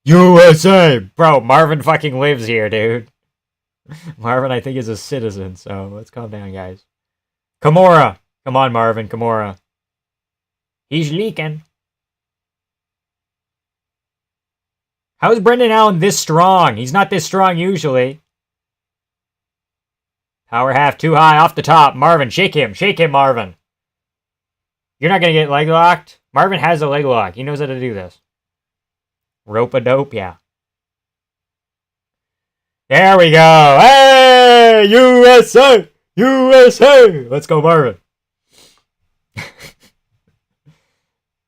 USA! Bro, Marvin fucking lives here, dude. Marvin, I think, is a citizen, so let's calm down, guys. Kimura! Come on, Marvin, Kimura. He's leaking. How is Brendan Allen this strong? He's not this strong usually. Power half too high off the top. Marvin, shake him. Shake him, Marvin. You're not going to get leg locked? Marvin has a leg lock. He knows how to do this. Rope-a-dope, yeah. There we go. Hey, USA! USA! Let's go, Marvin.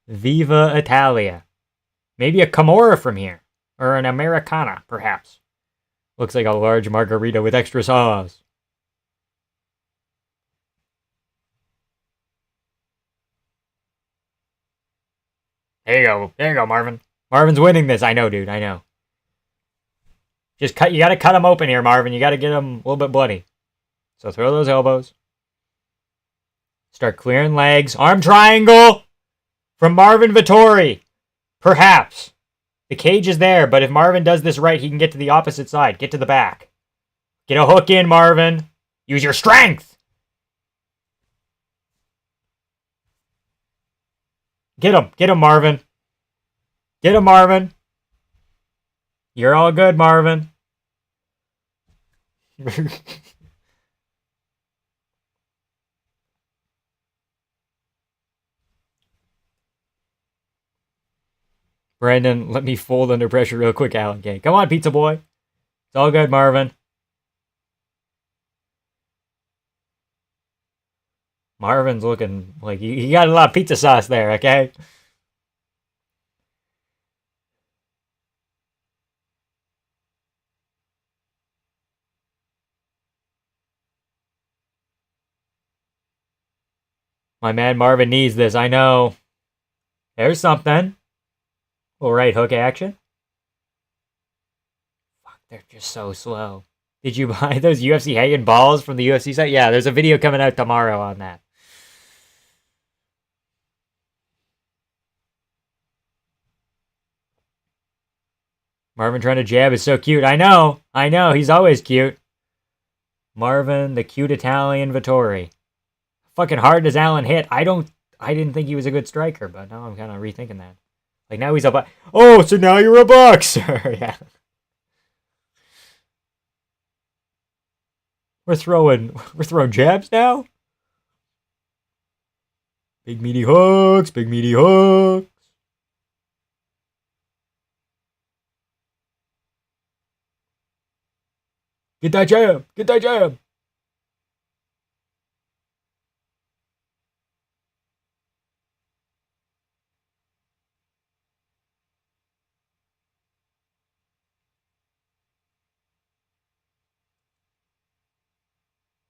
Viva Italia. Maybe a Kimura from here. Or an Americana, perhaps. Looks like a large margarita with extra sauce. There you go. There you go, Marvin. Marvin's winning this. I know, dude. I know. Just cut. You got to cut him open here, Marvin. You got to get him a little bit bloody. So throw those elbows. Start clearing legs. Arm triangle from Marvin Vettori. Perhaps. The cage is there, but if Marvin does this right, he can get to the opposite side. Get to the back. Get a hook in, Marvin. Use your strength. Get him. Get him, Marvin. Get him, Marvin. You're all good, Marvin. Brandon, let me fold under pressure real quick, Alan K. Come on, pizza boy. It's all good, Marvin. Marvin's looking like he got a lot of pizza sauce there, okay? My man Marvin needs this, I know. There's something. All right, hook action. Fuck, they're just so slow. Did you buy those UFC hanging balls from the UFC site? Yeah, there's a video coming out tomorrow on that. Marvin trying to jab is so cute. I know. He's always cute. Marvin, the cute Italian Vettori. Fucking hard does Allen hit? I didn't think he was a good striker, but now I'm kind of rethinking that. Like now he's a oh, so now you're a boxer. Yeah. We're throwing jabs now? Big meaty hooks, big meaty hooks. Get that jab, get that jab.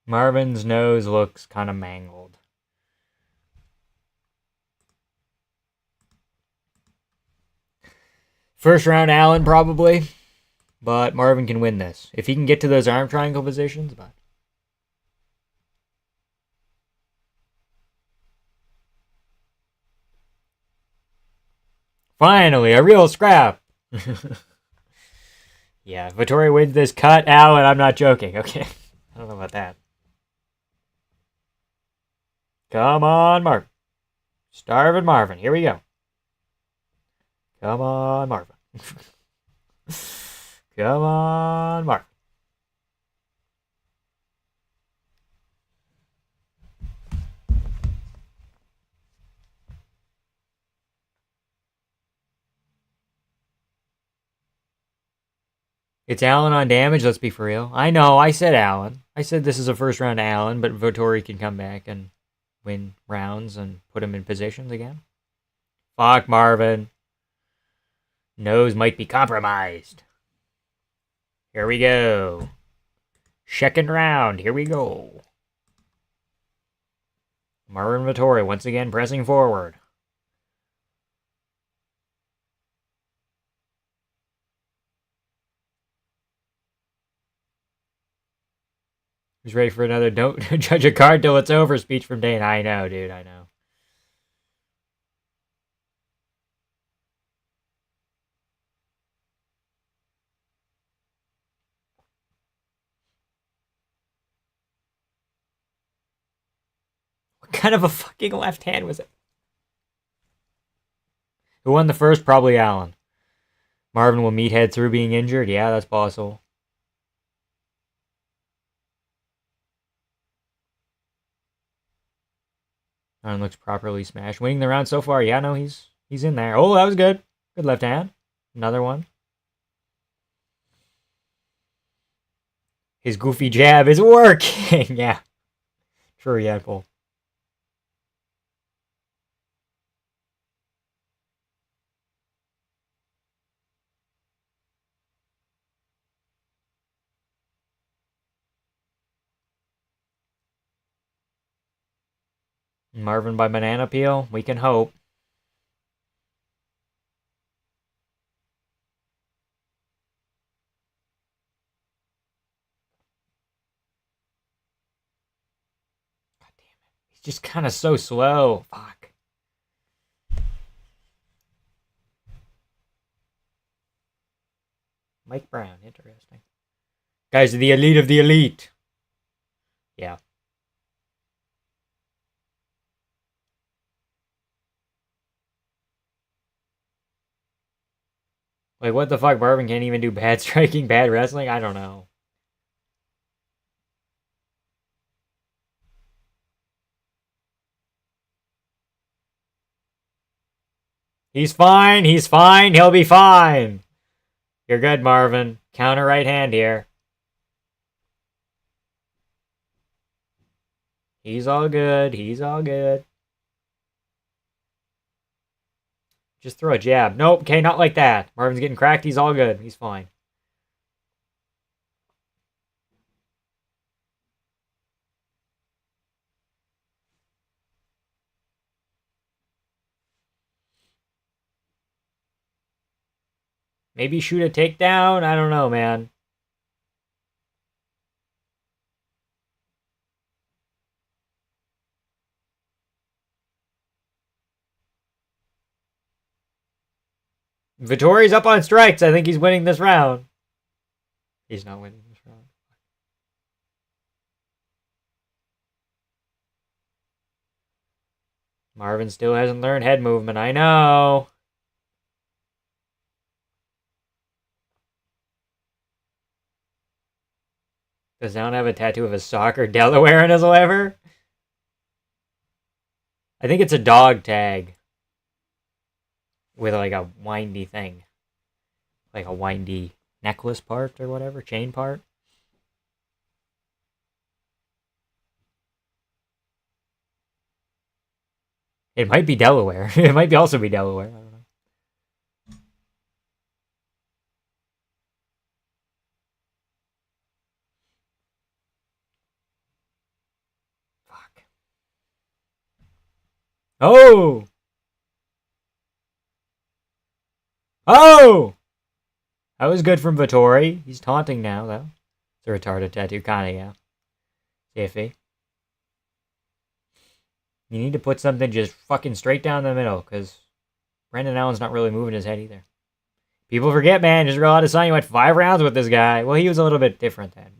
Marvin's nose looks kind of mangled. First round Allen probably, but Marvin can win this. If he can get to those arm triangle positions, but finally, a real scrap. Yeah, Vettori wins this cut, Allen. I'm not joking. Okay. I don't know about that. Come on, Marvin. Starving Marvin. Here we go. Come on, Marvin. Come on, Marvin. It's Allen on damage, let's be for real. I know, I said Allen. I said this is a first round Allen, but Vettori can come back and win rounds and put him in positions again. Fuck, Marvin. Nose might be compromised. Here we go. Second round, here we go. Marvin Vettori once again pressing forward. Who's ready for another don't judge a card till it's over speech from Dane? I know, dude, I know. What kind of a fucking left hand was it? Who won the first? Probably Allen. Marvin will meathead through being injured? Yeah, that's possible. Allen looks properly smashed. Winning the round so far. Yeah, no, he's in there. Oh, that was good. Good left hand. Another one. His goofy jab is working. Yeah. True, yeah, Paul. Marvin by banana peel. We can hope. just kind of so slow. Fuck. Mike Brown, interesting. Guys are the elite of the elite. Yeah. Like, what the fuck? Marvin can't even do bad striking, bad wrestling? I don't know. He's fine. He's fine. He'll be fine. You're good, Marvin. Counter right hand here. He's all good. He's all good. Just throw a jab. Nope. Okay, not like that. Marvin's getting cracked. He's all good. He's fine. Maybe shoot a takedown? I don't know, man. Vittori's up on strikes. I think he's winning this round. He's not winning this round. Marvin still hasn't learned head movement. I know. Does Down have a tattoo of a soccer Delaware in his liver? I think it's a dog tag. With like a windy thing. Like a windy necklace part or whatever. Chain part. It might be Delaware. It might also be Delaware. I don't know. Fuck. Oh! Oh! That was good from Vittori. He's taunting now, though. It's a retarded tattoo, kinda, yeah. Iffy. You need to put something just fucking straight down the middle, because Brendan Allen's not really moving his head either. People forget, man. Just real out of sign. You went 5 rounds with this guy. Well, he was a little bit different then.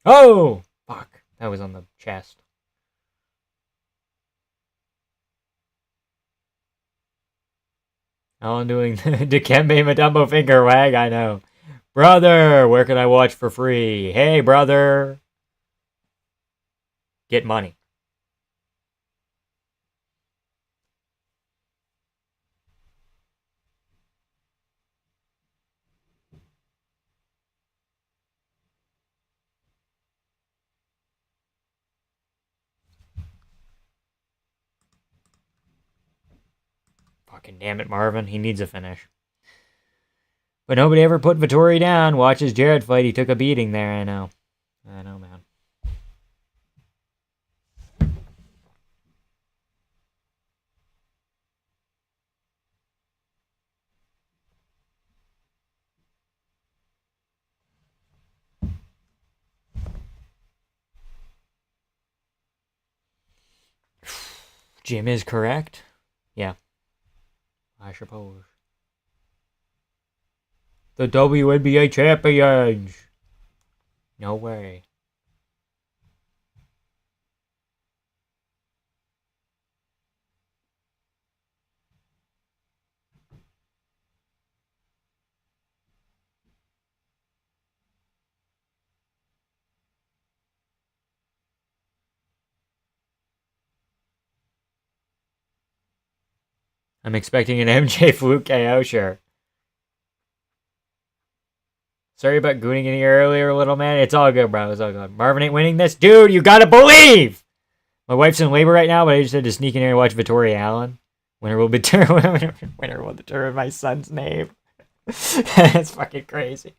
Oh! Fuck. That was on the chest. Allen doing the Dikembe Mutombo finger wag. I know. Brother, where can I watch for free? Hey, brother. Get money. Fucking damn it, Marvin. He needs a finish. But nobody ever put Vittori down. Watch his Jared fight. He took a beating there, I know. I know, man. Jim is correct. Yeah. I suppose. The WNBA champions. No way. I'm expecting an MJ fluke KO, sure. Sorry about gooning in here earlier, little man. It's all good, bro. It's all good. Marvin ain't winning this. Dude, you gotta believe! My wife's in labor right now, but I just had to sneak in here and watch Vittori Allen. Winner will determine my son's name. That's fucking crazy.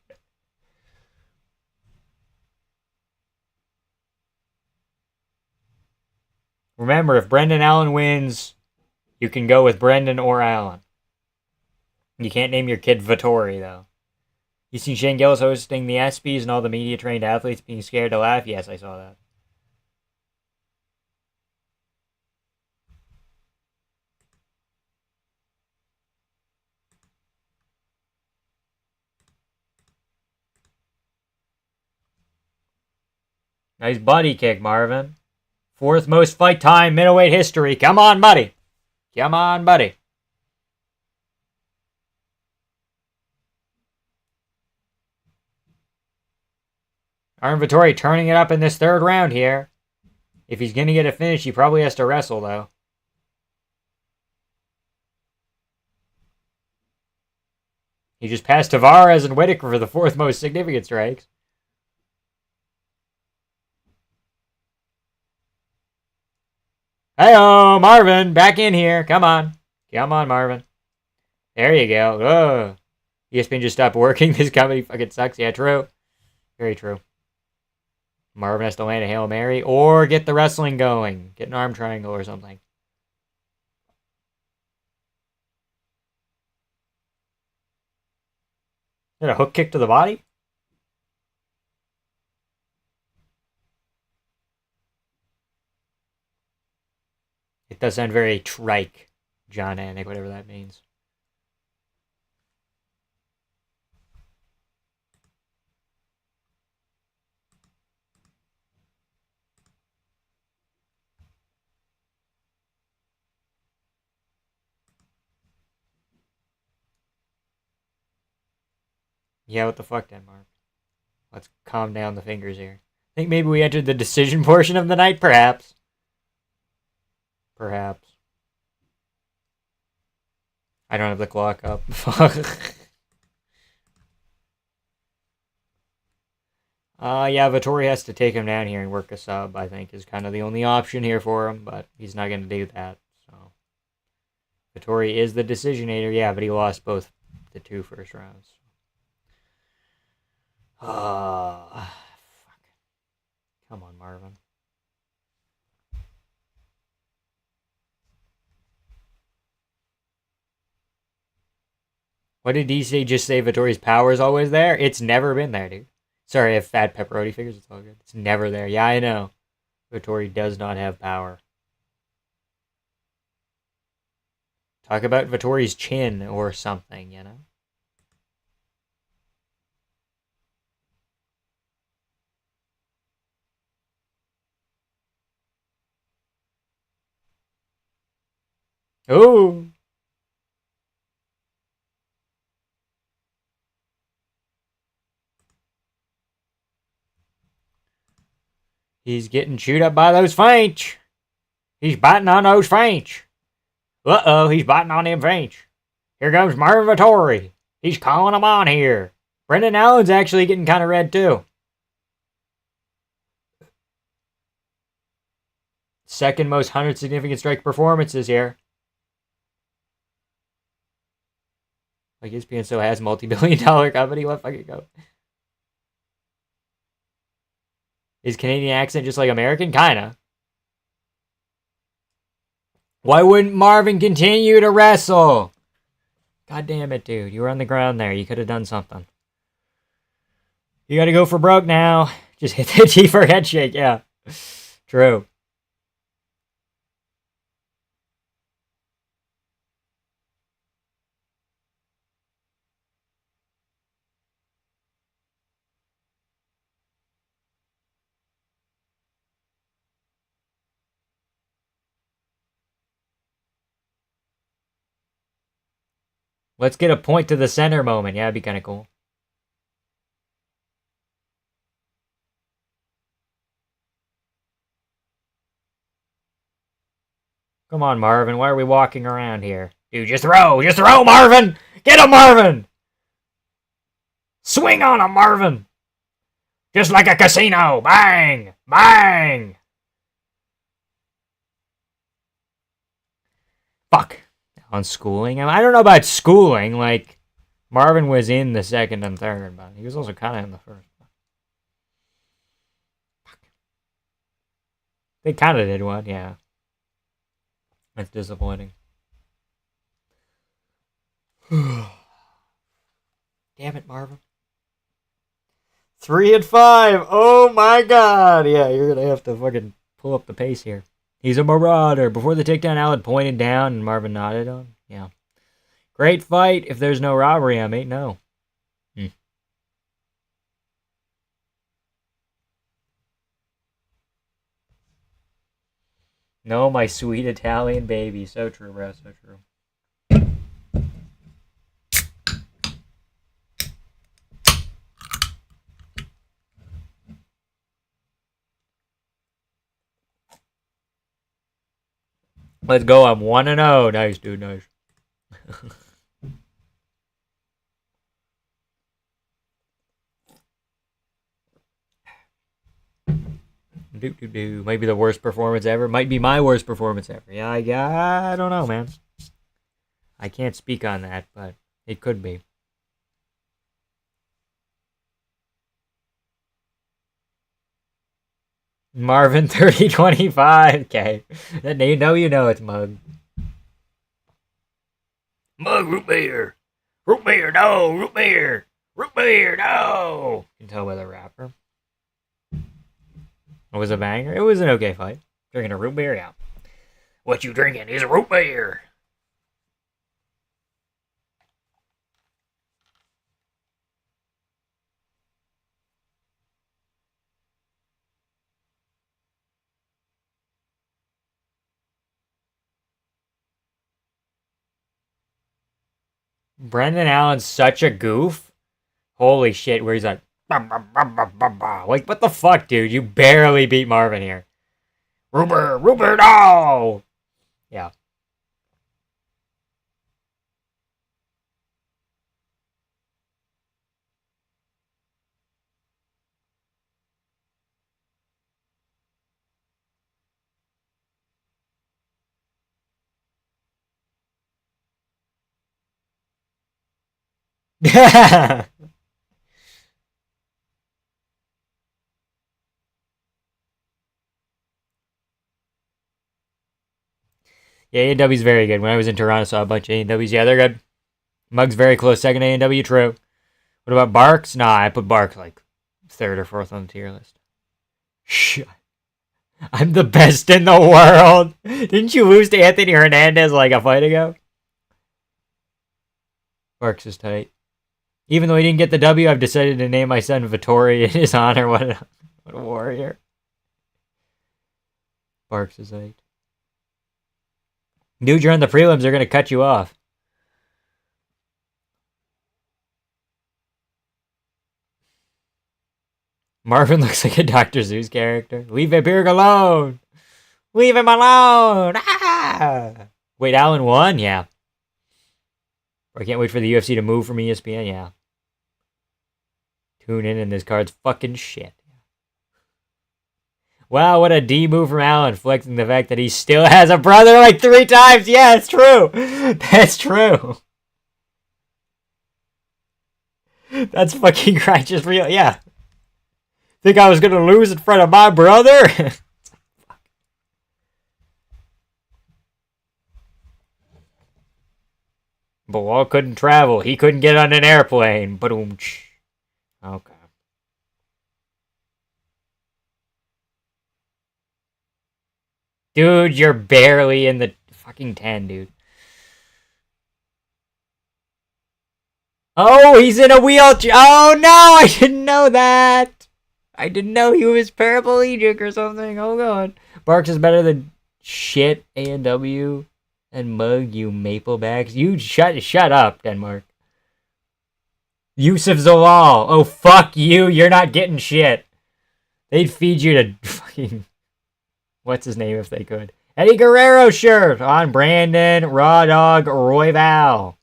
Remember, if Brendan Allen wins, you can go with Brendan or Allen. You can't name your kid Vittori, though. You seen Shane Gillis hosting the ESPYs and all the media-trained athletes being scared to laugh? Yes, I saw that. Nice buddy kick, Marvin. 4th most fight time, middleweight history. Come on, buddy. Come on, buddy. Artem Vettori turning it up in this 3rd round here. If he's going to get a finish, he probably has to wrestle, though. He just passed Tavares and Whitaker for the 4th most significant strikes. Hey-oh, Marvin, back in here. Come on. Come on, Marvin. There you go. Oh. ESPN just stopped working. This company fucking sucks. Yeah, true. Very true. Marvin has to land a Hail Mary or get the wrestling going. Get an arm triangle or something. Is that a hook kick to the body? It does sound very trike, John Anik, whatever that means. Yeah, what the fuck, Denmark? Let's calm down the fingers here. I think maybe we entered the decision portion of the night, perhaps. Perhaps. I don't have the clock up. Yeah, Vettori has to take him down here and work a sub, I think, is kind of the only option here for him, but he's not going to do that, so. Vettori is the decisionator, yeah, but he lost both the 2 first rounds. Fuck. Come on, Marvin. What did DC just say? Vittori's power is always there? It's never been there, dude. Sorry, if fat pepperoni figures, it's all good. It's never there. Yeah, I know. Vettori does not have power. Talk about Vittori's chin or something, you know? Oh! He's getting chewed up by those feints. He's biting on those feints. Uh-oh, he's biting on them feints. Here comes Marvin Vettori. He's calling him on here. Brendan Allen's actually getting kind of red, too. 2nd most 100 significant strike performances here. Like ESPN so has multi-billion-dollar company. What fucking go? Is Canadian accent just like American? Kinda. Why wouldn't Marvin continue to wrestle? God damn it, dude. You were on the ground there. You could have done something. You gotta go for broke now. Just hit the T for head shake. Yeah. True. Let's get a point to the center moment. Yeah, that'd be kind of cool. Come on, Marvin. Why are we walking around here? Dude, just throw! Just throw, Marvin! Get him, Marvin! Swing on him, Marvin! Just like a casino! Bang! Bang! Fuck. On schooling? I don't know about schooling. Like, Marvin was in the 2nd and 3rd, but he was also kind of in the 1st. Fuck. They kind of did one, yeah. That's disappointing. Damn it, Marvin. 3 and 5. Oh my god. Yeah, you're gonna have to fucking pull up the pace here. He's a marauder. Before the takedown, Allen pointed down and Marvin nodded on. Yeah. Great fight. If there's no robbery, I may know. No, my sweet Italian baby. So true, bro. So true. Let's go. I'm 1-0. Nice, dude. Nice. Might be the worst performance ever. Might be my worst performance ever. Yeah, I don't know, man. I can't speak on that, but it could be. Marvin 30-25. Okay. You know it's Mug. Mug, root beer. Root beer, no. Root beer. Root beer, no. You can tell by the rapper. It was a banger. It was an okay fight. Drinking a root beer, yeah. What you drinking is a root beer. Brendan Allen's such a goof. Holy shit, where he's like, bah, bah, bah, bah, bah, bah. Like, what the fuck, dude? You barely beat Marvin here. Rupert, no! Yeah. Yeah, A&W's very good. When I was in Toronto, I saw a bunch of A&W's. Yeah, they're good. Mug's very close. Second A&W, true. What about Barks? Nah, I put Barks like 3rd or 4th on the tier list. Shit. I'm the best in the world. Didn't you lose to Anthony Hernandez like a fight ago? Barks is tight. Even though he didn't get the W, I've decided to name my son Vittori in his honor. What a warrior. Barks is tight. Dude, you're on the prelims. They're going to cut you off. Marvin looks like a Dr. Seuss character. Leave Vampiric alone. Leave him alone. Ah! Wait, Allen won? Yeah. I can't wait for the UFC to move from ESPN. Yeah. Tune in and this card's fucking shit. Wow, what a D move from Allen, flexing the fact that he still has a brother like 3 times. Yeah, it's true. That's true. That's fucking righteous real. Yeah. Think I was going to lose in front of my brother? Bilal couldn't travel. He couldn't get on an airplane. Boom. Okay. Dude, you're barely in the fucking 10, dude. Oh, he's in a wheelchair. Oh, no, I didn't know that. I didn't know he was paraplegic or something. Oh, God. Barks is better than shit A&W and Mug, you maple bags. You shut up, Denmark. Yusuf Zalal. Oh, fuck you. You're not getting shit. They'd feed you to fucking... What's his name if they could? Eddie Guerrero shirt on Brandon, Raw Dog, Royval.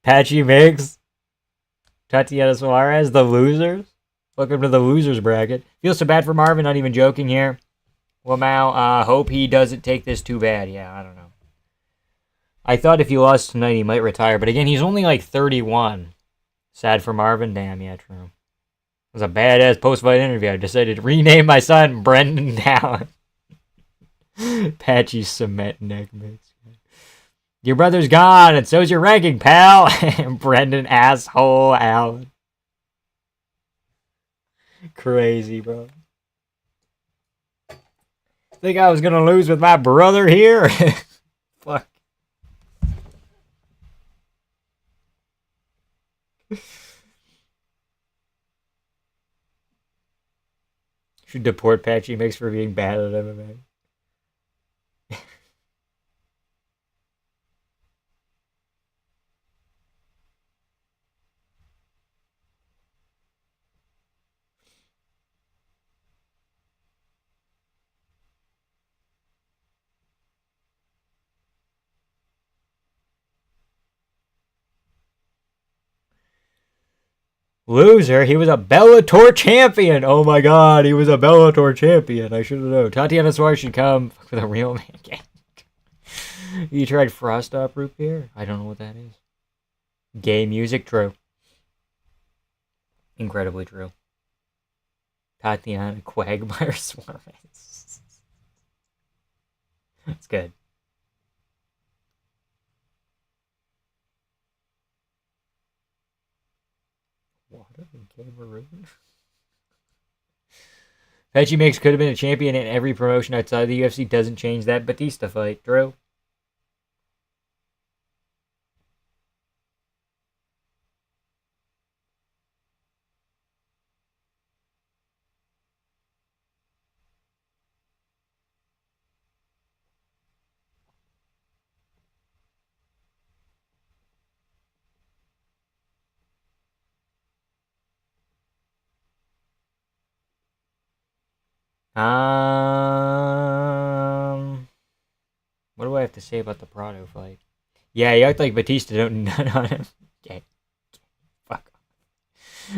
Patchy Mix. Tatiana Suarez, the losers. Welcome to the losers bracket. Feels so bad for Marvin, not even joking here. Well, Mao, hope he doesn't take this too bad. Yeah, I don't know. I thought if he lost tonight, he might retire. But again, he's only like 31. Sad for Marvin? Damn, yeah, true. It was a badass post-fight interview. I decided to rename my son Brendan Allen. Patchy cement neck mix. Your brother's gone, and so's your ranking, pal. Brendan asshole Allen. Crazy, bro. Think I was gonna lose with my brother here? Fuck. Should deport Patchy Mix for being bad at MMA. Loser, he was a Bellator champion. Oh my god, he was a Bellator champion. I should have known. Tatiana Suarez should come with a real man game. You tried Frost Up root beer? I don't know what that is. Gay music, true. Incredibly true. Tatiana Quagmire Suarez. That's good. Water in Cameroon. Veggie Mix could have been a champion in every promotion outside the UFC. Doesn't change that Batista fight. Drew. What do I have to say about the Prado fight? Yeah, you act like Batista don't none on him. Okay. Fuck.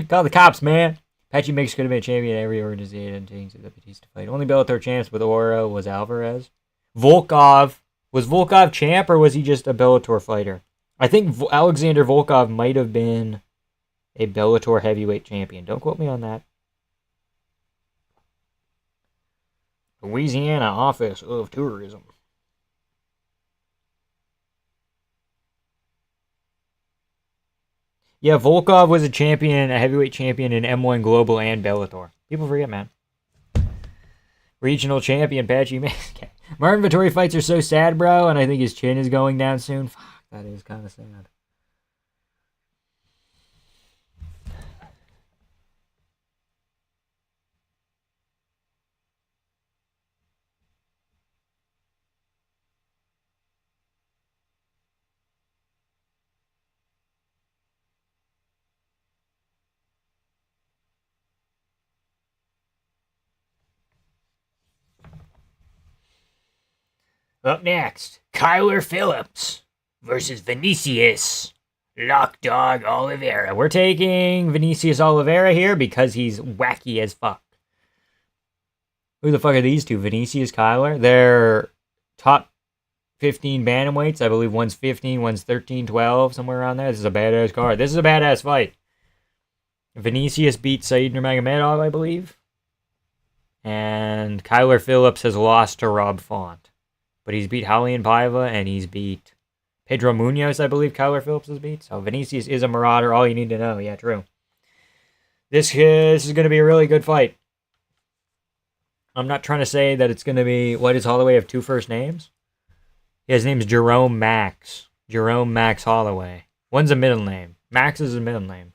Call the cops, man. Patchy Mix could have been a champion in every organization to the Batista fight. Only Bellator champs with Aura was Alvarez. Volkov. Was Volkov champ or was he just a Bellator fighter? I think Alexander Volkov might have been a Bellator heavyweight champion. Don't quote me on that. Louisiana Office of Tourism. Yeah, Volkov was a champion, a heavyweight champion in M1 Global and Bellator. People forget, man. Regional champion, Patchy Mix. Okay. Martin Vettori fights are so sad, bro, and I think his chin is going down soon. Fuck, that is kind of sad. Up next, Kyler Phillips versus Vinicius Lockdog Oliveira. We're taking Vinicius Oliveira here because he's wacky as fuck. Who the fuck are these two? Vinicius, Kyler? They're top 15 bantamweights. I believe one's 15, one's 13, 12, somewhere around there. This is a badass card. This is a badass fight. Vinicius beat Said Nurmagomedov, I believe. And Kyler Phillips has lost to Rob Font. But he's beat Julian Paiva, and he's beat Pedro Munoz, I believe Kyler Phillips has beat. So Vinicius is a marauder, all you need to know. Yeah, true. This is going to be a really good fight. I'm not trying to say that it's going to be... What, does Holloway have two first names? Yeah, his name's Jerome Max. Jerome Max Holloway. One's a middle name. Max is a middle name.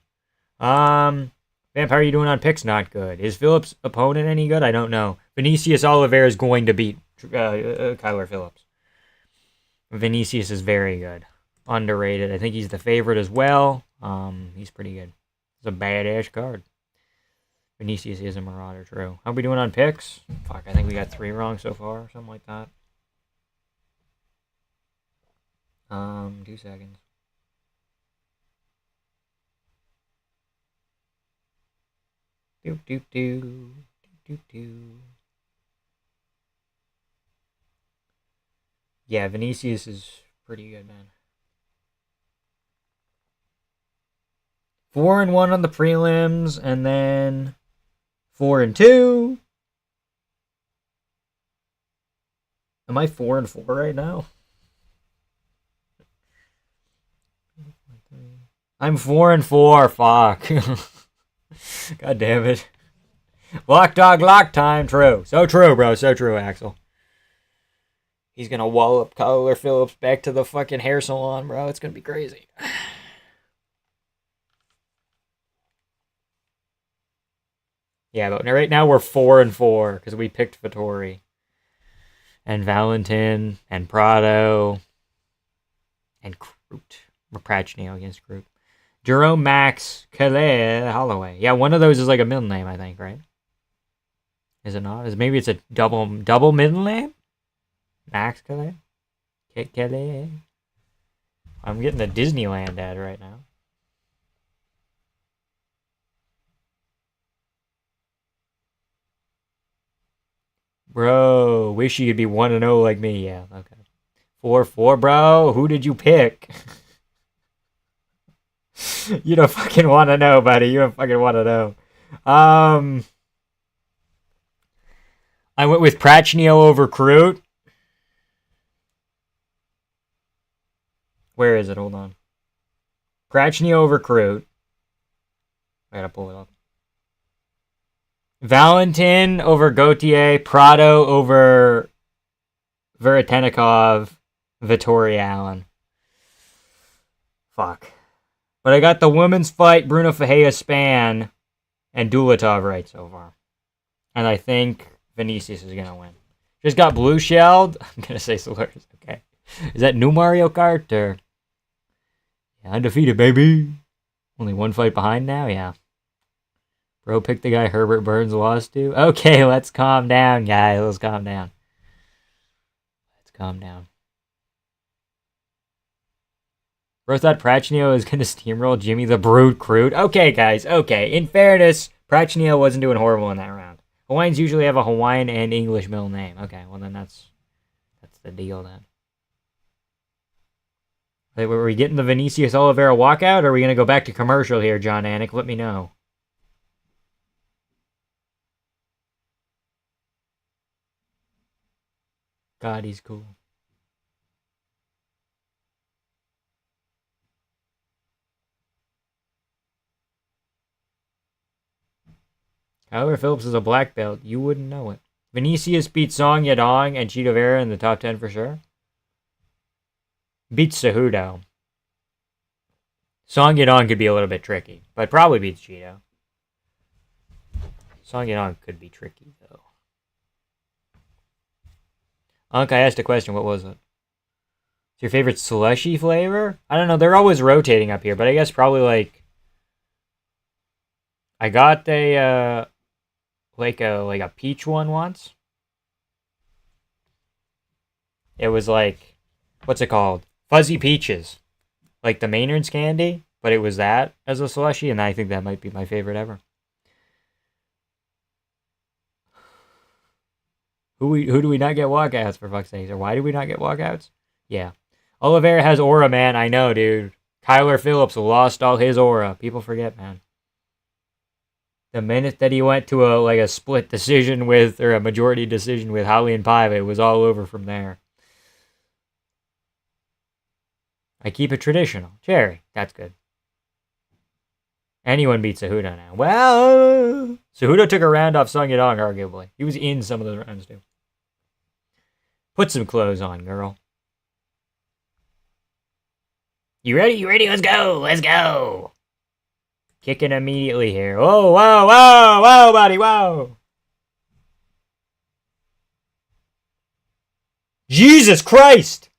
Vamp, how are you doing on picks? Not good. Is Phillips' opponent any good? I don't know. Vinicius Oliveira is going to beat Kyler Phillips. Vinicius is very good. Underrated. I think he's the favorite as well. He's pretty good. It's a badass card. Vinicius is a marauder, true. How are we doing on picks? Fuck, I think we got 3 wrong so far. Something like that. 2 seconds. Yeah, Vinicius is pretty good, man. 4-1 on the prelims, and then 4-2. Am I 4-4 right now? I'm 4-4. Fuck. God damn it. Lock dog lock time. True. So true, bro. So true, Axel. He's gonna wallop Kyler Phillips back to the fucking hair salon, bro. It's gonna be crazy. Yeah, but right now we're 4-4 because we picked Vittori and Valentiny and Prado and Crute. Prachnio against Crute. Jerome, Max, Calais, Holloway. Yeah, one of those is like a middle name, I think, right? Is it not? Maybe it's a double middle name? Max Calais? Calais? I'm getting a Disneyland ad right now. Bro, wish you could be 1-0 like me. Yeah, okay. 4-4, bro. Who did you pick? You don't fucking want to know, buddy. You don't fucking want to know. I went with Prachnio over Crute. Where is it? Hold on. Prachnio over Crute. I gotta pull it up. Valentiny over Gauthier. Prado over Veritenikov. Vittori Allen. Fuck. But I got the women's fight, Bruno Fajea Span, and Dulattov right so far. And I think Vinicius is going to win. Just got blue shelled. I'm going to say Solars. Okay. Is that new Mario Kart or? Yeah, undefeated, baby. Only one fight behind now? Yeah. Bro picked the guy Herbert Burns lost to. Okay, let's calm down, guys. Let's calm down. Let's calm down. Bro thought Prachnio was going to steamroll Jimmy the Brood Crute. Okay, guys. Okay. In fairness, Prachnio wasn't doing horrible in that round. Hawaiians usually have a Hawaiian and English middle name. Okay, well then that's the deal then. Were we getting the Vinicius Oliveira walkout, or are we going to go back to commercial here, John Anik? Let me know. God, he's cool. Kyler Phillips is a black belt. You wouldn't know it. Vinicius beat Song Yadong and Cheeto Vera in the top 10 for sure. Beats Cejudo. Song Yadong could be a little bit tricky, but probably beats Cheeto. Song Yadong could be tricky, though. Unc, I asked a question. What was it? It's your favorite slushy flavor? I don't know. They're always rotating up here, but I guess probably like... I got a peach one once. It was like, what's it called? Fuzzy Peaches. Like the Maynard's candy, but it was that as a slushie, and I think that might be my favorite ever. Who do we not get walkouts, for fuck's sake? Or why do we not get walkouts? Yeah. Oliveira has aura, man. I know, dude. Kyler Phillips lost all his aura. People forget, man. The minute that he went to a split decision with, or a majority decision with Holly and Paiva, it was all over from there. I keep it traditional. Cherry. That's good. Anyone beats Cejudo now. Well, Cejudo took a round off Song Yadong, arguably. He was in some of those rounds, too. Put some clothes on, girl. You ready? You ready? Let's go! Let's go! Kicking immediately here. Whoa, whoa, whoa, whoa, buddy, whoa! Jesus Christ!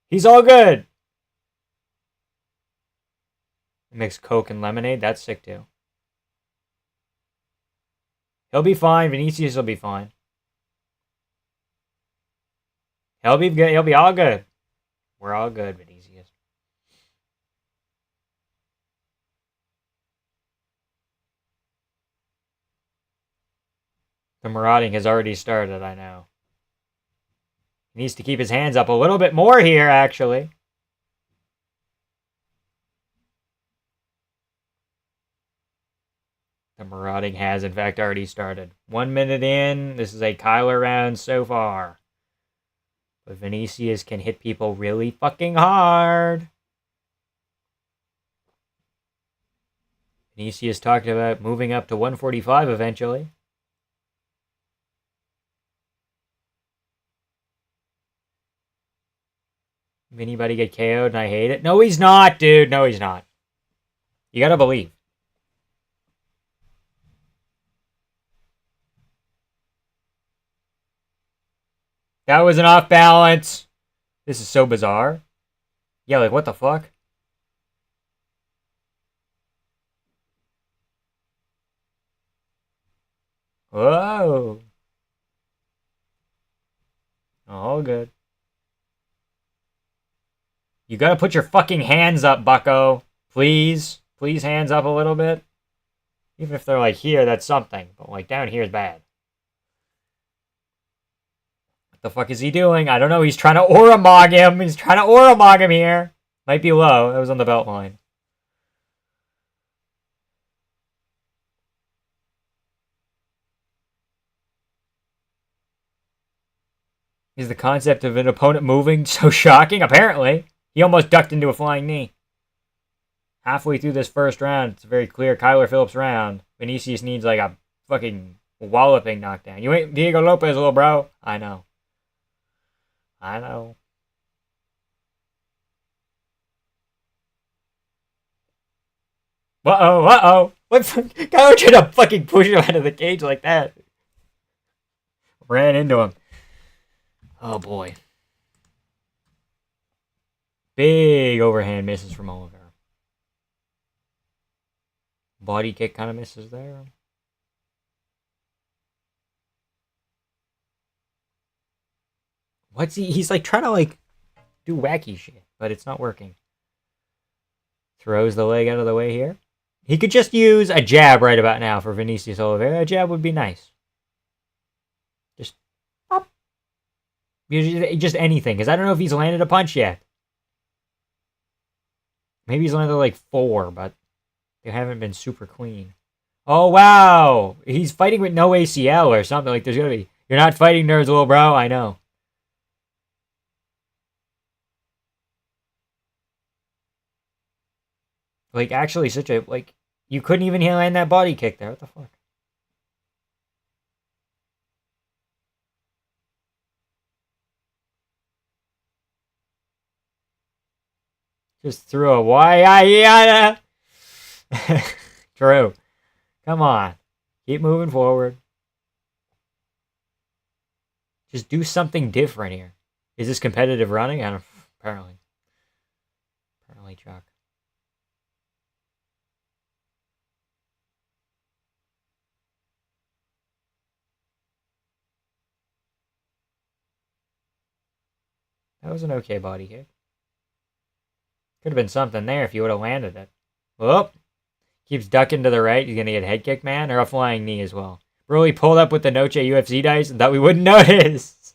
He's all good. Mix Coke and lemonade. That's sick, too. He'll be fine. Vinicius will be fine. He'll be good. He'll be all good. We're all good, Vinicius. The marauding has already started, I know. He needs to keep his hands up a little bit more here, actually. The marauding has, in fact, already started. 1 minute in. This is a Kyler round so far. But Vinicius can hit people really fucking hard. Vinicius talked about moving up to 145 eventually. If anybody get KO'd and I hate it. No, he's not, dude. No, he's not. You gotta believe. That was an off balance. This is so bizarre. Yeah, like, what the fuck? Whoa. All good. You gotta put your fucking hands up, bucko. Please. Please, hands up a little bit. Even if they're, like, here, that's something. But, like, down here is bad. What the fuck is he doing? I don't know. He's trying to Aura-mog him. He's trying to Aura-mog him here. Might be low. That was on the belt line. Is the concept of an opponent moving so shocking? Apparently. He almost ducked into a flying knee. Halfway through this first round, it's a very clear Kyler Phillips round. Vinicius needs like a fucking walloping knockdown. You ain't Diego Lopez, little bro. I know. I know. Uh-oh, uh-oh. What Kyler tried to fucking push him out of the cage like that. Ran into him. Oh, boy. Big overhand misses from Oliveira. Body kick kind of misses there. What's he? He's like trying to like do wacky shit, but it's not working. Throws the leg out of the way here. He could just use a jab right about now for Vinicius Oliveira. A jab would be nice. Just pop. Just anything, because I don't know if he's landed a punch yet. Maybe he's landed like 4, but they haven't been super clean. Oh, wow. He's fighting with no ACL or something. Like, there's going to be... You're not fighting nerves, little bro. I know. Like, actually, such a... Like, you couldn't even land that body kick there. What the fuck? Just threw a why. True. Come on. Keep moving forward. Just do something different here. Is this competitive running? I don't... Apparently. Apparently, Chuck. That was an okay body kick. Could have been something there if you would have landed it. Whoop. Keeps ducking to the right. He's going to get head kick, man, or a flying knee as well. Really pulled up with the Noche UFC dice and thought we wouldn't notice.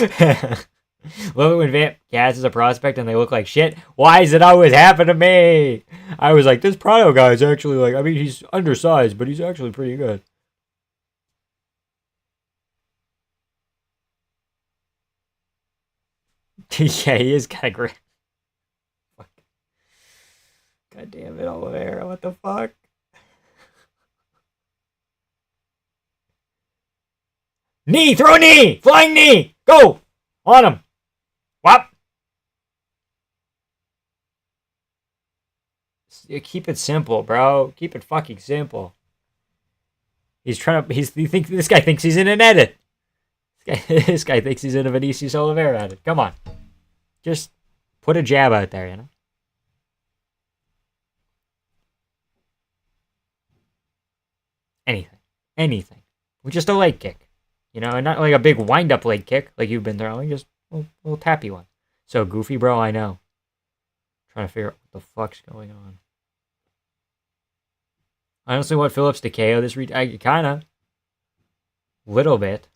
Love it when Vamp casts a prospect and they look like shit. Why does it always happen to me? I was like, this Prado guy is actually like, I mean, he's undersized, but he's actually pretty good. Yeah, he is kind of great. God damn it, Oliveira, what the fuck? Knee, throw a knee! Flying knee! Go! On him! Whop! Keep it simple, bro. Keep it fucking simple. He's trying to, this guy thinks he's in an edit. This guy thinks he's in a Vinicius Oliveira edit. Come on. Just put a jab out there, you know? Anything. With just a leg kick. You know, and not like a big wind-up leg kick like you've been throwing. Just a little tappy one. So goofy, bro, I know. Trying to figure out what the fuck's going on. I honestly want Phillips to KO this kind of. Little bit.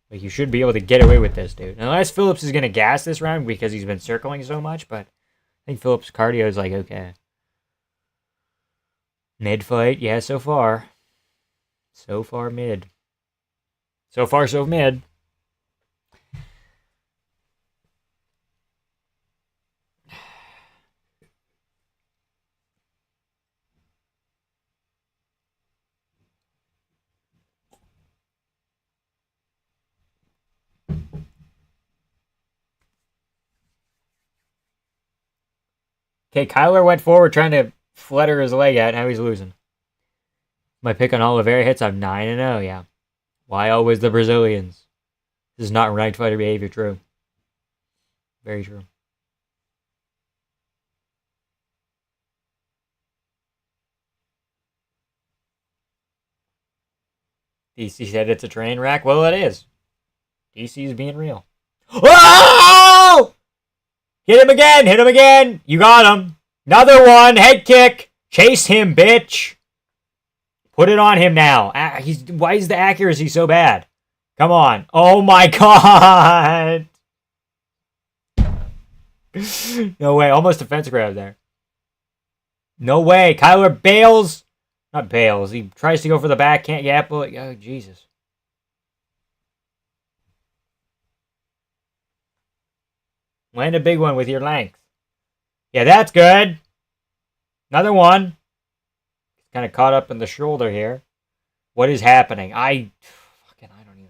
Like, you should be able to get away with this, dude. Unless Phillips is going to gas this round because he's been circling so much, but I think Phillips' cardio is like, okay. Mid fight, yeah, so far. So far mid. So far so mid. Okay, Kyler went forward trying to flutter his leg out. Now he's losing. My pick on Oliveira hits. I'm 9-0. Yeah. Why always the Brazilians? This is not ranked fighter behavior. True. Very true. DC said it's a train wreck. Well, it is. DC's being real. Oh! Hit him again! Hit him again! You got him. Another one. Head kick. Chase him, bitch. Put it on him now. Why is the accuracy so bad? Come on. Oh my god. No way. Almost defense grab there. No way. Kyler bails. Not bails. He tries to go for the back. Can't get it. Oh, Jesus. Land a big one with your length. Yeah, that's good. Another one. Kind of caught up in the shoulder here. What is happening? I don't even.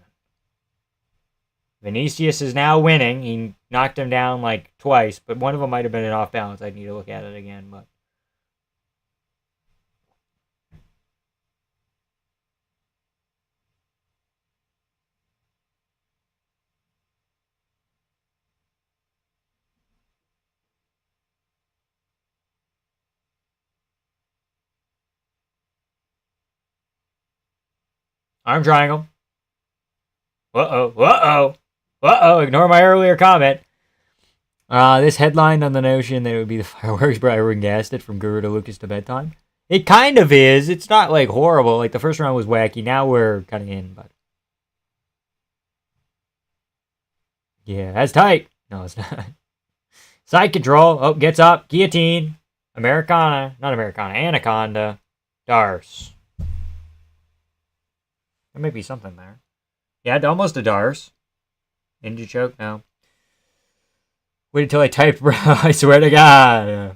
Vinicius is now winning. He knocked him down like twice, but one of them might have been an off balance. I need to look at it again, but. Arm triangle. Uh-oh. Ignore my earlier comment. This headline on the notion that it would be the fireworks, but I guessed it from Guru to Lucas to bedtime. It kind of is. It's not like horrible. Like the first round was wacky. Now we're cutting in, but. Yeah, that's tight. No, it's not. Side control. Oh, gets up. Guillotine. Americana. Not Americana. Anaconda. Darce. There might be something there. Yeah, almost a Darce. Ninja choke? No. Wait until I type, bro. I swear to God. Yeah.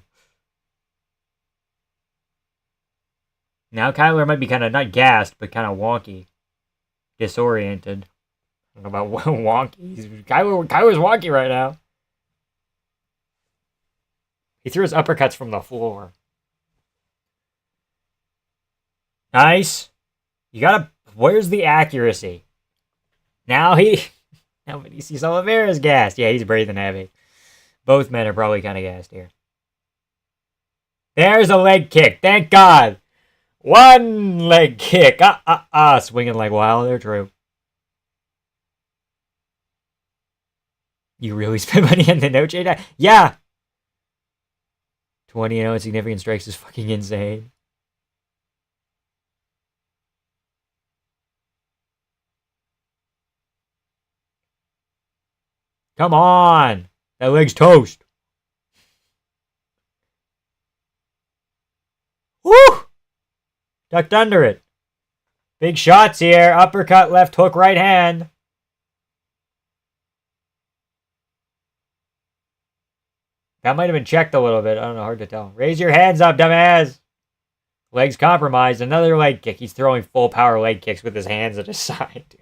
Now Kyler might be kind of, not gassed, but kind of wonky. Disoriented. I don't know about wonky. Kyler's wonky right now. He threw his uppercuts from the floor. Nice. You gotta... Where's the accuracy? Now he sees Oliveira's gassed. Yeah, he's breathing heavy. Both men are probably kind of gassed here. There's a leg kick. Thank God. One leg kick. Swinging like wild. They're true. You really spent money on the noche? Yeah. 20 insignificant strikes is fucking insane. Come on. That leg's toast. Woo! Ducked under it. Big shots here. Uppercut, left hook, right hand. That might have been checked a little bit. I don't know. Hard to tell. Raise your hands up, dumbass. Legs compromised. Another leg kick. He's throwing full power leg kicks with his hands at his side. Dude.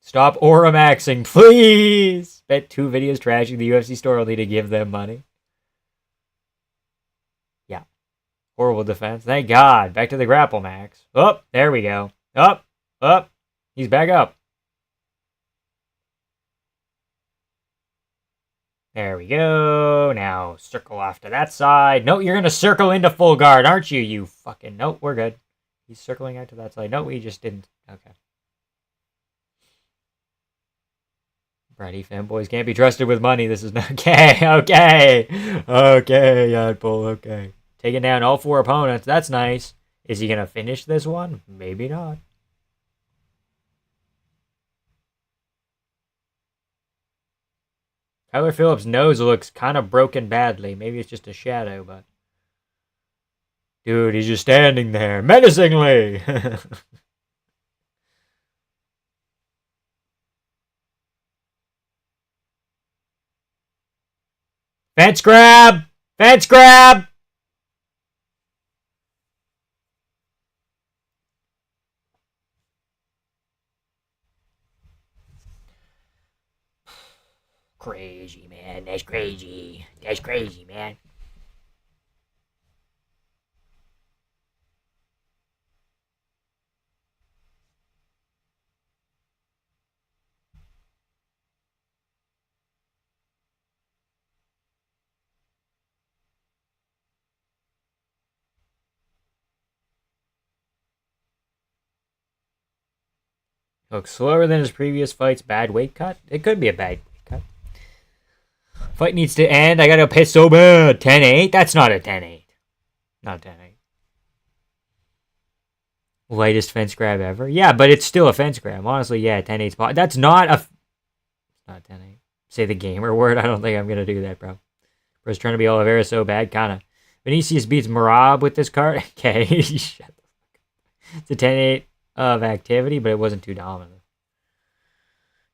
Stop aura maxing, please. Bet 2 videos trashing the UFC store only to give them money. Yeah. Horrible defense. Thank God. Back to the grapple max. Up. There we go. Up. He's back up. There we go. Now circle off to that side. No, you're going to circle into full guard, aren't you? You fucking... Nope, we're good. He's circling out to that side. No, we just didn't. Okay. Bratty fanboys can't be trusted with money. This is not... Okay, Yadbull, okay. Taking down all 4 opponents. That's nice. Is he going to finish this one? Maybe not. Tyler Phillips' nose looks kind of broken badly. Maybe it's just a shadow, but... Dude, he's just standing there, menacingly! Fence grab! Fence grab! Crazy, man. That's crazy. That's crazy, man. Looks slower than his previous fights. Bad weight cut? It could be a bad weight cut. Fight needs to end. I gotta piss so bad. 10-8? That's not a 10-8. Not 10-8. Lightest fence grab ever? Yeah, but it's still a fence grab. Honestly, yeah, 10-8 spot. That's not a... It's not 10-8. Say the gamer word. I don't think I'm gonna do that, bro. Bro's trying to be Oliveira so bad. Kinda. Vinicius beats Marab with this card. Okay. Shut the fuck up. It's a 10-8 of activity, but it wasn't too dominant.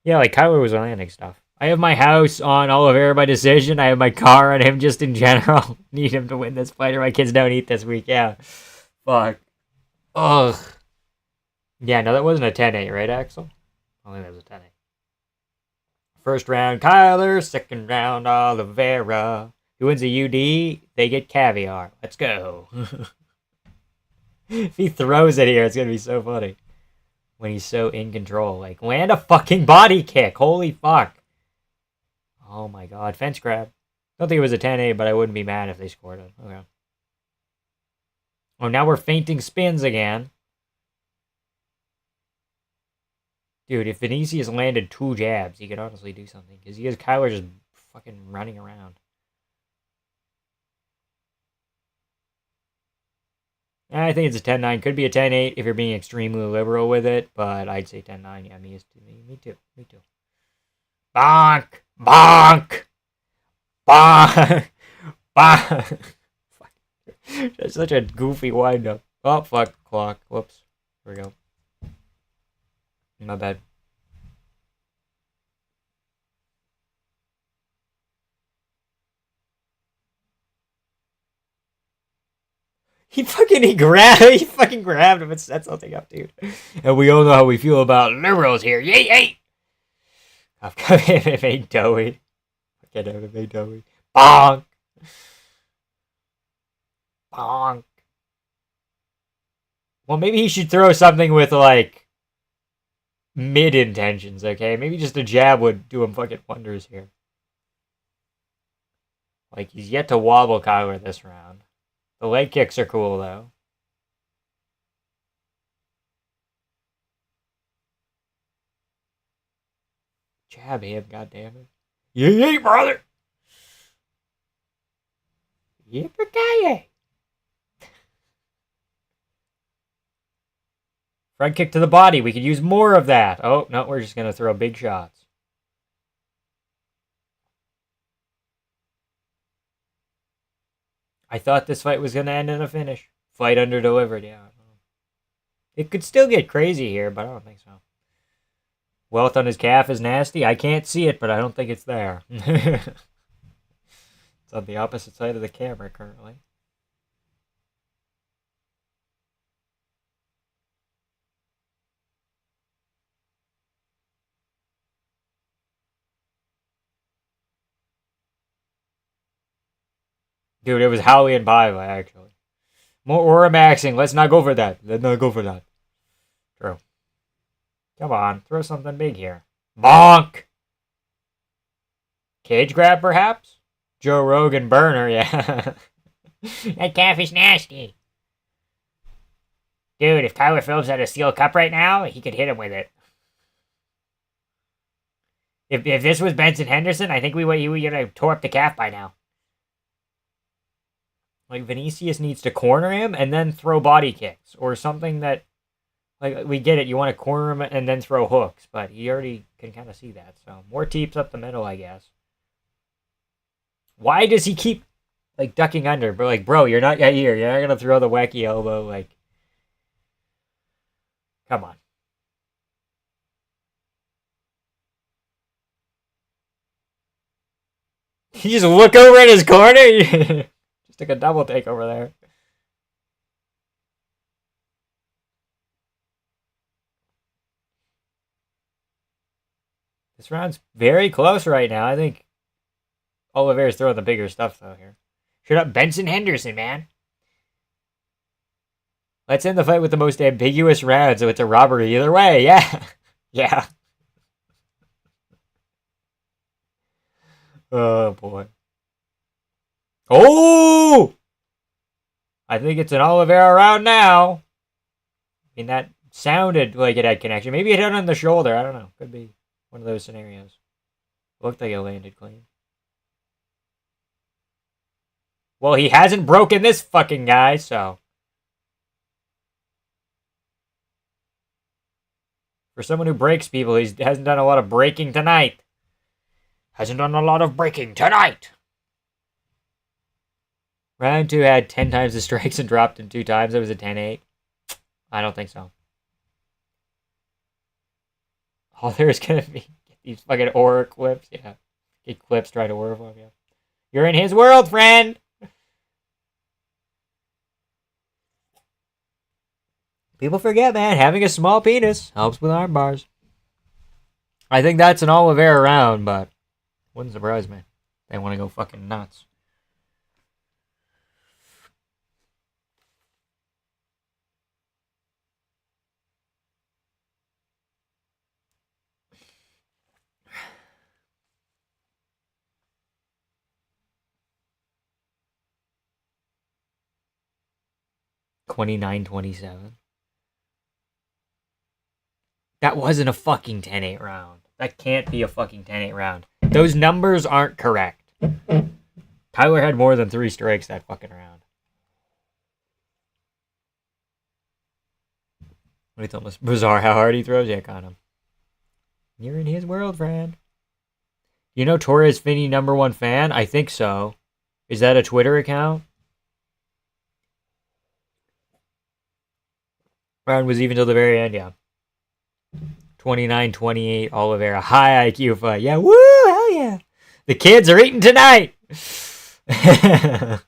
Yeah, like Kyler was landing stuff. I have my house on Oliveira by decision. I have my car on him just in general. Need him to win this fight or my kids don't eat this week. Yeah. Fuck. Ugh. Yeah, no, that wasn't a 10-8, right, Axel? I think that was a 10-8. First round, Kyler. Second round, Oliveira. Who wins a UD? They get caviar. Let's go. If he throws it here, it's going to be so funny. When he's so in control. Like, land a fucking body kick. Holy fuck. Oh my god. Fence grab. Don't think it was a 10-8, but I wouldn't be mad if they scored it. Okay. Oh, now we're fainting spins again. Dude, if Vinicius landed 2 jabs, he could honestly do something. Because he has Kyler just fucking running around. I think it's a 10-9. Could be a 10-8 if you're being extremely liberal with it. But I'd say 10-9. Yeah, me too. Me too. Bonk! Bonk! Bonk! Bonk! That's such a goofy wind-up. Oh, fuck. Clock. Whoops. Here we go. My bad. He fucking grabbed him and set something up, dude. And we all know how we feel about liberals here. Yay, yay! I've got MMA doughy. Fucking MMA doughy. Bonk! Bonk. Well, maybe he should throw something with, like, mid-intentions, okay? Maybe just a jab would do him fucking wonders here. Like, he's yet to wobble Kyler this round. The leg kicks are cool, though. Jab him, goddammit. Yay, brother! Yippee-ki-yay! Front kick to the body. We could use more of that. Oh, no, we're just going to throw big shots. I thought this fight was going to end in a finish. Fight under-delivered, yeah. It could still get crazy here, but I don't think so. Wealth on his calf is nasty. I can't see it, but I don't think it's there. It's on the opposite side of the camera currently. Dude, it was Holloway and Paiva, actually. More maxing. Let's not go for that. Let's not go for that. True. Come on, throw something big here. Bonk! Cage grab, perhaps? Joe Rogan burner, yeah. That calf is nasty. Dude, if Tyler Phillips had a steel cup right now, he could hit him with it. If this was Benson Henderson, I think he would have tore up the calf by now. Like, Vinicius needs to corner him and then throw body kicks. Or something that... Like, we get it. You want to corner him and then throw hooks. But he already can kind of see that. So, more teeps up the middle, I guess. Why does he keep, like, ducking under? But, like, bro, you're not here. You're not going to throw the wacky elbow. Like, come on. He just look over at his corner? Just took a double take over there. This This round's very close right now. I think Oliveira's throwing the bigger stuff, though, here. Shut up, Benson Henderson, man. Let's end the fight with the most ambiguous round, so it's a robbery either way. Yeah. Yeah. Oh, boy. Oh! I think it's an Oliveira round now. I mean, that sounded like it had connection. Maybe it hit on the shoulder. I don't know. Could be one of those scenarios. Looked like it landed clean. Well, he hasn't broken this fucking guy, so. For someone who breaks people, he hasn't done a lot of breaking tonight. Hasn't done a lot of breaking tonight. Round 2 had 10 times the strikes and dropped him 2 times. It was a 10-8. I don't think so. All there's going to be these fucking horror clips. Yeah. Get clips trying to work on you. You're in his world, friend. People forget, man. Having a small penis helps with arm bars. I think that's an Oliveira round, but wouldn't surprise me. They want to go fucking nuts. $29-27. That wasn't a fucking 10-8 round. That can't be a fucking 10-8 round. Those numbers aren't correct. Tyler had more than 3 strikes that fucking round. It's almost bizarre how hard he throws it on him. You're in his world, friend. You know Torres Finney #1 fan? I think so. Is that a Twitter account? Round was even till the very end, yeah. 29-28 Oliveira. High IQ fight. Yeah, woo, hell yeah. The kids are eating tonight. Yeah,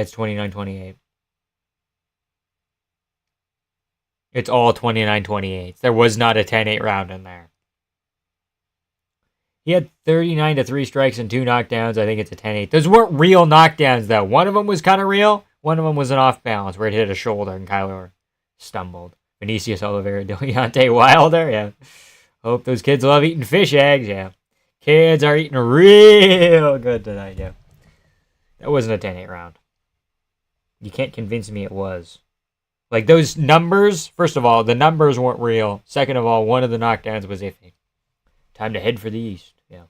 it's 29-28. It's all 29-28. There was not a 10-8 round in there. He had 39 to 3 strikes and 2 knockdowns. I think it's a 10-8. Those weren't real knockdowns, though. One of them was kind of real. One of them was an off balance where it hit a shoulder and Kyler stumbled. Vinicius Oliveira, Deontay Wilder. Yeah. Hope those kids love eating fish eggs. Yeah. Kids are eating real good tonight. Yeah. That wasn't a 10-8 round. You can't convince me it was. Like, those numbers, first of all, the numbers weren't real. Second of all, one of the knockdowns was iffy. Time to head for the east. Yeah.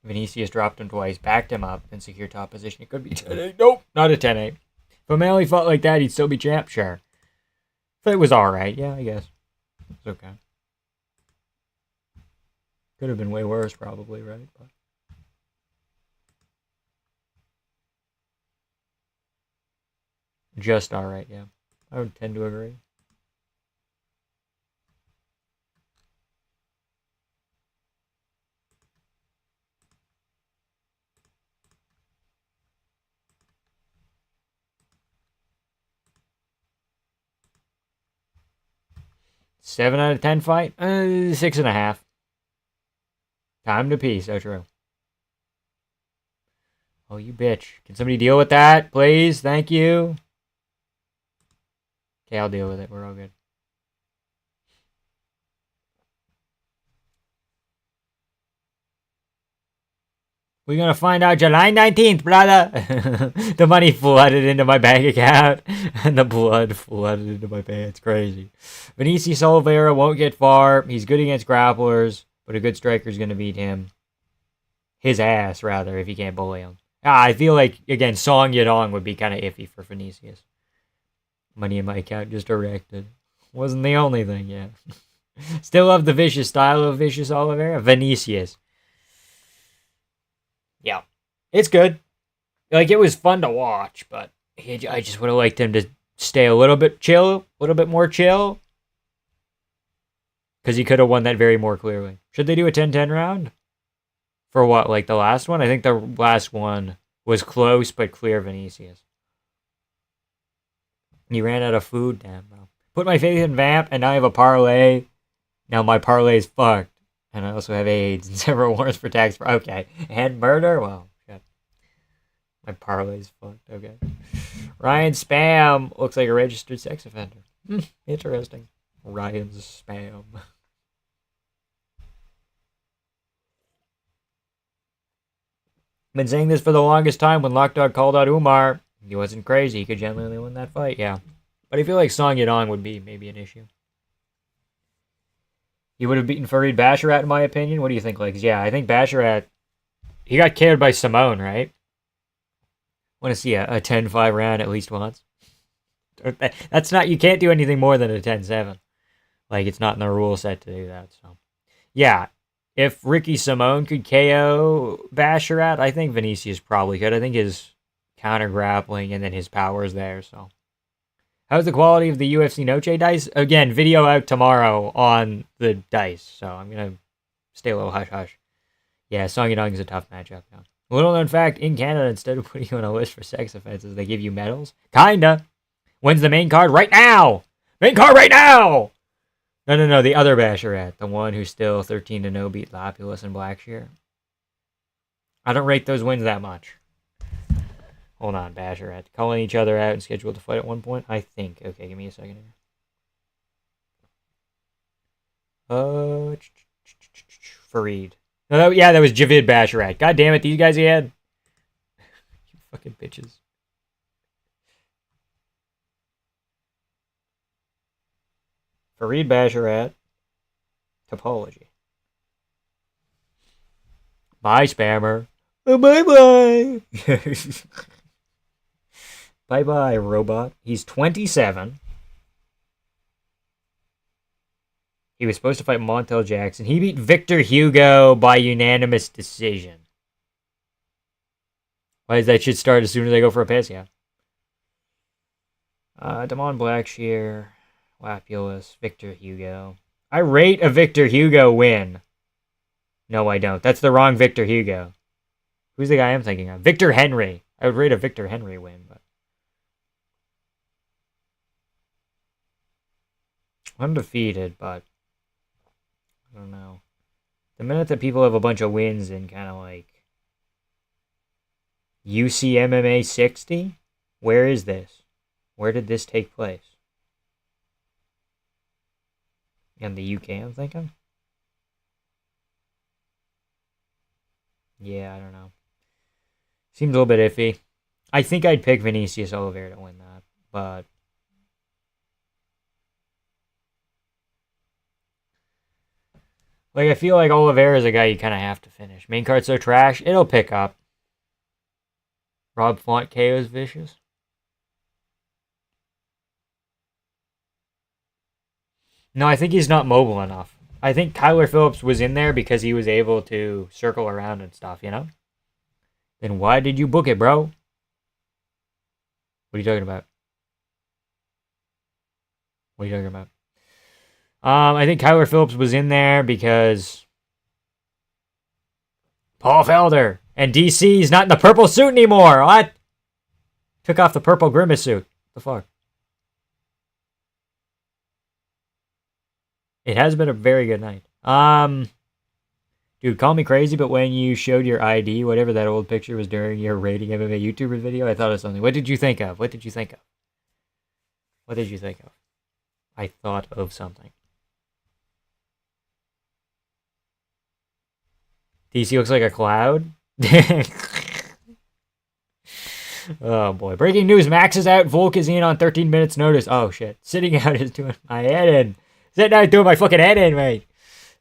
Vinicius dropped him twice, backed him up, and secured top position. It could be 10-8. Nope, not a 10-8. If O'Malley fought like that, he'd still be champ, sure. But it was alright, yeah, I guess. It's okay. Could have been way worse, probably, right? But just alright, yeah. I would tend to agree. Seven out of 10 fight? 6.5. Time to pee, so true. Oh, you bitch. Can somebody deal with that, please? Thank you. Okay, I'll deal with it. We're all good. We're going to find out July 19th, brother. The money flooded into my bank account, and the blood flooded into my pants. Crazy. Vinicius Oliveira won't get far. He's good against grapplers, but a good striker's going to beat him. His ass, rather, if he can't bully him. I feel like, again, Song Yadong would be kind of iffy for Vinicius. Money in my account just erected. Wasn't the only thing, yeah. Still love the vicious style of Vicious Oliveira. Vinicius. It's good. Like, it was fun to watch, but I just would have liked him to stay a little bit more chill. Because he could have won that very more clearly. Should they do a 10-10 round? For what, like the last one? I think the last one was close, but clear Vinicius. He ran out of food, damn, bro. Put my faith in Vamp, and now I have a parlay. Now my parlay is fucked. And I also have AIDS and several warrants for tax. Okay. And murder? Well, shit. My parlay is fucked. Okay. Ryan Spam looks like a registered sex offender. Interesting. Ryan's Spam. Been saying this for the longest time. When Lockdog called out Umar, he wasn't crazy. He could genuinely win that fight, yeah. But I feel like Song Yadong would be maybe an issue. He would have beaten Farid Basharat, in my opinion. What do you think, Legs? Yeah, I think Basharat, he got KO'd by Simone, right? Want to see a 10-5 round at least once. That's not, you can't do anything more than a 10-7. Like, it's not in the rule set to do that, so. Yeah, if Ricky Simone could KO Basharat, I think Vinicius probably could. I think his counter grappling and then his power is there, so. How's the quality of the UFC Noche dice? Again, video out tomorrow on the dice, so I'm going to stay a little hush-hush. Yeah, Song Yadong is a tough matchup. Yeah. Little known fact, in Canada, instead of putting you on a list for sex offenses, they give you medals. Kinda. When's the main card? Right now! Main card right now! No, the other Basharat. The one who's still 13-0 beat Lapulus and Blackshear. I don't rate those wins that much. Hold on, Basharat. Calling each other out and scheduled to fight at one point? I think. Okay, give me a second here. Farid. No, that was Javid Basharat. God damn it, these guys he had. You fucking bitches. Farid Basharat. Topology. Bye, spammer. Bye-bye. Bye-bye, robot. He's 27. He was supposed to fight Montel Jackson. He beat Victor Hugo by unanimous decision. Why does that shit start as soon as I go for a piss? Yeah. Damon Blackshear, Lapulus, Victor Hugo. I rate a Victor Hugo win. No, I don't. That's the wrong Victor Hugo. Who's the guy I'm thinking of? Victor Henry. I would rate a Victor Henry win, but. Undefeated, but. I don't know. The minute that people have a bunch of wins in kind of like. UCMMA 60? Where is this? Where did this take place? In the UK, I'm thinking? Yeah, I don't know. Seems a little bit iffy. I think I'd pick Vinicius Oliveira to win that, but. Like, I feel like Oliveira is a guy you kind of have to finish. Main card's so trash, it'll pick up. Rob Font KO's vicious. No, I think he's not mobile enough. I think Kyler Phillips was in there because he was able to circle around and stuff, you know? Then why did you book it, bro? What are you talking about? What are you talking about? I think Kyler Phillips was in there because Paul Felder and DC's not in the purple suit anymore. What? Took off the purple grimace suit. The fuck? It has been a very good night. Dude, call me crazy, but when you showed your ID, whatever that old picture was during your rating MMA YouTuber video, I thought of something. What did you think of? What did you think of? What did you think of? I thought of something. DC looks like a cloud. Oh boy. Breaking news. Max is out. Volk is in on 13 minutes notice. Oh shit. Sitting out is doing my head in. Sitting out doing my fucking head in, mate.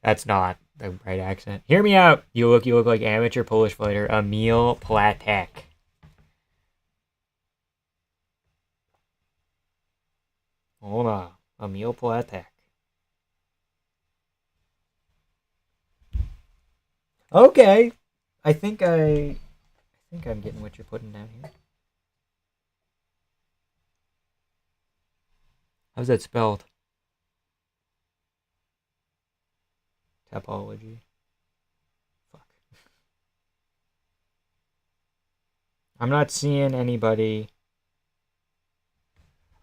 That's not the right accent. Hear me out. You look like amateur Polish fighter Emil Platek. Hold on. Emil Platek. Okay. I think I'm getting what you're putting down here. How's that spelled? Topology. Fuck. I'm not seeing anybody.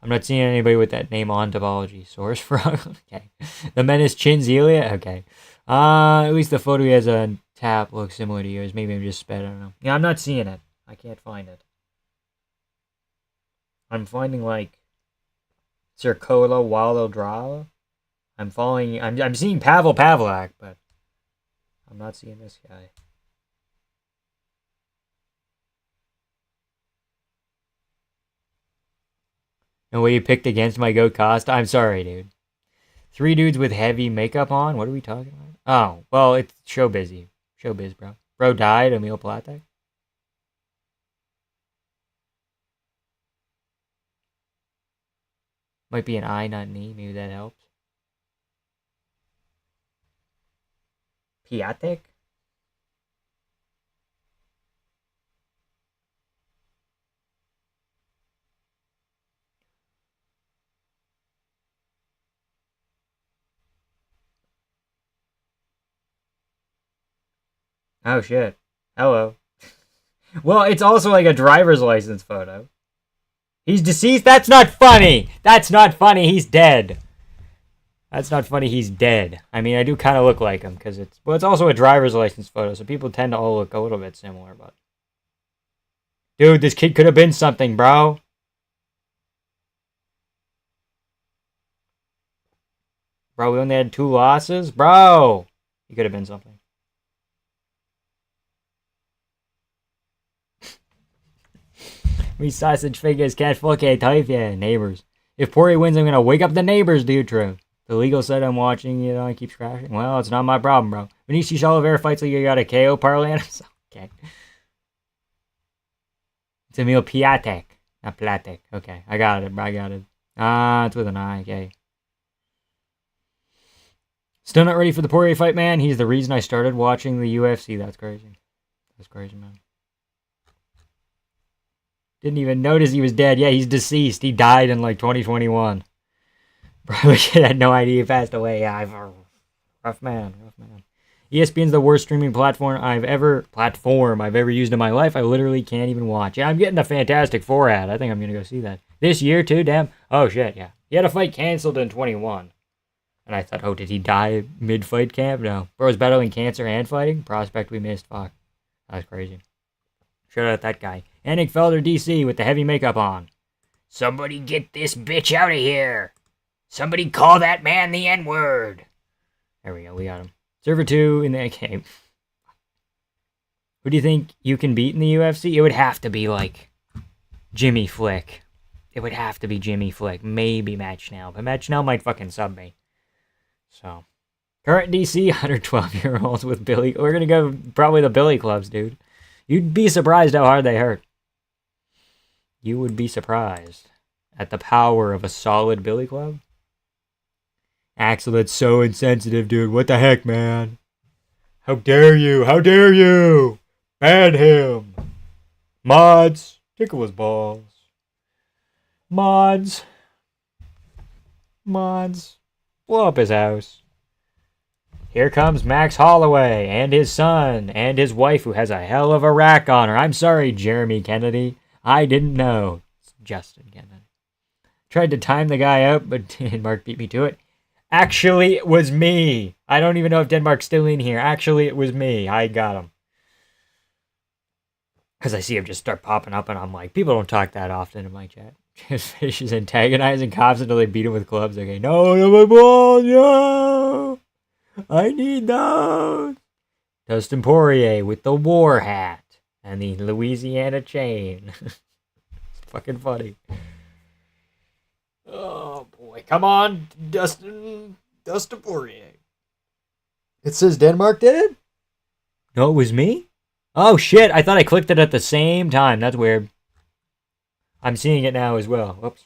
I'm not seeing anybody with that name on Topology. Source frog. Okay. The menace Chinzelia? Okay. At least the photo he has on tap looks similar to yours. Maybe I'm just sped. I don't know. Yeah, I'm not seeing it. I can't find it. I'm finding like Circola Wallo Draw. I'm seeing Pavel Pavlak, but I'm not seeing this guy. No way you picked against my goat Costa? I'm sorry, dude. 3 dudes with heavy makeup on? What are we talking about? Oh, well, it's showbiz, bro. Bro died, Emil Platek. Might be an I, not an E. Maybe that helps. Piatek? Oh, shit. Hello. Well, it's also like a driver's license photo. He's deceased? That's not funny! That's not funny, he's dead. That's not funny, he's dead. I mean, I do kind of look like him, because it's also a driver's license photo, so people tend to all look a little bit similar, but... Dude, this kid could have been something, bro. Bro, we only had 2 losses? Bro! He could have been something. Me sausage fingers can't fucking type yet, neighbors. If Porier wins, I'm gonna wake up the neighbors, dude, true. The legal said I'm watching, it keeps crashing. Well, it's not my problem, bro. Vinicius Oliveira fights like you got a KO parlay on him. Okay. It's Emil Piatek. Not Platek. Okay, I got it, bro. I got it. It's with an I. Okay. Still not ready for the Porier fight, man. He's the reason I started watching the UFC. That's crazy. That's crazy, man. Didn't even notice he was dead. Yeah, he's deceased. He died in like 2021. Probably had no idea he passed away. Yeah, rough man. ESPN's the worst streaming platform I've ever used in my life. I literally can't even watch. Yeah, I'm getting a Fantastic Four ad. I think I'm gonna go see that this year too. Damn. Oh shit. Yeah, he had a fight canceled in 21, and I thought, oh, did he die mid-fight camp? No, bro was battling cancer and fighting. Prospect we missed. Fuck, that was crazy. Shout out that guy. Anik Felder DC with the heavy makeup on. Somebody get this bitch out of here. Somebody call that man the N-word. There we go, we got him. Server 2 in the game. Who do you think you can beat in the UFC? It would have to be like Jimmy Flick. It would have to be Jimmy Flick. Maybe Matt Schnell. But Matt Schnell might fucking sub me. So. Current DC, 112-year-olds with Billy. We're going to go probably the Billy clubs, dude. You'd be surprised how hard they hurt. You would be surprised at the power of a solid Billy club. Axel, that's so insensitive, dude. What the heck, man? How dare you? How dare you? Ban him. Mods, tickle his balls. Mods, blow up his house. Here comes Max Holloway and his son and his wife who has a hell of a rack on her. I'm sorry, Jeremy Kennedy. I didn't know. It's Justin Kennedy. Tried to time the guy out, but Denmark beat me to it. Actually, it was me. I don't even know if Denmark's still in here. Actually, it was me. I got him. Because I see him just start popping up, and I'm like, people don't talk that often in my chat. Just finishes antagonizing cops until they beat him with clubs. Okay, no, my balls, no. I need those. Dustin Poirier with the war hat and the Louisiana chain. It's fucking funny. Oh boy, come on, Dustin Poirier. It says Denmark did it? No, it was me? Oh shit, I thought I clicked it at the same time. That's weird. I'm seeing it now as well. Whoops.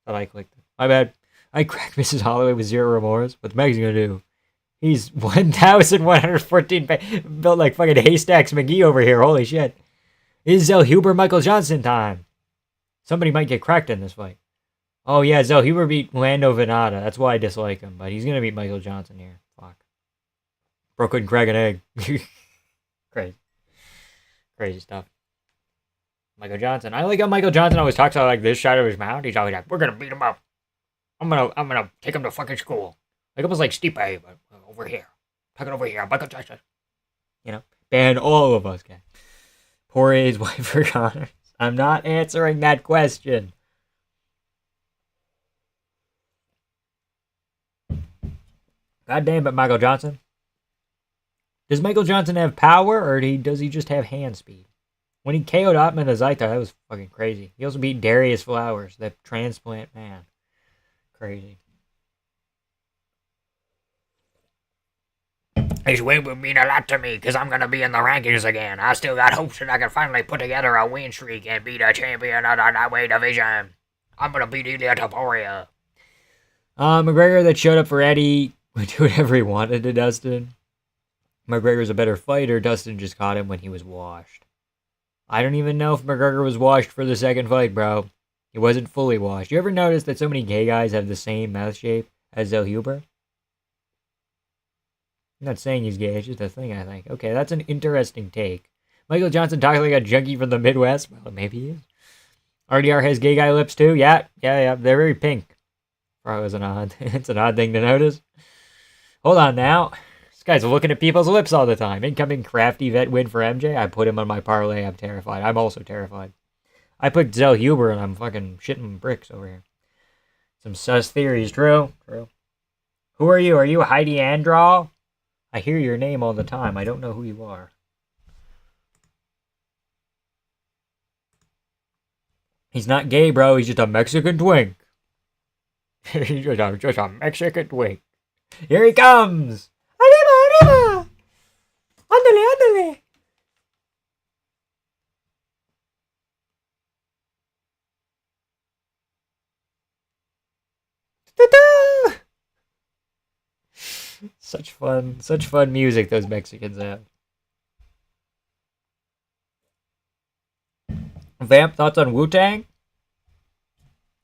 Thought I clicked it. My bad. I cracked Mrs. Holloway with 0 remorse. What the Meg's gonna do? He's 1,114 built like fucking Haystacks McGee over here. Holy shit. Is Huber Michael Johnson time? Somebody might get cracked in this fight. Oh, yeah, Zellhuber beat Lando Venata. That's why I dislike him. But he's going to beat Michael Johnson here. Fuck. Bro couldn't crack an egg. Crazy. Crazy stuff. Michael Johnson. I like how Michael Johnson always talks out like this side of his mouth. He's always like, we're going to beat him up. I'm gonna take him to fucking school. Like almost like Stipe, but over here. Talking over here. Michael Johnson. You know? Ban all of us, guys. Porier's wife for Connors. I'm not answering that question. God damn it, Michael Johnson. Does Michael Johnson have power, or does he just have hand speed? When he KO'd Otman Azaita, that was fucking crazy. He also beat Darius Flowers, that transplant man. Crazy. This win would mean a lot to me, because I'm going to be in the rankings again. I still got hopes that I can finally put together a win streak and be the champion of the lightweight division. I'm going to beat Porier. McGregor that showed up for Eddie would do whatever he wanted to Dustin. McGregor's a better fighter. Dustin just caught him when he was washed. I don't even know if McGregor was washed for the second fight, bro. He wasn't fully washed. You ever notice that so many gay guys have the same mouth shape as Zellhuber? I'm not saying he's gay, it's just a thing, I think. Okay, that's an interesting take. Michael Johnson talks like a junkie from the Midwest. Well, maybe he is. RDR has gay guy lips too? Yeah. They're very pink. Probably was an odd. It's an odd thing to notice. Hold on now. This guy's looking at people's lips all the time. Incoming crafty vet win for MJ. I put him on my parlay. I'm terrified. I'm also terrified. I put Zellhuber and I'm fucking shitting bricks over here. Some sus theories. True. Who are you? Are you Heidi Andraw? I hear your name all the time. I don't know who you are. He's not gay, bro. He's just a Mexican twink. He's just a Mexican twink. Here he comes! Arriba! Ándale! Ta-da! Such fun music those Mexicans have. Vamp, thoughts on Wu-Tang?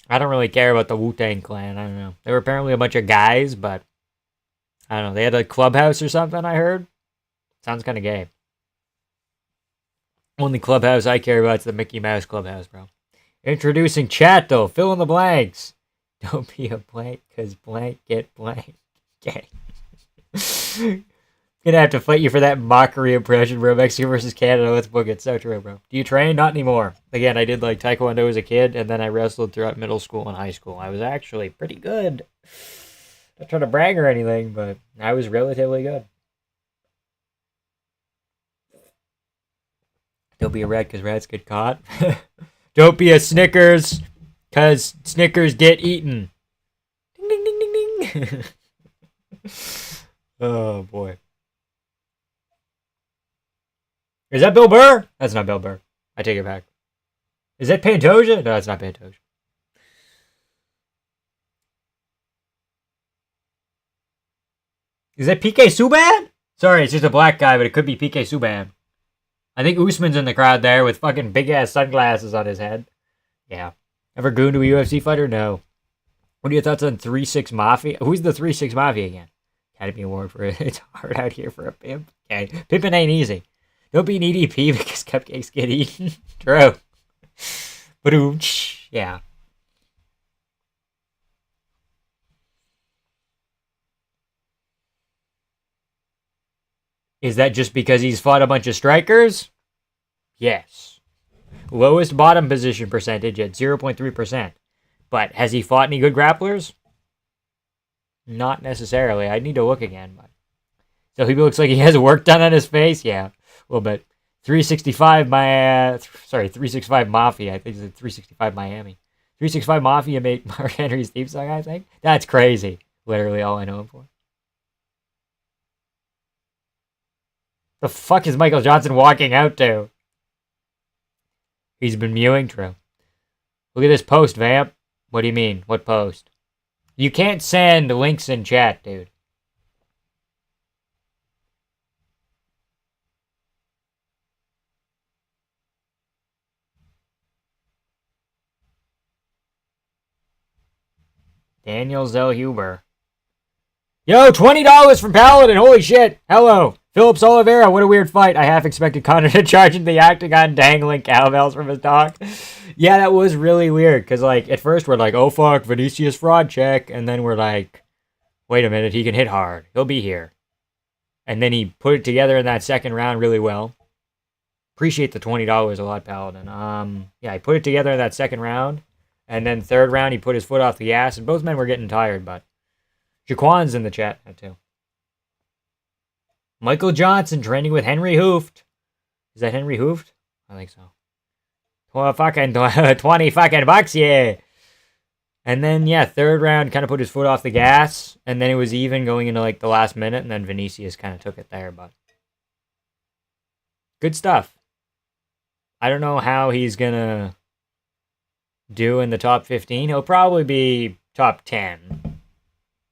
I don't really care about the Wu-Tang Clan. I don't know. They were apparently a bunch of guys, but I don't know. They had a clubhouse or something, I heard. Sounds kind of gay. Only clubhouse I care about is the Mickey Mouse Clubhouse, bro. Introducing chat, though. Fill in the blanks. Don't be a blank, because blank get blank. Okay. Gonna have to fight you for that mockery impression, bro. Mexico versus Canada. Let's book it. So true, bro. Do you train? Not anymore. Again, I did like Taekwondo as a kid, and then I wrestled throughout middle school and high school. I was actually pretty good. Not trying to brag or anything, but I was relatively good. Don't be a rat because rats get caught. Don't be a Snickers because Snickers get eaten. Ding, ding, ding, ding, ding. Oh, boy. Is that Bill Burr? That's not Bill Burr. I take it back. Is that Pantoja? No, that's not Pantoja. Is that PK Subban? Sorry, it's just a black guy, but it could be PK Subban. I think Usman's in the crowd there with fucking big-ass sunglasses on his head. Yeah. Ever gooned to a UFC fighter? No. What are your thoughts on 3-6 Mafia? Who's the 3-6 Mafia again? Academy Award for it. It's hard out here for a pimp. Okay. Pimping ain't easy. Don't be an EDP because cupcakes get eaten. True. But yeah. Is that just because he's fought a bunch of strikers? Yes. Lowest bottom position percentage at 0.3%. But has he fought any good grapplers? Not necessarily. I need to look again. But so he looks like he has work done on his face? Yeah, a little bit. 365 365 Mafia. I think it's 365 Miami. 365 Mafia made Mark Henry's theme song, I think. That's crazy. Literally all I know him for. The fuck is Michael Johnson walking out to? He's been mewing, true. Look at this post, Vamp. What do you mean? What post? You can't send links in chat, dude. Daniel Zellhuber. Yo, $20 from Paladin. Holy shit. Hello. Phillips Oliveira. What a weird fight. I half expected Connor to charge into the octagon dangling cowbells from his dog. Yeah, that was really weird. Because, like, at first we're like, oh, fuck, Vinicius fraud check. And then we're like, wait a minute, he can hit hard. He'll be here. And then he put it together in that second round really well. Appreciate the $20 a lot, Paladin. Yeah, he put it together in that second round. And then third round, he put his foot off the gas. And both men were getting tired, but Jaquan's in the chat now, too. Michael Johnson training with Henry Hooft. Is that Henry Hooft? I think so. 20 fucking bucks, yeah. And then, yeah, third round kind of put his foot off the gas. And then it was even going into, like, the last minute. And then Vinicius kind of took it there, but good stuff. I don't know how he's going to do in the top 15. He'll probably be top 10.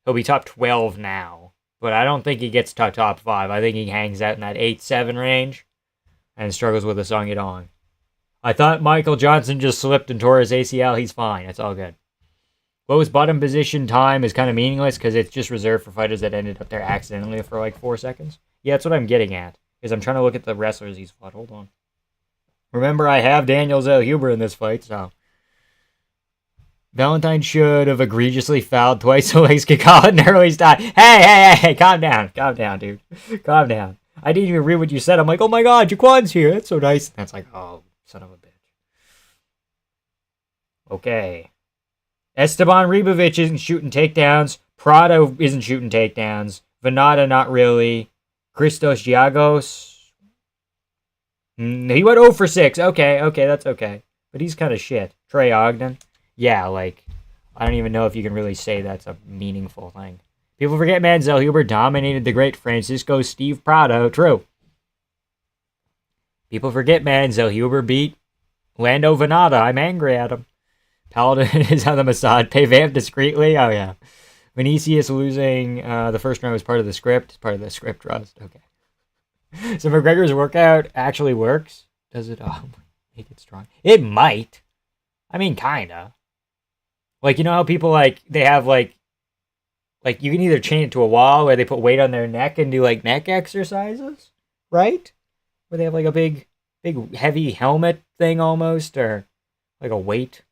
He'll be top 12 now. But I don't think he gets to top 5. I think he hangs out in that 8-7 range and struggles with a Song Yadong. I thought Michael Johnson just slipped and tore his ACL. He's fine. It's all good. Lowest bottom position time is kind of meaningless because it's just reserved for fighters that ended up there accidentally for like 4 seconds. Yeah, that's what I'm getting at. Because I'm trying to look at the wrestlers he's fought. Hold on. Remember, I have Daniel Zellhuber in this fight, so Valentine should have egregiously fouled twice so legs could call it an early stop. Hey, calm down. Calm down, dude. Calm down. I didn't even read what you said. I'm like, oh my god, Jaquan's here. That's so nice. That's like, oh, son of a bitch. Okay. Esteban Ribovic isn't shooting takedowns. Prada isn't shooting takedowns. Venata, not really. Christos Giagos. He went 0 for 6. Okay, that's okay. But he's kind of shit. Trey Ogden. Yeah, like, I don't even know if you can really say that's a meaningful thing. People forget, man, Zellhuber dominated the great Francisco Steve Prado. True. People forget, man, Zellhuber beat Lando Venata. I'm angry at him. Paladin is on the Mossad. Pay Vamp discreetly. Oh, yeah. Vinicius losing the first round was part of the script. It's part of the script trust. Okay. So McGregor's workout actually works? Does it make it strong? It might. I mean, kinda. Like, you know how people, like, they have, like, you can either chain it to a wall where they put weight on their neck and do, like, neck exercises, right? Where they have, like, a big, heavy helmet thing almost, or, like, a weight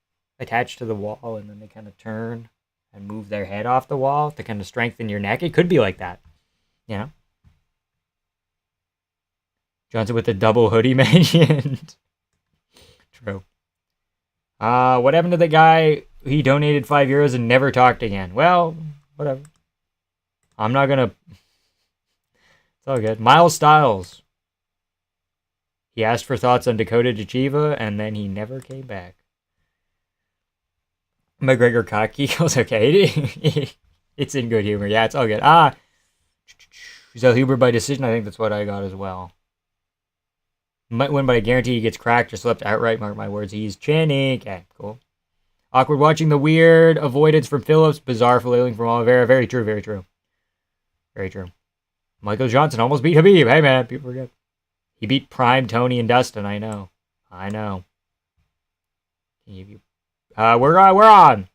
attached to the wall, and then they kind of turn and move their head off the wall to kind of strengthen your neck. It could be like that, you know? Johnson with the double hoodie mentioned. True. What happened to the guy? He donated €5 and never talked again. Well, whatever. I'm not gonna. It's all good. Miles Styles. He asked for thoughts on Dakota Chichiva, and then he never came back. McGregor cocky goes okay. It's in good humor. Yeah, it's all good. Zellhuber by decision. I think that's what I got as well. Might win, but I guarantee he gets cracked or slipped outright. Mark my words. He's chinny. Okay, cool. Awkward watching the weird avoidance from Phillips. Bizarre flailing from Oliveira. Very true, very true. Very true. Michael Johnson almost beat Habib. Hey, man, people forget. He beat Prime, Tony, and Dustin. I know. We're on.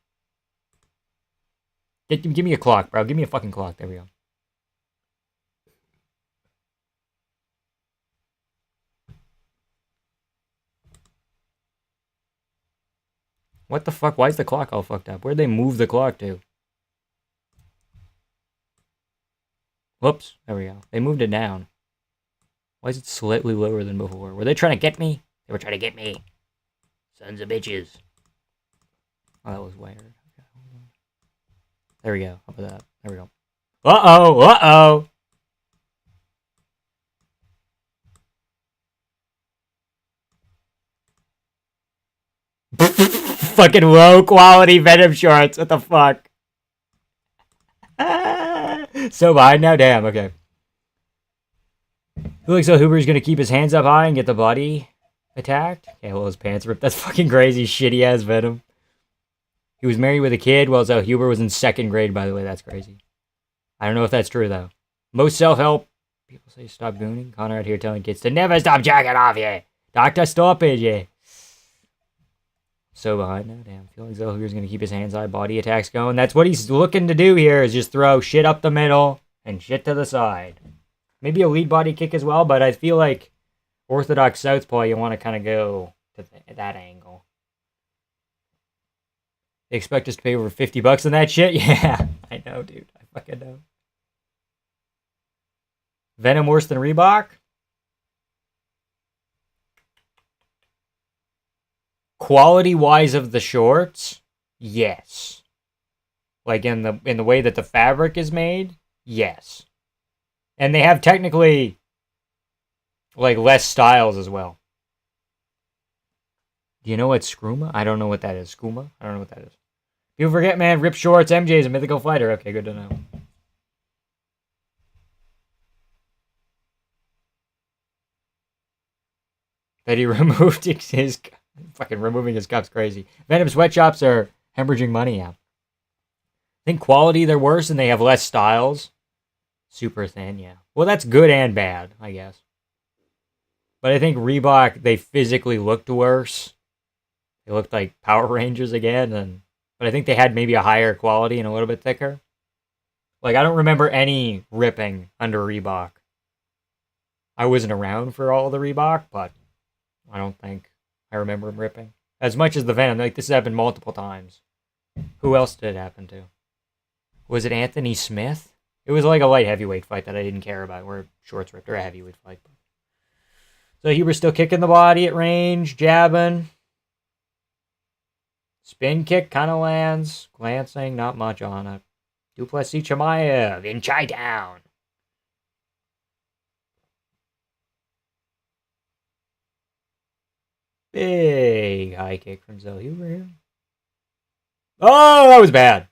Give me a clock, bro. Give me a fucking clock. There we go. What the fuck? Why is the clock all fucked up? Where'd they move the clock to? Whoops. There we go. They moved it down. Why is it slightly lower than before? Were they trying to get me? They were trying to get me. Sons of bitches. Oh, that was weird. Okay, hold on. There we go. How about that? There we go. Uh-oh. Fucking low quality Venom shorts. What the fuck? So behind now? Damn, okay. Who looks so Huber's gonna keep his hands up high and get the body attacked? Okay, well, his pants ripped. That's fucking crazy. Shitty ass Venom. He was married with a kid while Huber was in 2nd grade, by the way. That's crazy. I don't know if that's true, though. Most self-help people say stop gooning. Connor out here telling kids to never stop jacking off, yeah. Doctor, stop it, yeah. So behind now, damn. I feel like Zellhuber's going to keep his hands-eye body attacks going. That's what he's looking to do here, is just throw shit up the middle and shit to the side. Maybe a lead body kick as well, but I feel like orthodox southpaw, you want to kind of go to that angle. They expect us to pay over $50 on that shit? Yeah, I know, dude. I fucking know. Venom worse than Reebok? Quality-wise of the shorts, yes. Like in the way that the fabric is made, yes. And they have technically like less styles as well. Do you know what skooma? I don't know what that is. Skooma? I don't know what that is. People forget, man. Rip shorts. MJ is a mythical fighter. Okay, good to know. That he removed his... Fucking removing his cups, crazy. Venom sweatshops are hemorrhaging money out. I think quality, they're worse and they have less styles. Super thin, yeah. Well, that's good and bad, I guess. But I think Reebok, they physically looked worse. They looked like Power Rangers again, but I think they had maybe a higher quality and a little bit thicker. Like, I don't remember any ripping under Reebok. I wasn't around for all the Reebok, but I don't think I remember him ripping. As much as the Venom, like, this has happened multiple times. Who else did it happen to? Was it Anthony Smith? It was like a light heavyweight fight that I didn't care about, where shorts ripped, or a heavyweight fight. So Huber's still kicking the body at range, jabbing. Spin kick kind of lands. Glancing, not much on it. Duplessis Chimaev in Chi-Town. Big high kick from Zellhuber here. Oh, that was bad.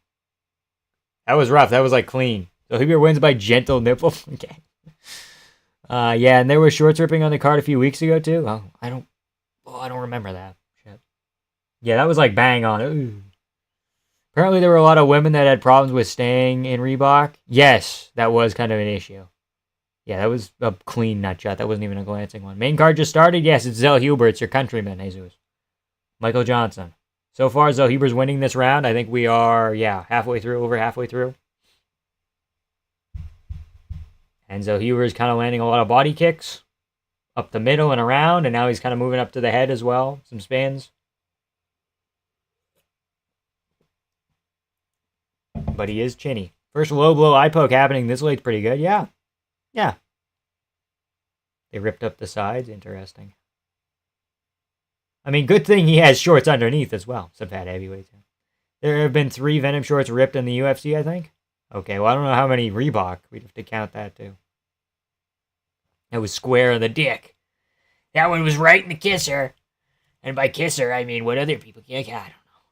That was rough. That was like clean. Zellhuber wins by gentle nipple. Okay. Yeah, and there was shorts ripping on the card a few weeks ago too. Oh, I don't remember that. Shit. Yeah, that was like bang on. Ooh. Apparently there were a lot of women that had problems with staying in Reebok. Yes, that was kind of an issue. Yeah, that was a clean nut shot. That wasn't even a glancing one. Main card just started. Yes, it's Zellhuber. It's your countryman, Jesus. Michael Johnson. So far, Zellhuber's winning this round. I think we are, halfway through, over halfway through. And Zellhuber's kind of landing a lot of body kicks up the middle and around, and now he's kind of moving up to the head as well. Some spins. But he is chinny. First low blow eye poke happening this late's pretty good. Yeah. Yeah. They ripped up the sides. Interesting. I mean, good thing he has shorts underneath as well. Some fat heavyweights. There have been 3 Venom shorts ripped in the UFC, I think. Okay, well, I don't know how many Reebok. We'd have to count that, too. That was square in the dick. That one was right in the kisser. And by kisser, I mean what other people... I don't know.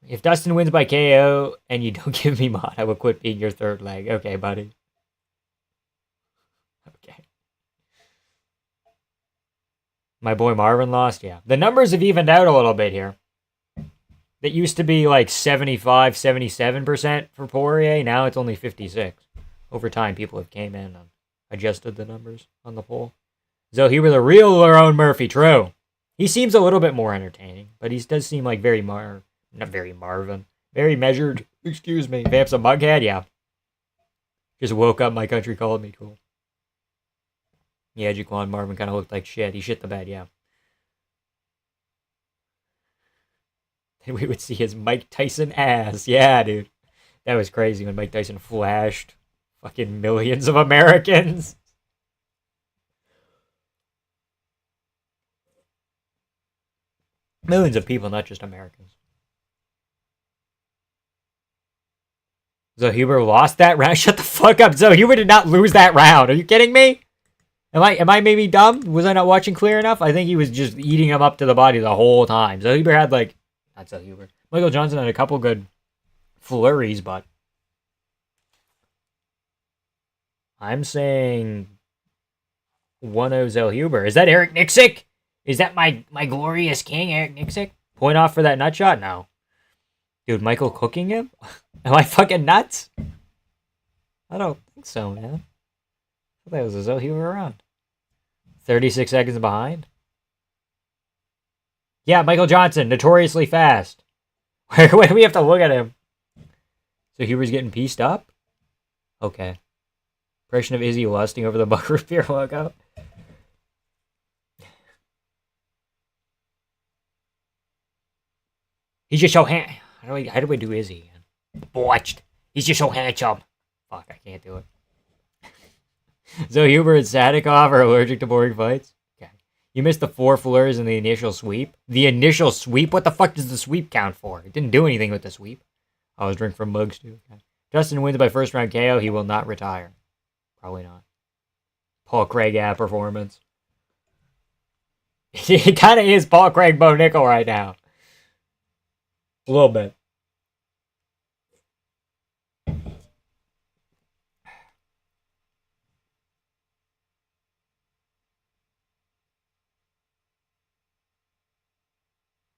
If Dustin wins by KO and you don't give me mod, I will quit being your third leg. Okay, buddy. Okay. My boy Marvin lost? Yeah. The numbers have evened out a little bit here. That used to be like 75, 77% for Porier. Now it's only 56. Over time, people have came in and adjusted the numbers on the poll. Zellhuber, the real Lerone Murphy, true. He seems a little bit more entertaining, but he does seem like very measured. Excuse me. Vamps a mughead, yeah. Just woke up, my country called me, cool. Yeah, Jaquan Marvin kind of looked like shit. He shit the bed, yeah. And we would see his Mike Tyson ass. Yeah, dude. That was crazy when Mike Tyson flashed fucking millions of Americans. Millions of people, not just Americans. Zellhuber lost that round? Shut the fuck up. Zellhuber did not lose that round. Are you kidding me? Am I maybe dumb? Was I not watching clear enough? I think he was just eating him up to the body the whole time. Zellhuber had not Zellhuber. Michael Johnson had a couple good flurries, but I'm saying 1-0 Zellhuber. Is that Eric Nixick? Is that my glorious king, Eric Nixick? Point off for that nut shot? No. Dude, Michael cooking him? Am I fucking nuts? I don't think so, man. I thought it was a Zellhuber round. 36 seconds behind. Yeah, Michael Johnson, notoriously fast. Why do we have to look at him? So Huber's getting pieced up? Okay. Impression of Izzy lusting over the Buck Root Beer logo. He's just so handsome. How do we do Izzy? Botched. He's just so handsome. Fuck, I can't do it. So Huber and Sadikov are allergic to boring fights? Okay. You missed the 4 flurs in the initial sweep. The initial sweep? What the fuck does the sweep count for? It didn't do anything with the sweep. I was drinking from mugs too. Okay. Justin wins by first round KO. He will not retire. Probably not. Paul Craig performance. He kind of is Paul Craig Bo Nickel right now. A little bit.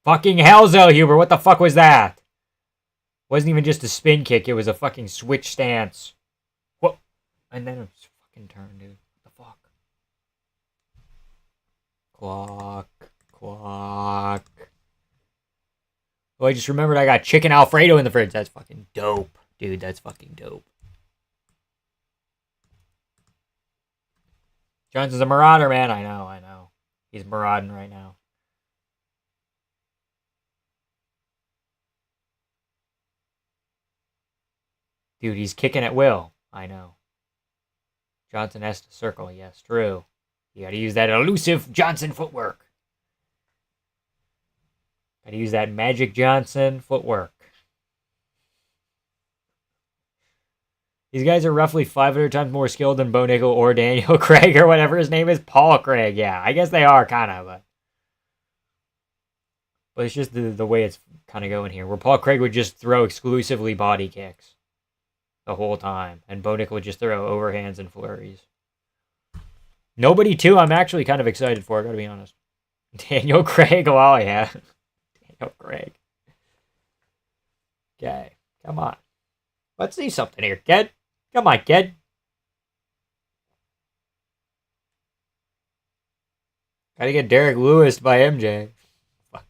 Fucking hell, Zellhuber. What the fuck was that? Wasn't even just a spin kick. It was a fucking switch stance. What? And then a fucking turn, dude. What the fuck? Clock. Oh, I just remembered I got chicken Alfredo in the fridge. That's fucking dope. Dude, that's fucking dope. Johnson's a marauder, man. I know. He's marauding right now. Dude, he's kicking at will. I know. Johnson has to circle. Yes, true. You gotta use that elusive Johnson footwork. Gotta use that Magic Johnson footwork. These guys are roughly 500 times more skilled than Bo Nickel or Daniel Craig or whatever his name is. Paul Craig, yeah. I guess they are, kind of. But it's just the way it's kind of going here. Where Paul Craig would just throw exclusively body kicks the whole time. And Bo Nickel would just throw overhands and flurries. Nobody, too, I'm actually kind of excited for, I gotta be honest. Daniel Craig, oh yeah. Daniel Craig. Okay, come on. Let's see something here, kid. Come on, kid. Gotta get Derek Lewis by MJ. Fuck.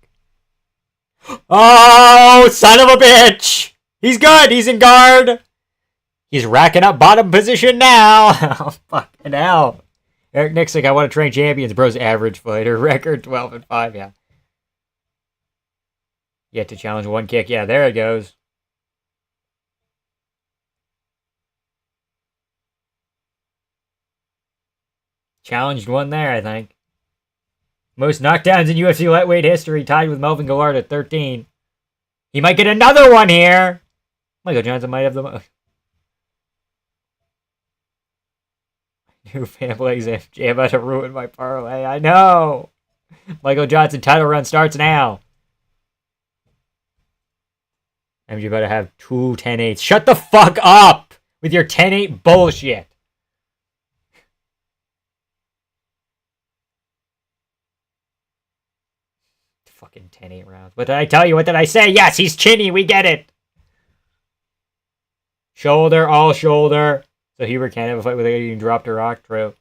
Oh, son of a bitch! He's good, he's in guard! He's racking up bottom position now! Oh, fucking hell. Eric Nixick, I want to train champions. Bro's average fighter. Record 12-5, yeah. Yet to challenge one kick. Yeah, there it goes. Challenged one there, I think. Most knockdowns in UFC lightweight history, tied with Melvin Gillard at 13. He might get another one here! Michael Johnson might have the most. New Fanblaze MJ about to ruin my parlay. I know! Michael Johnson title run starts now. MJ about to have 2 10-8s. Shut the fuck up with your 10-8 bullshit. Fucking 10-8 rounds. What did I tell you? What did I say? Yes, he's chinny. We get it. Shoulder, all shoulder. So Huber can't have a fight with a getting dropped a rock. True.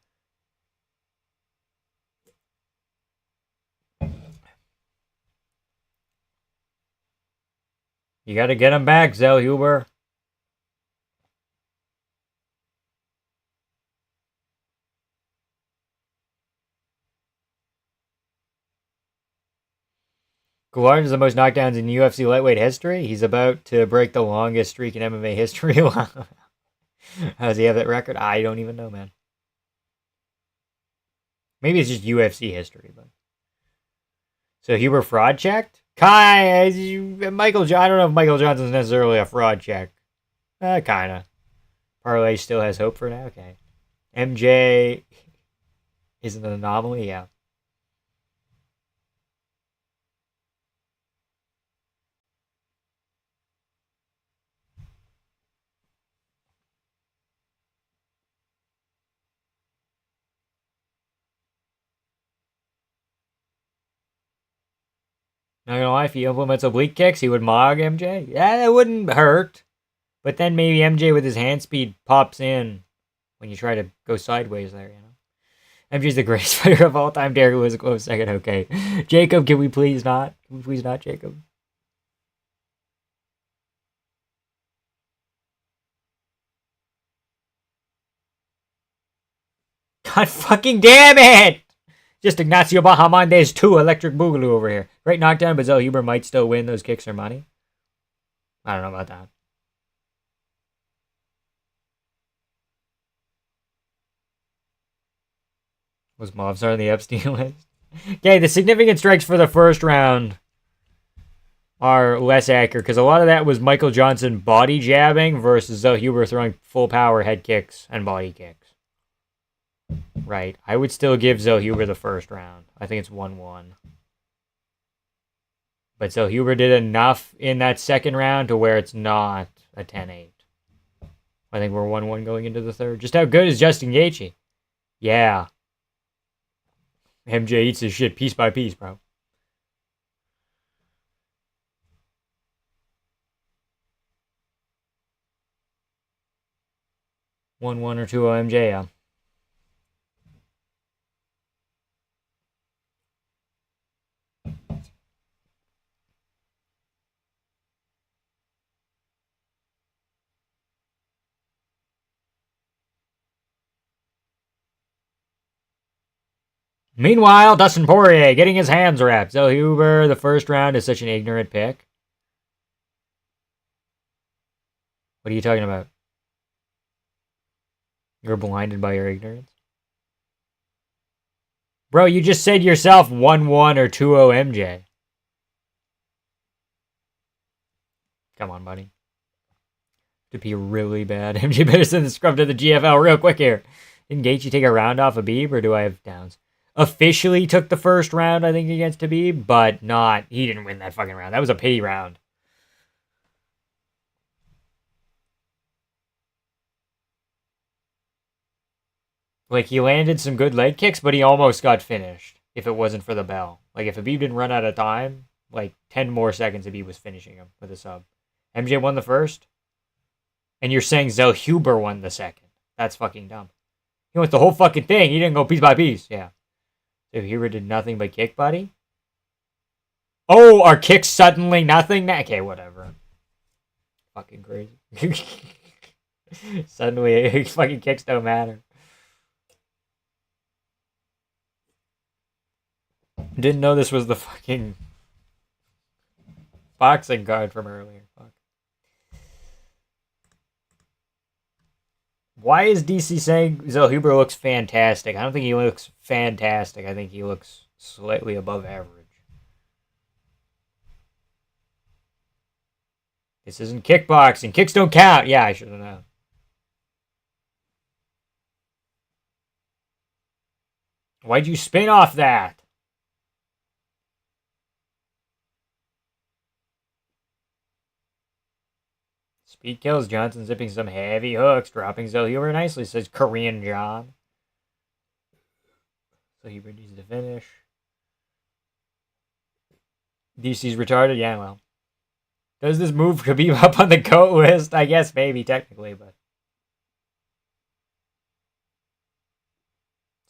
You gotta get him back, Zell Huber. Gillard is the most knockdowns in UFC lightweight history. He's about to break the longest streak in MMA history. How does he have that record? I don't even know, man. Maybe it's just UFC history, but. So Huber fraud checked? Michael, I don't know if Michael Johnson's necessarily a fraud check. Kinda. Parlay still has hope for now? Okay. MJ is an anomaly? Yeah. Not gonna lie, if he implements oblique kicks, he would mog MJ. Yeah, that wouldn't hurt. But then maybe MJ with his hand speed pops in when you try to go sideways there, you know? MJ's the greatest fighter of all time. Derek was a close second. Okay. Jacob, can we please not? Can we please not, Jacob? God fucking damn it! Just Ignacio Bahamondes 2 electric boogaloo over here. Great knockdown, but Zellhuber might still win. Those kicks are money. I don't know about that. Was Movsar on the Epstein list? Okay, the significant strikes for the first round are less accurate because a lot of that was Michael Johnson body jabbing versus Zellhuber throwing full power head kicks and body kicks. Right. I would still give Zellhuber the first round. I think it's 1-1. But Zellhuber did enough in that second round to where it's not a 10-8. I think we're 1-1 going into the third. Just how good is Justin Gaethje? Yeah. MJ eats his shit piece by piece, bro. One or 2-0 MJ, yeah. Meanwhile, Dustin Poirier getting his hands wrapped. Zellhuber, the first round is such an ignorant pick. What are you talking about? You're blinded by your ignorance? Bro, you just said yourself 1-1 or 2-0 MJ. Come on, buddy. To be really bad. MJ better send the scrub to the GFL real quick here. Didn't Gaethje take a round off of Beeb, or do I have downs? Officially took the first round, I think, against Khabib, but not. He didn't win that fucking round. That was a pity round. Like, he landed some good leg kicks, but he almost got finished if it wasn't for the bell. Like, if Khabib didn't run out of time, like, 10 more seconds Khabib was finishing him with a sub. MJ won the first, and you're saying Zellhuber won the second. That's fucking dumb. He went the whole fucking thing. He didn't go piece by piece. Yeah. Zellhuber did nothing but kick, buddy? Oh, are kicks suddenly nothing? Okay, whatever. Fucking crazy. Suddenly, fucking kicks don't matter. Didn't know this was the fucking boxing card from earlier. Fuck. Why is DC saying Zellhuber looks fantastic? I don't think he looks fantastic. I think he looks slightly above average. This isn't kickboxing. Kicks don't count. Yeah, I should have known. Why'd you spin off that? Speed kills. Johnson zipping some heavy hooks, dropping Zellhuber nicely, says Korean John. Zellhuber needs to finish. DC's retarded? Yeah, well. Does this move Khabib up on the GOAT list? I guess maybe, technically, but.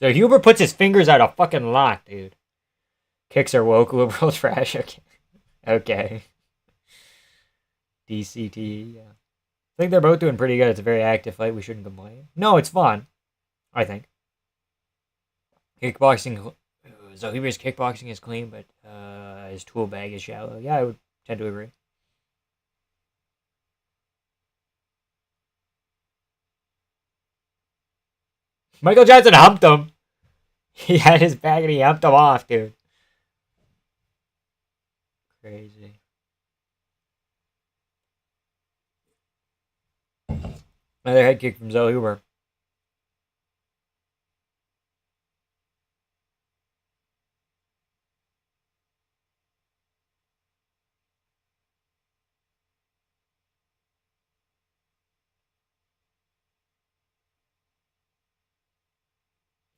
Zellhuber puts his fingers out a fucking lot, dude. Kicks are woke, liberal trash. Okay. Okay. DCT, yeah. I think they're both doing pretty good. It's a very active fight. We shouldn't complain. No, it's fun. I think. Kickboxing. Zellhuber's kickboxing is clean, but his tool bag is shallow. Yeah, I would tend to agree. Michael Johnson humped him. He had his bag and he humped him off, dude. Crazy. Another head kick from Zellhuber.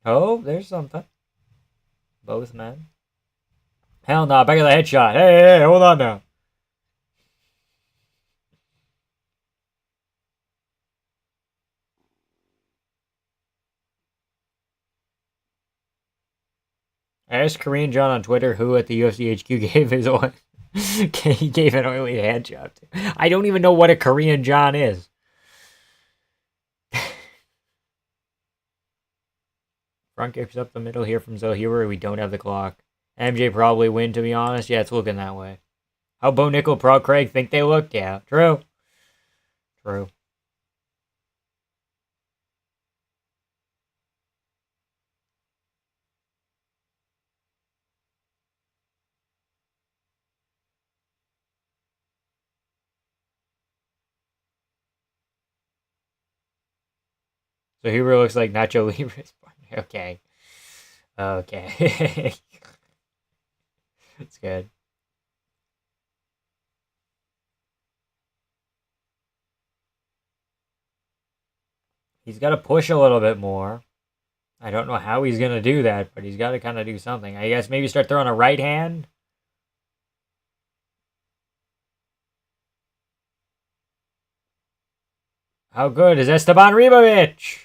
Oh, there's something. Both men. Hell no, back of the headshot. Hey, hold on now. I asked Korean John on Twitter who at the UFC HQ gave his oil. He gave an oily hand job to. I don't even know what a Korean John is. Front kicks up the middle here from Zellhuber. We don't have the clock. MJ probably win, to be honest. Yeah, it's looking that way. How Bo Nickel, Pro Craig think they look? Yeah, true. True. So Huber looks like Nacho Libre's. Okay. Okay. It's good. He's got to push a little bit more. I don't know how he's going to do that, but he's got to kind of do something. I guess maybe start throwing a right hand. How good is Esteban Ribovic?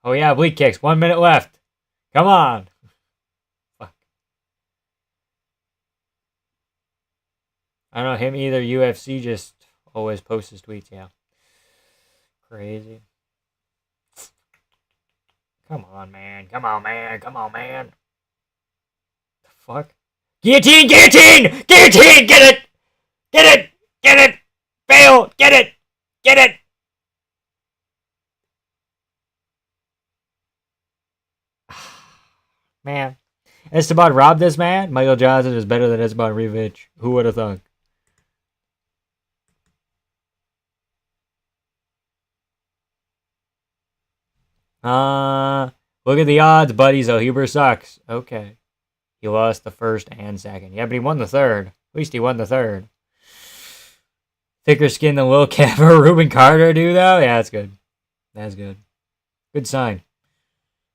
Oh yeah, oblique kicks. 1 minute left. Come on. Fuck. I don't know him either. UFC just always posts his tweets. Yeah. Crazy. Come on, man. Come on, man. Come on, man. The fuck? Guillotine! Guillotine! Guillotine! Get it! Get it! Get it! Fail! Get it! Get it! Man. Esteban robbed this man? Michael Johnson is better than Esteban Ribovic. Who would have thought? Look at the odds, buddy. Zellhuber sucks. Okay. He lost the first and second. Yeah, but he won the third. At least he won the third. Thicker skin than Lil Kev or Ruben Carter do, though? Yeah, that's good. That's good. Good sign.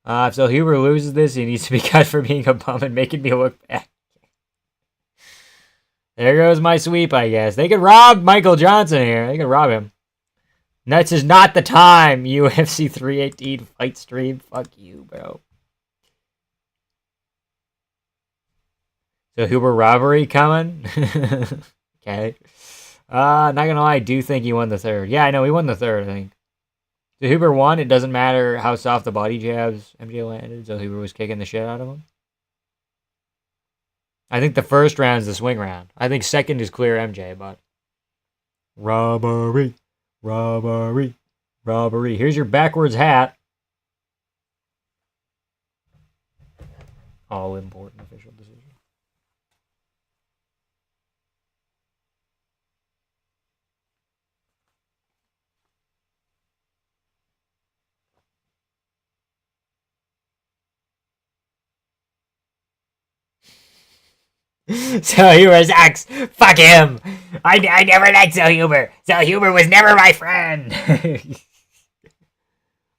If Zellhuber loses this, he needs to be cut for being a bum and making me look bad. There goes my sweep, I guess. They could rob Michael Johnson here. They could rob him. Nuts is not the time. UFC 318 fight stream. Fuck you, bro. So Huber robbery coming? Okay. Not gonna lie, I do think he won the third. Yeah, I know, he won the third, I think. So Huber won. It doesn't matter how soft the body jabs MJ landed. So Huber was kicking the shit out of him. I think the first round is the swing round. I think second is clear MJ, but... Robbery. Robbery. Robbery. Here's your backwards hat. All important official decision. Zellhuber sucks. Fuck him. I never liked Zellhuber. Zellhuber was never my friend.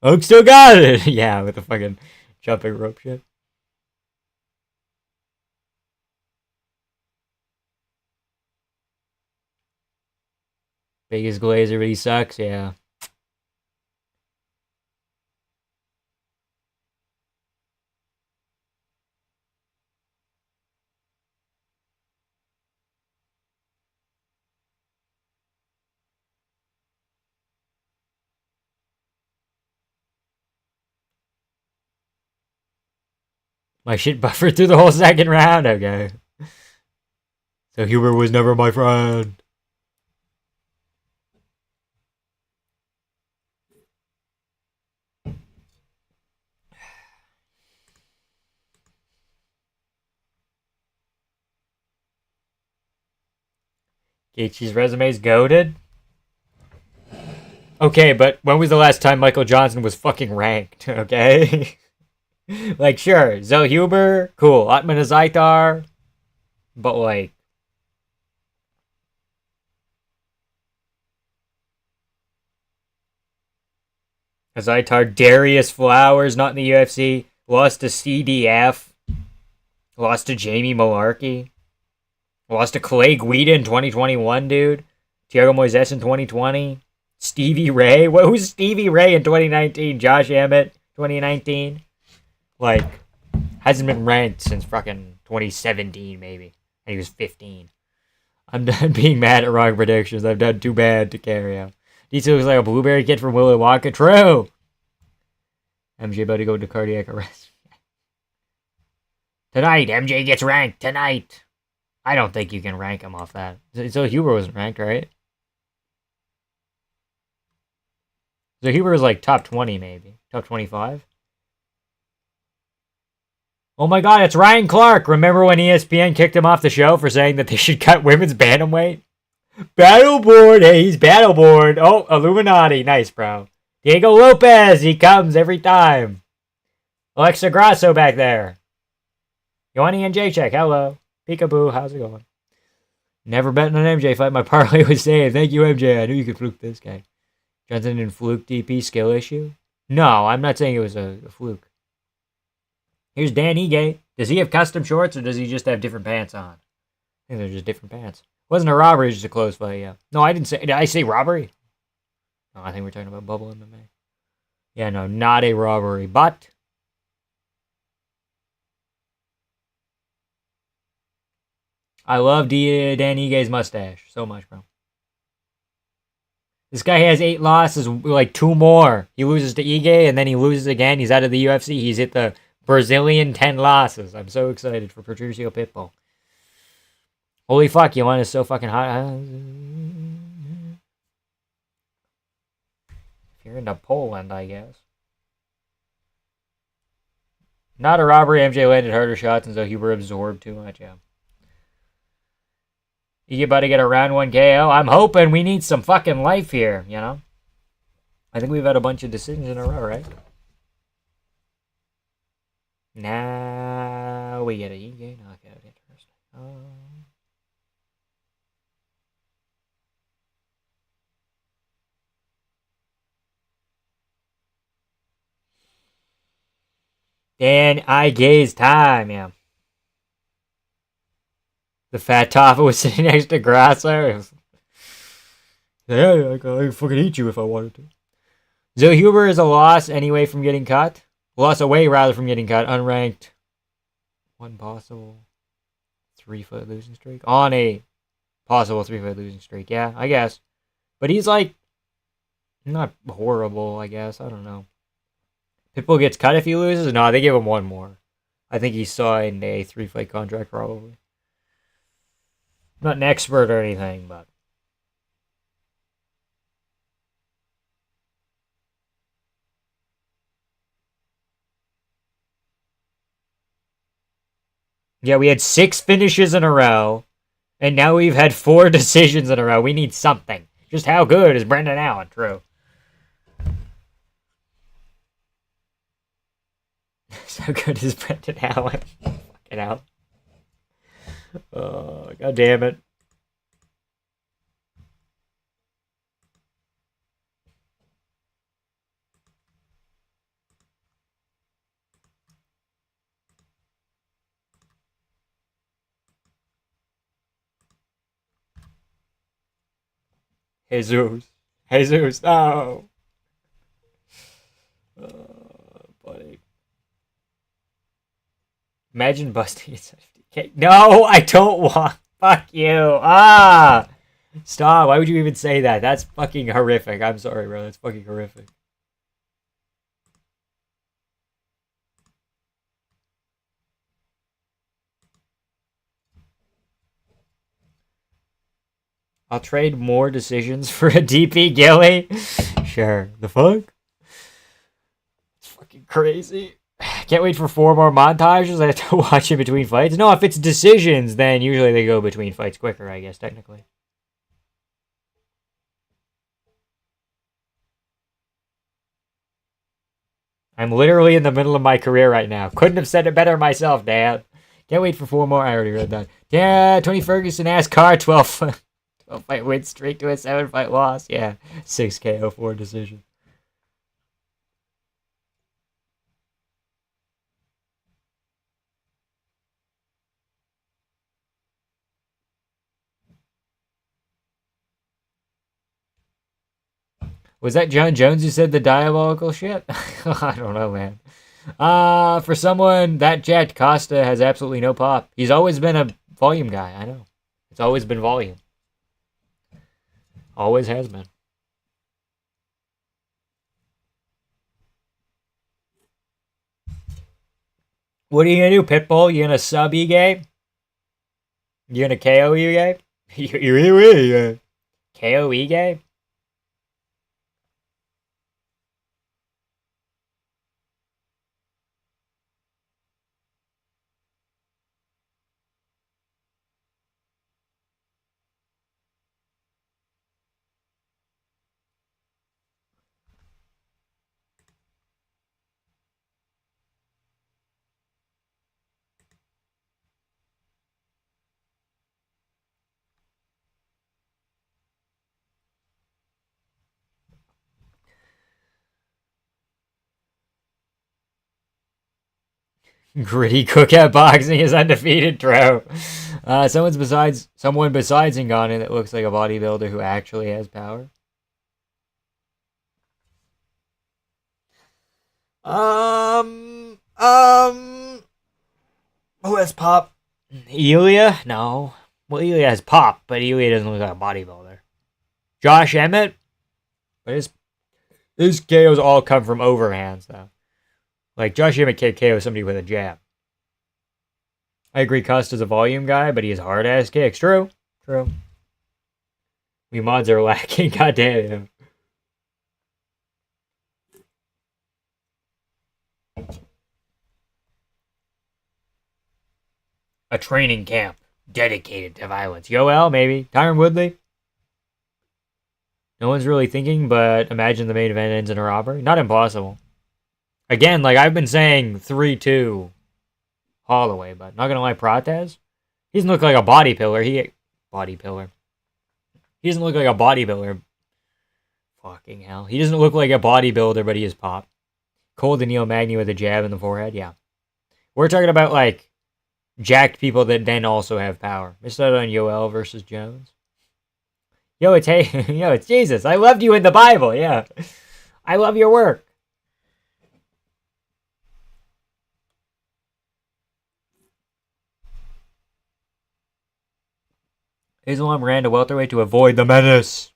Oak still got it. Yeah, with the fucking jumping rope shit. Biggest Glazer, but he sucks. Yeah. My shit buffered through the whole second round. Okay. So Huber was never my friend. Gaethje's resume's goated. Okay, but when was the last time Michael Johnson was fucking ranked? Okay. Like, sure, Zellhuber, cool. Atman Azaitar, but like, Azaitar, Darius Flowers, not in the UFC, lost to CDF, lost to Jamie Malarkey, lost to Clay Guida in 2021, dude. Thiago Moises in 2020, Stevie Ray. Who's Stevie Ray in 2019? Josh Emmett, 2019. Like, hasn't been ranked since fucking 2017, maybe. And he was 15. I'm done being mad at wrong predictions. I've done too bad to carry out. DC looks like a blueberry kid from Willy Wonka. True. MJ about to go into cardiac arrest. Tonight, MJ gets ranked. Tonight. I don't think you can rank him off that. So Huber wasn't ranked, right? So Huber was like top 20, maybe. Top 25? Oh my god, it's Ryan Clark! Remember when ESPN kicked him off the show for saying that they should cut women's bantamweight? Battleboard! Hey, he's Battleboard! Oh, Illuminati. Nice, bro. Diego Lopez! He comes every time. Alexa Grasso back there. Yoani and J-Check, hello. Peekaboo, how's it going? Never betting on MJ fight. My parlay was saved. Thank you, MJ. I knew you could fluke this guy. Johnson and fluke DP skill issue? No, I'm not saying it was a fluke. Here's Dan Ige. Does he have custom shorts or does he just have different pants on? I think they're just different pants. Wasn't a robbery, just a close fight, yeah. No, I didn't say. Did I say robbery? No, I think we're talking about Bubble MMA. Yeah, no, not a robbery, but. I love Dan Ige's mustache so much, bro. This guy has 8 losses, like 2 more. He loses to Ige and then he loses again. He's out of the UFC. He's hit the Brazilian 10 losses. I'm so excited for Patricio Pitbull. Holy fuck, Yolanda is so fucking hot. If you're into Poland, I guess. Not a robbery. MJ landed harder shots and so Huber absorbed too much, yeah. You about to get a round 1 KO? I'm hoping. We need some fucking life here, you know? I think we've had a bunch of decisions in a row, right? Now we get a Ige knockout. Interesting. Dan Ige's time, yeah. The fat Toffa was sitting next to Grasso. Yeah, I could fucking eat you if I wanted to. Zoe Huber is a loss anyway from getting cut. Loss away rather from getting cut. Unranked. One possible 3-fight losing streak. On a possible 3-fight losing streak. Yeah, I guess. But he's like not horrible, I guess. I don't know. Pitbull gets cut if he loses? No, they give him 1 more. I think he signed a 3-fight contract probably. Not an expert or anything, but. Yeah, we had 6 finishes in a row, and now we've had 4 decisions in a row. We need something. Just how good is Brendan Allen? True. So good is Brendan Allen. Fucking out. Oh, god damn it. Jesus, no. Buddy. Imagine busting it. No, I don't want. Fuck you. Stop. Why would you even say that? That's fucking horrific. I'm sorry, bro. That's fucking horrific. I'll trade more decisions for a DP Gilly. Sure. The fuck? It's fucking crazy. Can't wait for 4 more montages. I have to watch in between fights. No, if it's decisions, then usually they go between fights quicker, I guess, technically. I'm literally in the middle of my career right now. Couldn't have said it better myself, Dad. Can't wait for 4 more. I already read that. Yeah, Tony Ferguson asked Carr 12-fight win streak to a 7-fight loss. Yeah, 6 KO, 4 decision. Was that John Jones who said the diabolical shit? I don't know, man. For someone that jacked, Costa has absolutely no pop. He's always been a volume guy, I know. It's always been volume. Always has been. What are you gonna do, Pitbull? You gonna sub Ige? You gonna KO Ige? You really KO Ige? Gritty cookout boxing is undefeated, True. Someone besides Ngannou that looks like a bodybuilder who actually has power. Who has pop? Ilya? No. Well, Ilya has pop, but Ilya doesn't look like a bodybuilder. Josh Emmett? But his KOs all come from overhands, though. Like, Josh Emmett can't KO somebody with a jab. I agree Costa's a volume guy, but he has hard-ass kicks. True. We mods are lacking, goddamn. A training camp dedicated to violence. Yoel, maybe. Tyron Woodley. No one's really thinking, but imagine the main event ends in a robbery. Not impossible. Again, like I've been saying, 3-2 Holloway, but not gonna lie, Protez, he doesn't look like a body pillar. He doesn't look like a bodybuilder. Fucking hell. He doesn't look like a bodybuilder, but he is pop. Cole Daniil Magny with a jab in the forehead, yeah. We're talking about like jacked people that then also have power. Missed out on Yoel versus Jones. It's Jesus. I loved you in the Bible, yeah. I love your work. Islam ran to welterweight to avoid the menace.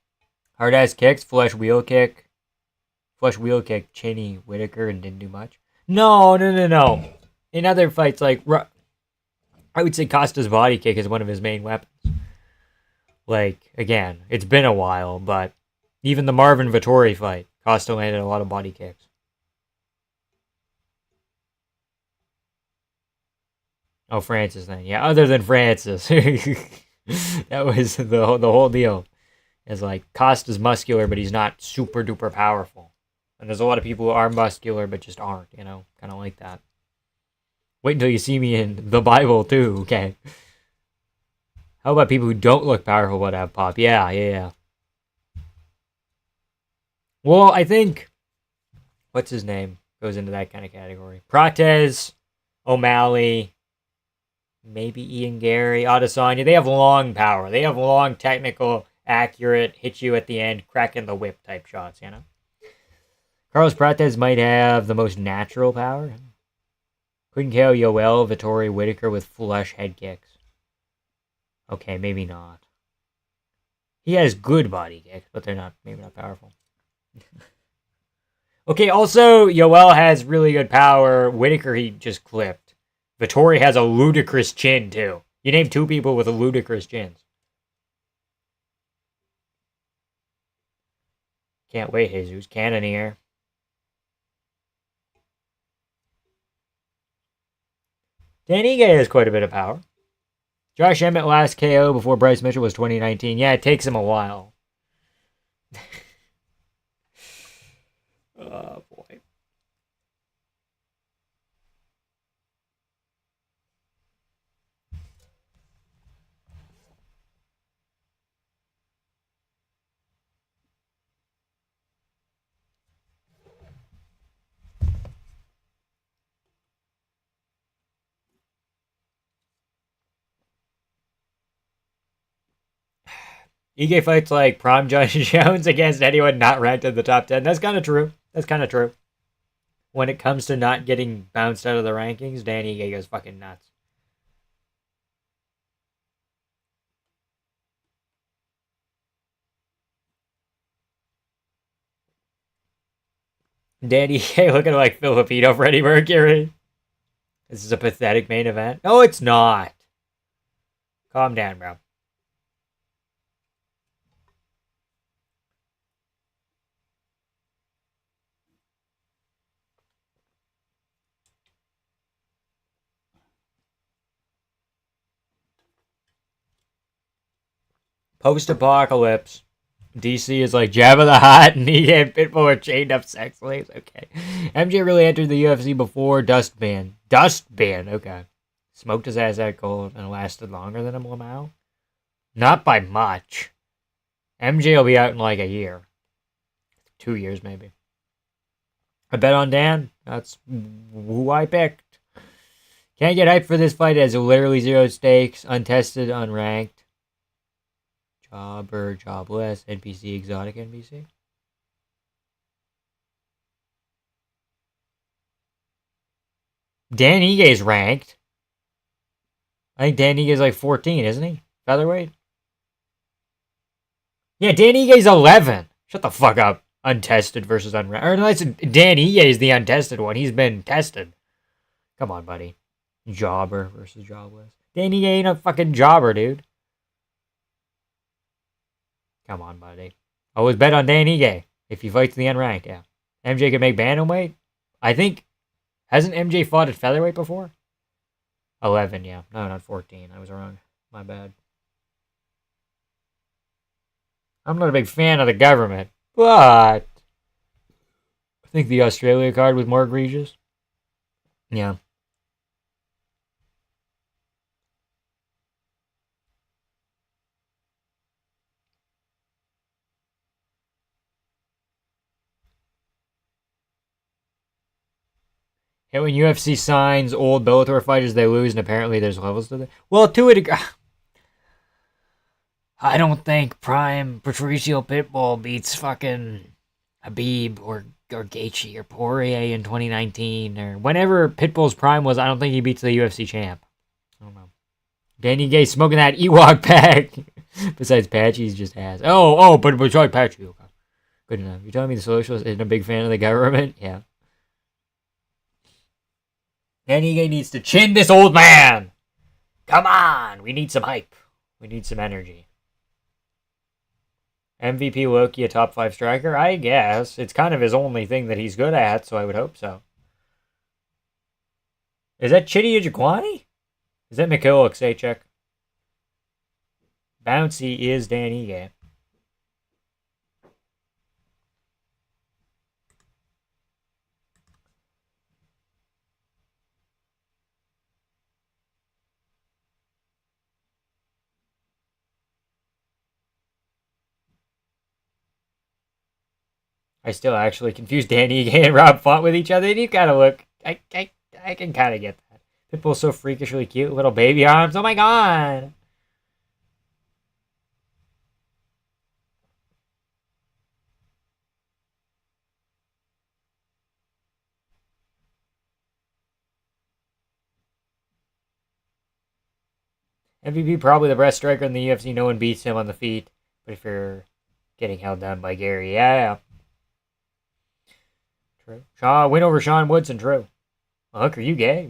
Hard ass kicks, flush wheel kick, Chinny Whitaker, and didn't do much. No. In other fights, like I would say Costa's body kick is one of his main weapons. Like again, it's been a while, but even the Marvin Vettori fight, Costa landed a lot of body kicks. Oh, Francis then, yeah. Other than Francis. That was the whole deal. It's like Costa's muscular, but he's not super duper powerful. And there's a lot of people who are muscular, but just aren't, kind of like that. Wait until you see me in the Bible too, okay? How about people who don't look powerful but have pop? Yeah. Well, I think what's his name goes into that kind of category. Protez, O'Malley, maybe Ian Gary, Adesanya. They have long power. They have long, technical, accurate, hit you at the end, cracking the whip type shots, Carlos Protez might have the most natural power. Couldn't KO Yoel, Vettori, Whitaker with flush head kicks. Okay, maybe not. He has good body kicks, but they're maybe not powerful. Okay, also, Yoel has really good power. Whitaker, he just clipped. Vettori has a ludicrous chin, too. You name two people with a ludicrous chins. Can't wait, Jesus. Cannoneer. Dan Ige has quite a bit of power. Josh Emmett last KO before Bryce Mitchell was 2019. Yeah, it takes him a while. Oh, boy. Ige fights like Prime John Jones against anyone not ranked in the top 10. That's kind of true. When it comes to not getting bounced out of the rankings, Dan Ige goes fucking nuts. Dan Ige looking like Filipino Freddie Mercury. This is a pathetic main event. No, it's not. Calm down, bro. Post-apocalypse. DC is like Jabba the Hutt, and he and Pitbull are chained up sex slaves. Okay. MJ really entered the UFC before Dustban. Dustban, okay. Smoked his ass out cold and lasted longer than a Lamau? Not by much. MJ will be out in like a year. 2 years, maybe. I bet on Dan. That's who I picked. Can't get hyped for this fight as literally 0 stakes, untested, unranked. Jobber, jobless, NPC, exotic NPC. Dan Ige is ranked. I think Dan Ige is like 14, isn't he? Featherweight? Yeah, Dan Ige is 11. Shut the fuck up. Untested versus unranked. Or unless Dan Ige is the untested one. He's been tested. Come on, buddy. Jobber versus jobless. Dan Ige ain't a fucking jobber, dude. Come on, buddy. Always bet on Dan Ige if he fights the unranked, yeah. MJ can make bantamweight? I think... Hasn't MJ fought at featherweight before? 11, yeah. No, not 14. I was wrong. My bad. I'm not a big fan of the government, but... I think the Australia card was more egregious. Yeah. And when UFC signs old Bellator fighters, they lose, and apparently there's levels to that. Well, to a degree... I don't think Prime Patricio Pitbull beats fucking Habib or Gaethje or Porier in 2019 or whenever Pitbull's prime was. I don't think he beats the UFC champ. I don't know. Danny Gay smoking that Ewok pack. Besides Patchy's just ass. But besides Patchy. Okay. Good enough. You're telling me the socialist isn't a big fan of the government? Yeah. Danny Gay needs to chin this old man. Come on. We need some hype. We need some energy. MVP Loki, a top 5 striker? I guess. It's kind of his only thing that he's good at, so I would hope so. Is that Chidi Ujikwani? Is that Mikhail Oksachek? Bouncy is Dan Ige. I still actually confuse Dan Ige and Rob Font with each other, and you gotta look. I can kind of get that. Pitbull's so freakishly cute, little baby arms. Oh my god! MVP probably the best striker in the UFC. No one beats him on the feet. But if you're getting held down by Gary, yeah. True. Win over Sean Woodson, true. Look, are you gay?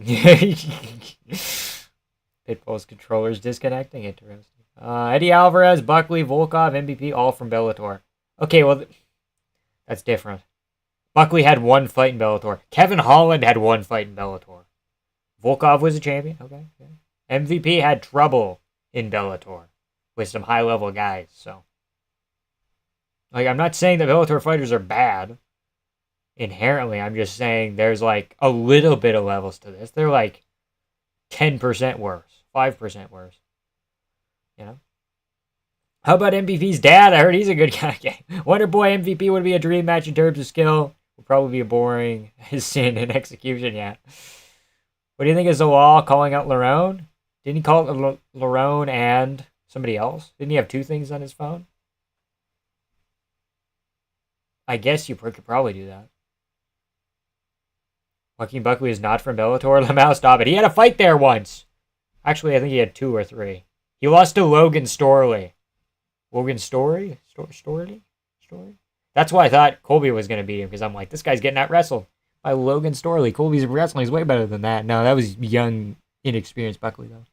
Pitbull's controller's disconnecting. Interesting. Eddie Alvarez, Buckley, Volkov, MVP, all from Bellator. Okay, well, that's different. Buckley had 1 fight in Bellator. Kevin Holland had 1 fight in Bellator. Volkov was a champion. Okay. MVP had trouble in Bellator with some high-level guys, so. Like, I'm not saying that Bellator fighters are bad. Inherently, I'm just saying there's like a little bit of levels to this. They're like 10% worse, 5% worse. You know? How about MVP's dad? I heard he's a good guy. Wonder Boy MVP would be a dream match in terms of skill. Would probably be a boring sin in execution, yeah. What do you think of Zalal calling out Lerone? Didn't he call it Lerone and somebody else? Didn't he have 2 things on his phone? I guess you could probably do that. Joaquin Buckley is not from Bellator. Lamau, stop it. He had a fight there once. Actually, I think he had 2 or 3. He lost to Logan Storley. Logan Story? Story? That's why I thought Colby was going to beat him, because I'm like, this guy's getting out wrestled. by Logan Storley. Colby's wrestling is way better than that. No, that was young, inexperienced Buckley, though.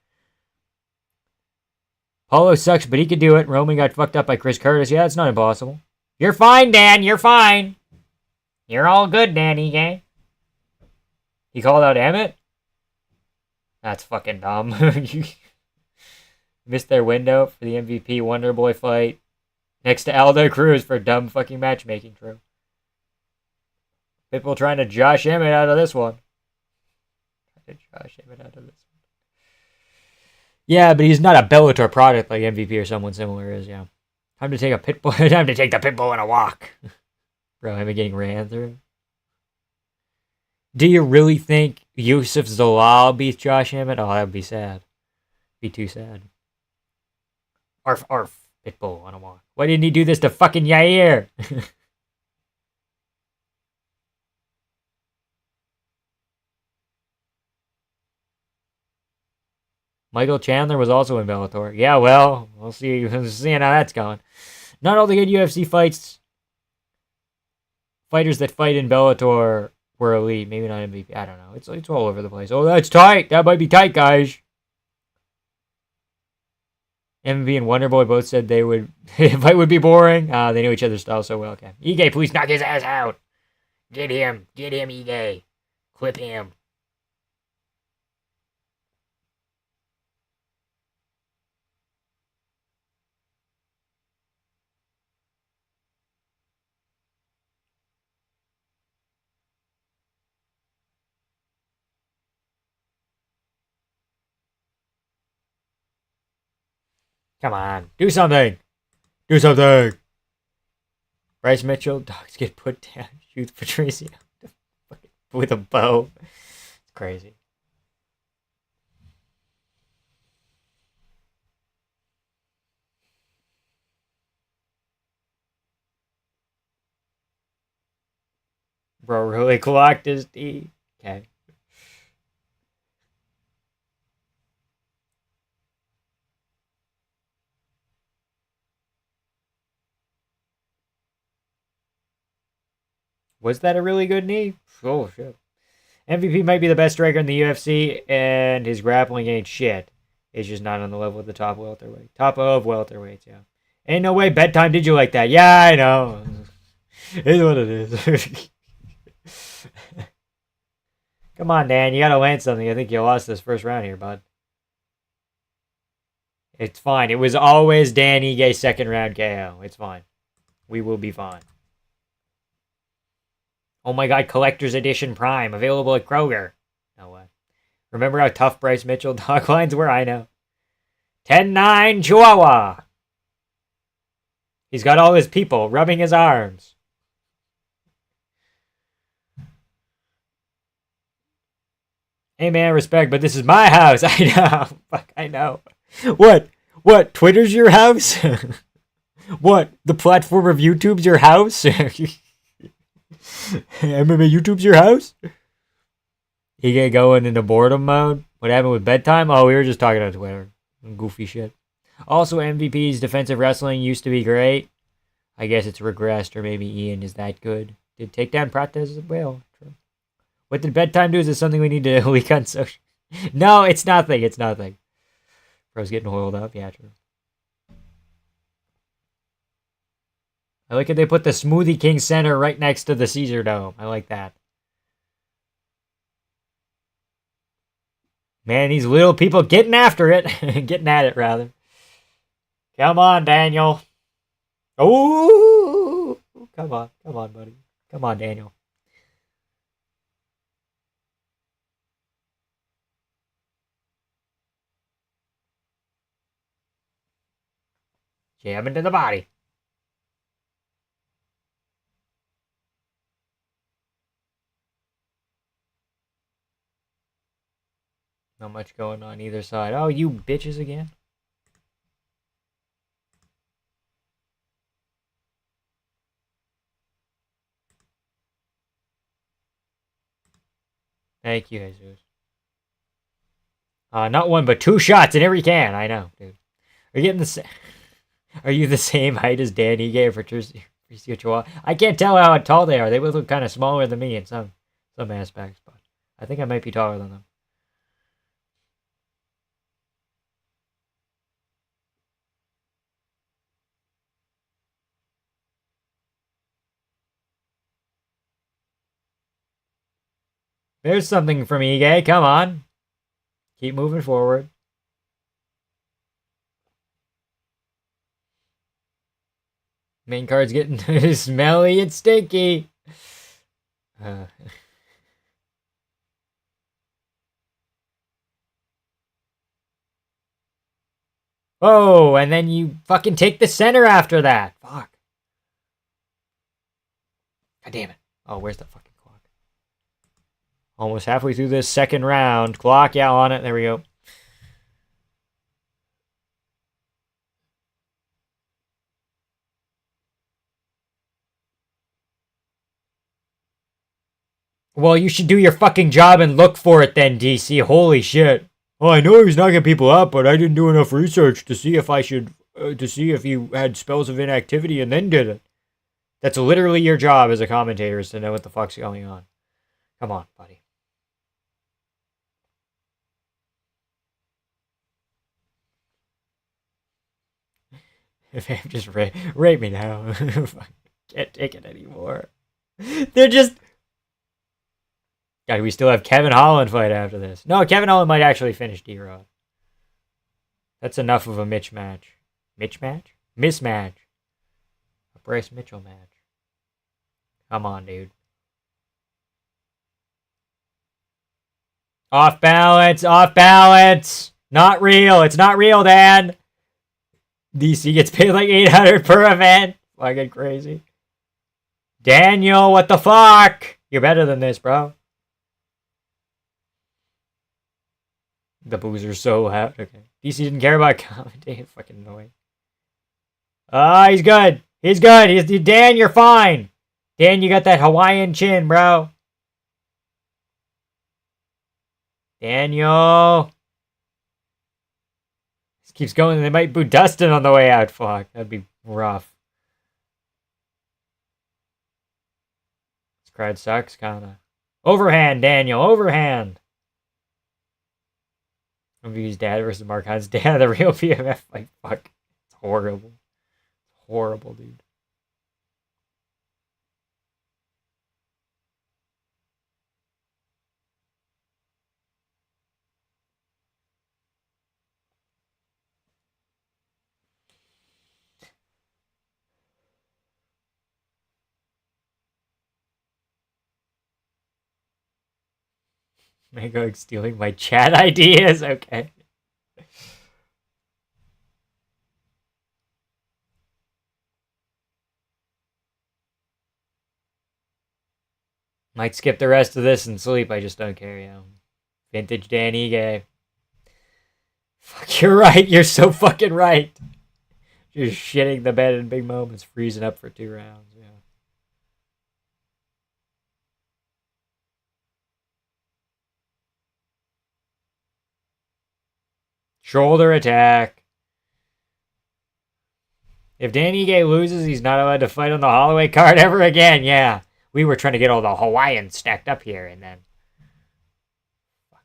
Paulo sucks, but he could do it. Roman got fucked up by Chris Curtis. Yeah, it's not impossible. You're fine, Dan. You're fine. You're all good, Danny, gang. He called out Emmett? That's fucking dumb. You missed their window for the MVP Wonder Boy fight next to Aldo Cruz for dumb fucking matchmaking, True. People trying to Josh Emmett out of this one. Yeah, but he's not a Bellator product like MVP or someone similar is, yeah. Time to take a pit bull. Time to take the pit bull on a walk. Bro, Emmett getting ran through. Do you really think Yusuf Zalal beats Josh Emmett? Oh, that would be sad. Be too sad. Arf, arf. Pit bull on a walk. Why didn't he do this to fucking Yair? Michael Chandler was also in Bellator. Yeah, well, we'll see how that's going. Not all the good UFC fighters that fight in Bellator were elite. Maybe not MVP. I don't know. It's all over the place. Oh, that's tight. That might be tight, guys. MVP and Wonderboy both said the fight would be boring. They knew each other's style so well. Okay. Ige, please knock his ass out. Get him, Ige. Clip him. Come on. Do something. Do something. Bryce Mitchell. Dogs get put down. Shoot Patricio. With a bow. It's crazy. Bro really clocked his D. Okay. Was that a really good knee? Oh, shit. MVP might be the best striker in the UFC, and his grappling ain't shit. It's just not on the level of the top welterweight. Top of welterweights, yeah. Ain't no way bedtime did you like that. Yeah, I know. It's what it is. Come on, Dan. You gotta land something. I think you lost this first round here, bud. It's fine. It was always Dan Ige second round KO. It's fine. We will be fine. Oh my god, Collector's Edition Prime. Available at Kroger. No way. Remember how tough Bryce Mitchell dog lines were? I know. 10-9 Chihuahua. He's got all his people rubbing his arms. Hey man, respect, but this is my house. I know. Fuck, I know. What? Twitter's your house? What? The platform of YouTube's your house? MMA YouTube's your house? You get going into boredom mode? What happened with bedtime? Oh, we were just talking on Twitter. Goofy shit. Also, MVP's defensive wrestling used to be great. I guess it's regressed, or maybe Ian is that good. Did takedown practice as well. True. What did bedtime do? Is this something we need to leak on social? No, it's nothing. It's nothing. Bro's getting oiled up. Yeah, true. I like it they put the Smoothie King Center right next to the Caesar Dome. I like that. Man, these little people getting after it. Getting at it, rather. Come on, Daniel. Oh, come on, buddy. Come on, Daniel. Jab into the body. Not much going on either side. Oh, you bitches again. Thank you, Jesus. Not one, but 2 shots in every can. I know, dude. Are you getting the Are you the same height as Dan Ige or Patricio Chihuahua? I can't tell how tall they are. They both look kind of smaller than me in some some aspects, but I think I might be taller than them. There's something from Ige. Come on. Keep moving forward. Main card's getting smelly and stinky. Oh, and then you fucking take the center after that. Fuck. God damn it. Oh, where's the fucking clock? Almost halfway through this second round. Clock, yeah, on it. There we go. Well, you should do your fucking job and look for it then, DC. Holy shit. Oh, I know he was knocking people out, but I didn't do enough research to see if I should, to see if you had spells of inactivity and then did it. That's literally your job as a commentator, is to know what the fuck's going on. Come on, buddy. If I'm just rape me now. Can't take it anymore. They're just... God, we still have Kevin Holland fight after this. No, Kevin Holland might actually finish D-Rod. That's enough of a Mitch match. Mitch match? Mismatch. A Bryce Mitchell match. Come on, dude. Off balance, off balance. Not real. It's not real, Dan. DC gets paid like $800 per event. Fucking crazy. Daniel, what the fuck? You're better than this, bro. The boozer's so loud. Okay. DC didn't care about commentating. Fucking annoying. Ah, he's good. He's good. Dan, you're fine. Dan, you got that Hawaiian chin, bro. Daniel. This keeps going. They might boo Dustin on the way out. Fuck. That'd be rough. This crowd sucks, kinda. Overhand, Daniel. Overhand. McVey's dad versus Mark Hunt's dad, the real PMF. Like, fuck. It's horrible. Horrible, dude. Mega stealing my chat ideas. Okay. Might skip the rest of this and sleep. I just don't care, yo. Vintage Dan Ige. Fuck, you're right. You're so fucking right. Just shitting the bed in big moments, freezing up for 2 rounds. Yeah. Shoulder attack. If Dan Ige loses, he's not allowed to fight on the Holloway card ever again. Yeah. We were trying to get all the Hawaiians stacked up here, and then... Fuck.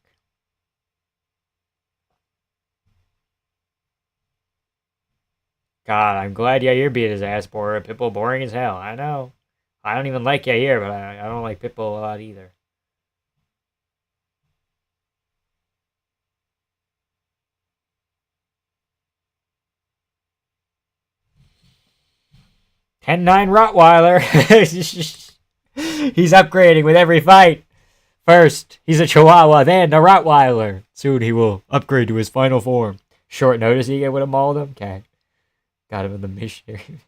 God, I'm glad Yair beat his ass for it. Pitbull boring as hell. I know. I don't even like Yair, but I don't like Pitbull a lot either. $10-9 Rottweiler. He's upgrading with every fight. First, he's a Chihuahua, then a Rottweiler. Soon he will upgrade to his final form. Short notice he would have mauled him? Okay. Got him in the missionary.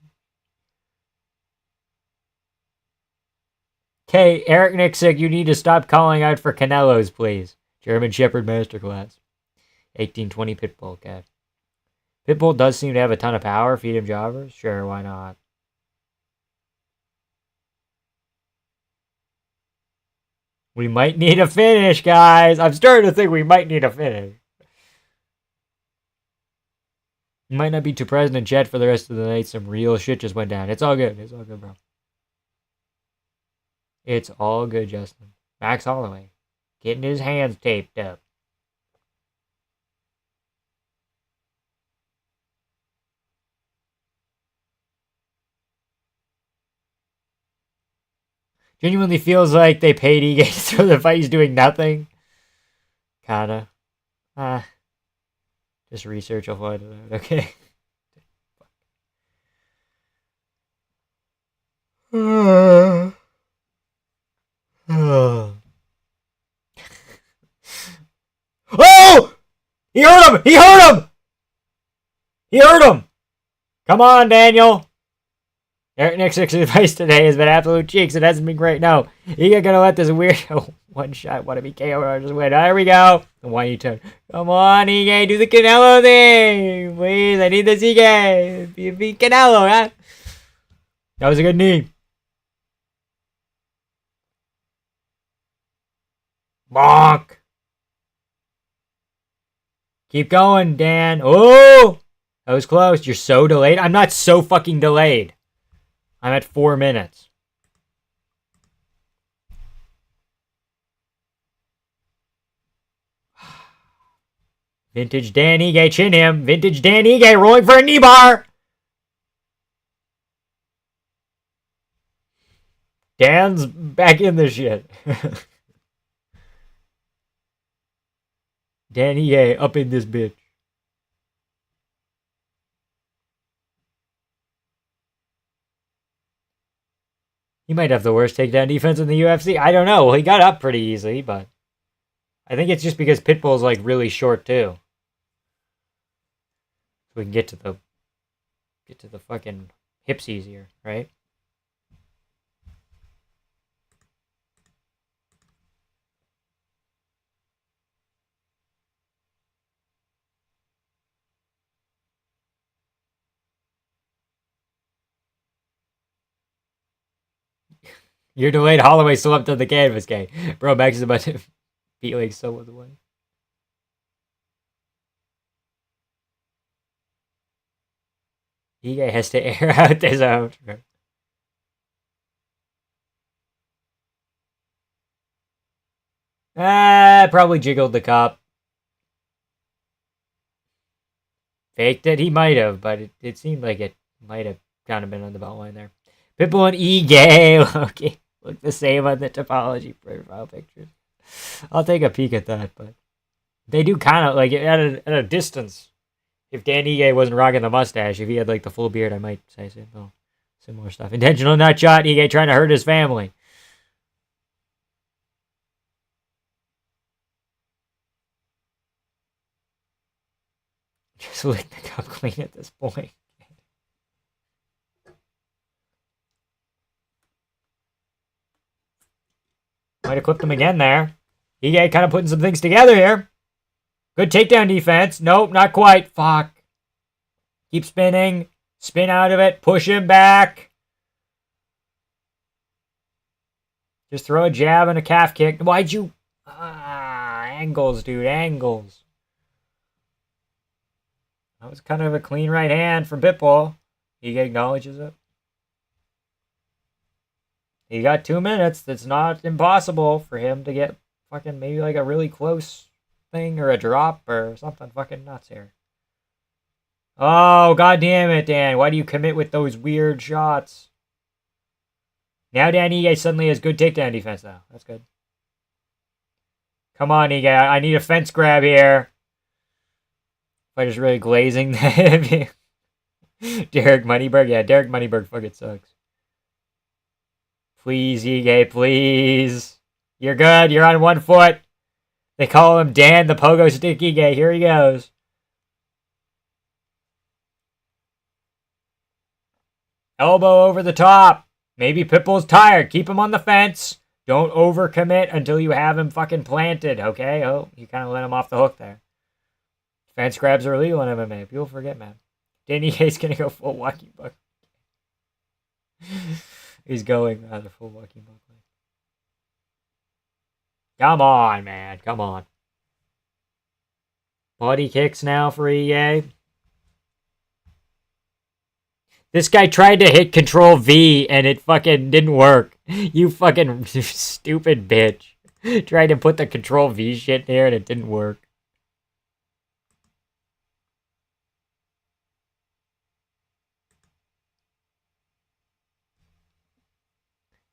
Okay, Eric Nixick, you need to stop calling out for Canelos, please. German Shepherd Masterclass. 1820 Pitbull, okay. Pitbull does seem to have a ton of power. Feed him jobbers? Sure, why not? We might need a finish, guys. I'm starting to think we might need a finish. You might not be too present in chat for the rest of the night. Some real shit just went down. It's all good. It's all good, bro. It's all good, Justin. Max Holloway. Getting his hands taped up. Genuinely feels like they paid Ige to throw the fight. He's doing nothing. Kinda. Just research will find it out. Okay. Oh! He hurt him! He hurt him! He hurt him! Come on, Daniel. Eric Nick's advice today has been absolute cheeks. It hasn't been great. No, you're gonna let this weirdo one shot want to be KO or just win. There we go. The one you turn. Come on, Ige, do the Canelo thing, please. I need this Ige. Be Canelo, huh? That was a good knee. Bonk. Keep going, Dan. Oh, that was close. You're so delayed. I'm not so fucking delayed. I'm at 4 minutes. Vintage Dan Ige, chin him. Vintage Dan Ige rolling for a knee bar. Dan's back in the shit. Dan Ige up in this bitch. He might have the worst takedown defense in the UFC. I don't know. Well, he got up pretty easily, but I think it's just because Pitbull's like really short too. So we can get to the fucking hips easier, right? You're delayed. Holloway still up to the canvas, guy. Bro, Max is about to beat like someone's away. Ige has to air out this outro. Probably jiggled the cup. Faked it? He might have, but it seemed like it might have kind of been on the belt line there. Pitbull and Ige. Okay. Look the same on the topology profile pictures. I'll take a peek at that, but they do kind of like at a distance. If Dan Ige wasn't rocking the mustache, if he had like the full beard, I might say similar stuff. Intentional nut shot. Ige trying to hurt his family. Just lick the cup clean at this point. Might have clipped him again there. Ige kind of putting some things together here. Good takedown defense. Nope, not quite. Fuck. Keep spinning. Spin out of it. Push him back. Just throw a jab and a calf kick. Why'd you... angles, dude. Angles. That was kind of a clean right hand from Pitbull. Ige acknowledges it. He got 2 minutes. That's not impossible for him to get fucking maybe like a really close thing or a drop or something fucking nuts here. Oh, god damn it, Dan. Why do you commit with those weird shots? Now Dan Ige suddenly has good takedown defense now. That's good. Come on, Ige. I need a fence grab here. Fighter's really glazing that. Derek Moneyberg. Yeah, Derek Moneyberg fucking sucks. Please, Ige, please. You're good. You're on 1 foot. They call him Dan the Pogo Stick Ige. Here he goes. Elbow over the top. Maybe Pitbull's tired. Keep him on the fence. Don't overcommit until you have him fucking planted, okay? Oh, you kind of let him off the hook there. Fence grabs are illegal in MMA. People forget, man. Dan Ige's going to go full walking buck. He's going rather full walking buck. Come on, man. Come on. Body kicks now for Ige. This guy tried to hit Control V and it fucking didn't work. You fucking stupid bitch. Tried to put the Control V shit there and it didn't work.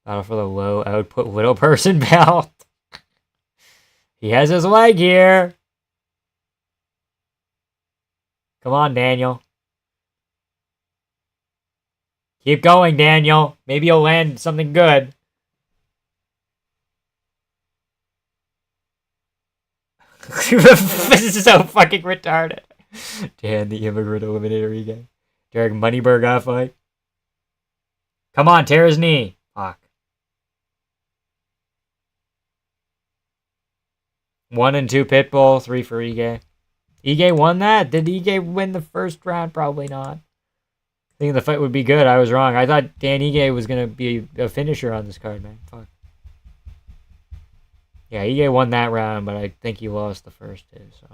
Battle for the low output little person belt. He has his leg here. Come on, Daniel. Keep going, Daniel. Maybe you'll land something good. This is so fucking retarded. Dan, the immigrant eliminator again. Derek Moneyberg off fight. Come on, tear his knee. Fuck. 1 and 2 Pitbull, 3 for Ige. Ige won that? Did Ige win the first round? Probably not. I think the fight would be good. I was wrong. I thought Dan Ige was going to be a finisher on this card, man. Fuck. Yeah, Ige won that round, but I think he lost the first two, so.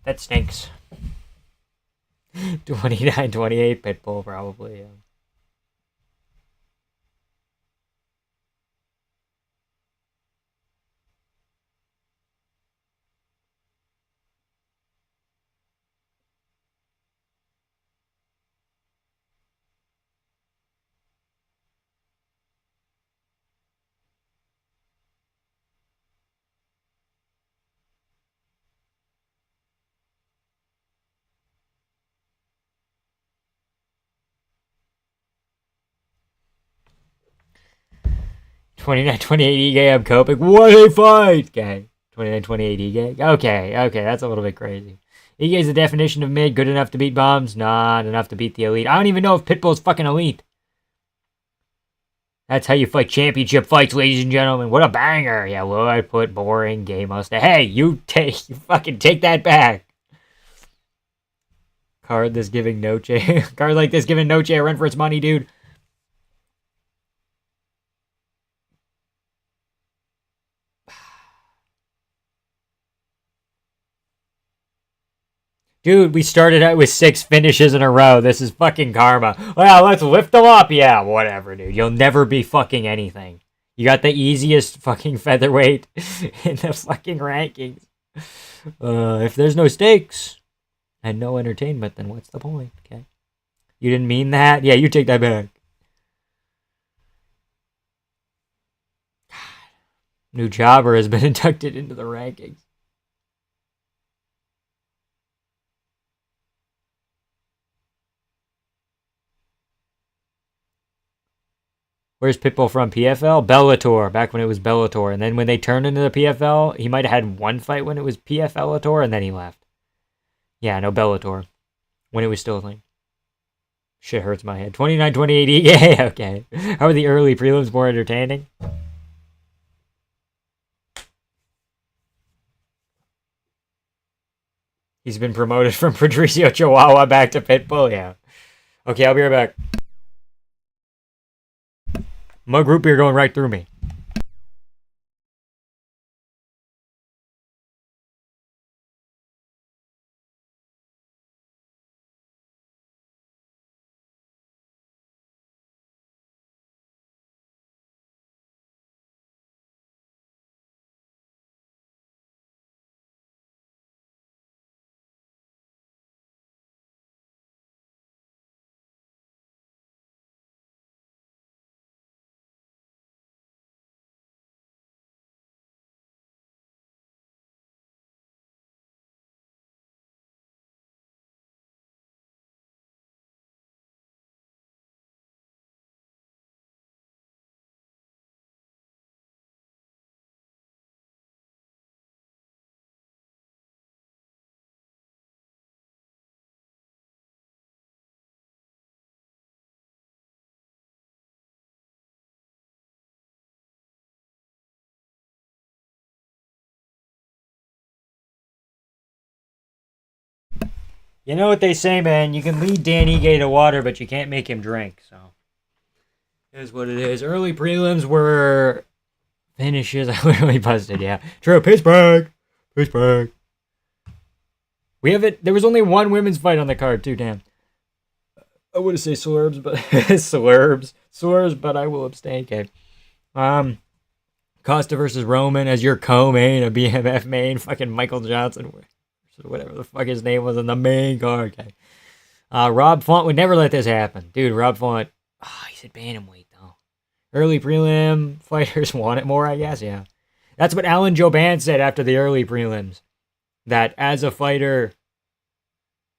That stinks. 29-28 Pitbull, probably, yeah. $29-28 Ige, I'm coping. What a fight! Okay. 29-28 Ige. Okay, that's a little bit crazy. Ige is the definition of mid, good enough to beat bombs, not enough to beat the elite. I don't even know if Pitbull's fucking elite. That's how you fight championship fights, ladies and gentlemen. What a banger! Yeah, low output, boring, gay mustache. Hey, you fucking take that back. Card this giving Noche. Card like this giving Noche a run for its money, dude. Dude, we started out with 6 finishes in a row. This is fucking karma. Well, let's lift them up. Yeah, whatever, dude. You'll never be fucking anything. You got the easiest fucking featherweight in the fucking rankings. If there's no stakes and no entertainment, then what's the point? Okay. You didn't mean that? Yeah, you take that back. New jobber has been inducted into the rankings. Where's Pitbull from? PFL? Bellator, back when it was Bellator. And then when they turned into the PFL, he might have had one fight when it was PFLator, and then he left. Yeah, no, Bellator. When it was still a thing. Shit hurts my head. 29-28 yeah, okay. How are the early prelims more entertaining? He's been promoted from Patricio Chihuahua back to Pitbull, yeah. Okay, I'll be right back. Mug root beer going right through me. You know what they say, man. You can lead Dan Ige to water, but you can't make him drink. So, here's what it is. Early prelims were finishes. I literally busted, yeah. True, Pittsburgh. We have it. There was only one women's fight on the card, too, damn. I would say slurs, but... slurs, but I will abstain, okay. Costa versus Roman as your co-main, a BMF main, fucking Michael Johnson, whatever the fuck his name was on the main card. Okay. Rob Font would never let this happen. Dude, Rob Font, he's at bantamweight, though. Early prelim fighters want it more, I guess, yeah. That's what Alan Joban said after the early prelims. That as a fighter,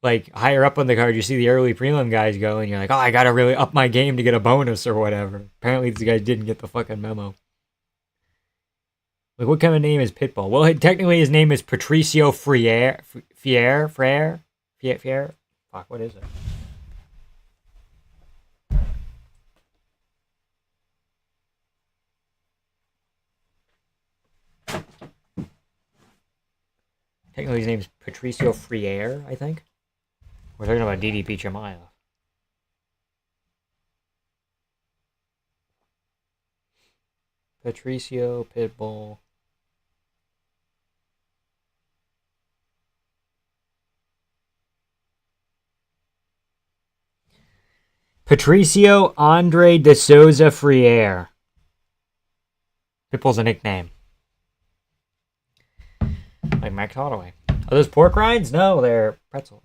like, higher up on the card, you see the early prelim guys go, and you're like, oh, I gotta really up my game to get a bonus or whatever. Apparently, these guys didn't get the fucking memo. Like, what kind of name is Pitbull? Well, technically, his name is Patricio Frere? Fuck, what is it? Technically, his name is Patricio Frere, I think. We're talking about DDP Chimaev. Patricio Pitbull. Patricio Andre de Souza Frere. Pitbull's a nickname. Like Max Holloway. Are those pork rinds? No, they're pretzels.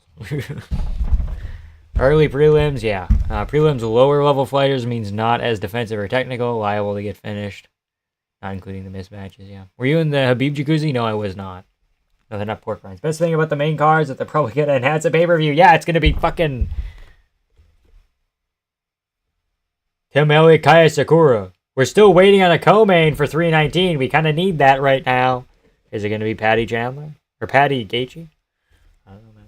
Early prelims, yeah. Prelims lower level fighters means not as defensive or technical, liable to get finished. Not including the mismatches, yeah. Were you in the Habib jacuzzi? No, I was not. No, they're not pork rinds. Best thing about the main cards is that they're probably going to enhance a pay-per-view. Yeah, it's going to be fucking Tim Elliott, Kaya Sakura. We're still waiting on a co-main for 319. We kind of need that right now. Is it going to be Patty Chandler? Or Patty Gaethje? I don't know, man.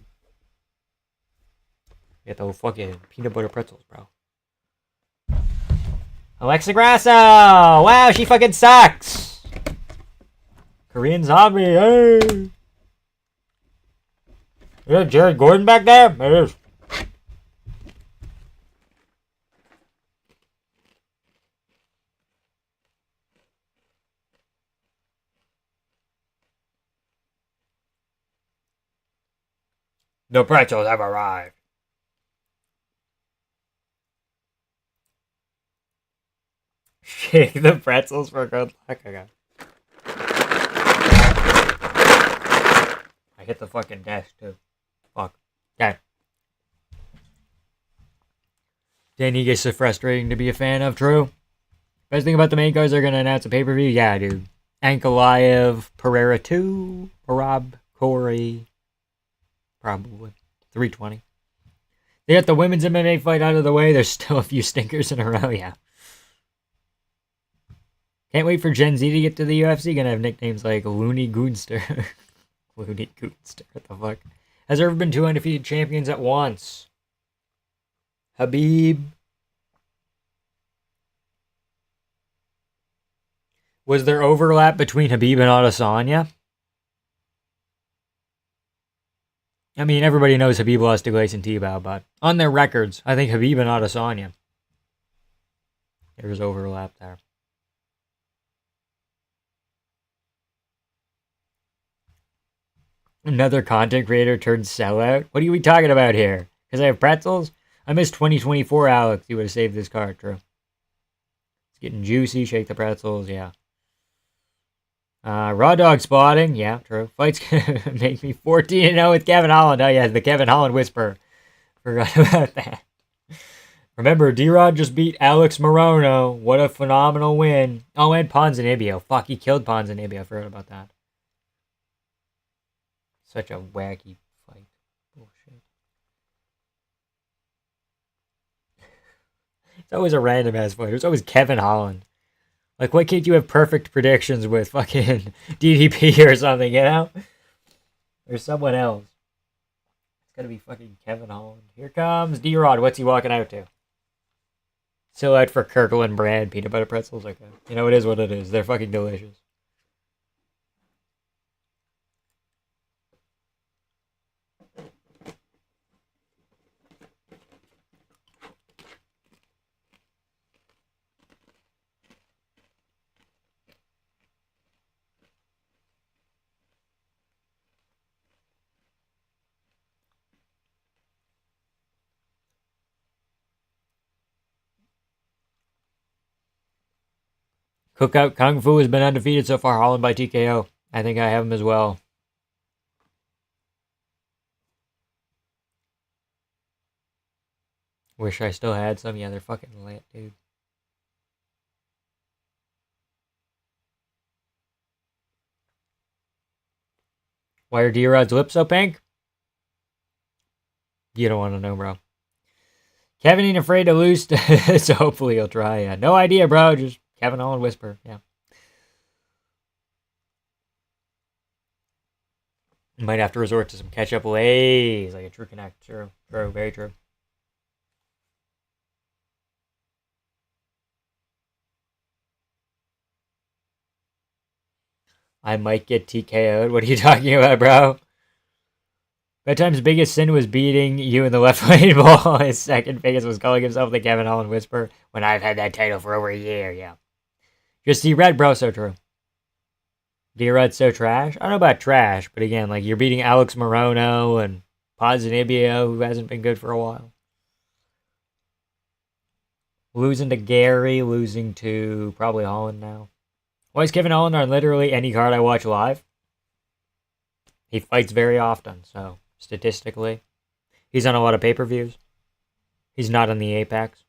Get the whole fucking peanut butter pretzels, bro. Alexa Grasso! Wow, she fucking sucks! Korean Zombie, hey! Is that Jared Gordon back there? It is. The pretzels have arrived. Shake the pretzels for good luck. Okay. I hit the fucking desk too. Fuck. Okay. Danny gets so frustrating to be a fan of, true. Best thing about the main cards, they're gonna announce a pay-per-view? Yeah, dude. Ankalaev, Pereira 2, Rob, Corey. Probably. 320. They got the women's MMA fight out of the way. There's still a few stinkers in a row, yeah. Can't wait for Gen Z to get to the UFC. Gonna have nicknames like Looney Goonster. Looney Goonster. What the fuck? Has there ever been two undefeated champions at once? Habib. Was there overlap between Habib and Adesanya? I mean, everybody knows Habib lost to Gleison Tibau, but on their records, I think Habib and Adesanya. There's overlap there. Another content creator turned sellout? What are we talking about here? Because I have pretzels? I missed 2024, Alex. You would have saved this card, true. It's getting juicy. Shake the pretzels, yeah. Raw dog spotting, yeah, true. Fights make me 14-0 with Kevin Holland. Oh, yeah, the Kevin Holland whisper. Forgot about that. Remember, D-Rod just beat Alex Morono. What a phenomenal win. Oh, and Ponzinibbio. Fuck, he killed Ponzinibbio. I forgot about that. Such a wacky fight. Bullshit. It's always a random ass fighter. It's always Kevin Holland. Like, why can't you have perfect predictions with fucking DDP or something, you know? Or someone else. It's gotta be fucking Kevin Holland. Here comes D-Rod. What's he walking out to? Silhouette for Kirkland brand peanut butter pretzels. Okay. You know, it is what it is. They're fucking delicious. Cookout Kung Fu has been undefeated so far. Holland by TKO. I think I have him as well. Wish I still had some. Yeah, they're fucking lit, dude. Why are D-Rod's lips so pink? You don't want to know, bro. Kevin ain't afraid to lose, so hopefully he'll try. Yeah. No idea, bro. Just Kevin Holland whisper. Yeah. Might have to resort to some catch-up lays, like a true connect. True. True. Very true. I might get TKO'd. What are you talking about, bro? Bedtime's biggest sin was beating you in the left lane ball. His second biggest was calling himself the Kevin Holland Whisper when I've had that title for over a year, yeah. Just D-Red, bro, so true. D-Red's so trash? I don't know about trash, but again, like, you're beating Alex Morono and Ponzinibbio, who hasn't been good for a while. Losing to Gary, losing to probably Holland now. Why is Kevin Holland on literally any card I watch live? He fights very often, so statistically. He's on a lot of pay-per-views. He's not on the Apex.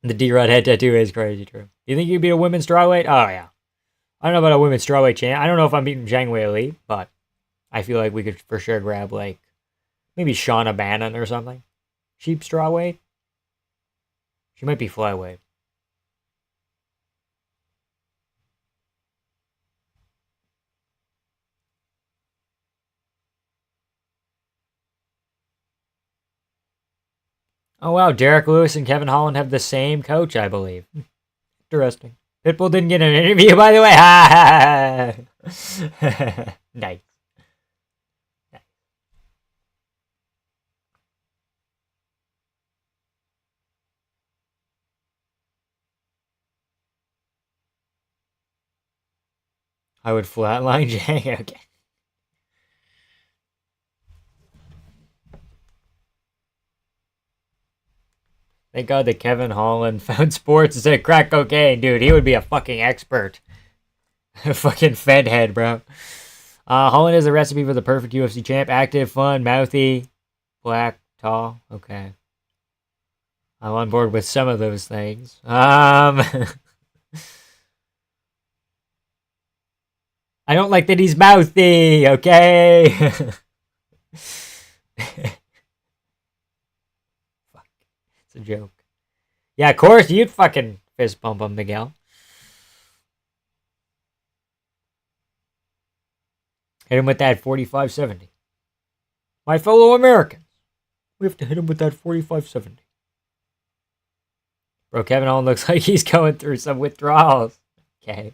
The D-Rod head tattoo is crazy, true. Do you think you'd be a women's strawweight? Oh, yeah. I don't know about a women's strawweight champ. I don't know if I'm beating Zhang Wei Li, but I feel like we could for sure grab, like, maybe Shauna Bannon or something. Sheep strawweight? She might be flyweight. Oh, wow. Derek Lewis and Kevin Holland have the same coach, I believe. Interesting. Pitbull didn't get an interview, by the way. Nice. I would flatline Jay. Okay. Thank God that Kevin Holland found sports and said crack cocaine. Dude, he would be a fucking expert. A fucking fed head, bro. Holland is a recipe for the perfect UFC champ. Active, fun, mouthy, black, tall. Okay. I'm on board with some of those things. I don't like that he's mouthy, okay? Fuck. It's a joke. Yeah, of course, you'd fucking fist bump him, Miguel. Hit him with that 45-70. My fellow Americans, we have to hit him with that 45-70. Bro, Kevin Holland looks like he's going through some withdrawals. Okay.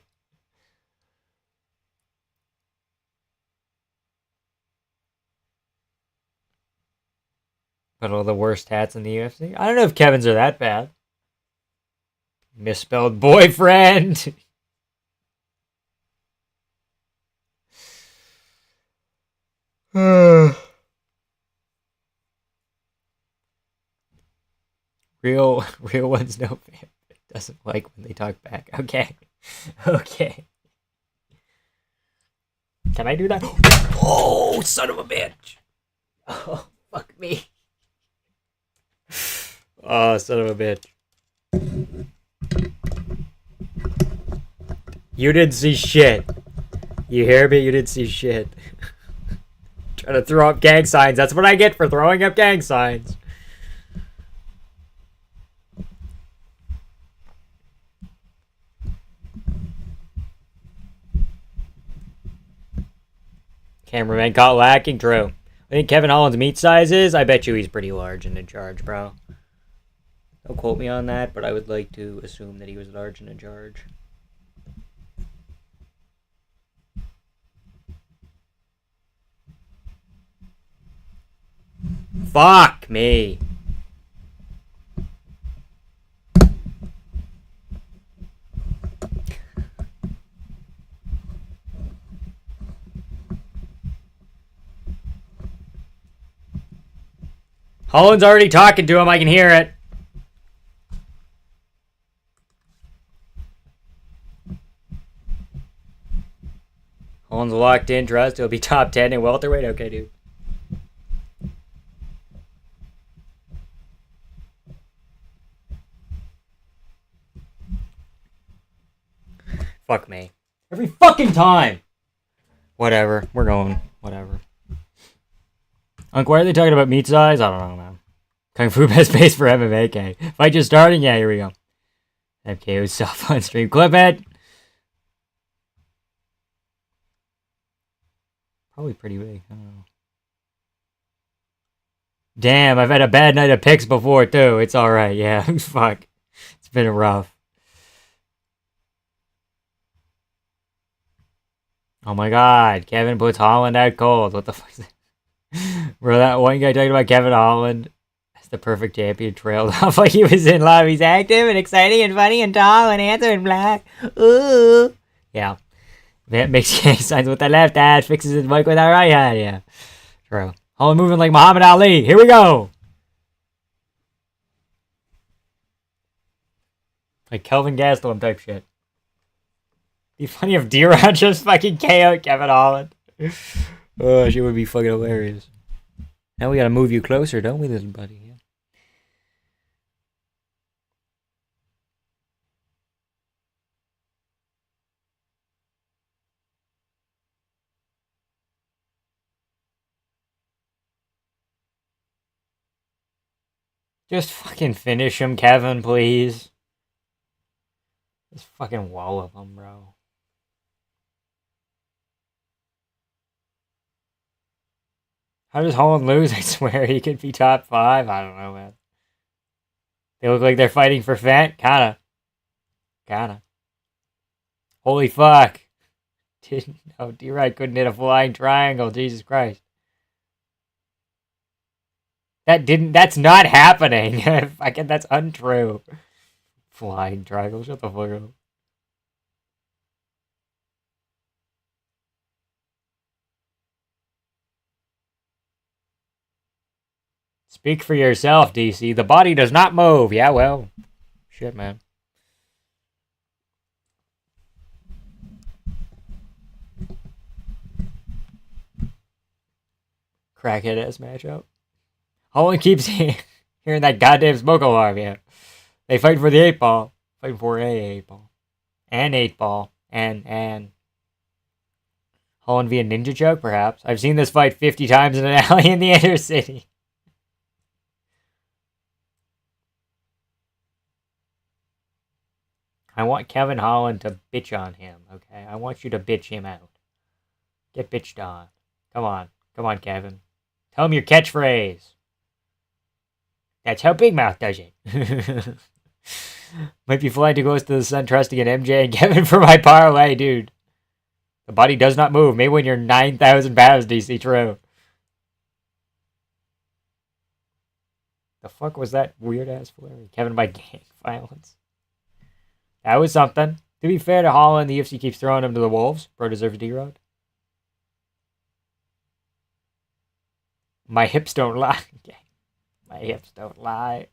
But all the worst hats in the UFC? I don't know if Kevin's are that bad. Misspelled boyfriend. Real ones no fan. Doesn't like when they talk back. Okay. Okay. Can I do that? Oh, son of a bitch. Oh, fuck me. Oh, son of a bitch. You didn't see shit. You hear me? You didn't see shit. Trying to throw up gang signs. That's what I get for throwing up gang signs. Cameraman caught lacking. True. I think Kevin Holland's meat size is. I bet you he's pretty large and in charge, bro. Don't quote me on that, but I would like to assume that he was large and in charge. Fuck me. Holland's already talking to him. I can hear it. Holland's locked in. Trust he'll be top 10 in welterweight. Okay, dude. Fuck me. Every fucking time. Whatever. We're going. Whatever. Unc, why are they talking about meat size? I don't know, man. Kung Fu best base for MMA, K. Fight just starting? Yeah, here we go. MK was soft on stream. Clip it! Probably pretty big. I don't know. Damn, I've had a bad night of picks before, too. It's alright, yeah. Fuck. It's been rough. Oh my god. Kevin puts Holland out cold. What the fuck is that? Bro, that one guy talking about Kevin Holland as the perfect champion trailed off like he was in love. He's active and exciting and funny and tall and handsome and black. Ooh. Yeah. That makes signs with the left hand, fixes his mic with the right hand. Yeah. True. Holland moving like Muhammad Ali. Here we go. Like Kelvin Gastelum type shit. Be funny if D-Rod just fucking KO'd Kevin Holland. Oh, shit would be fucking hilarious. Now we gotta move you closer, don't we, little buddy? Yeah. Just fucking finish him, Kevin, please. Just fucking wallop him, bro. How does Holland lose? I swear he could be top 5. I don't know, man. They look like they're fighting for Fent. Kinda. Holy fuck. Didn't know D-Rod couldn't hit a flying triangle. Jesus Christ. That's not happening. Fucking, that's untrue. Flying triangle. Shut the fuck up. Speak for yourself, DC. The body does not move. Yeah, well. Shit, man. Crackhead ass matchup. Holland keeps hearing that goddamn smoke alarm, yeah. They fight for the 8-ball. Fighting for a 8-ball. And 8-ball. And Holland via ninja choke, perhaps. I've seen this fight 50 times in an alley in the inner city. I want Kevin Holland to bitch on him, okay? I want you to bitch him out. Get bitched on. Come on. Come on, Kevin. Tell him your catchphrase. That's how Big Mouth does it. Might be flying too close to the sun, trusting in MJ and Kevin for my parlay, dude. The body does not move. Maybe when you're 9,000 pounds, DC. True. The fuck was that weird-ass flurry? Kevin by gang violence. That was something. To be fair to Holland, the UFC keeps throwing him to the wolves. Bro deserves D-Rod. My hips don't lie. My hips don't lie.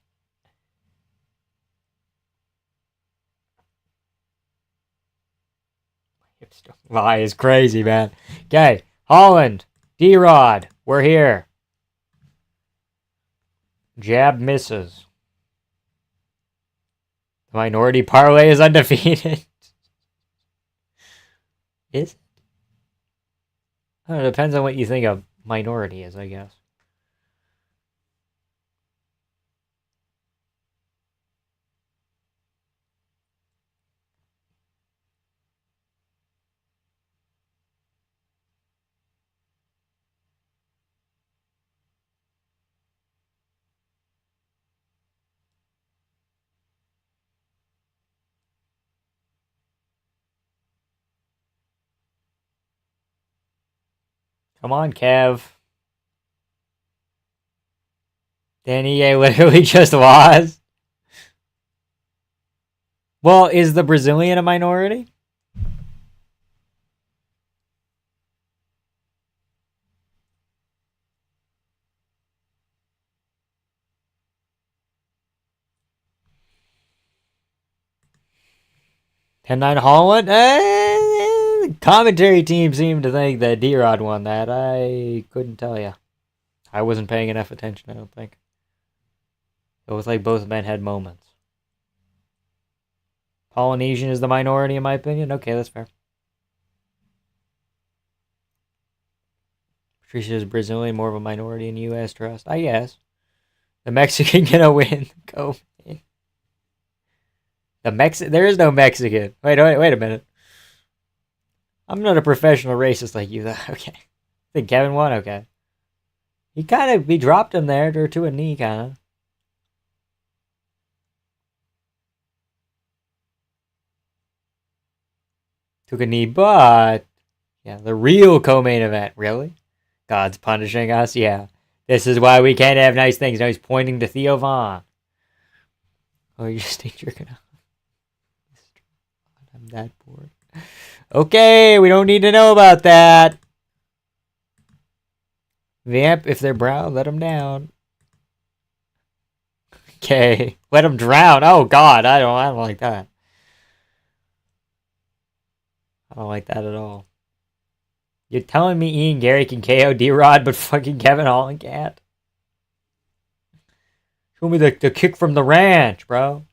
My hips don't lie is crazy, man. Okay, Holland, D-Rod, we're here. Jab misses. The minority parlay is undefeated. Is it? I don't know, it depends on what you think a minority is, I guess. Come on, Kev. Danny literally just was. Well, is the Brazilian a minority? $10-9 Holland? Commentary team seemed to think that D-Rod won that. I couldn't tell you. I wasn't paying enough attention, I don't think. It was like both men had moments. Polynesian is the minority, in my opinion. Okay, that's fair. Patricia is Brazilian, more of a minority in U.S. trust. I guess. The Mexican gonna win. Go. There is no Mexican. Wait a minute. I'm not a professional racist like you, though. Okay. I think Kevin won. Okay. He dropped him there to a knee, kind of. Took a knee, but yeah, the real co-main event. Really? God's punishing us? Yeah. This is why we can't have nice things. Now he's pointing to Theo Von. Oh, you just think you're gonna... I'm that bored. Okay, we don't need to know about that. Vamp, if they're brown, let them down. Okay, let them drown. Oh God, I don't like that. I don't like that at all. You're telling me Ian Gary can KO D-Rod, but fucking Kevin Holland can't? Show me the kick from the ranch, bro.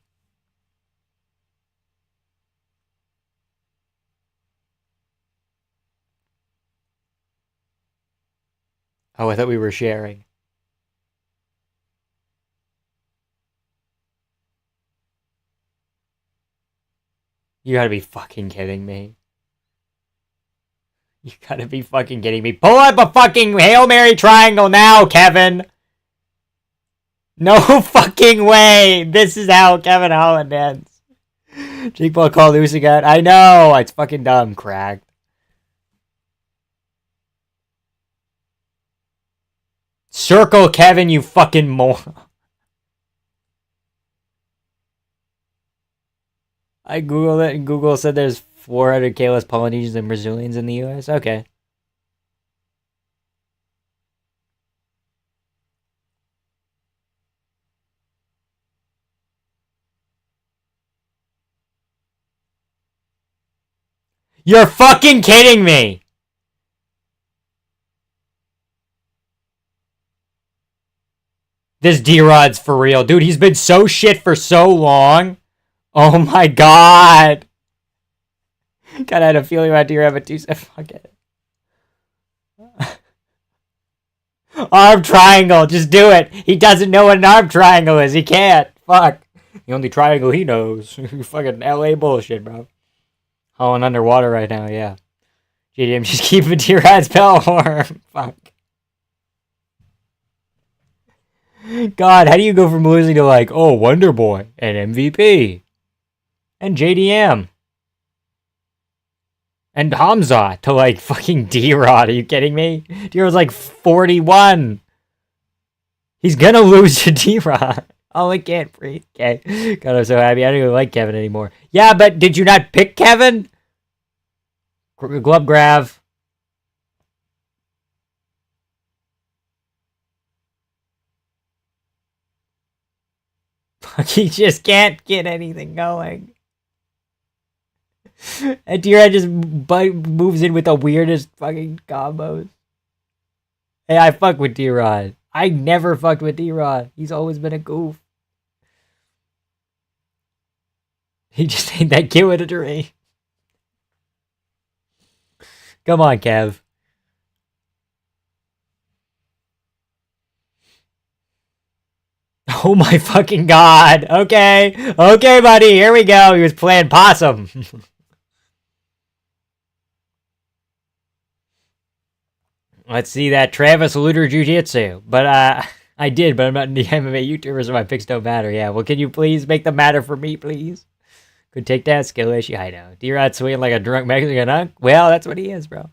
Oh, I thought we were sharing. You gotta be fucking kidding me. You gotta be fucking kidding me. Pull up a fucking Hail Mary triangle now, Kevin! No fucking way! This is how Kevin Holland ends. Jake Paul called Usyk. I know! It's fucking dumb, cracked. Circle Kevin, you fucking moron. I googled it and Google said there's 400k less Polynesians and Brazilians in the US. Okay. You're fucking kidding me! This D-Rod's for real. Dude, he's been so shit for so long. Oh my God. Kinda had a feeling about D-Rod, but fuck it. Arm triangle, just do it. He doesn't know what an arm triangle is. He can't. Fuck. The only triangle he knows. Fucking LA bullshit, bro. Holland underwater right now, yeah. JDM just keeping D-Rod's bell warm. Fuck. God, how do you go from losing to like, oh, Wonder Boy and MVP and JDM and Hamza to like fucking D-Rod? Are you kidding me? D-Rod's like 41. He's gonna lose to D-Rod. Oh, I can't breathe. Okay. God, I'm so happy. I don't even like Kevin anymore. Yeah, but did you not pick Kevin? Glove grab. He just can't get anything going. And D-Rod just moves in with the weirdest fucking combos. Hey, I fuck with D-Rod. I never fucked with D-Rod. He's always been a goof. He just ain't that kid with a dream. Come on, Kev. Oh my fucking God. Okay. Okay, buddy. Here we go. He was playing possum. Let's see that Travis Luter Jiu-Jitsu. But, I did, but I'm not the MMA YouTuber, so my picks don't matter. Yeah, well, can you please make them matter for me, please? Could take that skill issue. I know. D-Rod swinging like a drunk Mexican hunk? Well, that's what he is, bro.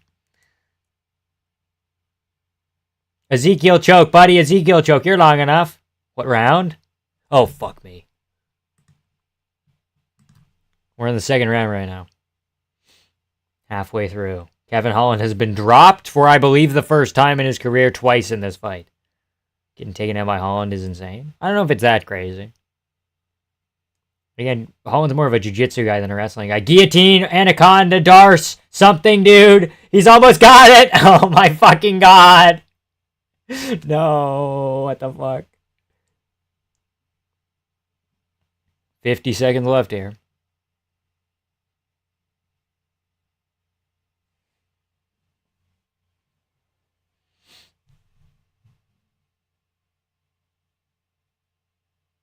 Ezekiel choke, buddy. Ezekiel choke. You're long enough. What round? Oh, fuck me. We're in the second round right now. Halfway through. Kevin Holland has been dropped for, I believe, the first time in his career twice in this fight. Getting taken out by Holland is insane. I don't know if it's that crazy. Again, Holland's more of a jiu-jitsu guy than a wrestling guy. Guillotine, Anaconda, Darce, something, dude. He's almost got it. Oh, my fucking God. No, what the fuck? 50 seconds left here.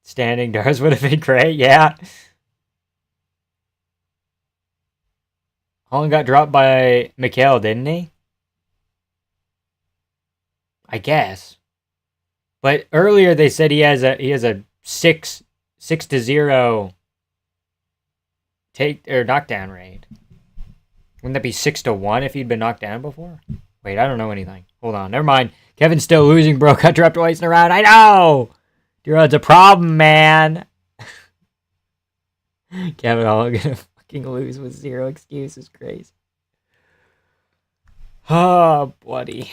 Standing Darce would have been great, yeah. Holland got dropped by Mikhail, didn't he? I guess. But earlier they said he has a 6-0 take or knockdown rate. Wouldn't that be 6-1 if he'd been knocked down before? Wait, I don't know anything. Hold on, never mind. Kevin's still losing, bro. Got dropped twice in a round. I know. D-Rod's a problem, man. Kevin Holland gonna fucking lose with zero excuses. Crazy. Oh, buddy.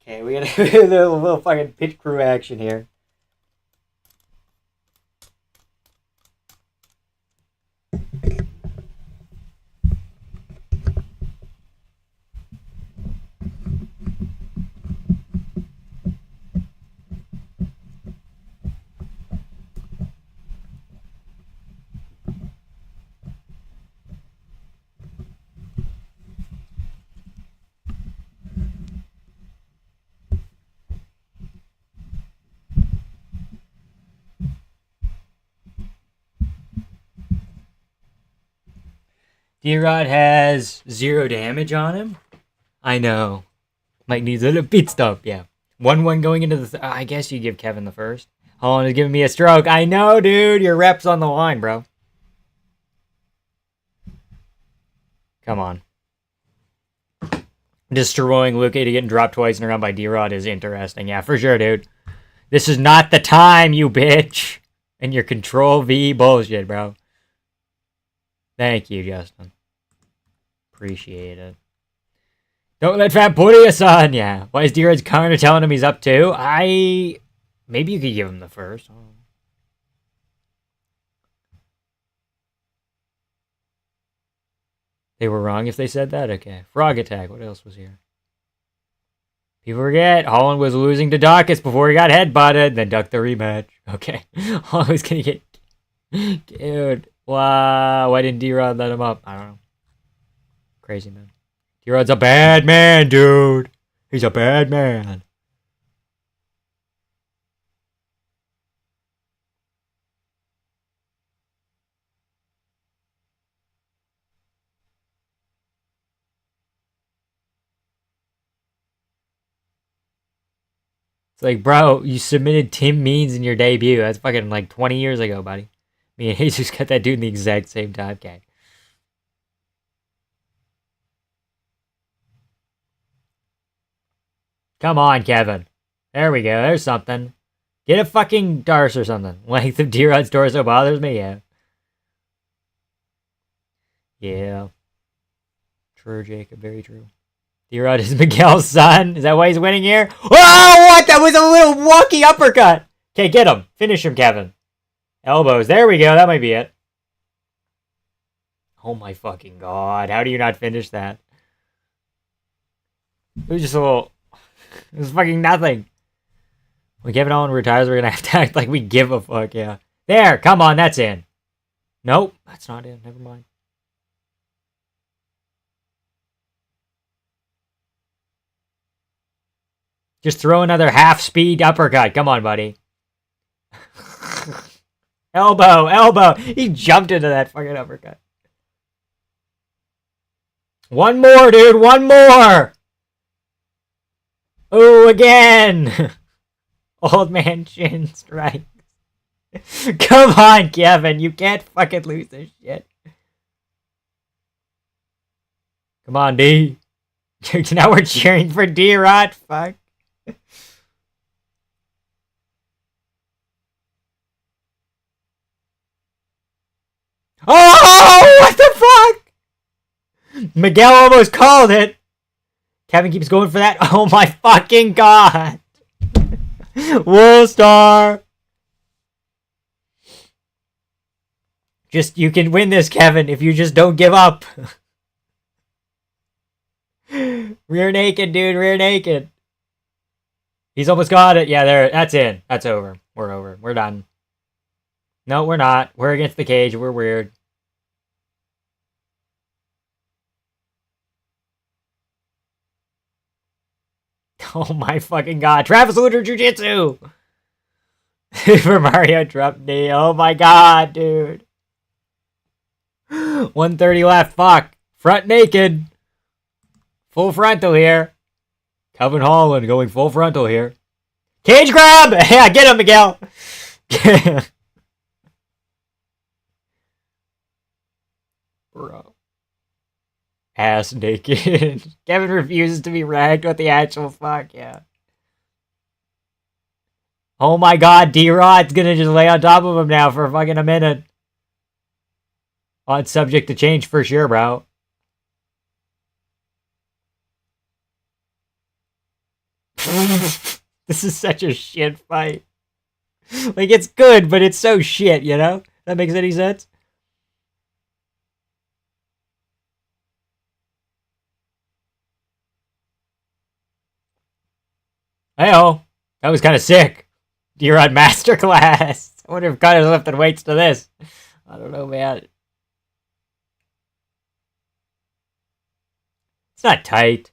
Okay, we got a little fucking pit crew action here. D-Rod has 0 damage on him. I know. Mike needs a little pit stop, yeah. 1-1 going into the... I guess you give Kevin the first. Holland is giving me a stroke. I know, dude. Your rep's on the line, bro. Come on. Destroying Luke to getting dropped twice in a round by D-Rod is interesting. Yeah, for sure, dude. This is not the time, you bitch. And your Control V bullshit, bro. Thank you, Justin. Appreciate it. Don't let Fat put us on, yeah. Why is D-Rod's kind of telling him he's up too? Maybe you could give him the first. They were wrong if they said that? Okay. Frog attack. What else was here? People forget. Holland was losing to Dawkins before he got headbutted. Then ducked the rematch. Okay. Holland was going to get... Dude. Wow. Why didn't D-Rod let him up? I don't know. Crazy, man. D-Rod's a bad man, dude. He's a bad man. It's like, bro, you submitted Tim Means in your debut. That's fucking like 20 years ago, buddy. Me and Jesus got that dude in the exact same time. Okay. Come on, Kevin. There we go. There's something. Get a fucking Darce or something. Length of D-Rod's torso bothers me, yeah. Yeah. True, Jacob. Very true. D-Rod is Miguel's son. Is that why he's winning here? Oh, what? That was a little wonky uppercut. Okay, get him. Finish him, Kevin. Elbows. There we go. That might be it. Oh my fucking God. How do you not finish that? It was just a little... It was fucking nothing. When Kevin Holland retires, we're going to have to act like we give a fuck, yeah. There. Come on. That's in. Nope. That's not in. Never mind. Just throw another half-speed uppercut. Come on, buddy. Elbow, elbow. He jumped into that fucking uppercut. One more, dude. One more. Oh, again. Old man chin strikes. Come on, Kevin. You can't fucking lose this shit. Come on, D. Now we're cheering for D-Rod. Fuck. Oh, what the fuck? Miguel almost called it. Kevin keeps going for that. Oh my fucking god. Woolstar. Just, you can win this, Kevin, if you just don't give up. Rear naked, dude. Rear naked. He's almost got it. Yeah, there. That's in. That's over. We're over. We're done. No, we're not. We're against the cage. We're weird. Oh my fucking god. Travis Luter Jiu-Jitsu! For Mario drop knee. Oh my god, dude. 130 left. Fuck. Front naked. Full frontal here. Kevin Holland going full frontal here. Cage grab! Yeah, get him, Miguel. Bro. Ass naked. Kevin refuses to be ragged. What the actual fuck, yeah. Oh my god, D-Rod's gonna just lay on top of him now for fucking a minute. On subject to change for sure, bro. This is such a shit fight. Like, it's good, but it's so shit, you know? That makes any sense? Hey-oh. That was kind of sick. D-Rod Masterclass. I wonder if Connor's lifting weights to this. I don't know, man. It's not tight.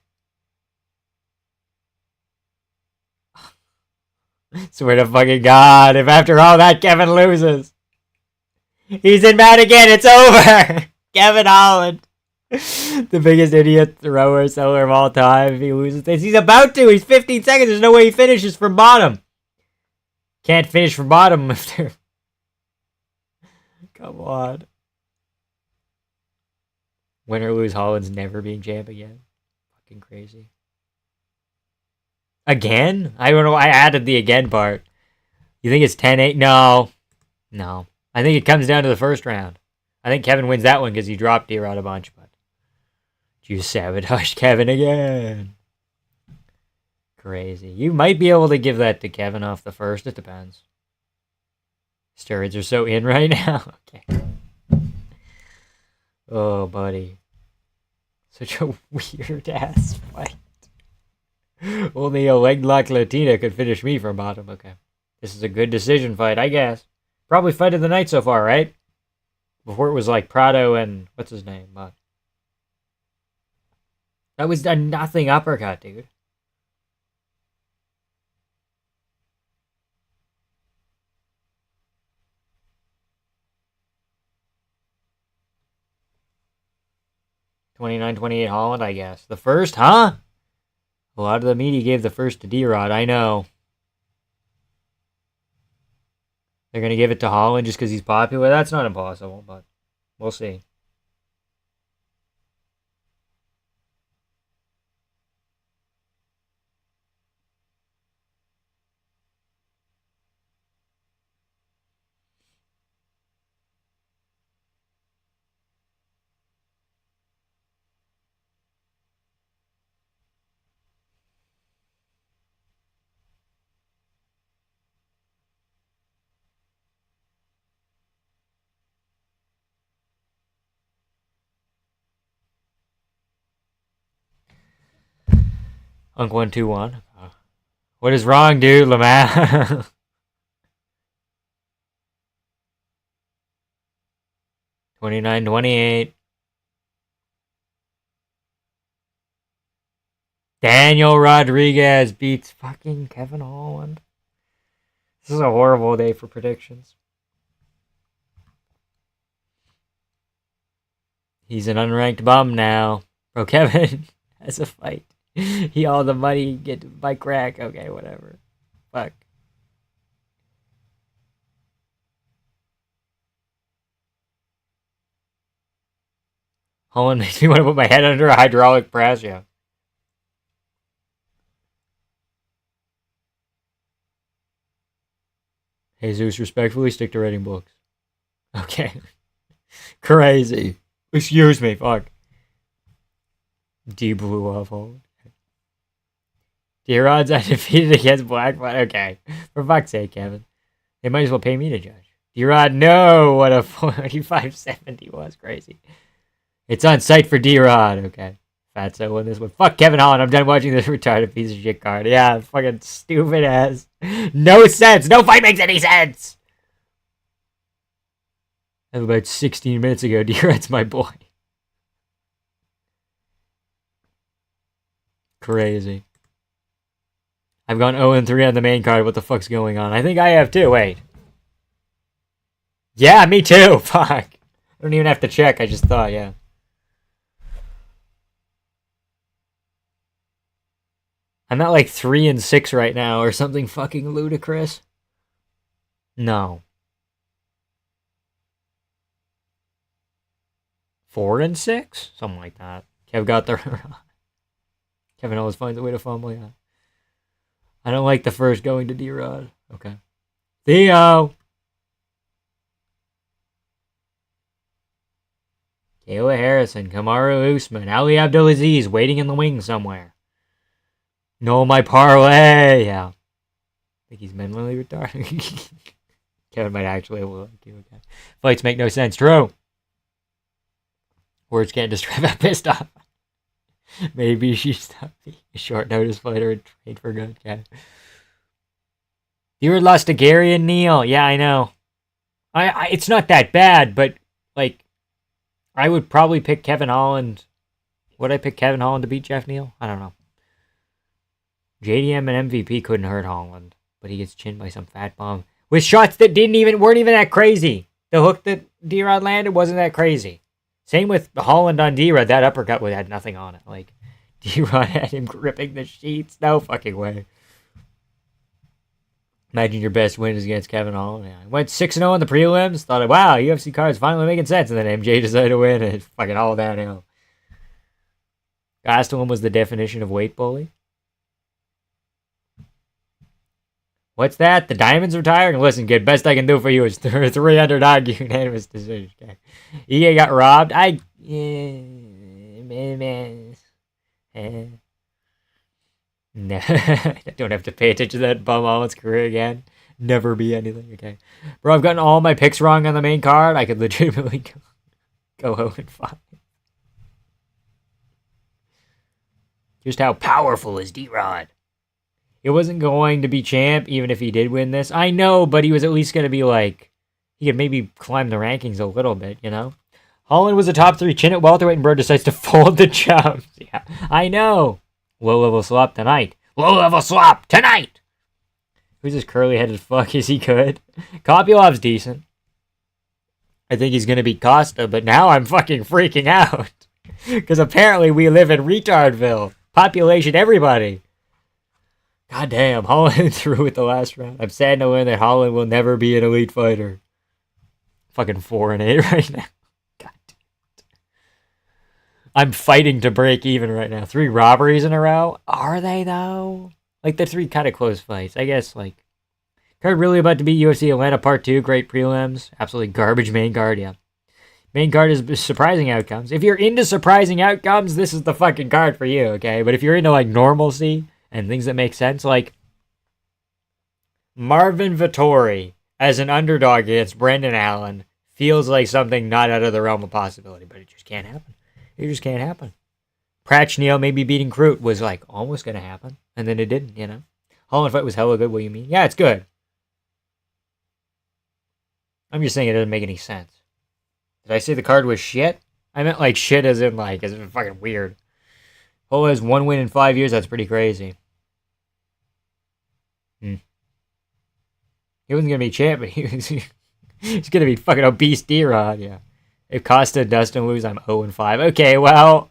Swear to fucking God, if after all that Kevin loses. He's in mad again, it's over! Kevin Holland. The biggest idiot thrower, seller of all time if he loses this. He's about to, he's 15 seconds, there's no way he finishes from bottom. Can't finish from bottom if they're... Come on. Win or lose, Holland's never being champ again. Fucking crazy. Again? I don't know. I added the again part. You think it's 10-8? No. No. I think it comes down to the first round. I think Kevin wins that one because he dropped D-Rod a bunch. But you sabotaged Kevin again. Crazy. You might be able to give that to Kevin off the first. It depends. Steroids are so in right now. Okay. Oh, buddy. Such a weird-ass fight. Only a leg-lock Latina could finish me from bottom. Okay. This is a good decision fight, I guess. Probably fight of the night so far, right? Before it was like Prado and... What's his name? That was a nothing uppercut, dude. $29-28 Holland, I guess. The first, huh? A lot of the media gave the first to D-Rod, I know. They're going to give it to Holland just because he's popular? That's not impossible, but we'll see. Unk 1-2-1. What is wrong, dude, Lamar? 29-28. Daniel Rodriguez beats fucking Kevin Holland. This is a horrible day for predictions. He's an unranked bum now. Bro, Kevin has a fight. He all the money get by crack. Okay, whatever. Fuck. Holland makes me want to put my head under a hydraulic press, yeah. Jesus, respectfully stick to reading books. Okay. Crazy. Excuse me, fuck. D blew off Holland. D-Rod's undefeated against Blackfoot. Okay. For fuck's sake, Kevin. They might as well pay me to judge. D-Rod, no! What a 45-70 was. Crazy. It's on site for D-Rod. Okay. Fatso won this one. Fuck Kevin Holland. I'm done watching this retarded piece of shit card. Yeah, fucking stupid ass. No sense. No fight makes any sense. That was about 16 minutes ago. D-Rod's my boy. Crazy. I've gone 0-3 on the main card. What the fuck's going on? I think I have too. Wait. Yeah, me too. Fuck. I don't even have to check. I just thought, yeah. I'm at like 3-6 right now or something fucking ludicrous. No. 4-6? Something like that. Kev got the... Kevin always finds a way to fumble, yeah. I don't like the first going to D-Rod. Okay. Theo! Kayla Harrison, Kamaru Usman, Ali Abdulaziz waiting in the wings somewhere. No, my parlay! Yeah. I think he's mentally retarded. Kevin might actually like you again. Fights make no sense. True. Words can't describe how pissed off. Maybe she stopped being a short notice fighter and trade for good. Okay. You were lost to Gary and Neal. Yeah, I know. I it's not that bad, but like I would probably pick Kevin Holland. Would I pick Kevin Holland to beat Jeff Neal? I don't know. JDM and MVP couldn't hurt Holland, but he gets chinned by some fat bomb with shots that weren't even that crazy. The hook that D-Rod landed wasn't that crazy. Same with Holland on D-Rod. That uppercut had nothing on it. Like, D-Rod had him gripping the sheets. No fucking way. Imagine your best win is against Kevin Holland. Yeah. I went 6-0 in the prelims. Thought, wow, UFC cards finally making sense. And then MJ decided to win, and it's fucking all downhill. Gastelum was the definition of weight bully. What's that? The Diamond's retiring? Listen, kid, best I can do for you is 3 underdog unanimous decision. Okay. EA got robbed. I don't have to pay attention to that bum all its career again. Never be anything. Okay. Bro, I've gotten all my picks wrong on the main card. I could legitimately go 0-5. Just how powerful is D-Rod? It wasn't going to be champ, even if he did win this. I know, but he was at least going to be like... He could maybe climb the rankings a little bit, you know? Holland was a top 3 chin at welterweight, and Bro decides to fold the jumps. Yeah, I know. Low-level swap tonight. Low-level swap tonight! Who's this curly-headed fuck? Is he good? Copulov's decent. I think he's going to beat Costa, but now I'm fucking freaking out. Because apparently we live in retardville. Population everybody. God damn, Holland threw with the last round. I'm sad to learn that Holland will never be an elite fighter. Fucking 4-8 right now. God damn it. I'm fighting to break even right now. 3 robberies in a row? Are they, though? Like, they're 3 kind of close fights. I guess, like... Card really about to beat UFC Atlanta Part 2. Great prelims. Absolutely garbage main card, yeah. Main card is surprising outcomes. If you're into surprising outcomes, this is the fucking card for you, okay? But if you're into, like, normalcy... and things that make sense, like Marvin Vettori as an underdog against Brendan Allen feels like something not out of the realm of possibility, but it just can't happen. It just can't happen. Prachnio maybe beating Croo was like almost going to happen, and then it didn't, you know? Holland fight was hella good, what do you mean? Yeah, it's good. I'm just saying it doesn't make any sense. Did I say the card was shit? I meant like shit as in fucking weird. Holo has 1 win in 5 years, that's pretty crazy. He wasn't going to be champ, but he's going to be fucking obese D-Rod, yeah. If Costa and Dustin lose, I'm 0-5. Okay, well...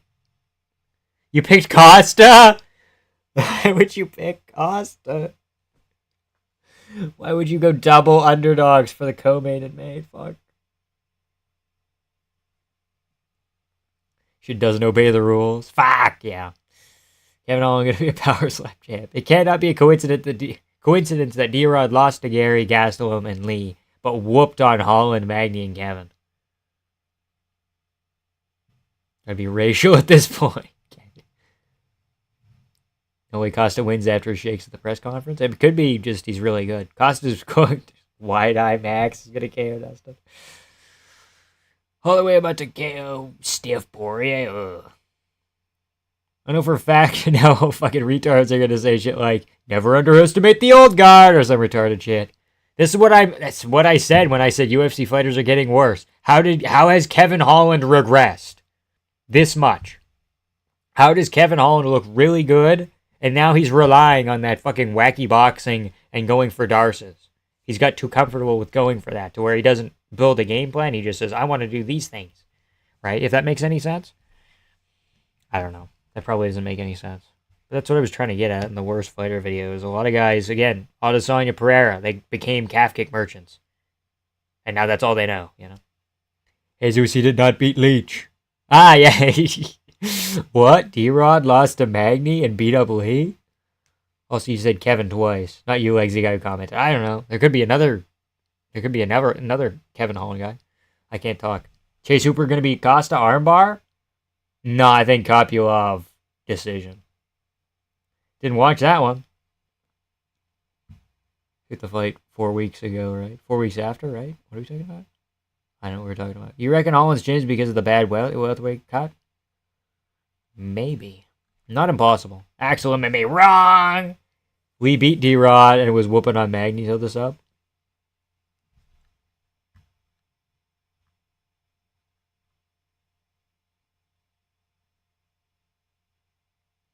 You picked Costa? Why would you pick Costa? Why would you go double underdogs for the co-main and main? Fuck. She doesn't obey the rules. Fuck, yeah. Kevin Holland going to be a power slap champ. It cannot be a coincidence that D-Rod lost to Gary, Gastelum, and Lee, but whooped on Holland, Magny, and Kevin. Gotta be racial at this point. No way Costa wins after he shakes at the press conference. It could be just he's really good. Costa's cooked. Wide-eye Max is going to KO Dustin. Holloway about to KO stiff Porier. Ugh. I know for a fact now fucking retards are going to say shit like, never underestimate the old guard, or some retarded shit. That's what I said when I said UFC fighters are getting worse. How has Kevin Holland regressed this much? How does Kevin Holland look really good, and now he's relying on that fucking wacky boxing and going for Darces? He's got too comfortable with going for that to where he doesn't build a game plan. He just says, I want to do these things. Right? If that makes any sense? I don't know. That probably doesn't make any sense. But that's what I was trying to get at in the worst fighter videos. A lot of guys, again, Adesanya, Pereira, they became calf kick merchants. And now that's all they know, you know? Jesus, he did not beat Leach. Ah, yeah. What? D-Rod lost to Magny and beat up Lee? Also, you said Kevin twice. Not you, Legs, the guy who commented. I don't know. There could be another Kevin Holland guy. I can't talk. Chase Hooper going to beat Costa armbar? No, I think Copulov decision. Didn't watch that one. Hit the fight 4 weeks ago, right? 4 weeks after, right? What are we talking about? I know what we're talking about. You reckon Holland's changed because of the bad welterweight cut? Maybe. Not impossible. Axel made me wrong. Lee beat D-Rod and it was whooping on Magny. Held this up.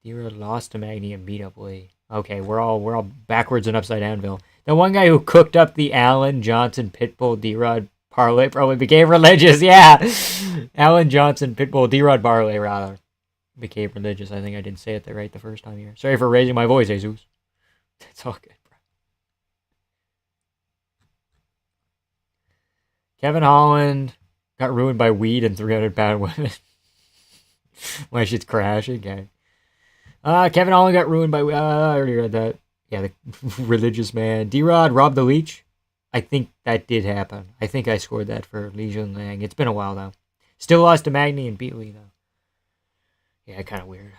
D-Rod lost to Magny and beat up Lee. Okay, we're all backwards and upside downville. The one guy who cooked up the Allen Johnson Pitbull D-Rod parlay probably became religious. Yeah, Allen Johnson Pitbull D-Rod parlay rather became religious. I think I didn't say it right the first time here. Sorry for raising my voice, Jesus. It's all good, bro. Kevin Holland got ruined by weed and 300-pound women. My shit's crashing, okay. Kevin Holland got ruined by... I already read that. Yeah, the religious man. D-Rod robbed the leech. I think that did happen. I think I scored that for Li Junliang. It's been a while, though. Still lost to Magny and beat Lee, though. Yeah, kind of weird.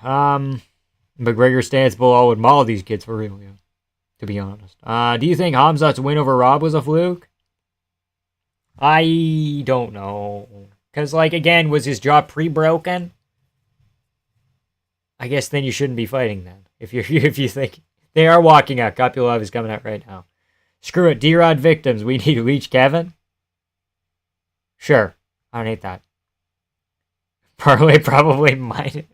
McGregor stands below would maul these kids for real, yeah. To be honest. Do you think Hamzat's win over Rob was a fluke? I don't know. Because, like, again, was his jaw pre-broken? I guess then you shouldn't be fighting then. If you think they are walking out. Copulov is coming out right now. Screw it. D-Rod victims. We need to reach Kevin. Sure. I don't hate that. Parlay probably minus.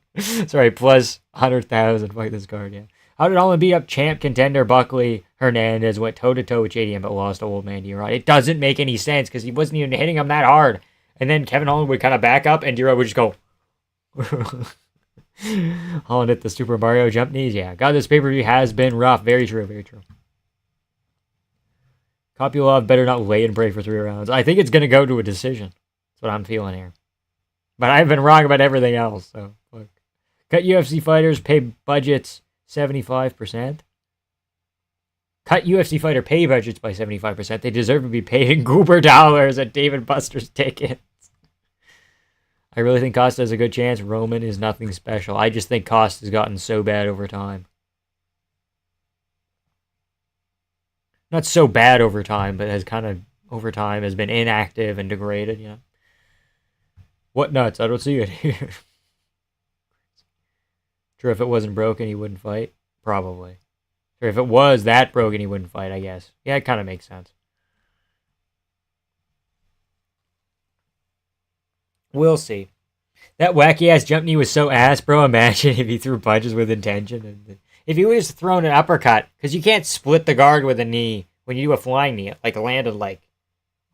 Sorry, plus 100,000. Fight this card, yeah. How did Holland beat up champ contender Buckley Hernandez? Went toe-to-toe with JDM but lost to old man D-Rod. It doesn't make any sense because he wasn't even hitting him that hard. And then Kevin Holland would kind of back up and D-Rod would just go... Holland hit the Super Mario jump knees. Yeah, God, this pay-per-view has been rough. Very true, very true. Copulov better not lay and pray for 3 rounds. I think it's going to go to a decision. That's what I'm feeling here. But I've been wrong about everything else. So, look. Cut UFC fighters, pay budgets 75%. Cut UFC fighter pay budgets by 75%. They deserve to be paid in goober dollars at David Buster's tickets. I really think Costa has a good chance. Roman is nothing special. I just think Costa's gotten so bad over time. Not so bad over time, but has kind of, over time, has been inactive and degraded, you know. What nuts? I don't see it here. True, if it wasn't broken, he wouldn't fight? Probably. Or if it was that broken, he wouldn't fight, I guess. Yeah, it kind of makes sense. We'll see. That wacky-ass jump knee was so ass, bro. Imagine if he threw punches with intention. And if he would have just thrown an uppercut, because you can't split the guard with a knee when you do a flying knee. It like landed like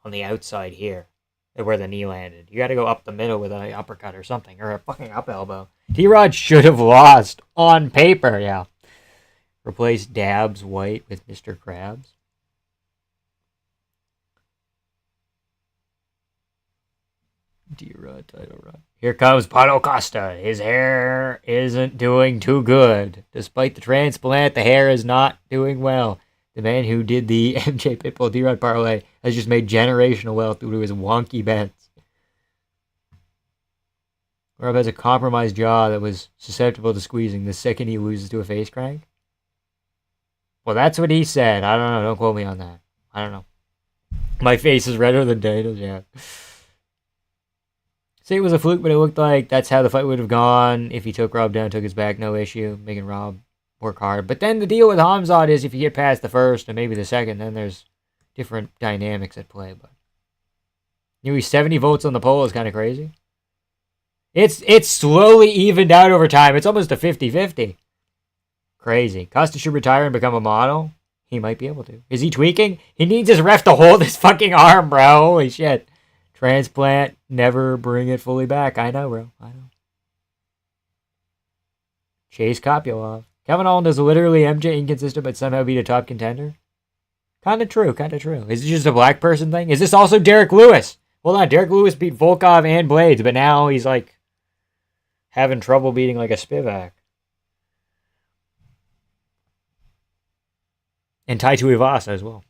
on the outside here, where the knee landed. You got to go up the middle with an uppercut or something, or a fucking up elbow. T-Rod should have lost on paper, yeah. Replace Dabs White with Mr. Krabs. D-Rod title run. Here comes Paulo Costa. His hair isn't doing too good. Despite the transplant, the hair is not doing well. The man who did the MJ Pitbull D-Rod parlay has just made generational wealth due to his wonky bets. Rob has a compromised jaw that was susceptible to squeezing the second he loses to a face crank. Well, that's what he said. I don't know. Don't quote me on that. I don't know. My face is redder than Dana's, yeah. Say it was a fluke, but it looked like that's how the fight would have gone if he took Rob down, took his back, no issue, making Rob work hard. But then the deal with Hamzat is if you get past the first and maybe the second, then there's different dynamics at play. But nearly 70 votes on the poll is kind of crazy. It's slowly evened out over time. It's almost a 50-50. Crazy. Costa should retire and become a model. He might be able to. Is he tweaking? He needs his ref to hold his fucking arm, bro. Holy shit. Transplant, never bring it fully back. I know, bro. I know. Chase Copulov. Kevin Holland is literally MJ inconsistent, but somehow beat a top contender. Kind of true. Is it just a black person thing? Is this also Derek Lewis? Hold on, Derek Lewis beat Volkov and Blades, but now he's like having trouble beating like a Spivak. And Tai Tuivasa as well.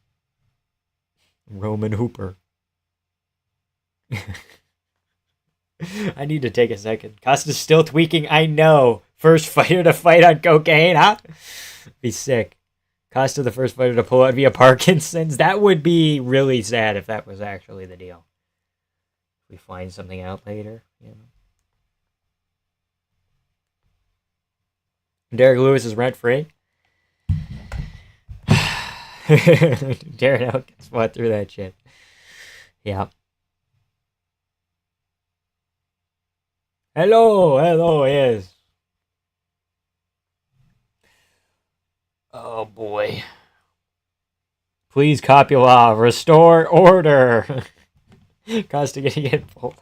Roman Hooper. I need to take a second. Costa's still tweaking. I know. First fighter to fight on cocaine, huh? Be sick. Costa the first fighter to pull out via Parkinson's. That would be really sad if that was actually the deal. We find something out later, you know. Derek Lewis is rent free. Darren Elkins fought through that shit. Yeah. Hello, yes. Oh boy. Please, Copulov, restore order. Costa getting it pulled.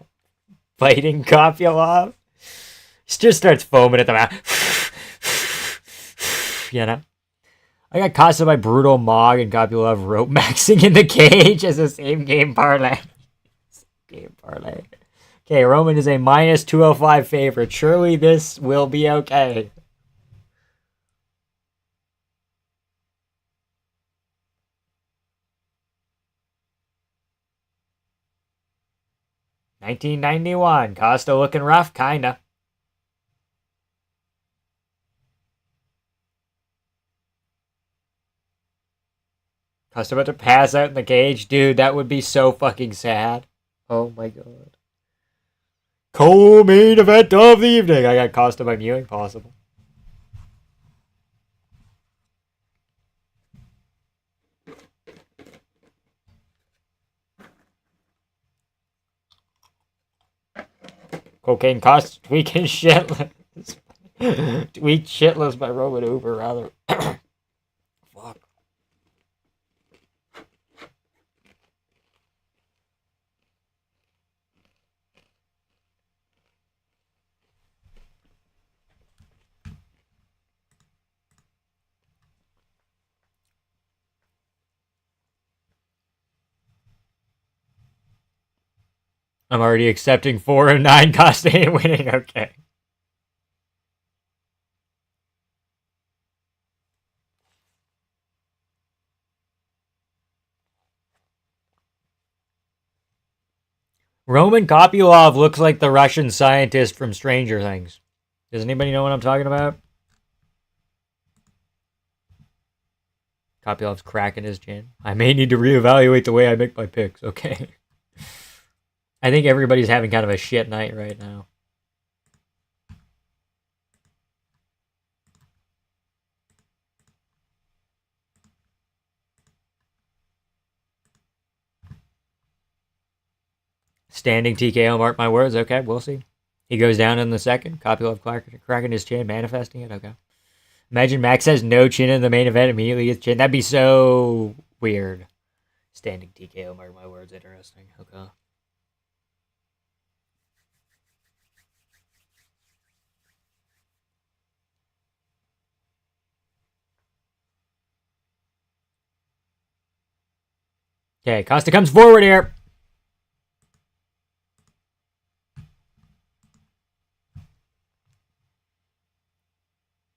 Fighting Copulov. He just starts foaming at the mouth. You know? I got Costa by Brutal Mog and Copulov rope maxing in the cage as a same game parlay. Okay, Roman is a minus 205 favorite. Surely this will be okay. $19.91. Costa looking rough, kinda. Costa about to pass out in the cage. Dude, that would be so fucking sad. Oh my god. Co-main event of the evening. I got Costa by Mewing, possible. Cocaine Costa tweaking shitless. Tweak shitless by Roman Uber, rather. Fuck. I'm already accepting 4 and 9. Costa ain't winning. Okay. Roman Copulov looks like the Russian scientist from Stranger Things. Does anybody know what I'm talking about? Kopulov's cracking his chin. I may need to reevaluate the way I make my picks. Okay. I think everybody's having kind of a shit night right now. Standing TKO, mark my words. Okay, we'll see. He goes down in the second. Kopylov cracking his chin, manifesting it. Okay. Imagine Max has no chin in the main event, immediately gets chin. That'd be so weird. Standing TKO, mark my words. Interesting. Okay. Okay, Costa comes forward here.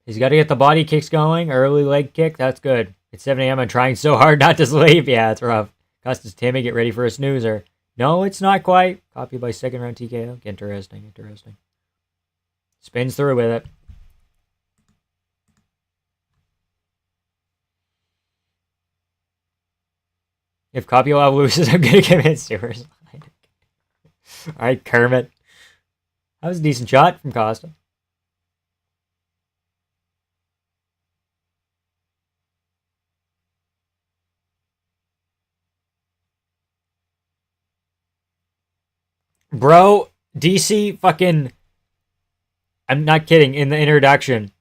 He's got to get the body kicks going. Early leg kick. That's good. It's 7 a.m. I'm trying so hard not to sleep. Yeah, it's rough. Costa's timid. Get ready for a snoozer. No, it's not quite. Copied by second round TKO. Interesting. Interesting. Spins through with it. If Copulov loses, I'm going to commit suicide. Alright, Kermit. That was a decent shot from Costa. Bro, DC fucking... I'm not kidding. In the introduction,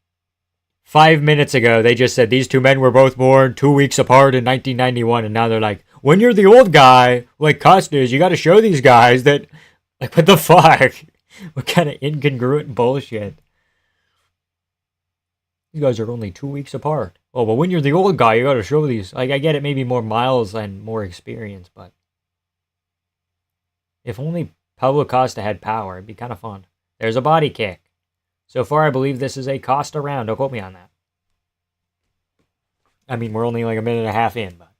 5 minutes ago, they just said these two men were both born 2 weeks apart in 1991, and now they're like, when you're the old guy, like Costa is, you gotta show these guys that... Like, what the fuck? What kind of incongruent bullshit? These guys are only 2 weeks apart. Oh, but when you're the old guy, you gotta show these. Like, I get it, maybe more miles and more experience, but... If only Pablo Costa had power, it'd be kind of fun. There's a body kick. So far, I believe this is a Costa round. Don't quote me on that. I mean, we're only like a minute and a half in, but...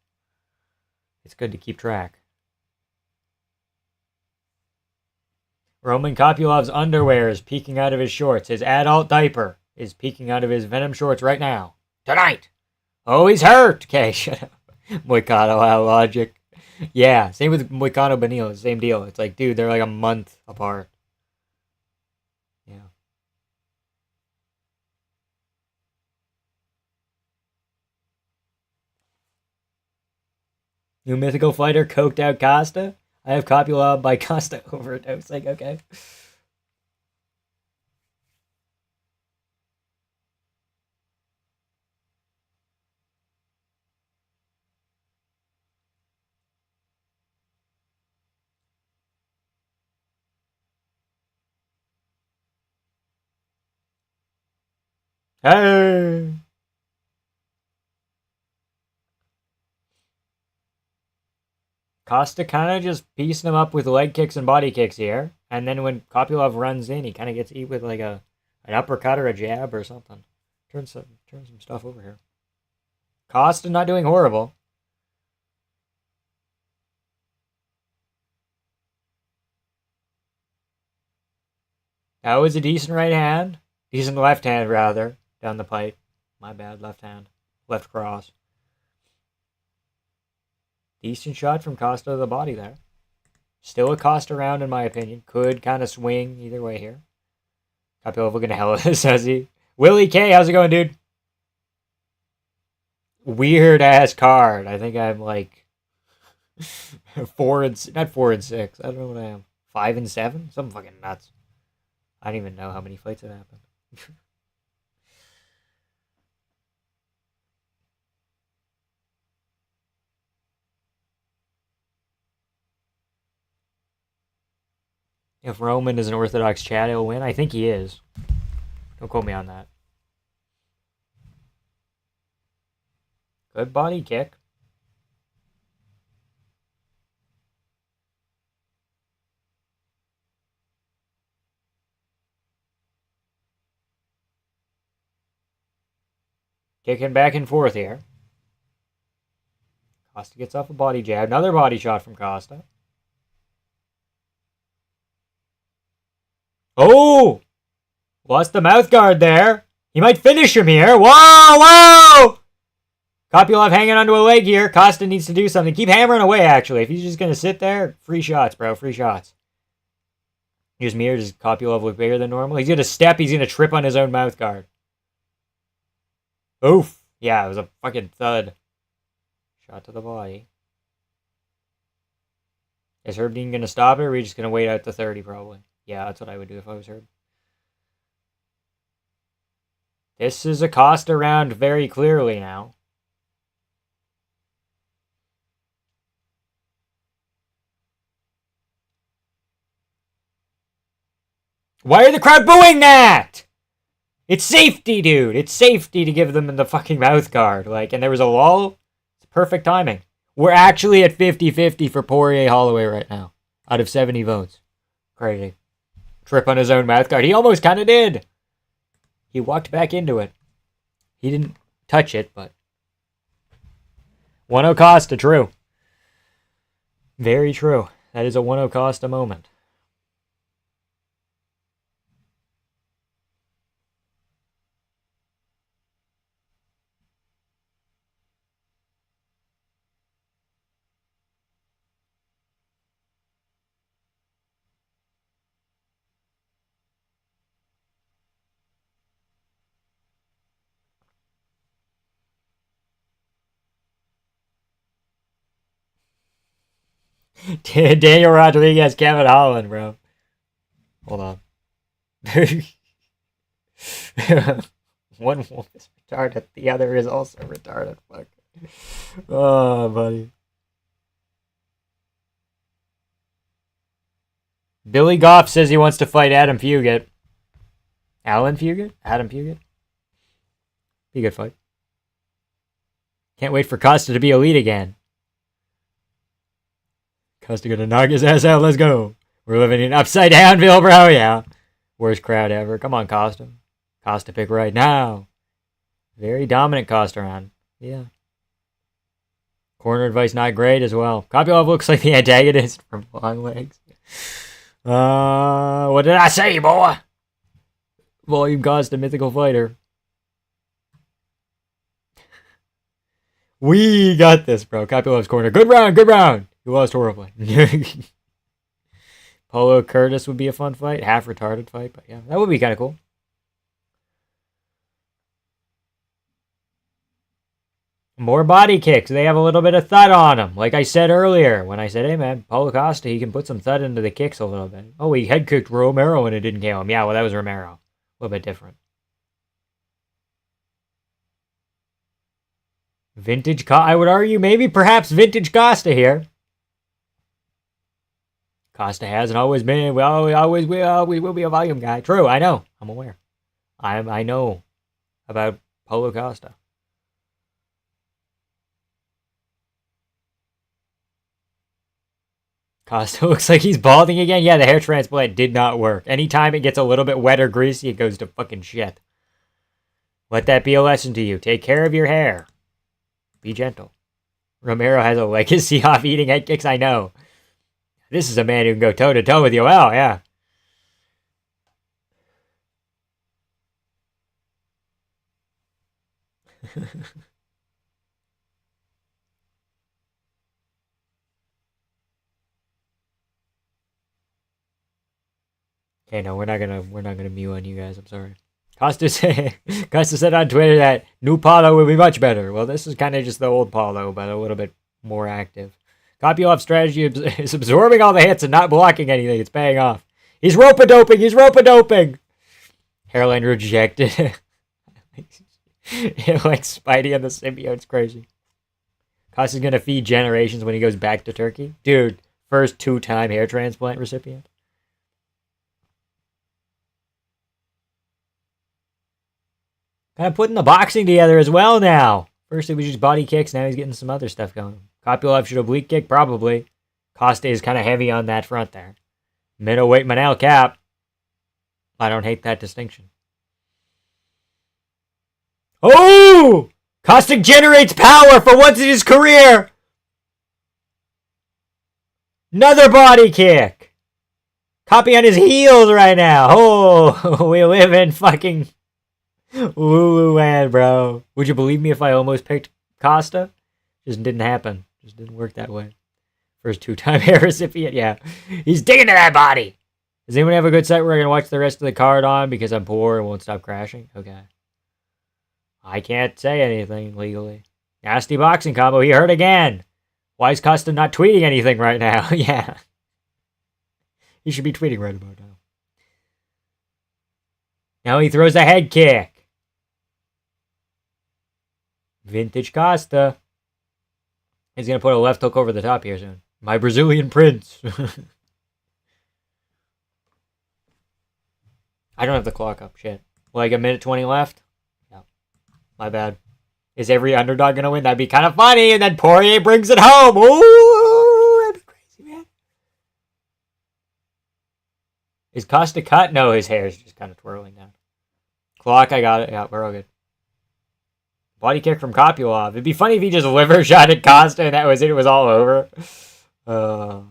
It's good to keep track. Roman Copulov's underwear is peeking out of his shorts. His adult diaper is peeking out of his Venom shorts right now. Tonight! Oh, he's hurt! Okay, shut up. Moicano, how logic. Yeah, same with Moicano Benil. Same deal. It's like, dude, they're like a month apart. Yeah. New mythical fighter, coked out Costa. I have Copulov by Costa overdosing. Okay. Hey! Costa kind of just piecing him up with leg kicks and body kicks here. And then when Copulov runs in, he kind of gets eat with like an uppercut or a jab or something. Turn some stuff over here. Costa not doing horrible. That was a decent right hand. Decent left hand, rather. Down the pipe. My bad, left hand. Left cross. Decent shot from Costa to the body there. Still a Costa round, in my opinion. Could kind of swing either way here. Copulov looking to hell at this, says he. Willie K, how's it going, dude? Weird ass card. I think I'm like 4 and 6. I don't know what I am. 5 and 7? Something fucking nuts. I don't even know how many fights have happened. If Roman is an Orthodox Chad, he'll win. I think he is. Don't quote me on that. Good body kick. Kicking back and forth here. Costa gets off a body jab. Another body shot from Costa. Oh! Lost the mouth guard there. He might finish him here. Whoa! Whoa! Copulov hanging onto a leg here. Costa needs to do something. Keep hammering away, actually. If he's just going to sit there, free shots, bro. Free shots. Here's Mir. Does Copulov look bigger than normal? He's going to step. He's going to trip on his own mouth guard. Oof. Yeah, it was a fucking thud. Shot to the body. Is Herb Dean going to stop it, or are we just going to wait out to 30, probably? Yeah, that's what I would do if I was Herb. This is a Costa round very clearly now. Why are the crowd booing that? It's safety, dude. It's safety to give them the fucking mouth guard. Like, and there was a lull. It's perfect timing. We're actually at 50-50 for Porier Holloway right now. Out of 70 votes. Crazy. Trip on his own mouth guard. He almost kind of did. He walked back into it. He didn't touch it, but... 1-0 Costa, true. Very true. That is a 1-0 Costa moment. Daniel Rodriguez, Kevin Holland, bro. Hold on. One is retarded. The other is also retarded. Fuck. Oh, buddy. Billy Goff says he wants to fight Adam Fugate. Alan Fugate? Adam Fugate? Be a good fight. Can't wait for Costa to be elite again. Costa gonna knock his ass out. Let's go. We're living in upside downville, bro. Yeah. Worst crowd ever. Come on, Costa. Costa pick right now. Very dominant Costa round. Yeah. Corner advice not great as well. Copulov looks like the antagonist from Long Legs. What did I say, boy? Volume Costa, mythical fighter. We got this, bro. Copulov's corner. Good round, good round. He lost horribly. Polo Curtis would be a fun fight. Half retarded fight, but yeah, that would be kind of cool. More body kicks. They have a little bit of thud on them. Like I said earlier, when I said, hey man, Paulo Costa, he can put some thud into the kicks a little bit. Oh, he head kicked Romero and it didn't kill him. Yeah, well, that was Romero. A little bit different. Vintage Costa, I would argue maybe perhaps vintage Costa here. Costa hasn't always been, we always will be a volume guy. True, I know. I'm aware. I know about Paulo Costa. Costa looks like he's balding again. Yeah, the hair transplant did not work. Anytime it gets a little bit wet or greasy, it goes to fucking shit. Let that be a lesson to you. Take care of your hair. Be gentle. Romero has a legacy off eating head kicks, I know. This is a man who can go toe-to-toe with you. Well, yeah. Okay, no, we're not gonna mute on you guys. I'm sorry. Costa said on Twitter that new Paulo will be much better. Well, this is kind of just the old Paulo, but a little bit more active. Copulov's strategy is absorbing all the hits and not blocking anything. It's paying off. He's rope-a-doping. He's rope-a-doping. Hairline rejected. Like Spidey and the symbiote's crazy. Costa's gonna feed generations when he goes back to Turkey. Dude, first 2-time hair transplant recipient. Kind of putting the boxing together as well now. First it was just body kicks, now he's getting some other stuff going. Copulov should oblique kick, probably. Costa is kind of heavy on that front there. Middleweight Manel cap. I don't hate that distinction. Oh! Costa generates power for once in his career! Another body kick! Copy on his heels right now. Oh, we live in fucking Lulu land, bro. Would you believe me if I almost picked Costa? Just didn't happen. Just didn't work that way. First 2-time hair recipient, yeah. He's digging to that body. Does anyone have a good site where I can watch the rest of the card on because I'm poor and won't stop crashing? Okay. I can't say anything legally. Nasty boxing combo. He hurt again. Why is Costa not tweeting anything right now? Yeah. He should be tweeting right about now. Now he throws a head kick. Vintage Costa. He's going to put a left hook over the top here soon. My Brazilian prince. I don't have the clock up. Shit. Like a minute 20 left? No. My bad. Is every underdog going to win? That'd be kind of funny. And then Porier brings it home. Ooh, that'd be crazy, man. Is Costa cut? No, his hair is just kind of twirling down. Clock, I got it. Yeah, we're all good. Body kick from Copulov. It'd be funny if he just liver shot at Costa and that was it. It was all over. Come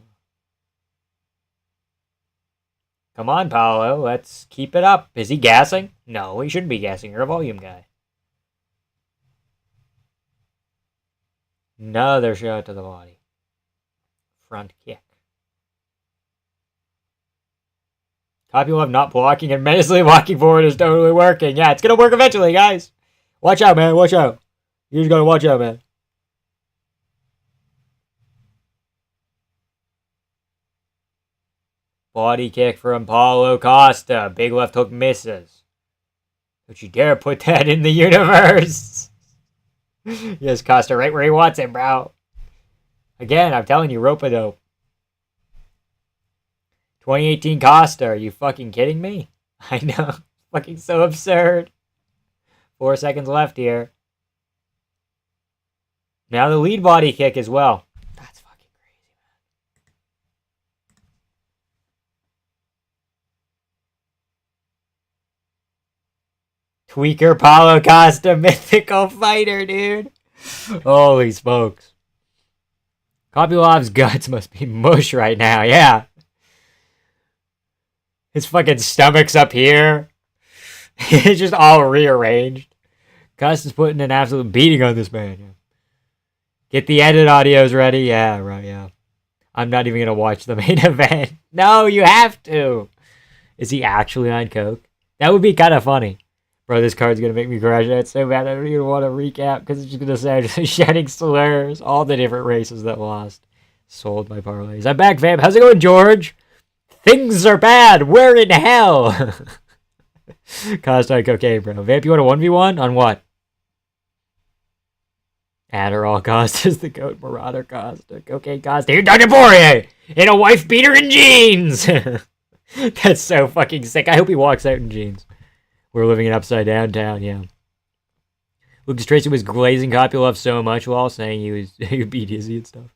on, Paolo. Let's keep it up. Is he gassing? No, he shouldn't be gassing. You're a volume guy. Another shot to the body. Front kick. Copulov not blocking and menacingly walking forward is totally working. Yeah, it's going to work eventually, guys. Watch out, man. Watch out. You just got to watch out, man. Body kick from Paulo Costa. Big left hook misses. Don't you dare put that in the universe. Yes, Costa, right where he wants it, bro. Again, I'm telling you, rope-a-dope. 2018 Costa, are you fucking kidding me? I know. Fucking so absurd. 4 seconds left here. Now the lead body kick as well. That's fucking crazy, man. Tweaker Paulo Costa, mythical fighter, dude. Holy smokes. Copulov's guts must be mush right now, yeah. His fucking stomach's up here. It's just all rearranged. Costa's putting an absolute beating on this man. Yeah. Get the edit audios ready. Yeah, right, yeah. I'm not even going to watch the main event. No, you have to. Is he actually on coke? That would be kind of funny. Bro, this card's going to make me crash out so bad I don't even want to recap because it's just going to say shouting slurs. All the different races that lost. Sold my parlays. I'm back, fam. How's it going, George? Things are bad. We're in hell. Costa on cocaine, bro. Vamp, you want a 1v1? On what? Adderall Costa's the goat. Marauder Costa. Cocaine Costa. You're done to Porier! In a wife beater and jeans! That's so fucking sick. I hope he walks out in jeans. We're living in upside down town, yeah. Lucas Tracy was glazing Copulov so much while saying he would beat Izzy and stuff.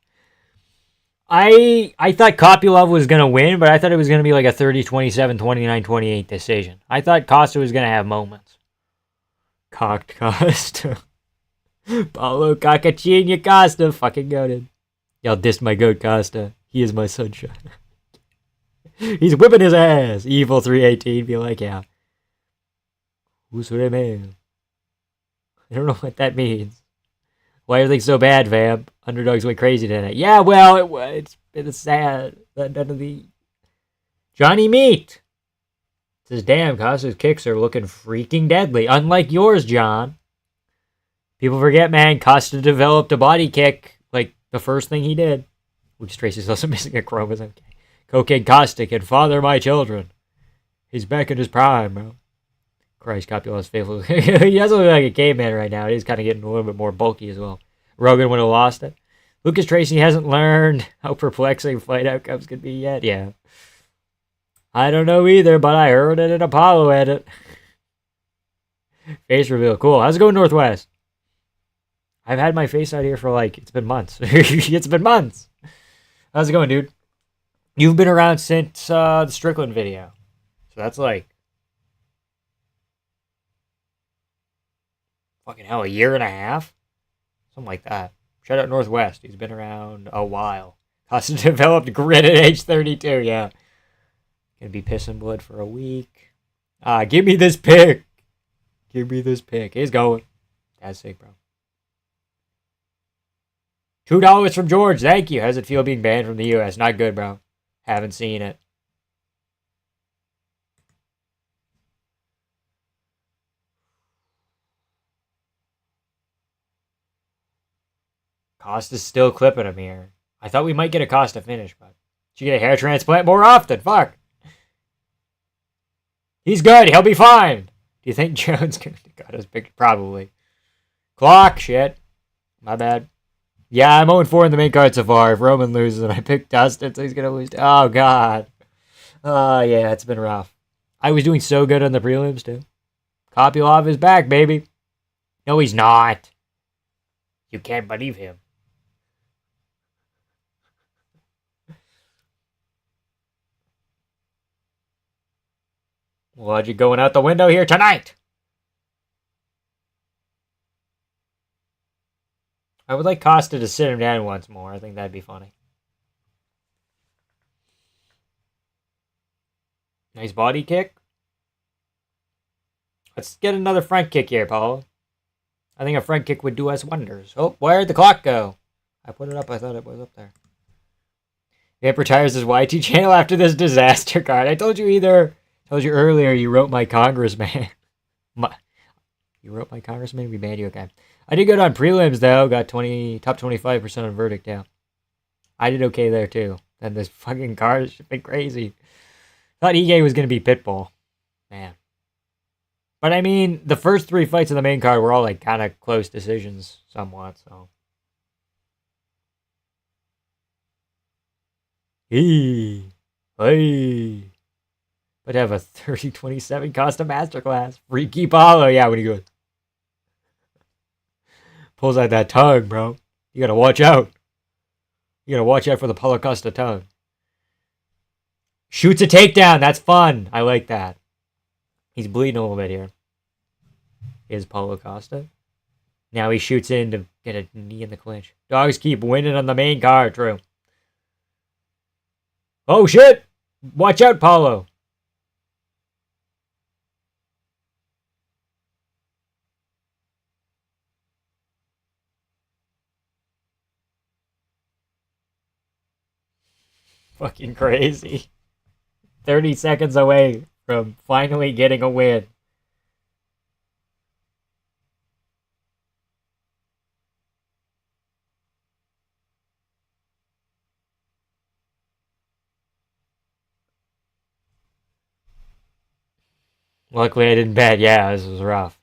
I thought Copulov was going to win, but I thought it was going to be like a 30-27, 29-28 decision. I thought Costa was going to have moments. Cocked Costa. Paulo Cacachinha Costa. Fucking goated. Y'all dissed my goat Costa. He is my sunshine. He's whipping his ass. Evil 318. Be like, yeah. Who's the man? I don't know what that means. Why are things so bad, fam? Underdogs went crazy tonight. Yeah, well, it's been sad that none of the... Johnny Meat says, damn, Costa's kicks are looking freaking deadly. Unlike yours, John. People forget, man, Costa developed a body kick like the first thing he did. Lucas Tracy's also missing a chromosome. Cocaine Costa can father my children. He's back in his prime, bro. Christ, Copulov's faithful. He doesn't look like a caveman right now. He's kind of getting a little bit more bulky as well. Rogan would have lost it. Lucas Tracy hasn't learned how perplexing fight outcomes can be yet. Yeah. I don't know either, but I heard it in Apollo edit. Face reveal. Cool. How's it going, Northwest? I've had my face out here for it's been months. It's been months. How's it going, dude? You've been around since the Strickland video. So that's fucking hell, a year and a half? Something like that. Shout out Northwest. He's been around a while. Costa developed grit at age 32, yeah. Gonna be pissing blood for a week. Give me this pick. Give me this pick. He's going. That's sick, bro. $2 from George. Thank you. How's it feel being banned from the U.S.? Not good, bro. Haven't seen it. Costa's still clipping him here. I thought we might get a Costa finish, but should get a hair transplant more often. Fuck. He's good. He'll be fine. Do you think Jones got his pick? Probably. Clock. Shit. My bad. Yeah, I'm 0-4 in the main card so far. If Roman loses and I pick Dustin, so he's going to lose. Oh, God. Oh, yeah, it's been rough. I was doing so good on the prelims, too. Copulov is back, baby. No, he's not. You can't believe him. Logic going out the window here tonight. I would like Costa to sit him down once more. I think that'd be funny. Nice body kick. Let's get another front kick here, Paul. I think a front kick would do us wonders. Oh, where'd the clock go? I put it up. I thought it was up there. Vamp retires his YT channel after this disaster card. I told you earlier you wrote my congressman. You wrote my congressman? We banned you, okay. I did good on prelims, though. Got top 25% on verdict, yeah. I did okay there, too. And this fucking card has been crazy. Thought Ige was going to be Pitbull. Man. But I mean, the first 3 fights in the main card were all like kind of close decisions somewhat, so. Hey. But have a 30-27 Costa Masterclass. Freaky Paulo. Yeah, when he goes. Pulls out that tongue, bro. You gotta watch out. You gotta watch out for the Paulo Costa tongue. Shoots a takedown. That's fun. I like that. He's bleeding a little bit here. Is Paulo Costa. Now he shoots in to get a knee in the clinch. Dogs keep winning on the main card. True. Oh, shit. Watch out, Paulo. Fucking crazy. 30 seconds away from finally getting a win. Luckily I didn't bet. Yeah, this was rough.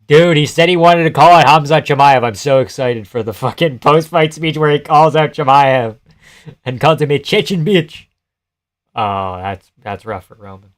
Dude, he said he wanted to call out Hamzat Chimaev. I'm so excited for the fucking post-fight speech where he calls out Chimaev and calls him a Chechen bitch. Oh, that's rough for Roman.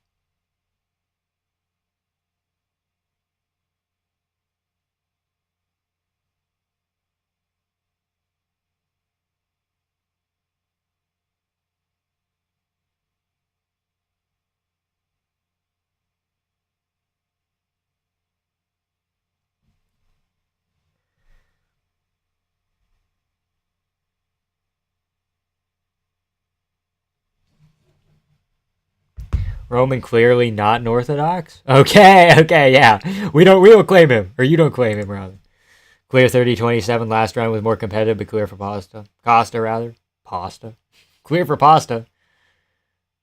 Roman clearly not an Orthodox? Okay, yeah. We don't claim him. Or you don't claim him, rather. Clear 30-27. Last round was more competitive, but clear for Pasta. Costa, rather. Pasta. Clear for Pasta.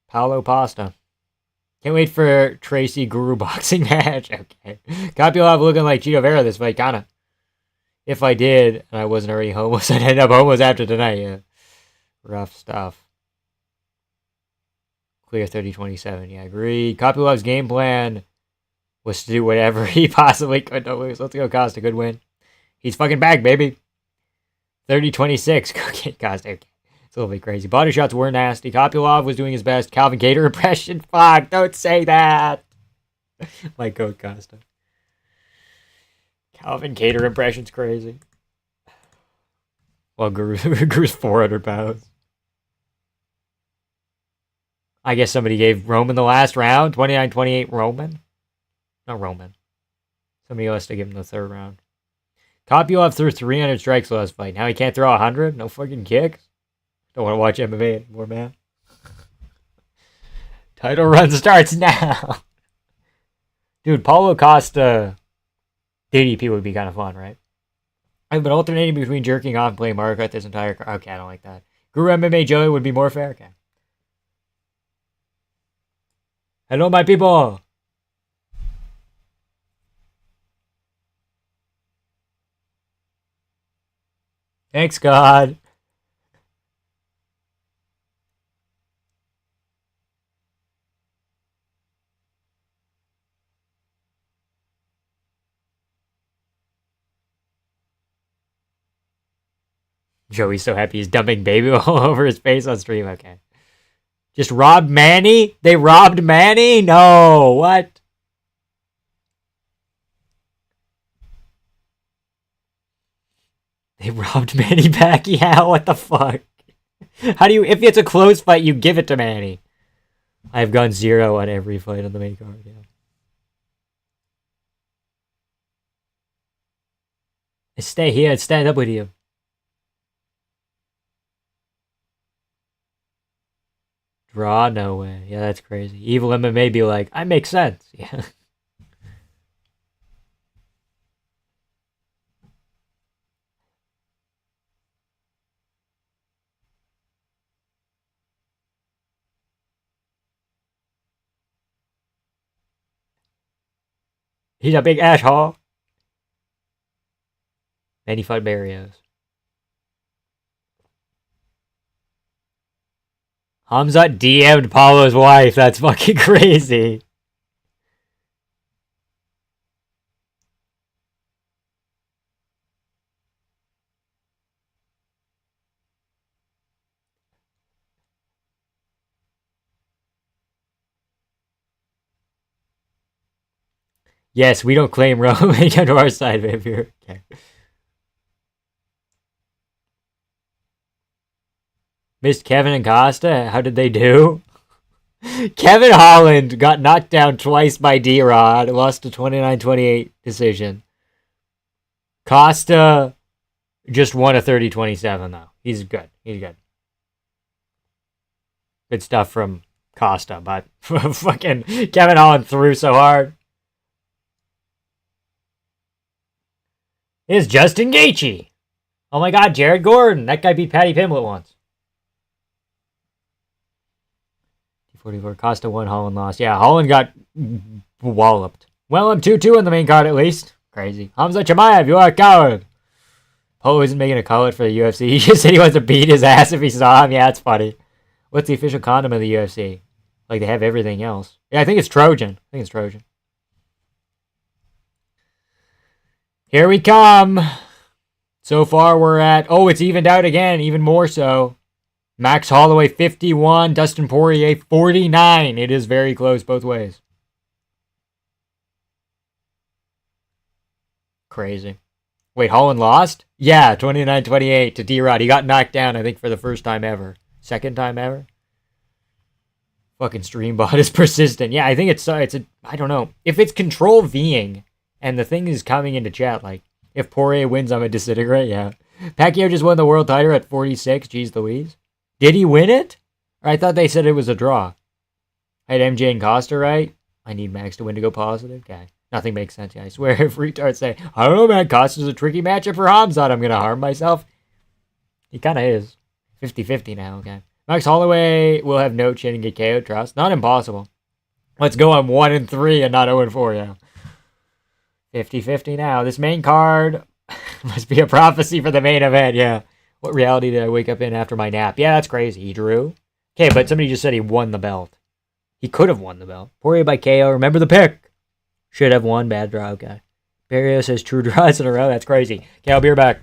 Paulo Pasta. Can't wait for Tracy Guru boxing match. Okay. Copulov looking like Cheeto Vera this fight, kinda. If I did, and I wasn't already homeless, I'd end up homeless after tonight, yeah. Rough stuff. Clear 30-27. Yeah, agreed. Copulov's game plan was to do whatever he possibly could to lose. Let's go, Costa. Good win. He's fucking back, baby. 30-26. Okay, Costa. Okay. It's a little bit crazy. Body shots were nasty. Copulov was doing his best. Calvin Cater impression. Fuck, don't say that. My goat, Costa. Calvin Cater impression's crazy. Well, Guru's 400 pounds. I guess somebody gave Roman the last round. 29-28 Roman? Not Roman. Somebody else to give him the third round. Kopylov threw 300 strikes last fight. Now he can't throw 100? No fucking kicks? Don't want to watch MMA anymore, man. Title run starts now. Dude, Paulo Costa DDP would be kind of fun, right? I've been alternating between jerking off and playing Mario Kart this entire... Okay, I don't like that. Guru MMA Joey would be more fair? Okay. Hello, my people. Thanks, God. Joey's so happy he's dumping baby all over his face on stream. Okay. Just robbed Manny? They robbed Manny? No, what? They robbed Manny Pacquiao? What the fuck? How do you, if it's a close fight, you give it to Manny? I've gone 0 on every fight on the main card, yeah. I stay here and stand up with you. Draw? No way. Yeah, that's crazy. Evil MMA be like, I make sense. Yeah. He's a big asshole. And he fought Barrios. Hamzat DM'd Paulo's wife. That's fucking crazy. Yes, we don't claim Roman on our side, Vampire. Okay. Missed Kevin and Costa. How did they do? Kevin Holland got knocked down twice by D-Rod. Lost a 29-28 decision. Costa just won a 30-27, though. He's good. He's good. Good stuff from Costa, but fucking Kevin Holland threw so hard. It's Justin Gaethje. Oh my god, Jared Gordon. That guy beat Paddy Pimblett once. 44 Costa won, Holland lost. Yeah, Holland got walloped. Well, I'm 2-2 in the main card at least. Crazy. Hamza Chimaev, you are a coward. Polo isn't making a call for the UFC. He just said he wants to beat his ass if he saw him. Yeah, it's funny. What's the official condom of the UFC? Like, they have everything else. Yeah, I think it's Trojan. Here we come. So far, we're at... Oh, it's evened out again. Even more so. Max Holloway, 51. Dustin Poirier, 49. It is very close both ways. Crazy. Wait, Holland lost? Yeah, 29-28 to D-Rod. He got knocked down, I think, for the first time ever. Second time ever? Fucking StreamBot is persistent. Yeah, I think it's I don't know. If it's control Ving and the thing is coming into chat, like, if Poirier wins, I'm a disintegrate, yeah. Pacquiao just won the world title at 46. Jeez Louise. Did he win it? Or I thought they said it was a draw. I had MJ and Costa, right? I need Max to win to go positive. Okay. Nothing makes sense. Yeah, I swear if retards say, I don't know, man, Costa's a tricky matchup for Hamzat. I'm going to harm myself. He kind of is. 50-50 now, okay. Max Holloway will have no chin and get KO, trust. Not impossible. Let's go on 1-3 and not 0-4, yeah. 50-50 now. This main card must be a prophecy for the main event, yeah. What reality did I wake up in after my nap? Yeah, that's crazy. He drew. Okay, but somebody just said he won the belt. He could have won the belt. Poirier by KO. Remember the pick. Should have won. Bad draw. Okay. Barrio says true draws in a row. That's crazy. Okay, I'll be right back.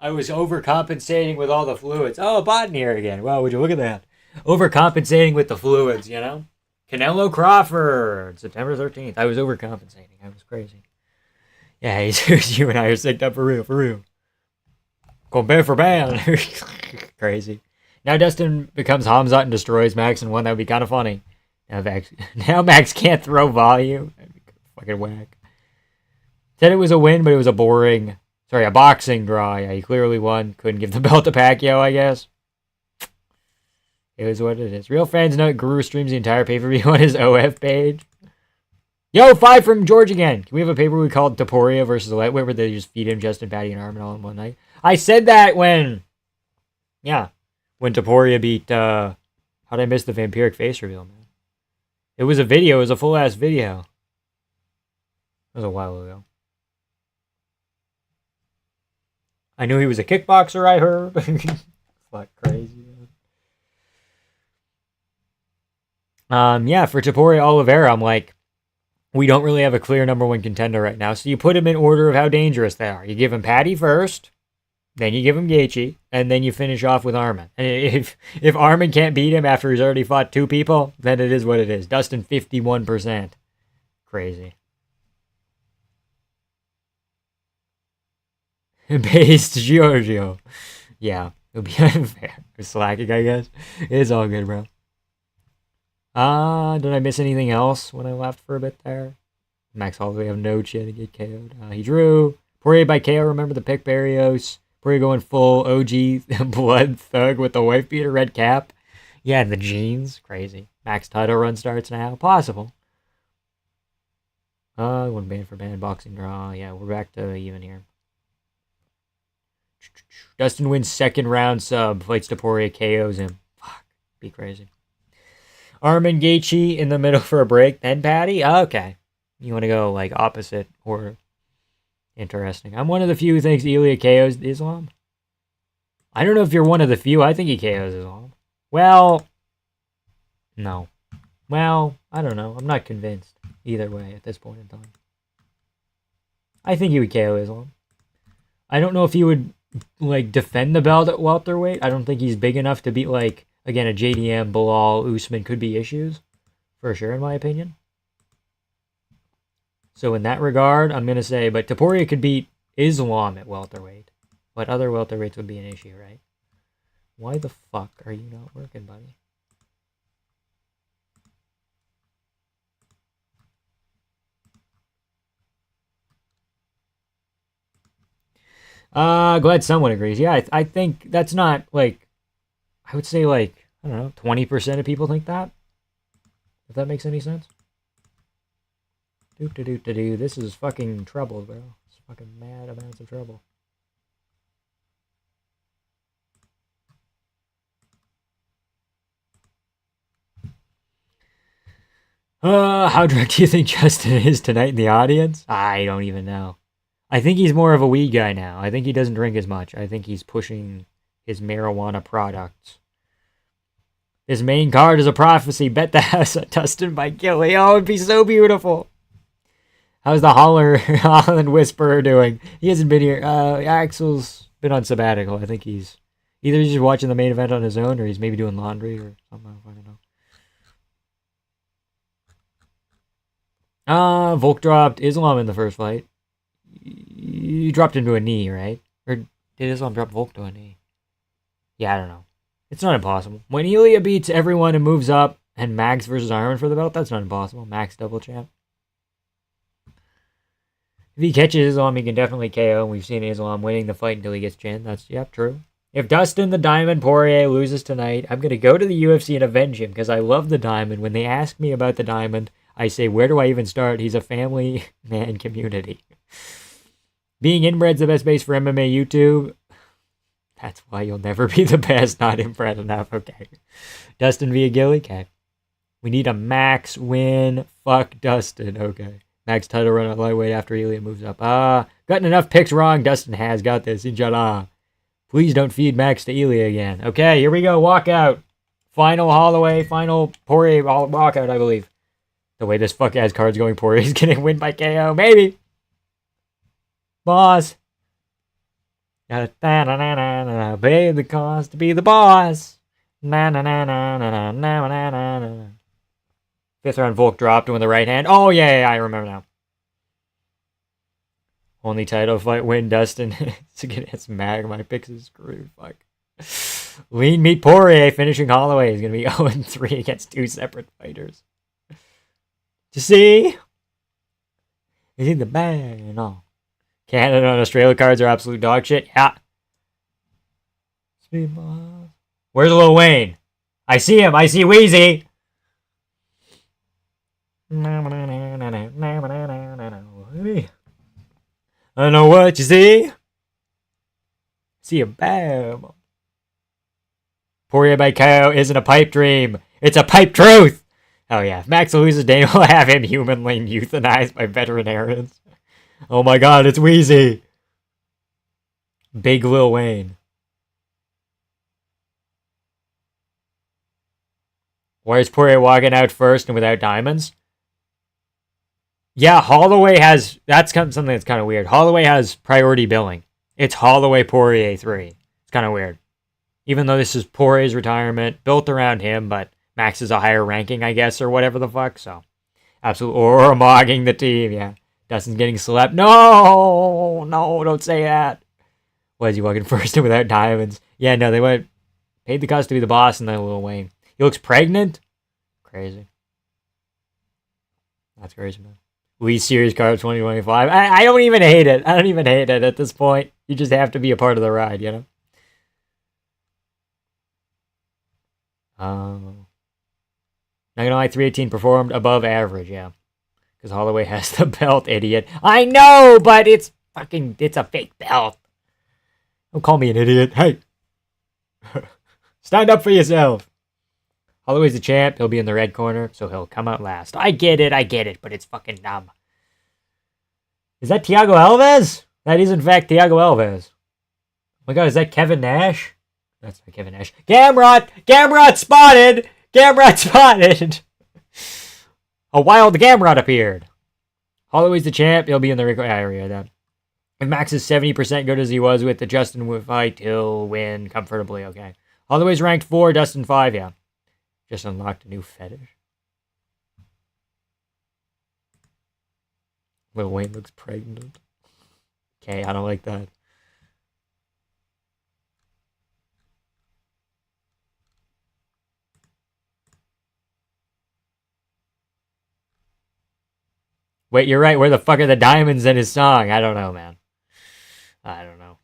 I was overcompensating with all the fluids. Oh, botany here again. Wow, would you look at that? Overcompensating with the fluids, you know? Canelo Crawford, September 13th. I was overcompensating. I was crazy. Yeah, you and I are synced up for real. Going band for band. Crazy. Now Dustin becomes Hamzat and destroys Max in one. That would be kind of funny. Now Max can't throw volume. That'd be fucking whack. Said it was a win, but it was a boxing draw. Yeah, he clearly won. Couldn't give the belt to Pacquiao, I guess. It was what it is. Real fans know Guru streams the entire pay-per-view on his OF page. Yo, 5 from George again. Can we have a pay-per-view called Topuria versus Lightweight where they just feed him Justin, Patty, and Armin all in one night? I said that when Topuria beat, how'd I miss the vampiric face reveal, man? It was a video. It was a full-ass video. It was a while ago. I knew he was a kickboxer, I heard. Fuck, crazy, man. Yeah, for Topuria Oliveira, I'm like, we don't really have a clear number one contender right now. So you put him in order of how dangerous they are. You give him Patty first, then you give him Gaethje, and then you finish off with Armin. And if Armin can't beat him after he's already fought 2 people, then it is what it is. Dustin, 51%. Crazy. Based Giorgio. Yeah, it'll be unfair. We're slacking, I guess. It's all good, bro. Did I miss anything else when I left for a bit there? Max Holloway have no chance to get KO'd. He drew. Porier by KO, remember the pick Barrios. Porier going full OG blood thug with the wife beater red cap. Yeah, and the jeans. Crazy. Max title run starts now. Possible. One band for band. Boxing draw. Yeah, we're back to even here. Dustin wins second round sub. Fights to Porier, KOs him. Fuck. Be crazy. Armin Gaethje in the middle for a break. Then Patty? Okay. You want to go like opposite or interesting. I'm one of the few who thinks Ilya KOs Islam. I don't know if you're one of the few. I think he KOs Islam. Well, no. Well, I don't know. I'm not convinced either way at this point in time. I think he would KO Islam. I don't know if he would like defend the belt at welterweight. I don't think he's big enough to beat like again a JDM, Bilal, Usman could be issues for sure in my opinion. So in that regard, I'm gonna say, but Topuria could beat Islam at welterweight. But other welterweights would be an issue, right? Why the fuck are you not working, buddy? Glad someone agrees. Yeah, I think that's not like, I would say like, I don't know, 20% of people think that. If that makes any sense. Do. This is fucking trouble, bro. It's fucking mad amounts of trouble. How drunk do you think Justin is tonight in the audience? I don't even know. I think he's more of a weed guy now. I think he doesn't drink as much. I think he's pushing his marijuana products. His main card is a prophecy. Bet the house on Dustin by Gilly. Oh, it'd be so beautiful. How's the Holland Whisperer doing? He hasn't been here. Axel's been on sabbatical. I think he's either just watching the main event on his own or he's maybe doing laundry or something. I don't know. Volk dropped Islam in the first fight. You dropped him to a knee, right? Or did Islam drop Volk to a knee? Yeah, I don't know. It's not impossible. When Ilya beats everyone and moves up and Max versus Armin for the belt, that's not impossible. Max double champ. If he catches Islam, he can definitely KO. And we've seen Islam winning the fight until he gets chin. That's, yep, true. If Dustin the Diamond Poirier loses tonight, I'm going to go to the UFC and avenge him because I love the Diamond. When they ask me about the Diamond, I say, where do I even start? He's a family man community. Being inbred's the best base for MMA YouTube. That's why you'll never be the best. Not inbred enough. Okay. Dustin via Gilly. Okay. We need a Max win. Fuck Dustin. Okay. Max title run at lightweight after Ilya moves up. Gotten enough picks wrong. Dustin has got this. Inshallah. Please don't feed Max to Ilya again. Okay, here we go. Walkout. Final Holloway. Final Porier walkout, I believe. The way this fuck-ass card's going, Porier's gonna win by KO. Maybe. Boss. Pay the cost to be the boss. Fifth round Volk dropped with the right hand. Oh, yeah, I remember now. Only title fight win, Dustin. It's Mag. My picks is screwed. Fuck. Lean Meat Porier finishing Holloway is going to be 0-3 against two separate fighters. To see? Is he the bag? No. Canada and Australia cards are absolute dog shit. Yeah. Where's Lil Wayne? I see him. I see Wheezy. I don't know what you see. See a bam. Porier by KO isn't a pipe dream. It's a pipe truth. Oh yeah, if Max loses, Dana will have him humanly euthanized by veterinarians. Oh my god, it's Wheezy. Big Lil Wayne. Why is Porier walking out first and without diamonds? Yeah, Holloway has... That's something that's kind of weird. Holloway has priority billing. It's Holloway Porier 3. It's kind of weird. Even though this is Porier's retirement, built around him, but Max is a higher ranking, I guess, or whatever the fuck, so... Absolutely. Or mogging the team, yeah. Dustin's getting slapped. No! No, don't say that. Why is he walking first and without diamonds? Yeah, no, they went... Paid the cost to be the boss and then Lil Wayne. He looks pregnant? Crazy. That's crazy, man. Least Series Card 2025. I don't even hate it. I don't even hate it at this point. You just have to be a part of the ride, you know? 318 performed above average, yeah. Because Holloway has the belt, idiot. I know, but it's a fake belt. Don't call me an idiot. Hey. Stand up for yourself. Holloway's the champ. He'll be in the red corner, so he'll come out last. I get it, but it's fucking dumb. Is that Thiago Alves? That is, in fact, Thiago Alves. Oh my god, is that Kevin Nash? That's not Kevin Nash. Gamrot spotted! Gamrot spotted! A wild Gamrot appeared. Holloway's the champ. He'll be in the red corner area then. If Max is 70% good as he was with the Justin fight, he'll win comfortably, okay. Holloway's ranked 4, Dustin 5, yeah. Just unlocked a new fetish. Lil Wayne looks pregnant. Okay, I don't like that. Wait, you're right. Where the fuck are the diamonds in his song? I don't know, man. I don't know.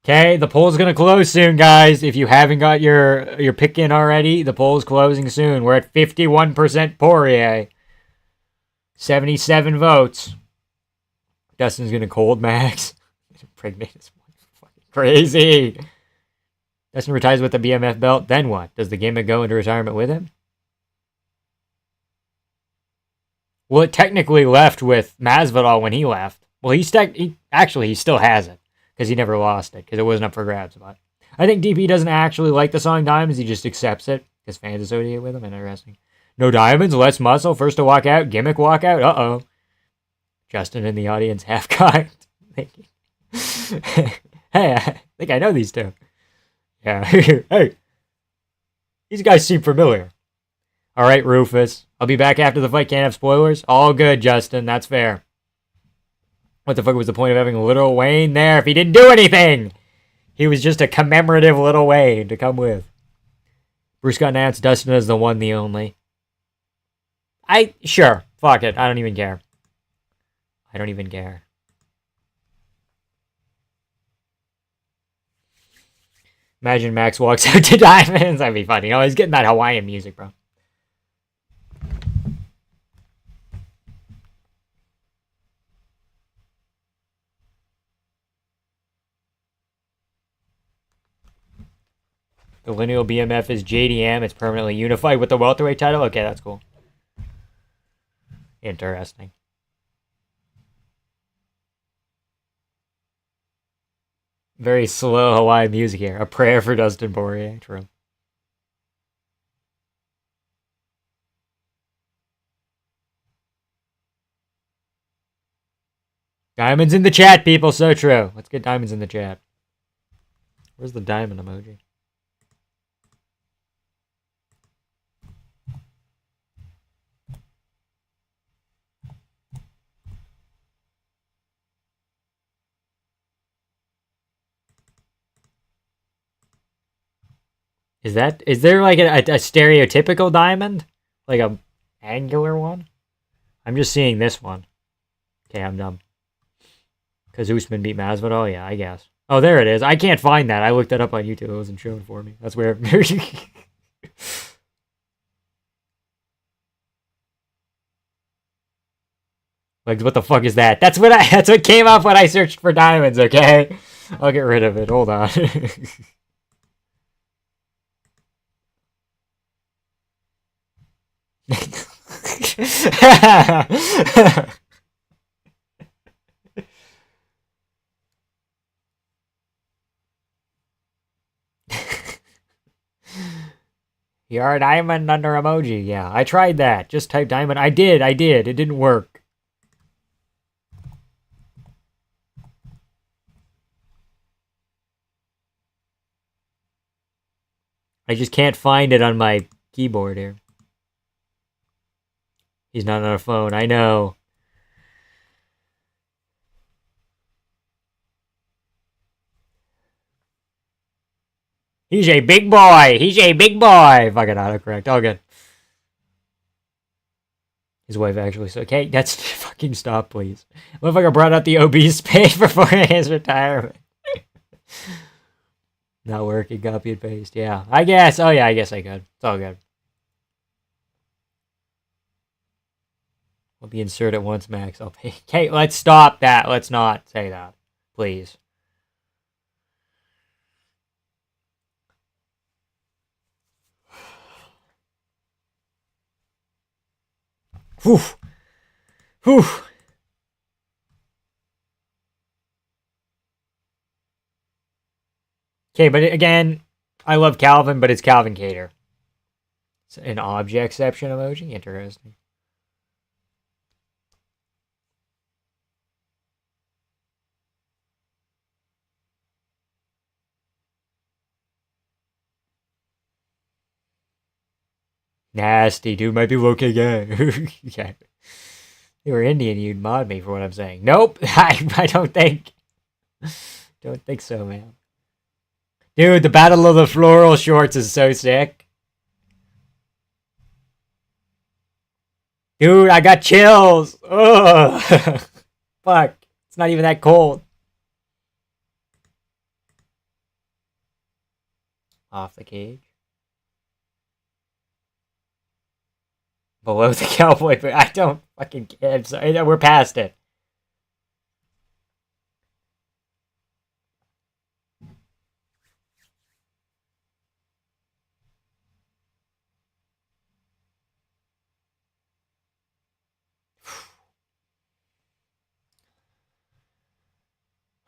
Okay, the poll's gonna close soon, guys. If you haven't got your pick in already, the poll's closing soon. We're at 51% Porier. 77 votes. Dustin's gonna cold Max. Pregnant is fucking crazy. Dustin retires with the BMF belt. Then what? Does the gimmick go into retirement with him? Well, it technically left with Masvidal when he left. Well, he still has it because he never lost it because it wasn't up for grabs. But I think DP doesn't actually like the song Diamonds. He just accepts it because fans associate with him. Interesting. No diamonds, less muscle. First to walk out, gimmick walkout. Uh-oh. Justin in the audience, half cocked. Hey, I think I know these two. Yeah. Hey. These guys seem familiar. All right, Rufus. I'll be back after the fight. Can't have spoilers. All good, Justin. That's fair. What the fuck was the point of having Little Wayne there if he didn't do anything? He was just a commemorative Little Wayne to come with. Bruce got announced. Dustin is the one, the only. Sure. Fuck it. I don't even care. I don't even care. Imagine Max walks out to Diamonds. That'd be funny. Oh, he's getting that Hawaiian music, bro. The lineal BMF is JDM. It's permanently unified with the welterweight title. Okay, that's cool. Interesting. Very slow Hawaiian music here. A prayer for Dustin Poirier. True. Diamonds in the chat, people. So true. Let's get diamonds in the chat. Where's the diamond emoji? Is there like a stereotypical diamond? Like a angular one? I'm just seeing this one. Okay, I'm dumb. Because Usman beat Masvidal? Yeah, I guess. Oh, there it is. I can't find that. I looked that up on YouTube. It wasn't showing for me. That's weird. Like, what the fuck is that? That's what came up when I searched for diamonds, okay? I'll get rid of it. Hold on. You're a diamond under emoji. Yeah, I tried that. Just type diamond. I did. It didn't work. I just can't find it on my keyboard here. He's not on a phone. I know. He's a big boy. Fucking autocorrect. All good. His wife actually said, okay, that's fucking stop, please. Motherfucker brought out the obese page before his retirement. Not working, copy and paste. Yeah, I guess. Oh, yeah, I guess I could. It's all good. We'll be inserted once, Max. I'll pay. Okay, let's stop that. Let's not say that. Please. Whew. Whew. Okay, but again, I love Calvin, but it's Calvin Cater. It's an objectception emoji? Interesting. Nasty, dude. Might be looking gay. Okay. If you were Indian, you'd mod me for what I'm saying. Nope. I don't think. Don't think so, man. Dude, the Battle of the Floral Shorts is so sick. Dude, I got chills. Ugh. Fuck. It's not even that cold. Off the cage. Below the cowboy, but I don't fucking care. I'm sorry. We're past it.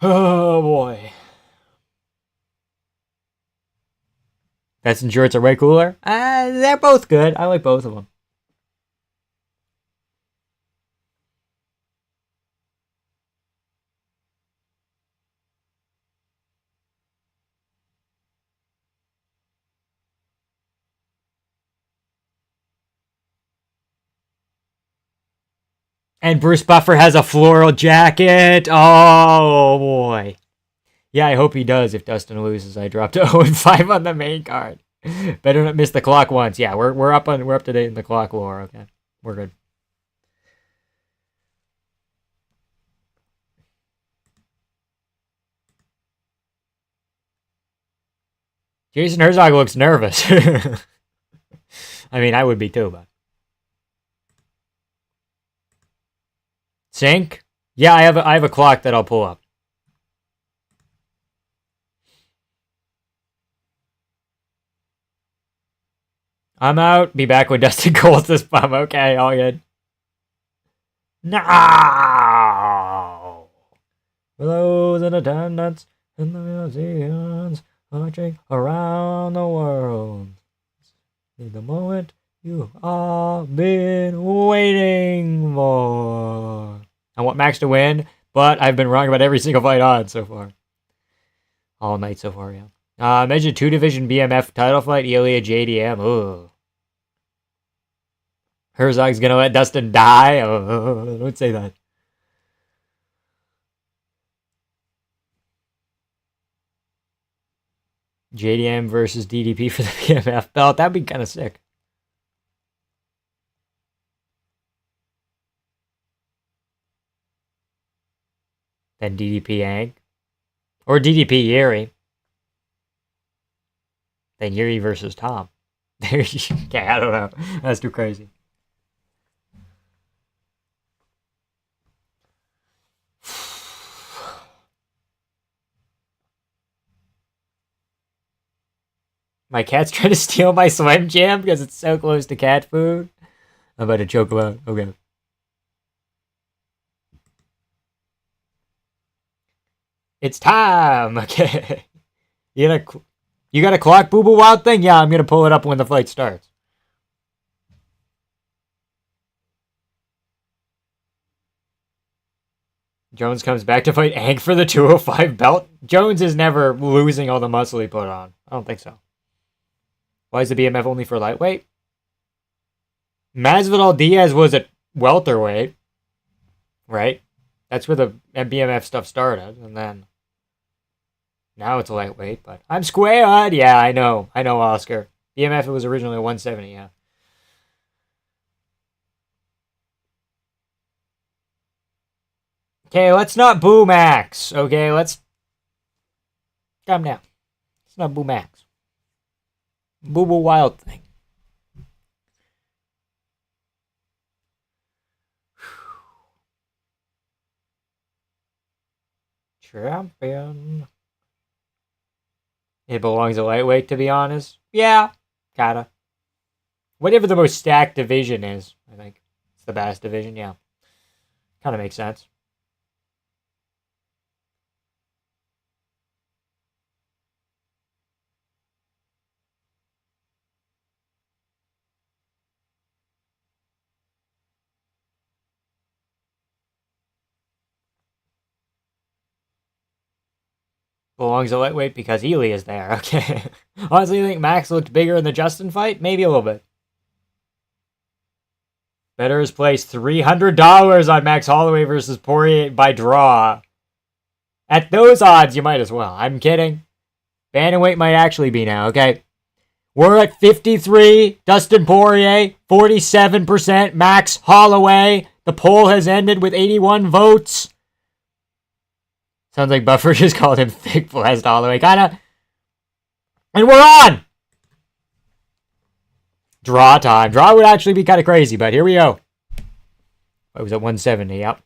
Oh boy. Vest and shorts are way cooler. They're both good. I like both of them. And Bruce Buffer has a floral jacket. Oh, boy. Yeah, I hope he does if Dustin loses. I dropped 0-5 on the main card. Better not miss the clock once. Yeah, we're up to date in the clock lore. Okay. We're good. Jason Herzog looks nervous. I mean, I would be too, but. Sync? Yeah, I have a clock that I'll pull up. I'm out. Be back when Dustin calls this bum. Okay, all good. No! For those in attendance in the museums marching around the world. In the moment you all been waiting for. I want Max to win, but I've been wrong about every single fight on so far. All night so far, yeah. Mention 2-division BMF title fight, Ilya JDM. Ooh. Herzog's gonna let Dustin die? Oh, don't say that. JDM versus DDP for the BMF belt. That'd be kind of sick. Then DDP Hank. Or DDP Yuri. Then Yuri versus Tom. Okay, I don't know. That's too crazy. My cat's trying to steal my Slim Jam because it's so close to cat food. I'm about to choke him out. Okay. It's time. Okay. You got a clock, Boo Boo Wild thing? Yeah, I'm gonna pull it up when the fight starts. Jones comes back to fight Hank for the 205 belt. Jones is never losing all the muscle he put on. I don't think so. Why is the BMF only for lightweight? Masvidal Diaz was at welterweight, right? That's where the BMF stuff started, and then now it's a lightweight. But I'm squared. Yeah, I know, Oscar. BMF was originally 170. Yeah. Okay, let's not boo Max. Okay, let's calm down. Let's not boo Max. Boo boo Wild Thing. Champion. It belongs to lightweight, to be honest. Yeah, kinda. Whatever the most stacked division is, I think. It's the best division, yeah. Kinda makes sense. Belongs to lightweight because Ely is there. Okay. Honestly, you think Max looked bigger in the Justin fight? Maybe a little bit. Better is placed $300 on Max Holloway versus Porier by draw. At those odds, you might as well. I'm kidding. Bantamweight might actually be now, okay? We're at 53, Dustin Poirier, 47%, Max Holloway. The poll has ended with 81 votes. Sounds like Buffer just called him thick blessed Holloway, kinda. And we're on! Draw time. Draw would actually be kind of crazy, but here we go. I was at 170, yep.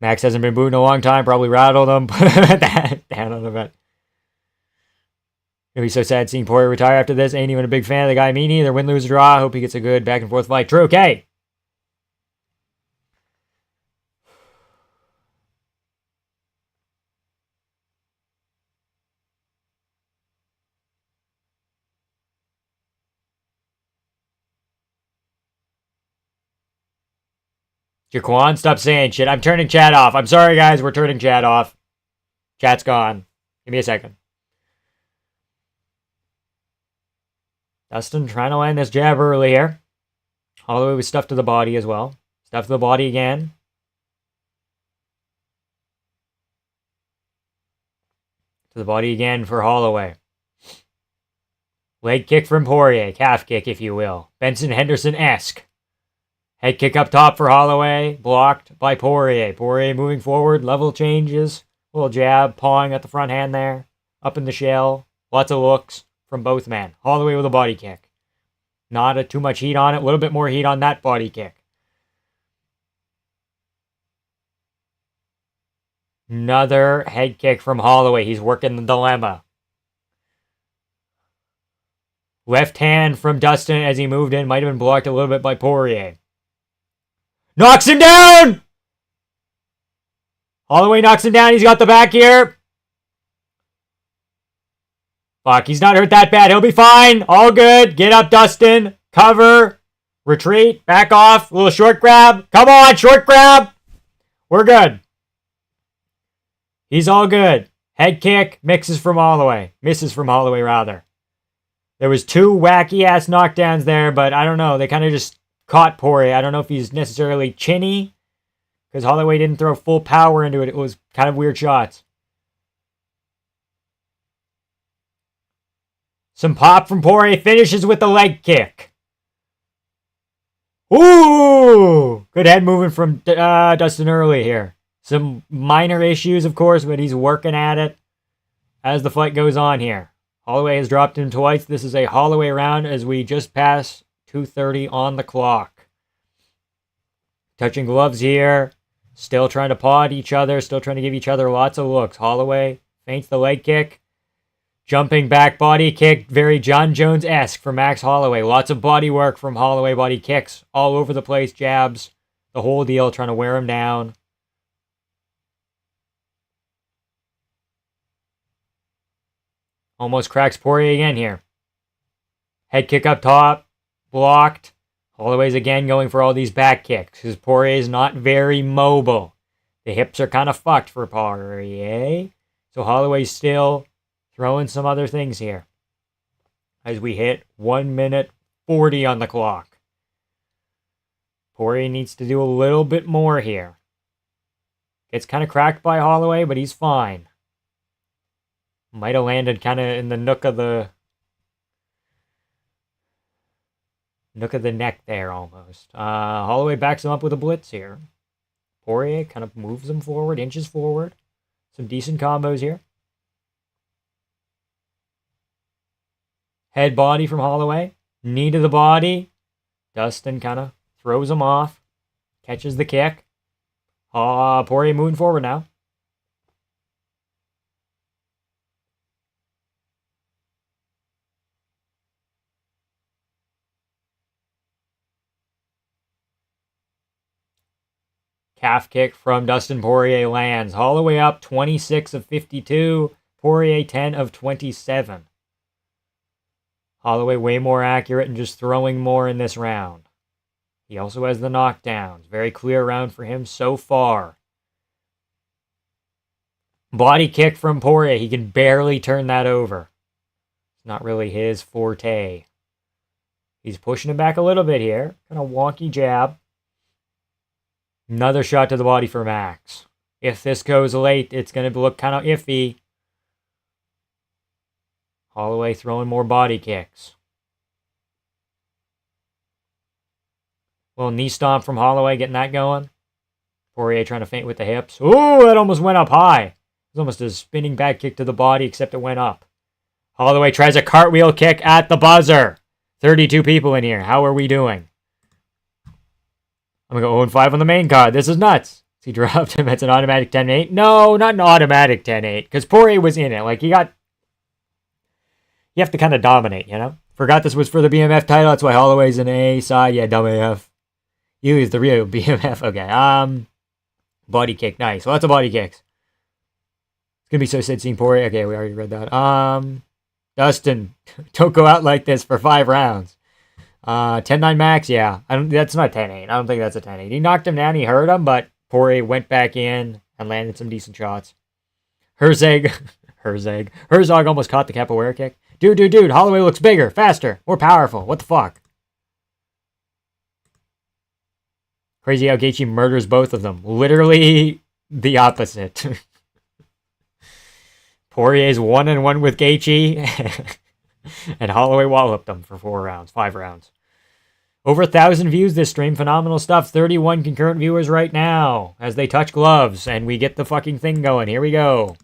Max hasn't been booed in a long time, probably rattled him. Down on the bet. It'll be so sad seeing Poirier retire after this. Ain't even a big fan of the guy. Me neither. Win, lose, draw. Hope he gets a good back and forth fight. True, okay. Jaquan, stop saying shit. I'm turning chat off. I'm sorry, guys. We're turning chat off. Chat's gone. Give me a second. Dustin trying to land this jab early here. Holloway was stuffed to the body as well. Stuffed to the body again. To the body again for Holloway. Leg kick from Poirier. Calf kick, if you will. Benson Henderson-esque. Head kick up top for Holloway. Blocked by Porier. Porier moving forward. Level changes. Little jab. Pawing at the front hand there. Up in the shell. Lots of looks from both men. Holloway with a body kick. Not too much heat on it. A little bit more heat on that body kick. Another head kick from Holloway. He's working the dilemma. Left hand from Dustin as he moved in. Might have been blocked a little bit by Porier. Knocks him down! Holloway knocks him down. He's got the back here. Fuck, he's not hurt that bad. He'll be fine. All good. Get up, Dustin. Cover. Retreat. Back off. A little short grab. Come on, short grab. We're good. He's all good. Head kick. Misses from Holloway, rather. There was two wacky-ass knockdowns there, but I don't know. They kind of just caught Porier. I don't know if he's necessarily chinny, because Holloway didn't throw full power into it. It was kind of weird shots. Some pop from Porier. Finishes with the leg kick. Ooh! Good head movement from Dustin early here. Some minor issues, of course, but he's working at it as the fight goes on here. Holloway has dropped him twice. This is a Holloway round as we just pass 2:30 on the clock. Touching gloves here. Still trying to paw at each other. Still trying to give each other lots of looks. Holloway feints the leg kick. Jumping back body kick. Very John Jones-esque from Max Holloway. Lots of body work from Holloway. Body kicks all over the place. Jabs. The whole deal. Trying to wear him down. Almost cracks Porier again here. Head kick up top. Blocked. Holloway's again going for all these back kicks because Poirier's not very mobile. The hips are kind of fucked for Porier. So Holloway's still throwing some other things here. As we hit 1 minute 40 on the clock. Porier needs to do a little bit more here. Gets kind of cracked by Holloway, but he's fine. Might have landed kind of in the nook of the Nook of the neck there, almost. Holloway backs him up with a blitz here. Porier kind of moves him forward, inches forward. Some decent combos here. Head body from Holloway. Knee to the body. Dustin kind of throws him off. Catches the kick. Porier moving forward now. Calf kick from Dustin Poirier lands. Holloway up 26 of 52. Porier 10 of 27. Holloway way more accurate and just throwing more in this round. He also has the knockdowns. Very clear round for him so far. Body kick from Porier. He can barely turn that over. It's not really his forte. He's pushing him back a little bit here. Kind of wonky jab. Another shot to the body for Max. If this goes late, it's going to look kind of iffy. Holloway throwing more body kicks. Little knee stomp from Holloway, getting that going. Porier trying to feint with the hips. Ooh, that almost went up high. It was almost a spinning back kick to the body, except it went up. Holloway tries a cartwheel kick at the buzzer. 32 people in here. How are we doing? I'm going to go 0-5 on the main card. This is nuts. He dropped him. It's an automatic 10-8. No, not an automatic 10-8. Because Porier was in it. Like, you have to kind of dominate, you know? Forgot this was for the BMF title. That's why Holloway's an A side. Yeah, dumb AF. You is the real BMF. Okay. Body kick. Nice. Lots of body kicks. It's going to be so sad seeing Porier. Okay, we already read that. Dustin, don't go out like this for 5 rounds. 10-9 Max, yeah. That's not 10-8. I don't think that's a 10-8. He knocked him down, he hurt him, but Porier went back in and landed some decent shots. Herzog almost caught the capoeira kick. Dude, Holloway looks bigger, faster, more powerful. What the fuck? Crazy how Gaethje murders both of them. Literally the opposite. Poirier's 1-1 with Gaethje. And Holloway walloped him for 5 rounds. Over 1,000 views this stream. Phenomenal stuff. 31 concurrent viewers right now as they touch gloves and we get the fucking thing going. Here we go.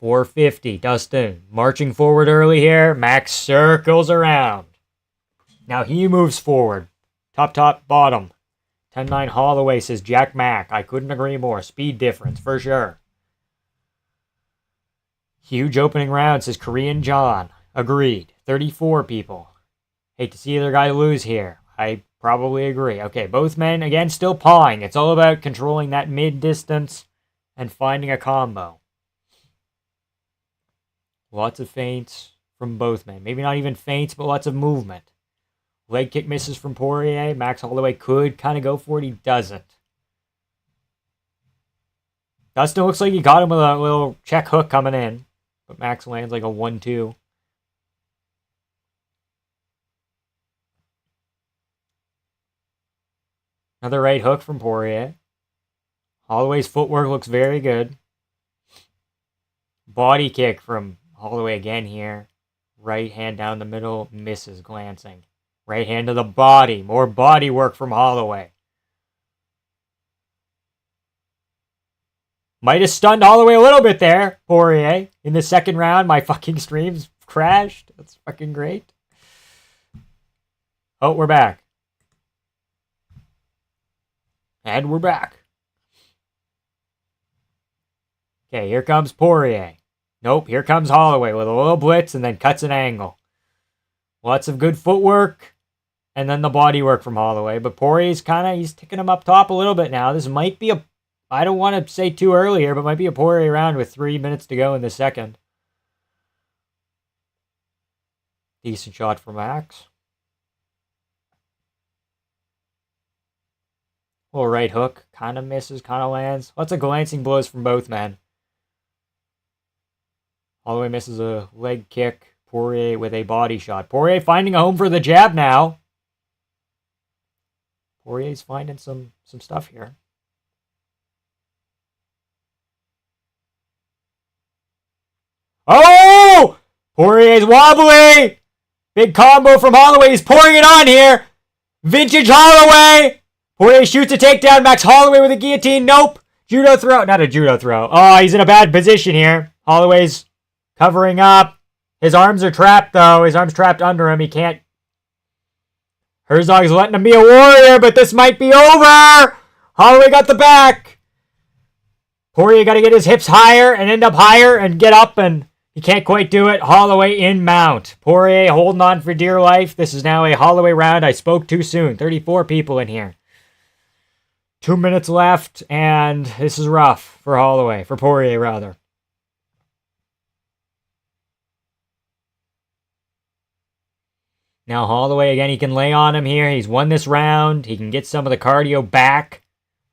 450. Dustin marching forward early here. Max circles around. Now he moves forward. Top, bottom. 10-9 Holloway says Jack Mack. I couldn't agree more. Speed difference for sure. Huge opening round, says Korean John. Agreed. 34 people. Hate to see either guy lose here. I probably agree. Okay, both men, again, still pawing. It's all about controlling that mid-distance and finding a combo. Lots of feints from both men. Maybe not even feints, but lots of movement. Leg kick misses from Porier. Max Holloway could kind of go for it. He doesn't. Dustin looks like he got him with a little check hook coming in. But Max lands like a 1-2. Another right hook from Porier. Holloway's footwork looks very good. Body kick from Holloway again here. Right hand down the middle. Misses, glancing. Right hand to the body. More body work from Holloway. Might have stunned Holloway a little bit there, Porier. In the second round, my fucking streams crashed. That's fucking great. Oh, we're back. And we're back. Okay, here comes Porier. Nope, here comes Holloway with a little blitz and then cuts an angle. Lots of good footwork. And then the body work from Holloway. But Porier's he's ticking him up top a little bit now. This might be I don't want to say too early here, but might be a Porier round with 3 minutes to go in the second. Decent shot for Max. Little right hook. Kind of misses, kind of lands. Lots of glancing blows from both men. Holloway misses a leg kick. Porier with a body shot. Porier finding a home for the jab now. Porier's finding some stuff here. Oh! Porier's wobbly! Big combo from Holloway. He's pouring it on here. Vintage Holloway. Porier shoots a takedown. Max Holloway with a guillotine. Nope. Judo throw. Not a judo throw. Oh, he's in a bad position here. Holloway's covering up. His arms are trapped, though. His arm's trapped under him. He can't. Herzog's letting him be a warrior, but this might be over. Holloway got the back. Porier got to get his hips higher and end up higher and get up, and he can't quite do it. Holloway in mount. Porier holding on for dear life. This is now a Holloway round. I spoke too soon. 34 people in here. 2 minutes left, and this is rough for Holloway. For Porier, rather. Now Holloway, again, he can lay on him here. He's won this round. He can get some of the cardio back.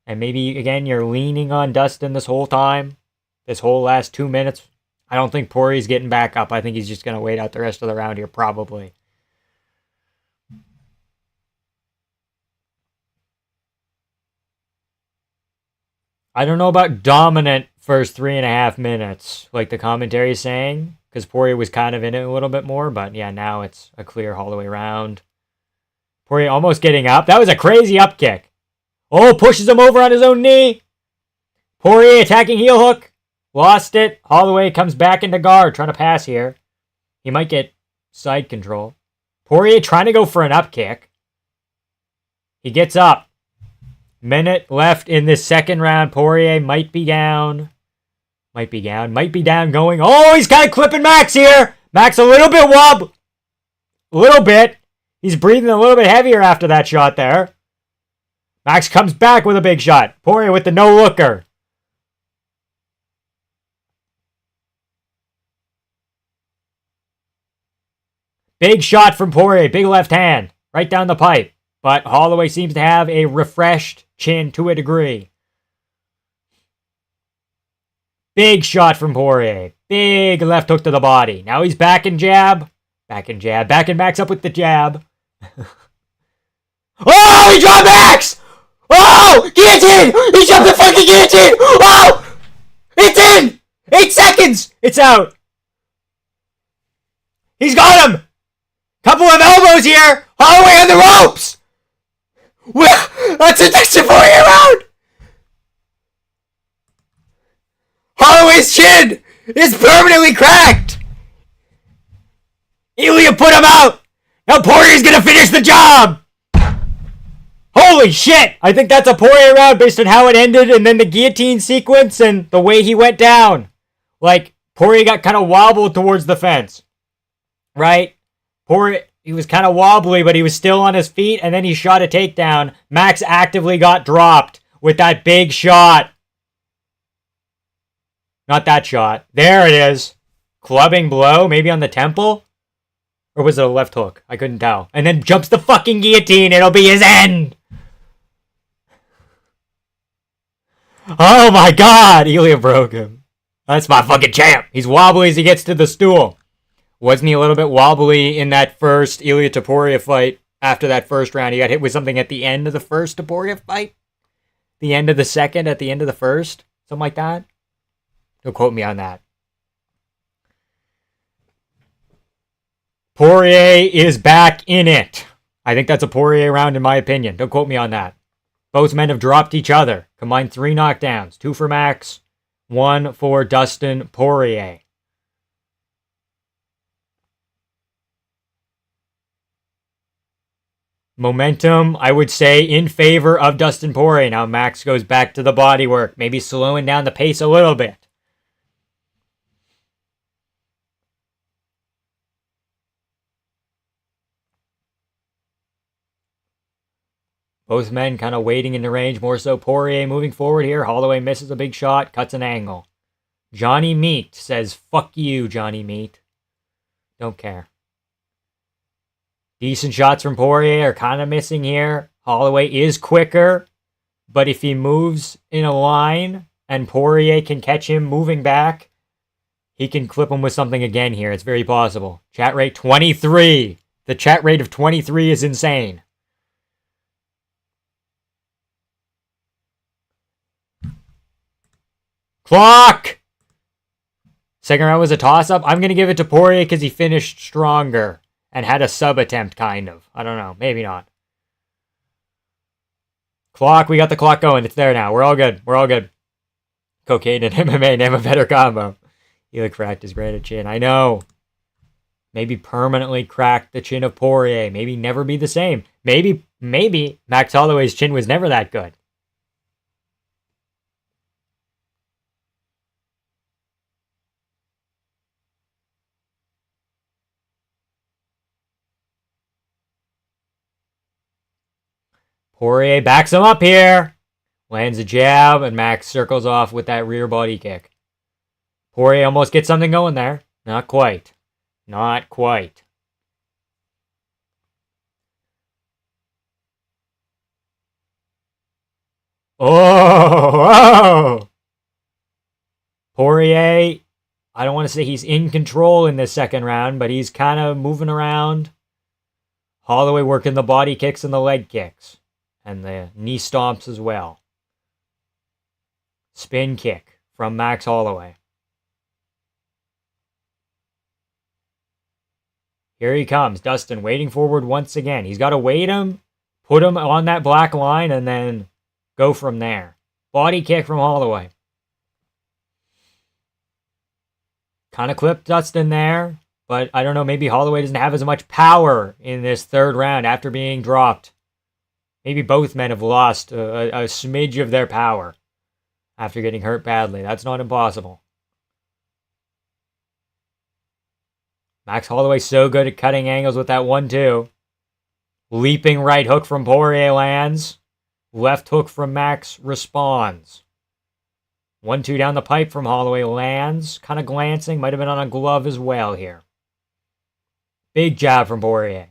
And maybe, again, you're leaning on Dustin this whole time. This whole last 2 minutes. I don't think Porier's getting back up. I think he's just going to wait out the rest of the round here, probably. I don't know about dominant first 3.5 minutes, like the commentary is saying. Because Porier was kind of in it a little bit more. But yeah, now it's a clear Holloway round. Porier almost getting up. That was a crazy up kick. Oh, pushes him over on his own knee. Porier attacking heel hook. Lost it. Holloway comes back into guard. Trying to pass here. He might get side control. Porier trying to go for an up kick. He gets up. Minute left in this second round. Porier might be down. Might be down going. Oh, he's kind of clipping Max here. Max a little bit wobble. A little bit. He's breathing a little bit heavier after that shot there. Max comes back with a big shot. Porier with the no-looker. Big shot from Porier. Big left hand. Right down the pipe. But Holloway seems to have a refreshed chin to a degree. Big shot from Porier. Big left hook to the body. Now he's back in jab. Backing Max up with the jab. Oh, he dropped Max! Oh, guillotine! He dropped the fucking guillotine! Oh! It's in! 8 seconds! It's out. He's got him! Couple of elbows here! Holloway on the ropes! Well, that's a Porier round! Holloway's chin is permanently cracked! Ilya put him out! Now Porier's gonna finish the job! Holy shit! I think that's a Porier round based on how it ended and then the guillotine sequence and the way he went down. Like, Porier got kind of wobbled towards the fence. Right? Porier, he was kind of wobbly, but he was still on his feet, and then he shot a takedown. Max actively got dropped with that big shot. Not that shot. There it is. Clubbing blow, maybe on the temple? Or was it a left hook? I couldn't tell. And then jumps the fucking guillotine. It'll be his end. Oh my god. Ilya broke him. That's my fucking champ. He's wobbly as he gets to the stool. Wasn't he a little bit wobbly in that first Ilya to Porier fight? After that first round, he got hit with something at the end of the first to Porier fight? The end of the second at the end of the first? Something like that? Don't quote me on that. Porier is back in it. I think that's a Porier round in my opinion. Don't quote me on that. Both men have dropped each other. Combined 3 knockdowns. 2 for Max. 1 for Dustin Porier. Momentum, I would say, in favor of Dustin Porier. Now Max goes back to the bodywork. Maybe slowing down the pace a little bit. Both men kind of waiting in the range. More so Porier moving forward here. Holloway misses a big shot. Cuts an angle. Johnny Meat says, fuck you, Johnny Meat. Don't care. Decent shots from Porier are kind of missing here. Holloway is quicker. But if he moves in a line and Porier can catch him moving back, he can clip him with something again here. It's very possible. Chat rate 23. The chat rate of 23 is insane. Clock! Second round was a toss-up. I'm going to give it to Porier because he finished stronger. and had a sub attempt, kind of. I don't know. Maybe not. Clock. We got the clock going. It's there now. We're all good. We're all good. Cocaine and MMA name a better combo. He cracked his granite chin. I know. Maybe permanently crack the chin of Porier. Maybe never be the same. Maybe Max Holloway's chin was never that good. Porier backs him up here. Lands a jab, and Max circles off with that rear body kick. Porier almost gets something going there. Not quite. Not quite. Oh! Porier, I don't want to say he's in control in this second round, but he's kind of moving around. Holloway working the body kicks and the leg kicks. And the knee stomps as well. Spin kick from Max Holloway. Here he comes. Dustin waiting forward once again. He's got to wait him, put him on that black line, and then go from there. Body kick from Holloway. Kind of clipped Dustin there, but I don't know. Maybe Holloway doesn't have as much power in this third round after being dropped. Maybe both men have lost a smidge of their power after getting hurt badly. That's not impossible. Max Holloway so good at cutting angles with that 1-2. Leaping right hook from Porier lands. Left hook from Max responds. 1-2 down the pipe from Holloway lands. Kind of glancing. Might have been on a glove as well here. Big jab from Porier.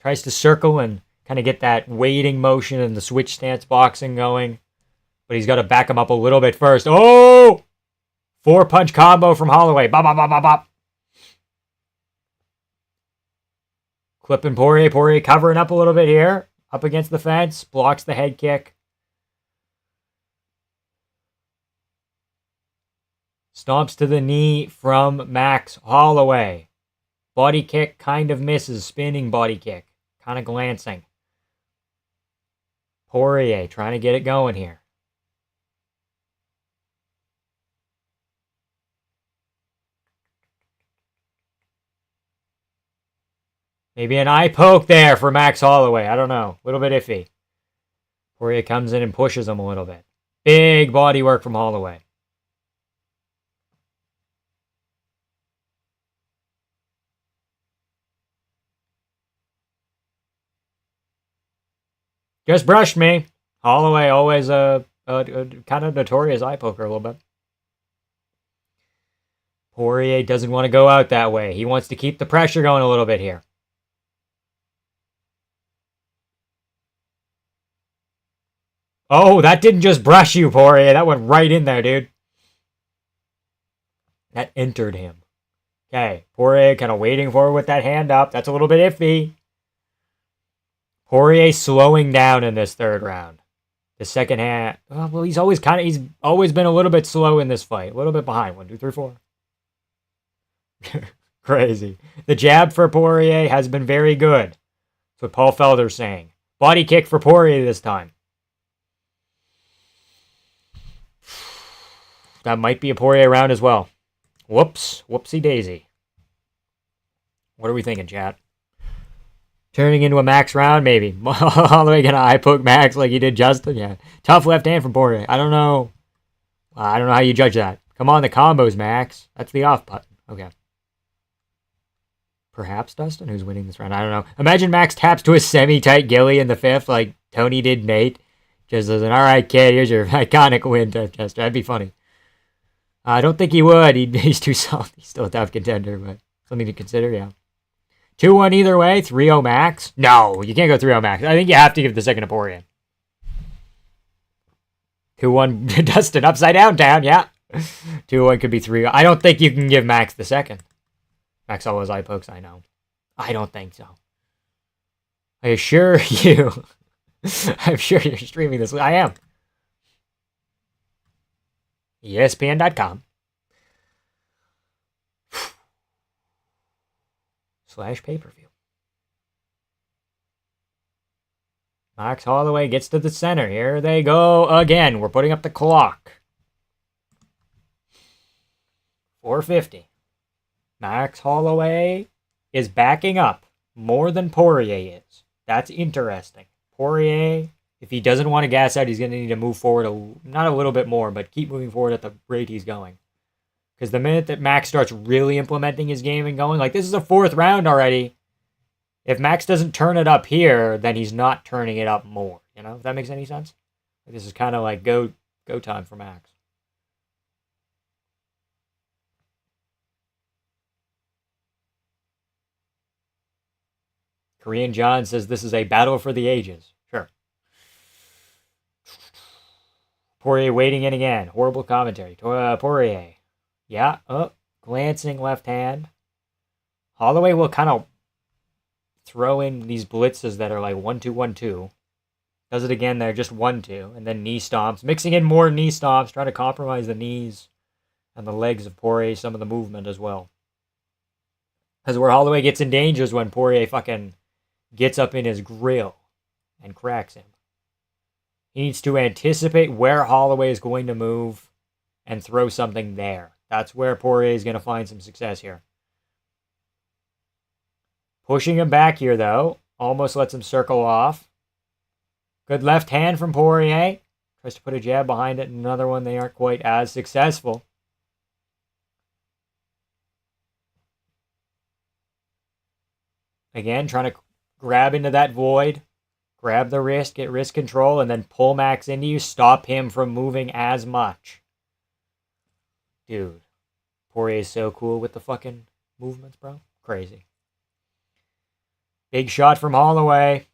Tries to circle and kind of get that waiting motion and the switch stance boxing going. But he's got to back him up a little bit first. Oh! 4-punch combo from Holloway. Bop, bop, bop, bop, bop. Clipping Porier. Porier covering up a little bit here. Up against the fence. Blocks the head kick. Stomps to the knee from Max Holloway. Body kick kind of misses. Spinning body kick. Kind of glancing. Porier trying to get it going here. Maybe an eye poke there for Max Holloway. I don't know. A little bit iffy. Porier comes in and pushes him a little bit. Big body work from Holloway. Just brushed me. Holloway always a kind of notorious eye poker a little bit. Porier doesn't want to go out that way. He wants to keep the pressure going a little bit here. Oh, that didn't just brush you, Porier. That went right in there, dude. That entered him. Okay, Porier kind of waiting for it with that hand up. That's a little bit iffy. Porier slowing down in this third round. The second hand. Well, he's always been a little bit slow in this fight. A little bit behind. 1, 2, 3, 4. Crazy. The jab for Porier has been very good. That's what Paul Felder's saying. Body kick for Porier this time. That might be a Porier round as well. Whoops. Whoopsie daisy. What are we thinking, chat? Turning into a Max round, maybe. Holloway gonna eye poke Max like he did Justin. Yeah. Tough left hand from Porier. I don't know. I don't know how you judge that. Come on, the combos, Max. That's the off button. Okay. Perhaps Dustin, who's winning this round. I don't know. Imagine Max taps to a semi-tight gilly in the fifth like Tony did Nate. Just as an, all right, kid, here's your iconic win, Tester. That'd be funny. I don't think he would. He's too soft. He's still a tough contender, but something to consider, yeah. 2-1 either way. 3-0 Max. No, you can't go 3-0 Max. I think you have to give the second to Porier. 2-1 Dustin upside down town, yeah. 2-1 could be 3-0. I don't think you can give Max the second. Max always eye pokes, I know. I don't think so. I assure you. I'm sure you're streaming this. I am. ESPN.com. / pay-per-view. Max Holloway gets to the center. Here they go again. We're putting up the clock. 450. Max Holloway is backing up more than Porier is. That's interesting. Porier, if he doesn't want to gas out, he's going to need to move forward, not a little bit more, but keep moving forward at the rate he's going. Because the minute that Max starts really implementing his game and going, like this is a 4th round already, if Max doesn't turn it up here, then he's not turning it up more. You know, if that makes any sense? Like, this is kind of like go time for Max. Korean John says this is a battle for the ages. Sure. Porier waiting in again. Horrible commentary. Porier. Yeah. Glancing left hand. Holloway will kind of throw in these blitzes that are like 1-2, 1-2. Does it again there, just 1-2. And then knee stomps. Mixing in more knee stomps. Trying to compromise the knees and the legs of Porier. Some of the movement as well. Because where Holloway gets in danger is when Porier fucking gets up in his grill and cracks him. He needs to anticipate where Holloway is going to move and throw something there. That's where Porier is going to find some success here. Pushing him back here, though. Almost lets him circle off. Good left hand from Porier. Tries to put a jab behind it. Another one, they aren't quite as successful. Again, trying to grab into that void. Grab the wrist, get wrist control, and then pull Max into you. Stop him from moving as much. Dude. Porier is so cool with the fucking movements, bro. Crazy. Big shot from Holloway.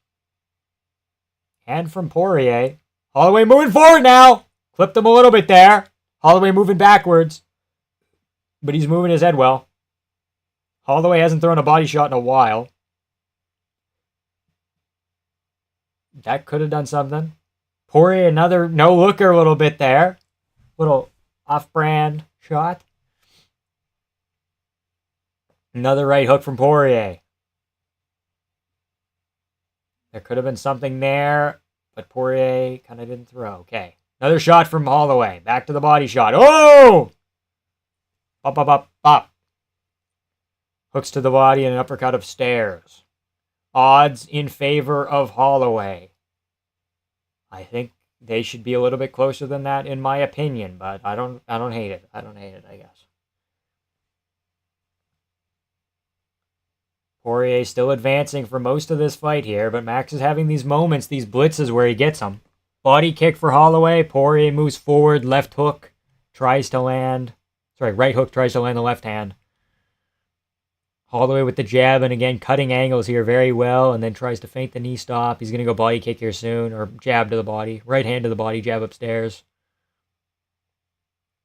And from Porier. Holloway moving forward now. Clipped him a little bit there. Holloway moving backwards. But he's moving his head well. Holloway hasn't thrown a body shot in a while. That could have done something. Porier, another no-looker a little bit there. Little off-brand shot. Another right hook from Porier. There could have been something there, but Porier kind of didn't throw. Okay. Another shot from Holloway. Back to the body shot. Oh! Up, up, up, up. Hooks to the body and an uppercut upstairs. Odds in favor of Holloway. I think they should be a little bit closer than that, in my opinion, but I don't hate it. I don't hate it, I guess. Porier still advancing for most of this fight here, but Max is having these moments, these blitzes where he gets them. Body kick for Holloway. Porier moves forward. Left hook tries to land. Sorry, right hook tries to land the left hand. Holloway with the jab, and again, cutting angles here very well, and then tries to feint the knee stop. He's going to go body kick here soon, or jab to the body. Right hand to the body, jab upstairs.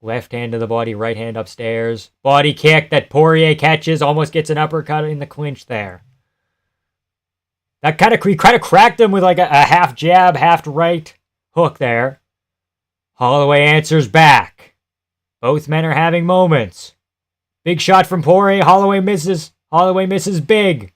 Left hand to the body, right hand upstairs. Body kick that Porier catches, almost gets an uppercut in the clinch there. That kind of cracked him with like a half jab, half right hook there. Holloway answers back. Both men are having moments. Big shot from Porier. Holloway misses. Holloway misses big.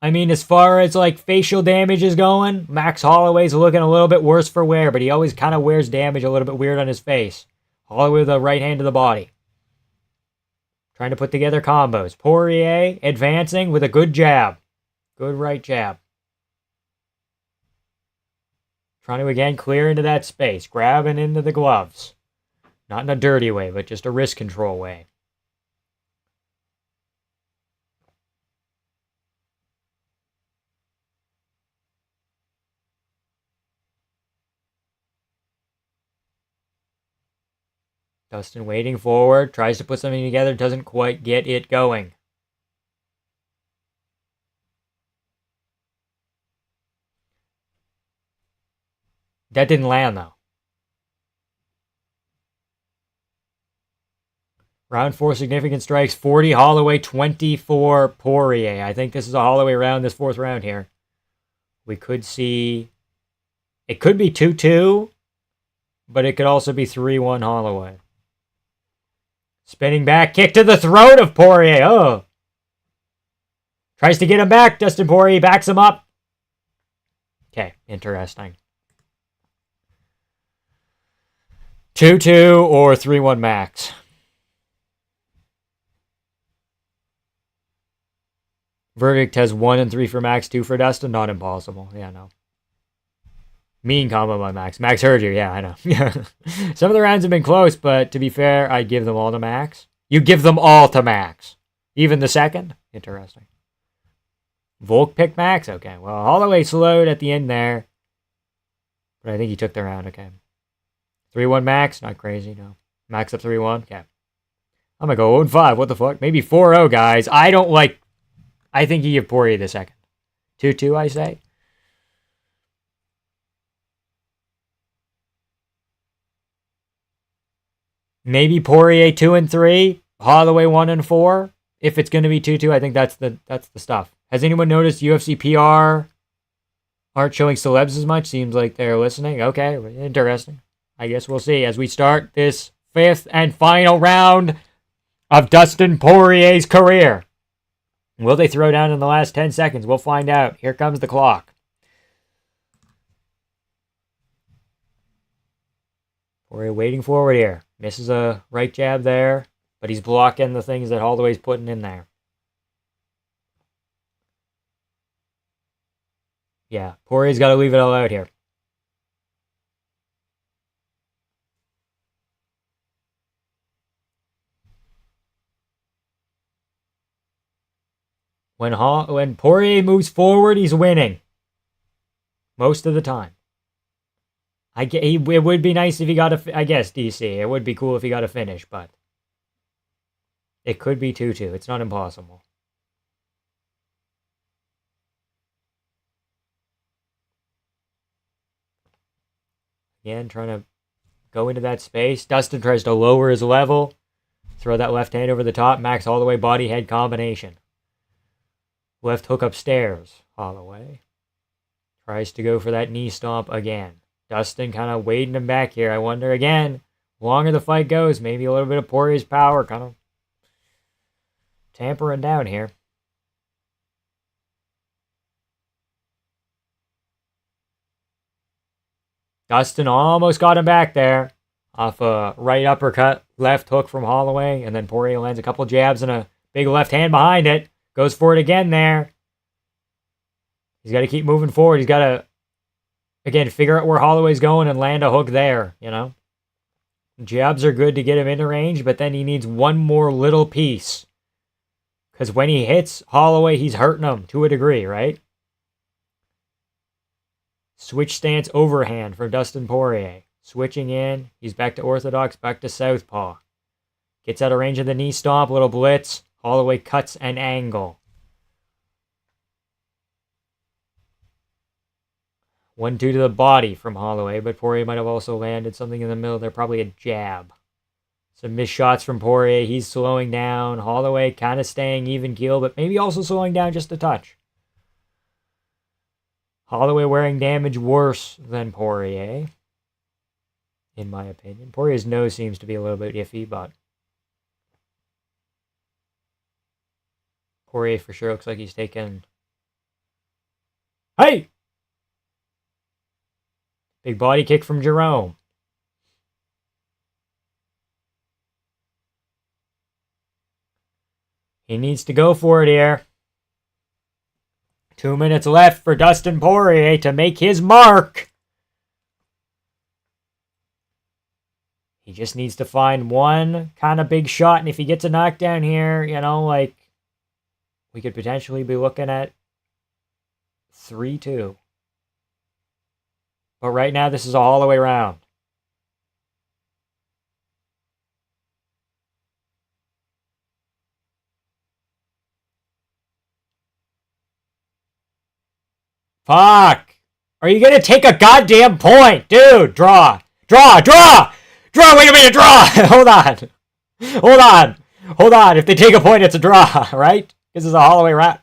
I mean, as far as like facial damage is going, Max Holloway's looking a little bit worse for wear, but he always kind of wears damage a little bit weird on his face. Holloway with a right hand to the body. Trying to put together combos. Porier advancing with a good jab. Good right jab. Trying to again clear into that space. Grabbing into the gloves. Not in a dirty way, but just a wrist control way. Dustin waiting forward, tries to put something together, doesn't quite get it going. That didn't land though. Round 4 significant strikes, 40 Holloway, 24 Porier. I think this is a Holloway round, this 4th round here. We could see, it could be 2-2, but it could also be 3-1 Holloway. Spinning back kick to the throat of Porier. Oh. Tries to get him back. Dustin Porier backs him up. Okay, interesting. 2-2 or 3-1 max. Verdict has 1 and 3 for Max, 2 for Dustin. Not impossible. Yeah, no. Mean combo by Max. Max heard you. Yeah, I know. Some of the rounds have been close, but to be fair, I'd give them all to Max. You give them all to Max. Even the second? Interesting. Volk picked Max? Okay. Well, Holloway slowed at the end there. But I think he took the round. Okay. 3-1 Max? Not crazy, no. Max up 3-1? Okay. I'm going to go 0-5. What the fuck? Maybe 4-0, guys. I think you give Porier the second. 2-2, I say. Maybe Porier 2 and 3, Holloway 1 and 4. If it's going to be 2-2, I think that's the stuff. Has anyone noticed UFC PR aren't showing celebs as much? Seems like they're listening. Okay, interesting. I guess we'll see as we start this 5th and final round of Dustin Porier's career. Will they throw down in the last 10 seconds? We'll find out. Here comes the clock. Porier waiting forward here. Misses a right jab there, but he's blocking the things that Holloway's putting in there. Yeah, Porier's got to leave it all out here. When Porier moves forward, he's winning. Most of the time. It would be nice if he got a... I guess, DC. It would be cool if he got a finish, but... It could be 2-2. It's not impossible. Again, trying to go into that space. Dustin tries to lower his level. Throw that left hand over the top. Max Holloway body-head combination. Left hook upstairs. Holloway. Tries to go for that knee stomp again. Dustin kind of wading him back here. I wonder again, longer the fight goes, maybe a little bit of Porier's power kind of tampering down here. Dustin almost got him back there. Off a right uppercut, left hook from Holloway, and then Porier lands a couple jabs and a big left hand behind it. Goes for it again there. He's got to keep moving forward. He's got to, again, figure out where Holloway's going and land a hook there, you know. Jabs are good to get him into range, but then he needs one more little piece. Because when he hits Holloway, he's hurting him to a degree, right? Switch stance overhand from Dustin Porier. Switching in. He's back to orthodox, back to southpaw. Gets out of range of the knee stomp, little blitz. Holloway cuts an angle. 1-2 to the body from Holloway, but Porier might have also landed something in the middle there, probably a jab. Some missed shots from Porier. He's slowing down. Holloway kind of staying even keel, but maybe also slowing down just a touch. Holloway wearing damage worse than Porier, in my opinion. Porier's nose seems to be a little bit iffy, but Porier for sure looks like he's taken... Hey! Big body kick from Jerome. He needs to go for it here. 2 minutes left for Dustin Porier to make his mark. He just needs to find one kind of big shot, and if he gets a knockdown here, you know, like, we could potentially be looking at 3-2. But right now, this is a Holloway round. Fuck! Are you gonna take a goddamn point? Dude, draw! Draw! Draw! Draw! Wait a minute, draw! Hold on! Hold on! Hold on! If they take a point, it's a draw, right? This is a Holloway round.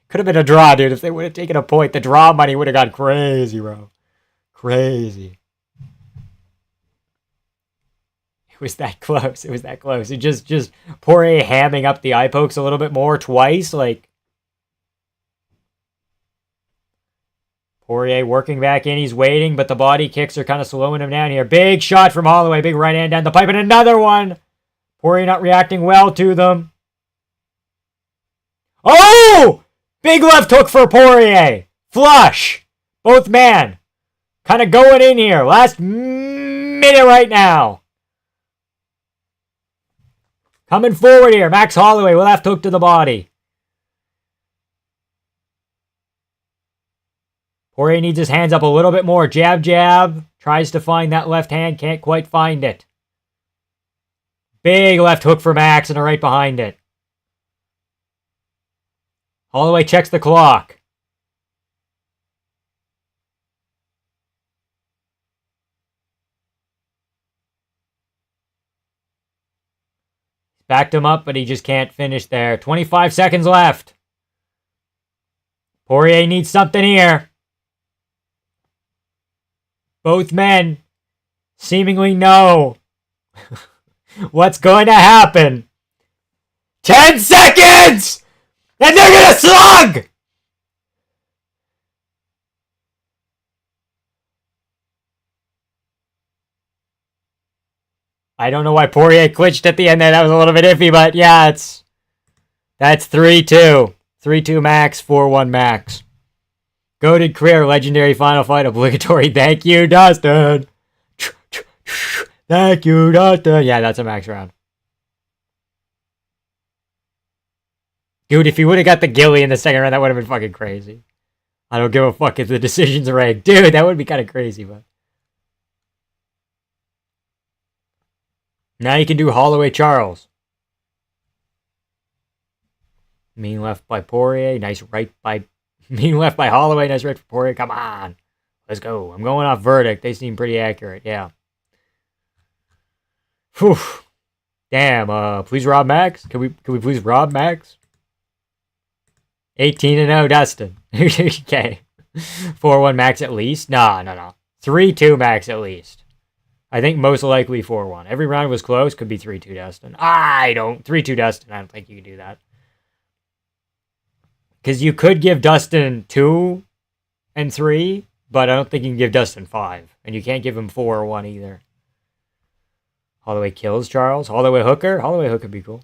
Could have been a draw, dude. If they would have taken a point, the draw money would have gone crazy, bro. Crazy. It was that close. It was that close. It just Porier hamming up the eye pokes a little bit more twice. Like, Porier working back in. He's waiting, but the body kicks are kind of slowing him down here. Big shot from Holloway. Big right hand down the pipe, and another one. Porier not reacting well to them. Oh! Big left hook for Porier. Flush. Both man. Kind of going in here. Last minute right now. Coming forward here. Max Holloway with left hook to the body. Porier needs his hands up a little bit more. Jab, jab. Tries to find that left hand. Can't quite find it. Big left hook for Max and a right behind it. Holloway checks the clock. Backed him up, but he just can't finish there. 25 seconds left. Porier needs something here. Both men seemingly know what's going to happen. 10 seconds! And they're gonna slug! I don't know why Porier glitched at the end there. That was a little bit iffy, but yeah, that's 3-2. 3-2 Max, 4-1 Max. Goated career, legendary final fight, obligatory. Thank you, Dustin. Thank you, Dustin. Yeah, that's a Max round. Dude, if he would have got the ghillie in the second round, that would have been fucking crazy. I don't give a fuck if the decision's rigged. Dude, that would be kind of crazy, but... Now you can do Holloway Charles. Mean left by Porier. Nice right by... Mean left by Holloway. Nice right for Porier. Come on. Let's go. I'm going off verdict. They seem pretty accurate. Yeah. Whew. Damn. Please rob Max? Can we please rob Max? 18-0 Dustin. Okay. 4-1 Max at least? No. 3-2 Max at least. I think most likely 4-1. Every round was close. Could be 3-2 Dustin. 3-2 Dustin. I don't think you can do that. Because you could give Dustin 2 and 3, but I don't think you can give Dustin 5. And you can't give him 4 or 1 either. Holloway kills Charles. Holloway hooker. Holloway hook would be cool.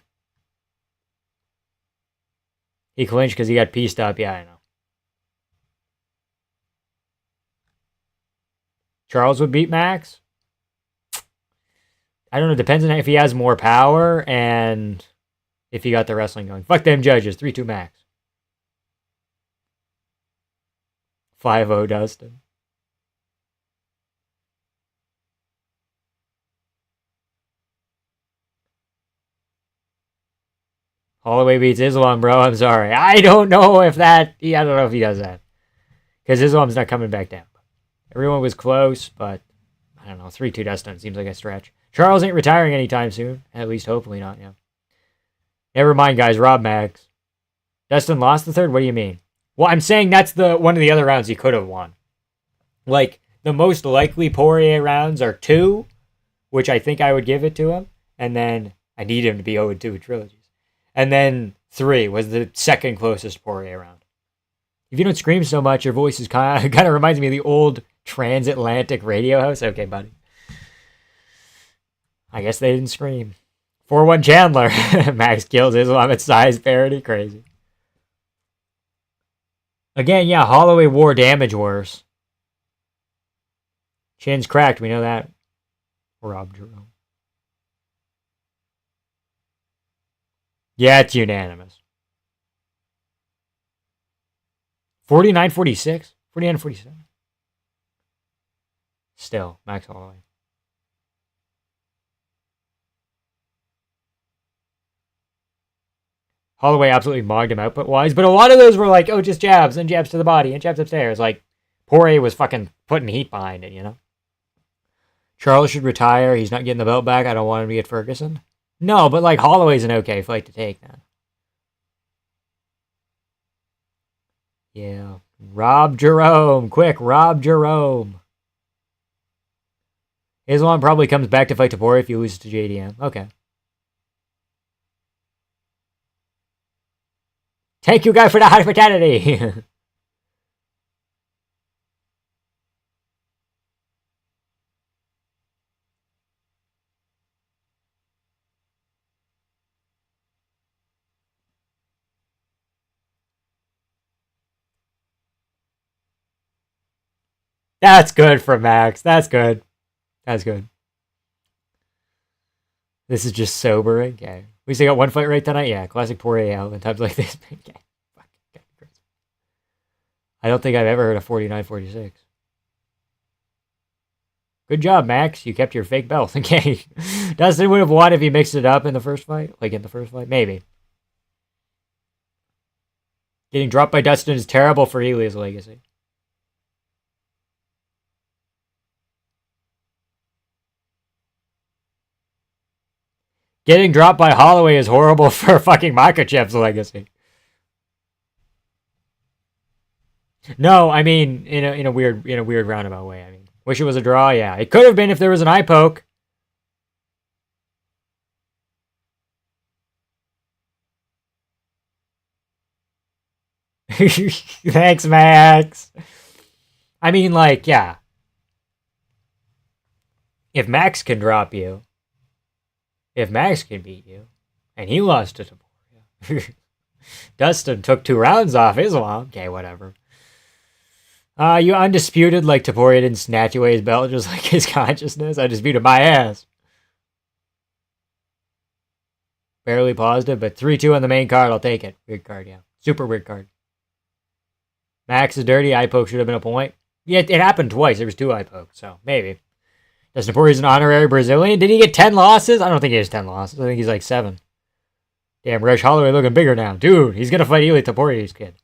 He clinched because he got pieced up. Yeah, I know. Charles would beat Max. I don't know. Depends on if he has more power and if he got the wrestling going. Fuck them judges. 3-2 Max. 5-0 Dustin. Holloway beats Islam, bro. I'm sorry. I don't know if that... I don't know if he does that. Because Islam's not coming back down. Everyone was close, but... I don't know. 3-2 Dustin seems like a stretch. Charles ain't retiring anytime soon. At least hopefully not, yeah. Never mind, guys. Rob Max. Dustin lost the third? What do you mean? Well, I'm saying that's one of the other rounds he could have won. Like, the most likely Porier rounds are 2, which I think I would give it to him. And then I need him to be 0-2 in trilogies. And then 3 was the second closest Porier round. If you don't scream so much, your voice is kind of reminds me of the old transatlantic radio house. Okay, buddy. I guess they didn't scream. 4-1 Chandler. Max kills Islam at size parity. Crazy. Again, yeah, Holloway wore damage worse. Chin's cracked. We know that. Rob Jerome. Yeah, it's unanimous. 49-46? 49-47? Still, Max Holloway. Holloway absolutely mogged him output-wise, but a lot of those were like, oh, just jabs, and jabs to the body, and jabs upstairs. Like, Porier was fucking putting heat behind it, you know? Charles should retire. He's not getting the belt back. I don't want him to get Ferguson. No, but, like, Holloway's an okay fight to take, man. Yeah. Rob Jerome. Quick, Rob Jerome. Islam probably comes back to fight Porier if he loses to JDM. Okay. Thank you, guys, for the hospitality. That's good for Max. That's good. That's good. This is just sobering. Okay. We still got one fight right tonight? Yeah, classic Porier out in times like this. Okay. I don't think I've ever heard of 49-46. Good job, Max. You kept your fake belt. Okay. Dustin would have won if he mixed it up in the first fight. Like in the first fight? Maybe. Getting dropped by Dustin is terrible for Eli's legacy. Getting dropped by Holloway is horrible for fucking Makachev's legacy. No, I mean in a weird roundabout way. I mean, wish it was a draw. Yeah, it could have been if there was an eye poke. Thanks, Max. I mean, like, yeah. If Max can drop you, if Max can beat you, and he lost to Porier. Dustin took 2 rounds off Islam. Okay, whatever. You undisputed like Porier didn't snatch away his belt just like his consciousness. I disputed my ass. Barely positive, but 3-2 on the main card. I'll take it. Weird card, yeah. Super weird card. Max is dirty. Eye poke should have been a point. Yeah, it happened twice. There was 2 eye pokes, so maybe. Dustin Porier's an honorary Brazilian. Did he get 10 losses? I don't think he has 10 losses. I think he's like 7. Damn, Rush Holloway looking bigger now. Dude, he's going to fight Eli Porier's kid.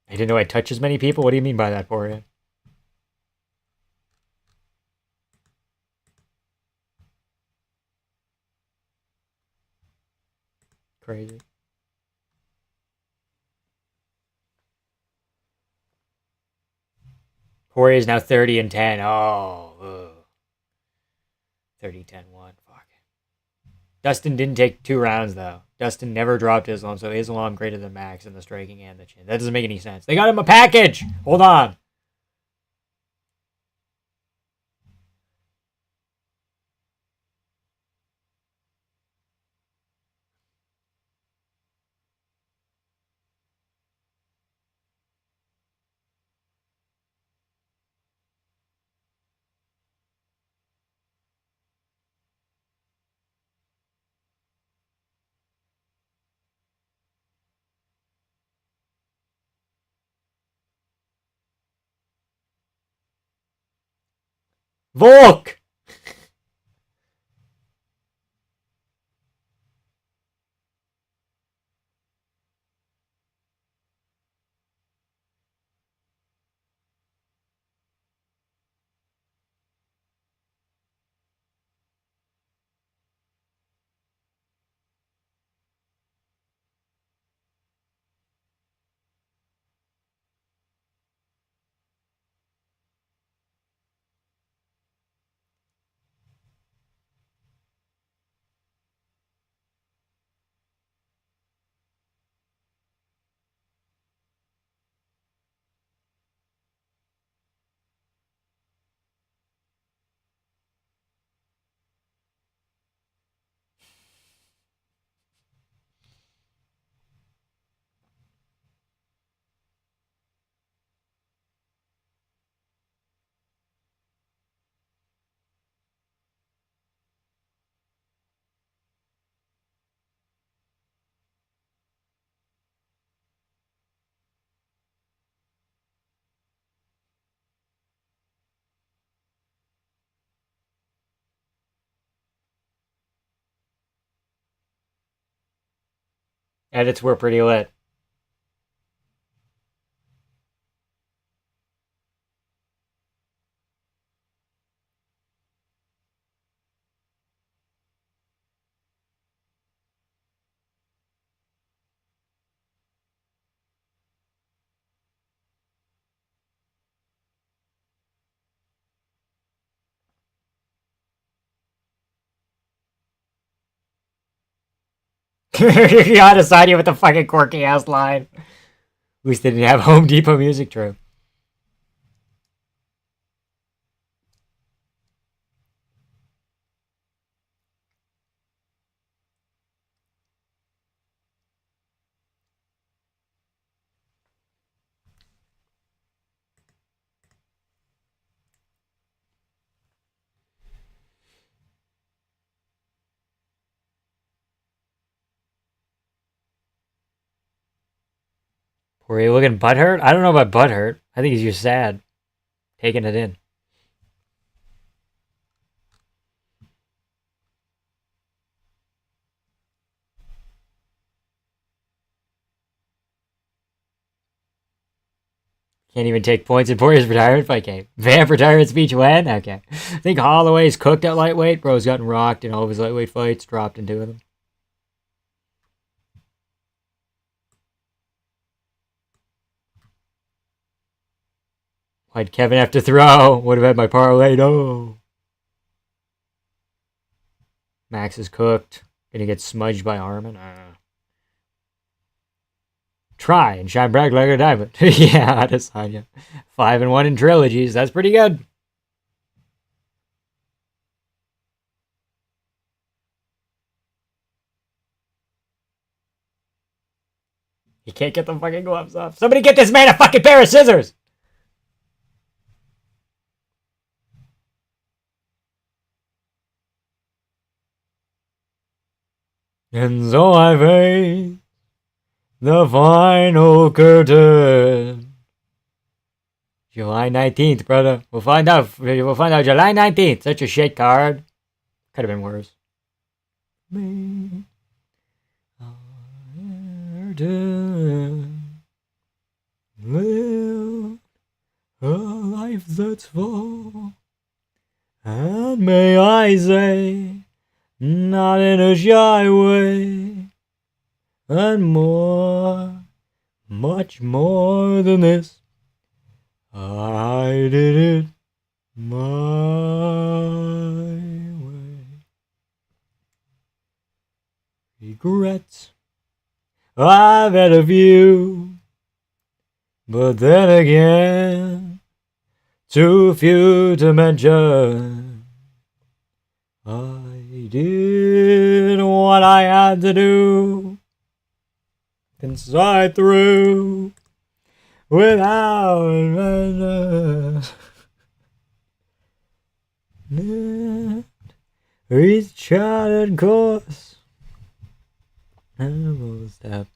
I didn't know I'd touch as many people. What do you mean by that, Porier? Crazy. Porier is now 30-10. Oh, ugh. 30-10-1. Fuck. Dustin didn't take 2 rounds, though. Dustin never dropped Islam, so Islam greater than Max in the striking and the chin. That doesn't make any sense. They got him a package! Hold on. Volk! Edits were pretty lit. Adesanya with the fucking quirky ass line. At least they didn't have Home Depot music, true. Were you looking butthurt? I don't know about butthurt. I think he's just sad. Taking it in. Can't even take points in Porier's retirement fight game. Vamp retirement speech when? Okay. I think Holloway's cooked at lightweight. Bro's gotten rocked in all of his lightweight fights. Dropped in 2 of them. Why'd Kevin have to throw? Would have had my parlay. No. Max is cooked. Gonna get smudged by Armin. Try and shine bright like a diamond. Yeah, Adesanya. 5-1 in trilogies. That's pretty good. He can't get the fucking gloves off. Somebody get this man a fucking pair of scissors! And so I face the final curtain. July 19th, brother. We'll find out. We'll find out July 19th. Such a shit card. Could have been worse. Me. Live a life that's full. And may I say, not in a shy way, and more, much more than this, I did it my way. Regrets, I've had a few, but then again, too few to mention. I did what I had to do, and saw it through without each charted course. And we'll step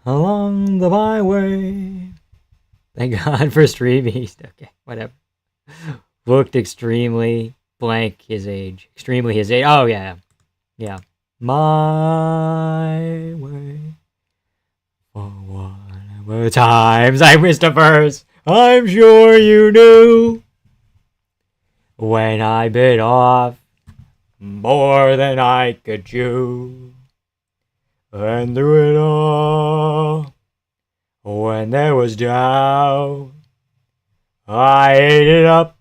along the byway. Thank God for Stream East. Okay, whatever. Looked extremely blank his age. Extremely his age. Oh, yeah. Yeah. My way. For whatever times I missed a verse, I'm sure you knew. When I bit off more than I could chew. And through it all, when there was doubt, I ate it up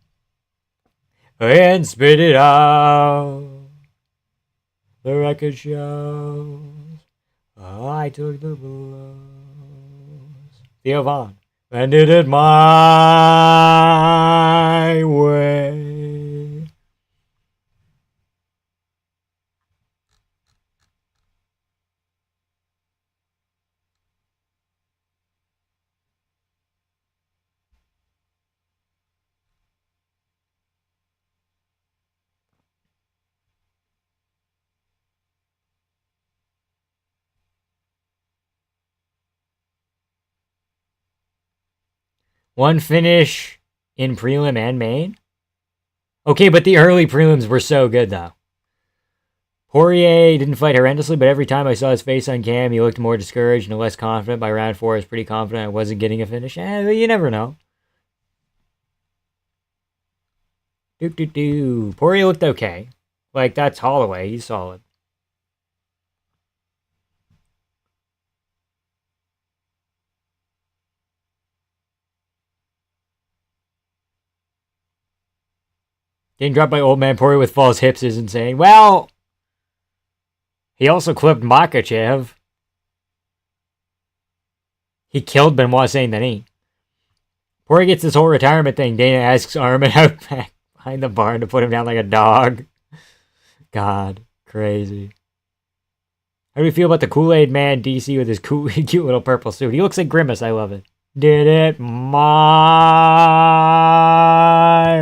and spit it out. The record shows I took the blows. Theo Vaughn. And did it my way. One finish in prelim and main. Okay, but the early prelims were so good, though. Porier didn't fight horrendously, but every time I saw his face on cam, he looked more discouraged and less confident. By round 4, I was pretty confident I wasn't getting a finish. You never know. Porier looked okay. Like, that's Holloway. He's solid. Getting dropped by old man Porier with false hips is insane. Well, He also clipped Makachev. He killed Benoit Saint Denis. Before he gets this whole retirement thing, Dana asks Armin out back behind the barn to put him down like a dog. God, crazy. How do you feel about the Kool-Aid Man DC with his cute little purple suit? He looks like Grimace. I love it. Did it my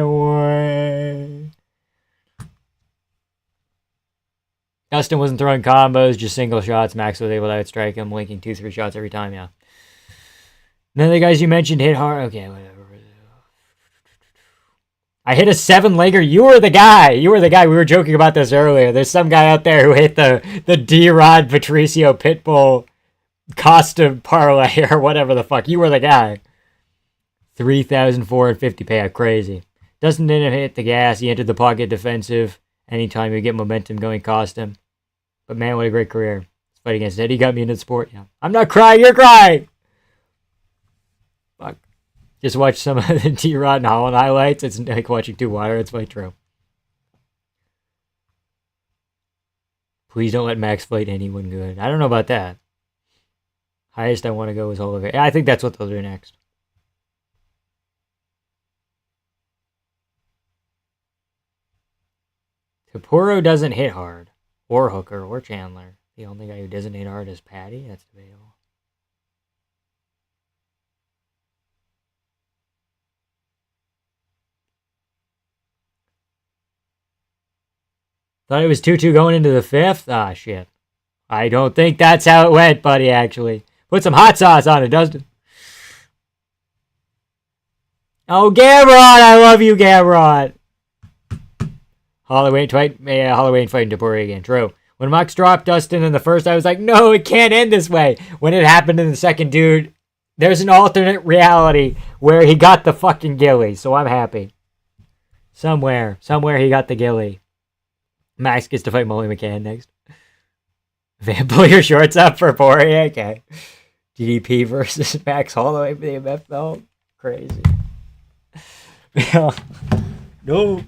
way. Dustin wasn't throwing combos, just single shots. Max was able to outstrike him, linking 2-3 shots every time, yeah. None of the guys you mentioned hit hard. Okay, whatever. I hit a 7-legger. You were the guy. We were joking about this earlier. There's some guy out there who hit the D-Rod Patricio Pitbull Costa parlay or whatever the fuck. You were the guy. 3,450 payout. Crazy. Dustin didn't hit the gas. He entered the pocket defensive. Anytime you get momentum going, cost him. But man, what a great career. This fight against Eddie got me into the sport. Yeah. I'm not crying. You're crying. Fuck. Just watch some of the T-Rod and Holland highlights. It's like watching two wire. It's quite true. Please don't let Max fight anyone good. I don't know about that. Highest I want to go is Oliveira. I think that's what they'll do next. Sapporo doesn't hit hard. Or Hooker or Chandler. The only guy who doesn't hit hard is Patty. That's debatable. Thought it was 2-2 going into the fifth? Ah, shit. I don't think that's how it went, buddy, actually. Put some hot sauce on it, Dustin. Oh, Gamrot! I love you, Gamrot! Holloway ain't fighting Porier again. True. When Max dropped Dustin in the first, I was like, no, it can't end this way. When it happened in the second, dude, there's an alternate reality where he got the fucking ghillie, so I'm happy. Somewhere he got the ghillie. Max gets to fight Molly McCann next. Van, pull your shorts up for Porier. Okay. DDP versus Max Holloway for the MF belt. Crazy. Yeah. No.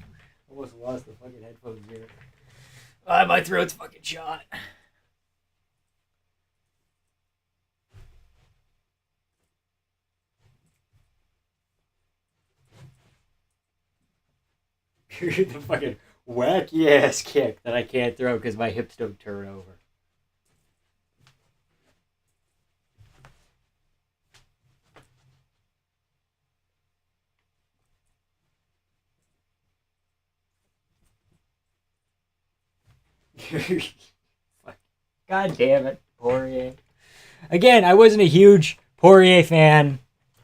Almost lost the fucking headphones here. Ah, my throat's fucking shot. The fucking wacky ass kick that I can't throw because my hips don't turn over. God damn it, Porier. Again, I wasn't a huge Porier fan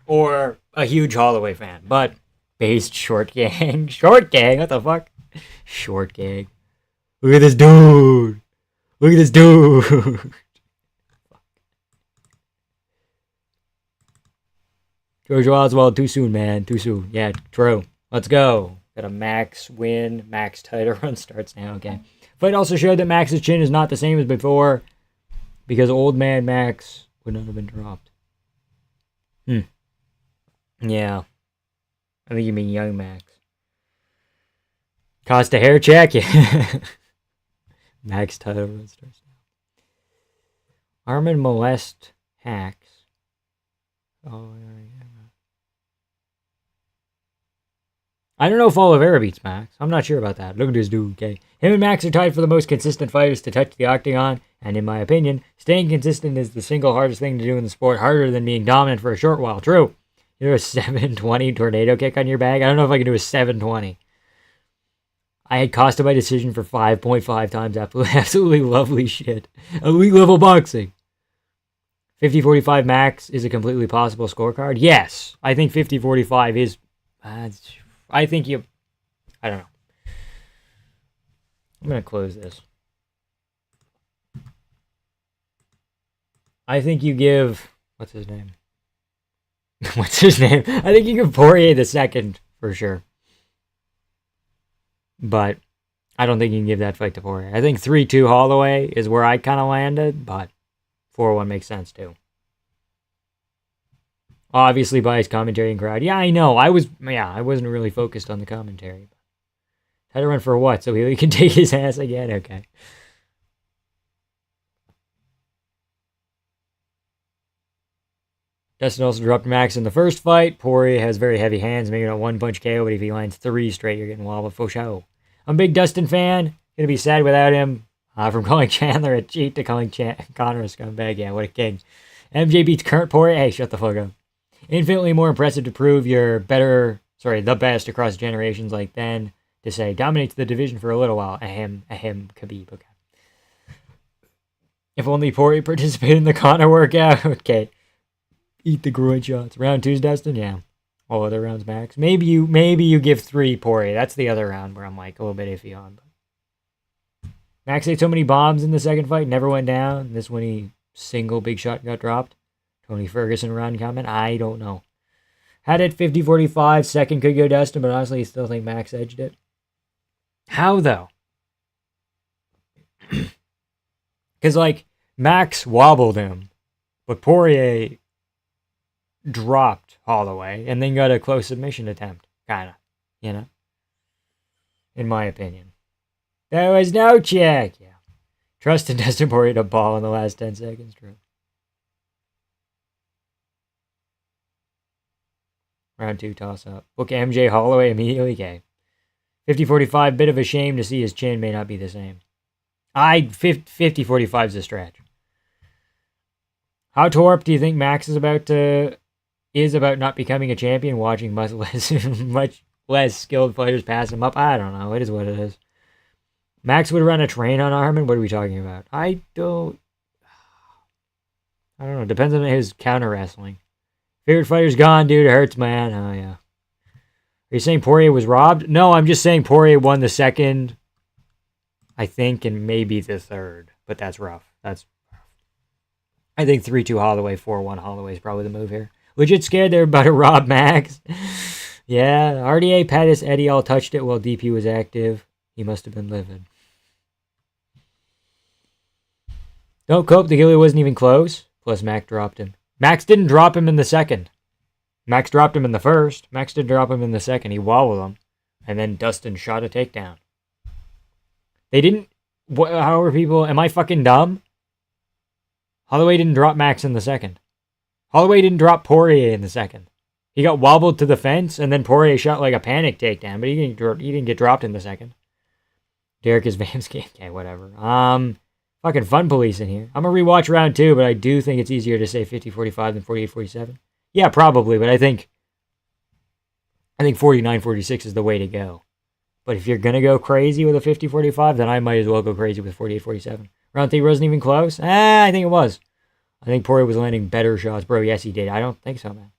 or a huge Holloway fan, but based short gang. Short gang? What the fuck? Short gang. Look at this dude. Look at this dude. George Oswald, too soon, man. Too soon. Yeah, true. Let's go. Got a Max win. Max title run starts now. Okay. Fight also showed that Max's chin is not the same as before because old man Max would not have been dropped. Yeah. I think you mean young Max. Costa hair check? Yeah. Max title run starts now. Armin molest hacks. Oh, yeah. I don't know if Oliveira beats Max. I'm not sure about that. Look at this dude, okay? Him and Max are tied for the most consistent fighters to touch the octagon, and in my opinion, staying consistent is the single hardest thing to do in the sport, harder than being dominant for a short while. True. You do a 720 tornado kick on your bag? I don't know if I can do a 720. I had Costa by decision for 5.5 times. Absolutely lovely shit. Elite level boxing. 50-45 Max is a completely possible scorecard. Yes, I think 50-45 is... I think you... I don't know. I'm going to close this. I think you give... What's his name? What's his name? I think you give Porier the second, for sure. But I don't think you can give that fight to Porier. I think 3-2 Holloway is where I kind of landed, but 4-1 makes sense, too. Obviously by his commentary and crowd. Yeah, I know. I wasn't really focused on the commentary. Had to run for what? So he can take his ass again? Okay. Dustin also dropped Max in the first fight. Porier has very heavy hands, making a one-punch KO, but if he lands 3 straight, you're getting wobbled for show. I'm a big Dustin fan. Gonna be sad without him. From calling Chandler a cheat to calling Connor a scumbag. Yeah, what a king. MJ beats current Porier. Hey, shut the fuck up. Infinitely more impressive to prove you're the best across generations like then. To say, dominates the division for a little while. Ahem, Khabib. Okay. If only Porier participated in the Connor workout. Okay. Eat the groin shots. Round 2's Dustin? Yeah. All other rounds Max. Maybe you give 3 Porier. That's the other round where I'm like a little bit iffy on. But Max ate so many bombs in the second fight, never went down. This one he single big shot got dropped. Tony Ferguson round comment. I don't know. Had it 50-45. Second could go Dustin, but honestly I still think Max edged it. How though? Because like Max wobbled him, but Porier dropped Holloway and then got a close submission attempt. Kinda. You know? In my opinion. There was no check. Yeah. Trust in Dustin Porier to ball in the last 10 seconds. True. Round 2 toss up. Book MJ Holloway immediately. Okay. 50-45. Bit of a shame to see his chin may not be the same. 50-45 is a stretch. How torped do you think Max is about not becoming a champion, watching much less skilled fighters pass him up? I don't know. It is what it is. Max would run a train on Armin? What are we talking about? I don't know. Depends on his counter wrestling. Favorite fighter's gone, dude. It hurts, man. Oh, yeah. Are you saying Porier was robbed? No, I'm just saying Porier won the second, I think, and maybe the third. But that's rough. I think 3-2 Holloway, 4-1 Holloway is probably the move here. Legit scared they're about to rob Max. Yeah, RDA, Pettis, Eddie all touched it while DP was active. He must have been livid. Don't cope, the Gilly wasn't even close. Plus Max dropped him. Max didn't drop him in the second. Max dropped him in the first. Max didn't drop him in the second. He wobbled him. And then Dustin shot a takedown. They didn't... How are people... Am I fucking dumb? Holloway didn't drop Max in the second. Holloway didn't drop Porier in the second. He got wobbled to the fence, and then Porier shot like a panic takedown, but he didn't get dropped in the second. Derek is Vamsky. Okay, whatever. Fucking fun police in here. I'm gonna rewatch round 2, but I do think it's easier to say 50-45 than 48-47. Yeah, probably, but I think 49-46 is the way to go. But if you're gonna go crazy with a 50-45, then I might as well go crazy with 48-47. Round 3 wasn't even close? I think it was. I think Porier was landing better shots. Bro, yes, he did. I don't think so, man.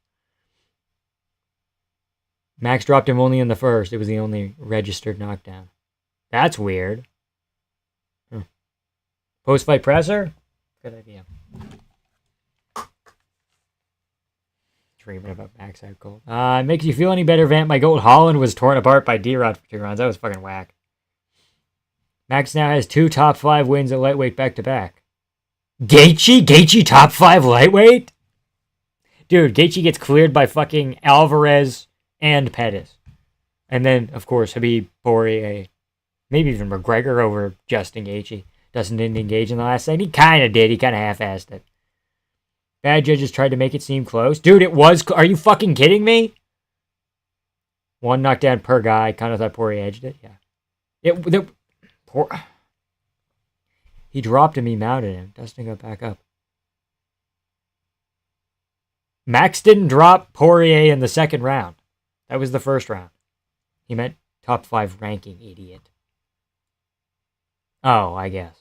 Max dropped him only in the first. It was the only registered knockdown. That's weird. Post-fight presser? Good idea. Dreaming about Max out cold. Makes you feel any better, Vamp? My goat Holland was torn apart by D-Rod for 2 rounds. That was fucking whack. Max now has 2 top 5 wins at lightweight back-to-back. Gaethje top 5 lightweight? Dude, Gaethje gets cleared by fucking Alvarez and Pettis. And then, of course, Khabib, Porier, maybe even McGregor over Justin Gaethje. Dustin didn't engage in the last second. He kind of did. He kind of half-assed it. Bad judges tried to make it seem close. Dude, it was... Are you fucking kidding me? 1 knockdown per guy. Kind of thought Porier edged it. Yeah. He dropped him. He mounted him. Dustin got back up. Max didn't drop Porier in the second round. That was the first round. He meant top 5 ranking, idiot. Oh, I guess.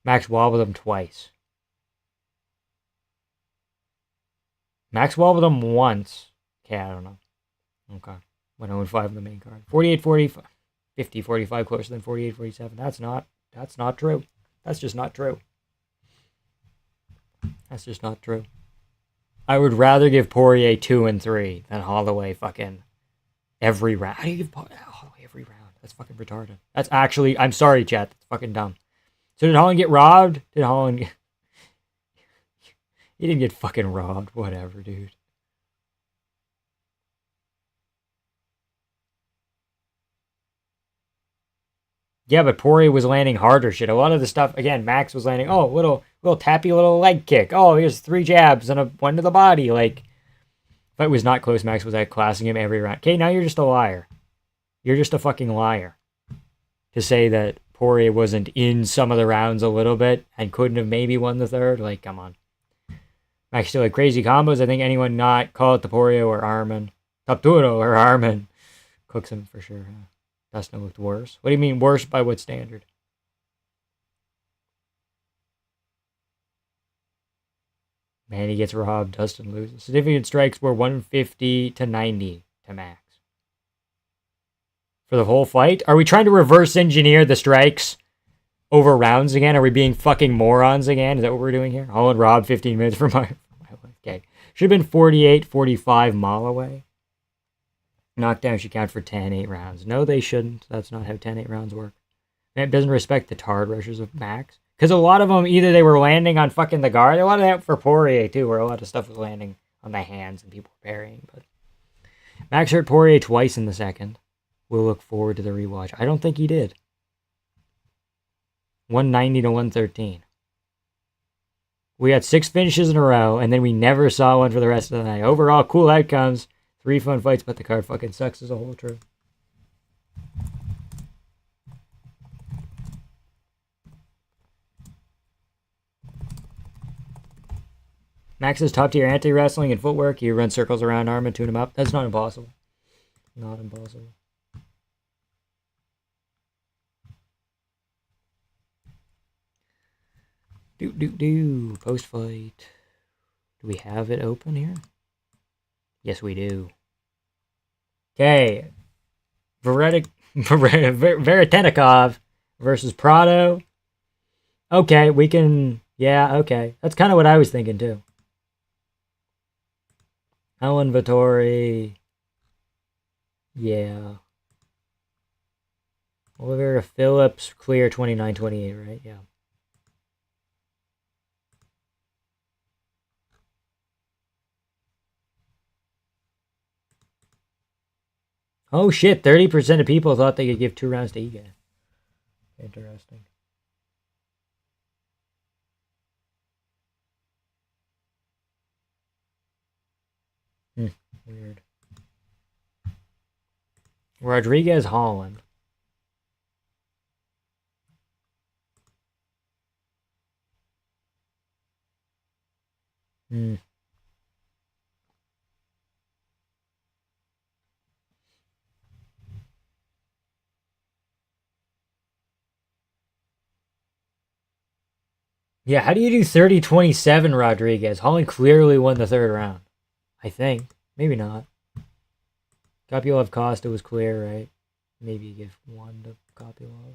Max wobbled him twice. Max wobbled him once. Okay, I don't know. Okay. 105 in the main card. 48-45. 50-45 closer than 48-47. That's not true. That's just not true. That's just not true. I would rather give Porier 2 and 3 than Holloway fucking every round. How do you give Holloway every round? That's fucking retarded. That's actually... I'm sorry, chat. That's fucking dumb. So did Holland get robbed? He didn't get fucking robbed. Whatever, dude. Yeah, but Porier was landing harder shit. A lot of the stuff, again, Max was landing, oh, little tappy little leg kick. Oh, here's 3 jabs and one to the body. Like, if it was not close, Max was outclassing him every round. Okay, now you're just a liar. You're just a fucking liar. To say that Porier wasn't in some of the rounds a little bit and couldn't have maybe won the third. Like, come on. Max still had crazy combos. I think anyone not call it the Porier or Armin. Tapturo or Armin cooks him for sure. Dustin looked worse. What do you mean worse by what standard? Man, he gets robbed. Dustin loses. Significant strikes were 150 to 90 to Max. For the whole fight? Are we trying to reverse engineer the strikes over rounds again? Are we being fucking morons again? Is that what we're doing here? Holland robbed 15 minutes from my okay. Should have been 48-45 Holloway. Knockdown should count for 10-8 rounds. No, they shouldn't. That's not how 10-8 rounds work. That doesn't respect the tard rushes of Max. Because a lot of them, either they were landing on fucking the guard. A lot of that for Porier, too, where a lot of stuff was landing on the hands and people were parrying. But Max hurt Porier twice in the second. We'll look forward to the rewatch. I don't think he did. 190 to 113. We had 6 finishes in a row, and then we never saw one for the rest of the night. Overall, cool outcomes. 3 fun fights, but the card fucking sucks as a whole. True. Max's top-tier anti-wrestling and footwork. He runs circles around Armin, tune him up. That's not impossible. Not impossible. Post-fight. Do we have it open here? Yes, we do. Okay. Veritenikov versus Prado. Okay, we can... Yeah, okay. That's kind of what I was thinking, too. Alan Vittori. Yeah. Oliveira Phillips, clear 29-28, right? Yeah. Oh shit, 30% of people thought they could give 2 rounds to Iga. Interesting. Weird. Rodriguez Holland. Yeah, how do you do 30-27, Rodriguez? Holland clearly won the 3rd round. I think. Maybe not. Copulov Costa was clear, right? Maybe you give 1 to Copulov.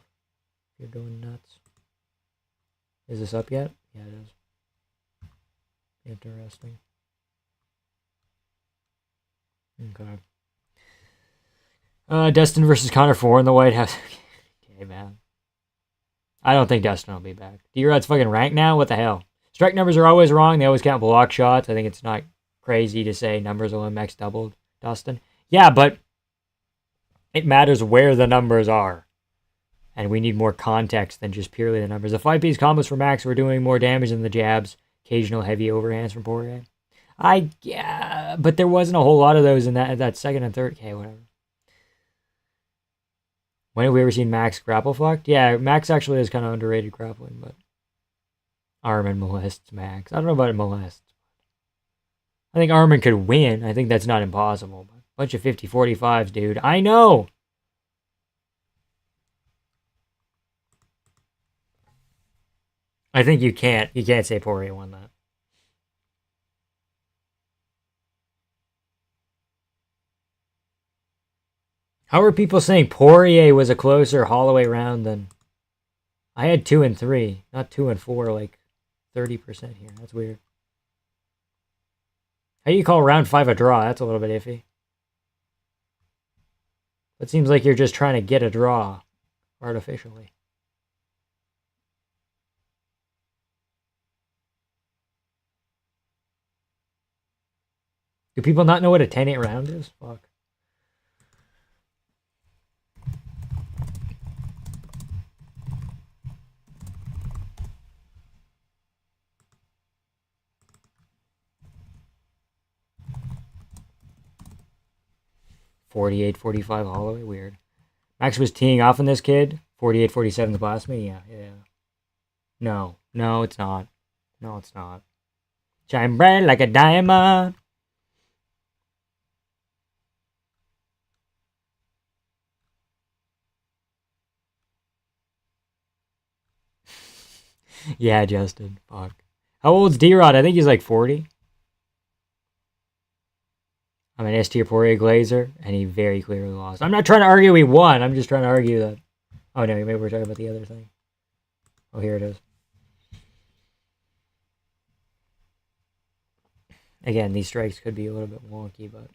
You're going nuts. Is this up yet? Yeah, it is. Interesting. Okay. Dustin versus Connor 4 in the White House. Okay, man. I don't think Dustin will be back. D-Rod's fucking ranked now? What the hell? Strike numbers are always wrong. They always count block shots. I think it's not crazy to say numbers will MX doubled Dustin. Yeah, but it matters where the numbers are. And we need more context than just purely the numbers. The 5-piece combos for Max were doing more damage than the jabs. Occasional heavy overhands from Porier. Yeah, but there wasn't a whole lot of those in that second and third. Okay, whatever. When have we ever seen Max grapple fucked? Yeah, Max actually is kind of underrated grappling, but Armin molests Max. I don't know about molests. I think Armin could win. I think that's not impossible. But bunch of 50-45s, dude. I know. I think you can't. You can't say Porier won that. How are people saying Porier was a closer Holloway round than... I had 2 and 3, not 2 and 4, like 30% here. That's weird. How do you call round 5 a draw? That's a little bit iffy. It seems like you're just trying to get a draw artificially. Do people not know what a 10-8 round is? Fuck. 48-45 Holloway. Weird. Max was teeing off on this kid. 48-47 the boss me. Yeah. No, it's not. No, it's not. Shine bright like a diamond. Yeah, Justin. Fuck. How old's D-Rod? I think he's like 40. I'm an S-tier Porier Glazer, and he very clearly lost. I'm not trying to argue he won. I'm just trying to argue that... Oh, no, maybe we're talking about the other thing. Oh, here it is. Again, these strikes could be a little bit wonky, but...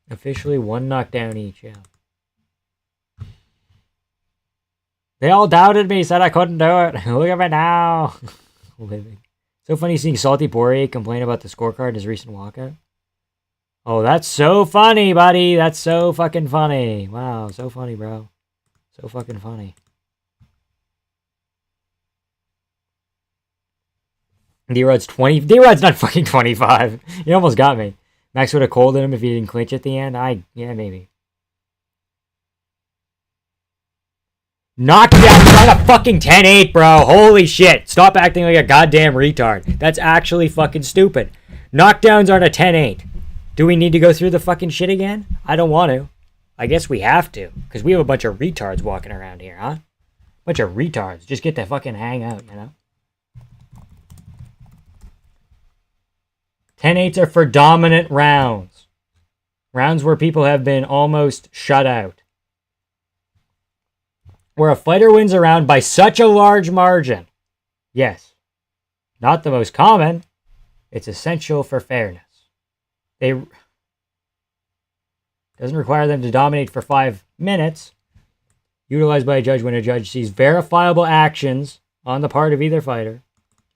Officially one knockdown each, yeah. They all doubted me, said I couldn't do it. Look at me now. Living. So funny seeing Salty Porier complain about the scorecard in his recent walkout. Oh, that's so funny, buddy. That's so fucking funny. Wow, so funny, bro. So fucking funny. D-Rod's 20. D-Rod's not fucking 25. You almost got me. Max would have colded him if he didn't clinch at the end. Yeah, maybe. Knockdown on a fucking 10-8, bro. Holy shit. Stop acting like a goddamn retard. That's actually fucking stupid. Knockdowns aren't a 10-8. Do we need to go through the fucking shit again? I don't want to. I guess we have to. Because we have a bunch of retards walking around here, huh? Bunch of retards. Just get to fucking hang out, you know? 10-8s are for dominant rounds. Rounds where people have been almost shut out. Where a fighter wins a round by such a large margin. Yes. Not the most common. It's essential for fairness. Doesn't require them to dominate for 5 minutes. Utilized by a judge when a judge sees verifiable actions on the part of either fighter.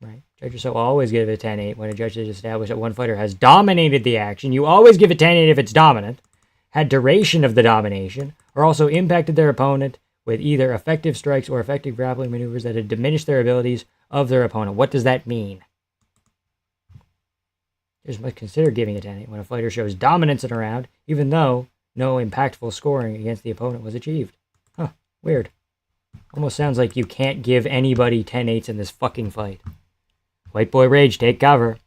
Right. Judges will always give it a 10-8 when a judge has established that one fighter has dominated the action. You always give it 10-8 if it's dominant, had duration of the domination, or also impacted their opponent with either effective strikes or effective grappling maneuvers that had diminished their abilities of their opponent. What does that mean? Judges must consider giving a 10-8 when a fighter shows dominance in a round, even though no impactful scoring against the opponent was achieved. Huh, weird. Almost sounds like you can't give anybody 10-8s in this fucking fight. White boy rage, take cover.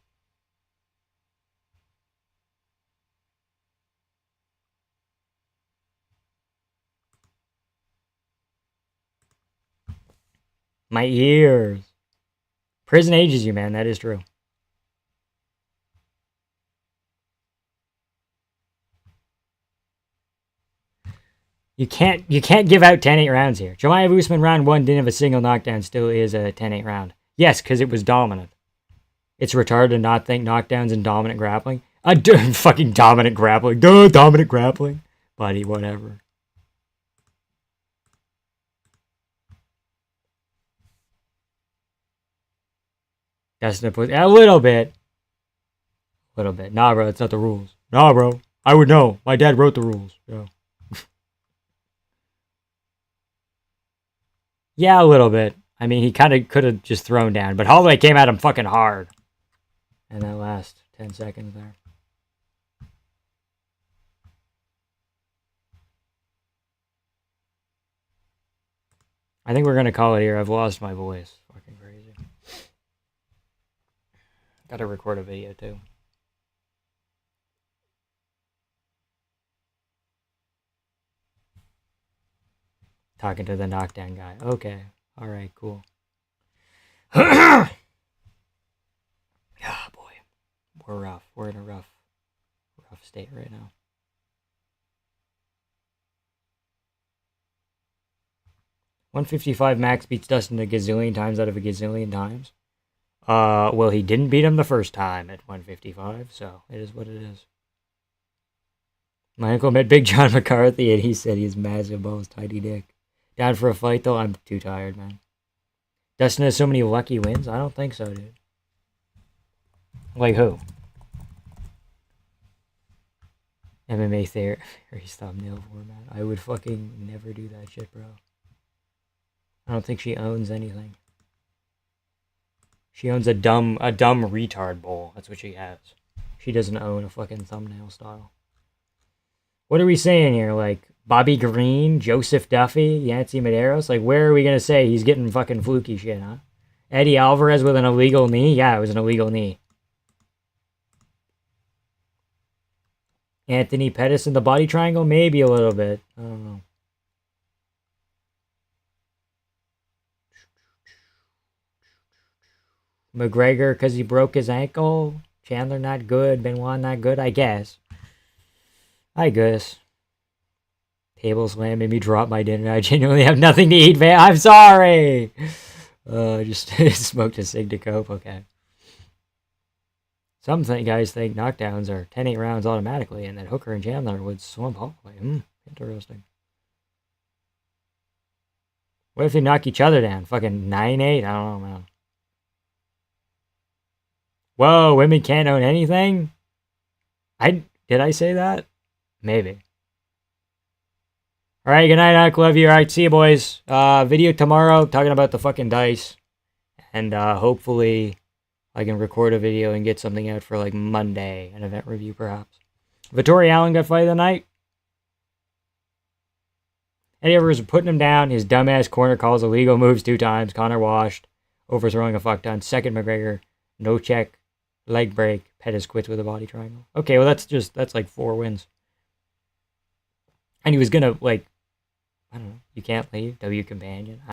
My ears. Prison ages you, man. That is true. You can't give out 10-8 rounds here. Jemayev Usman round 1 didn't have a single knockdown. Still is a 10-8 round. Yes, because it was dominant. It's retarded to not think knockdowns and dominant grappling. Fucking dominant grappling. Duh, dominant grappling. Buddy, whatever. That's a little bit. Nah, bro, it's not the rules. Nah, bro. I would know. My dad wrote the rules. Yeah. Yeah, a little bit. I mean, he kind of could have just thrown down, but Holloway came at him fucking hard. And that last 10 seconds there. I think we're going to call it here. I've lost my voice. Fucking crazy. Gotta record a video too. Talking to the knockdown guy. Okay. Alright, cool. Ah, boy. We're rough. We're in a rough state right now. .155 Max beats Dustin a gazillion times out of a gazillion times. Well, he didn't beat him the first time at 155, so it is what it is. My uncle met Big John McCarthy, and he said he's massive balls, tiny dick. Down for a fight, though? I'm too tired, man. Dustin has so many lucky wins? I don't think so, dude. Like who? MMA theory thumbnail format. I would fucking never do that shit, bro. I don't think she owns anything. She owns a dumb retard bowl. That's what she has. She doesn't own a fucking thumbnail style. What are we saying here? Like, Bobby Green, Joseph Duffy, Yancy Medeiros? Like, where are we going to say he's getting fucking fluky shit, huh? Eddie Alvarez with an illegal knee? Yeah, it was an illegal knee. Anthony Pettis in the body triangle? Maybe a little bit. I don't know. McGregor because he broke his ankle? Chandler not good. Benoit not good? I guess. Table slam made me drop my dinner. I genuinely have nothing to eat, man. I'm sorry. Just smoked a cig to cope. Okay. Some guys think knockdowns are 10-8 rounds automatically, and that Hooker and Chandler would swamp Holloway. Interesting. What if they knock each other down? Fucking 9-8? I don't know, man. Whoa, women can't own anything? Did I say that? Maybe. Alright, good night, Uncle. Love you. Alright, see you, boys. Video tomorrow talking about the fucking dice. And hopefully I can record a video and get something out for like Monday. An event review, perhaps. Vittori Allen got fight of the night. Eddie Alvarez was putting him down. His dumbass corner calls illegal moves 2 times. Connor washed. Overthrowing a fuck ton. Second McGregor. No check. Leg break. Pettis quits with a body triangle. Okay, well that's like 4 wins. And he was gonna like, I don't know, you can't leave. W companion.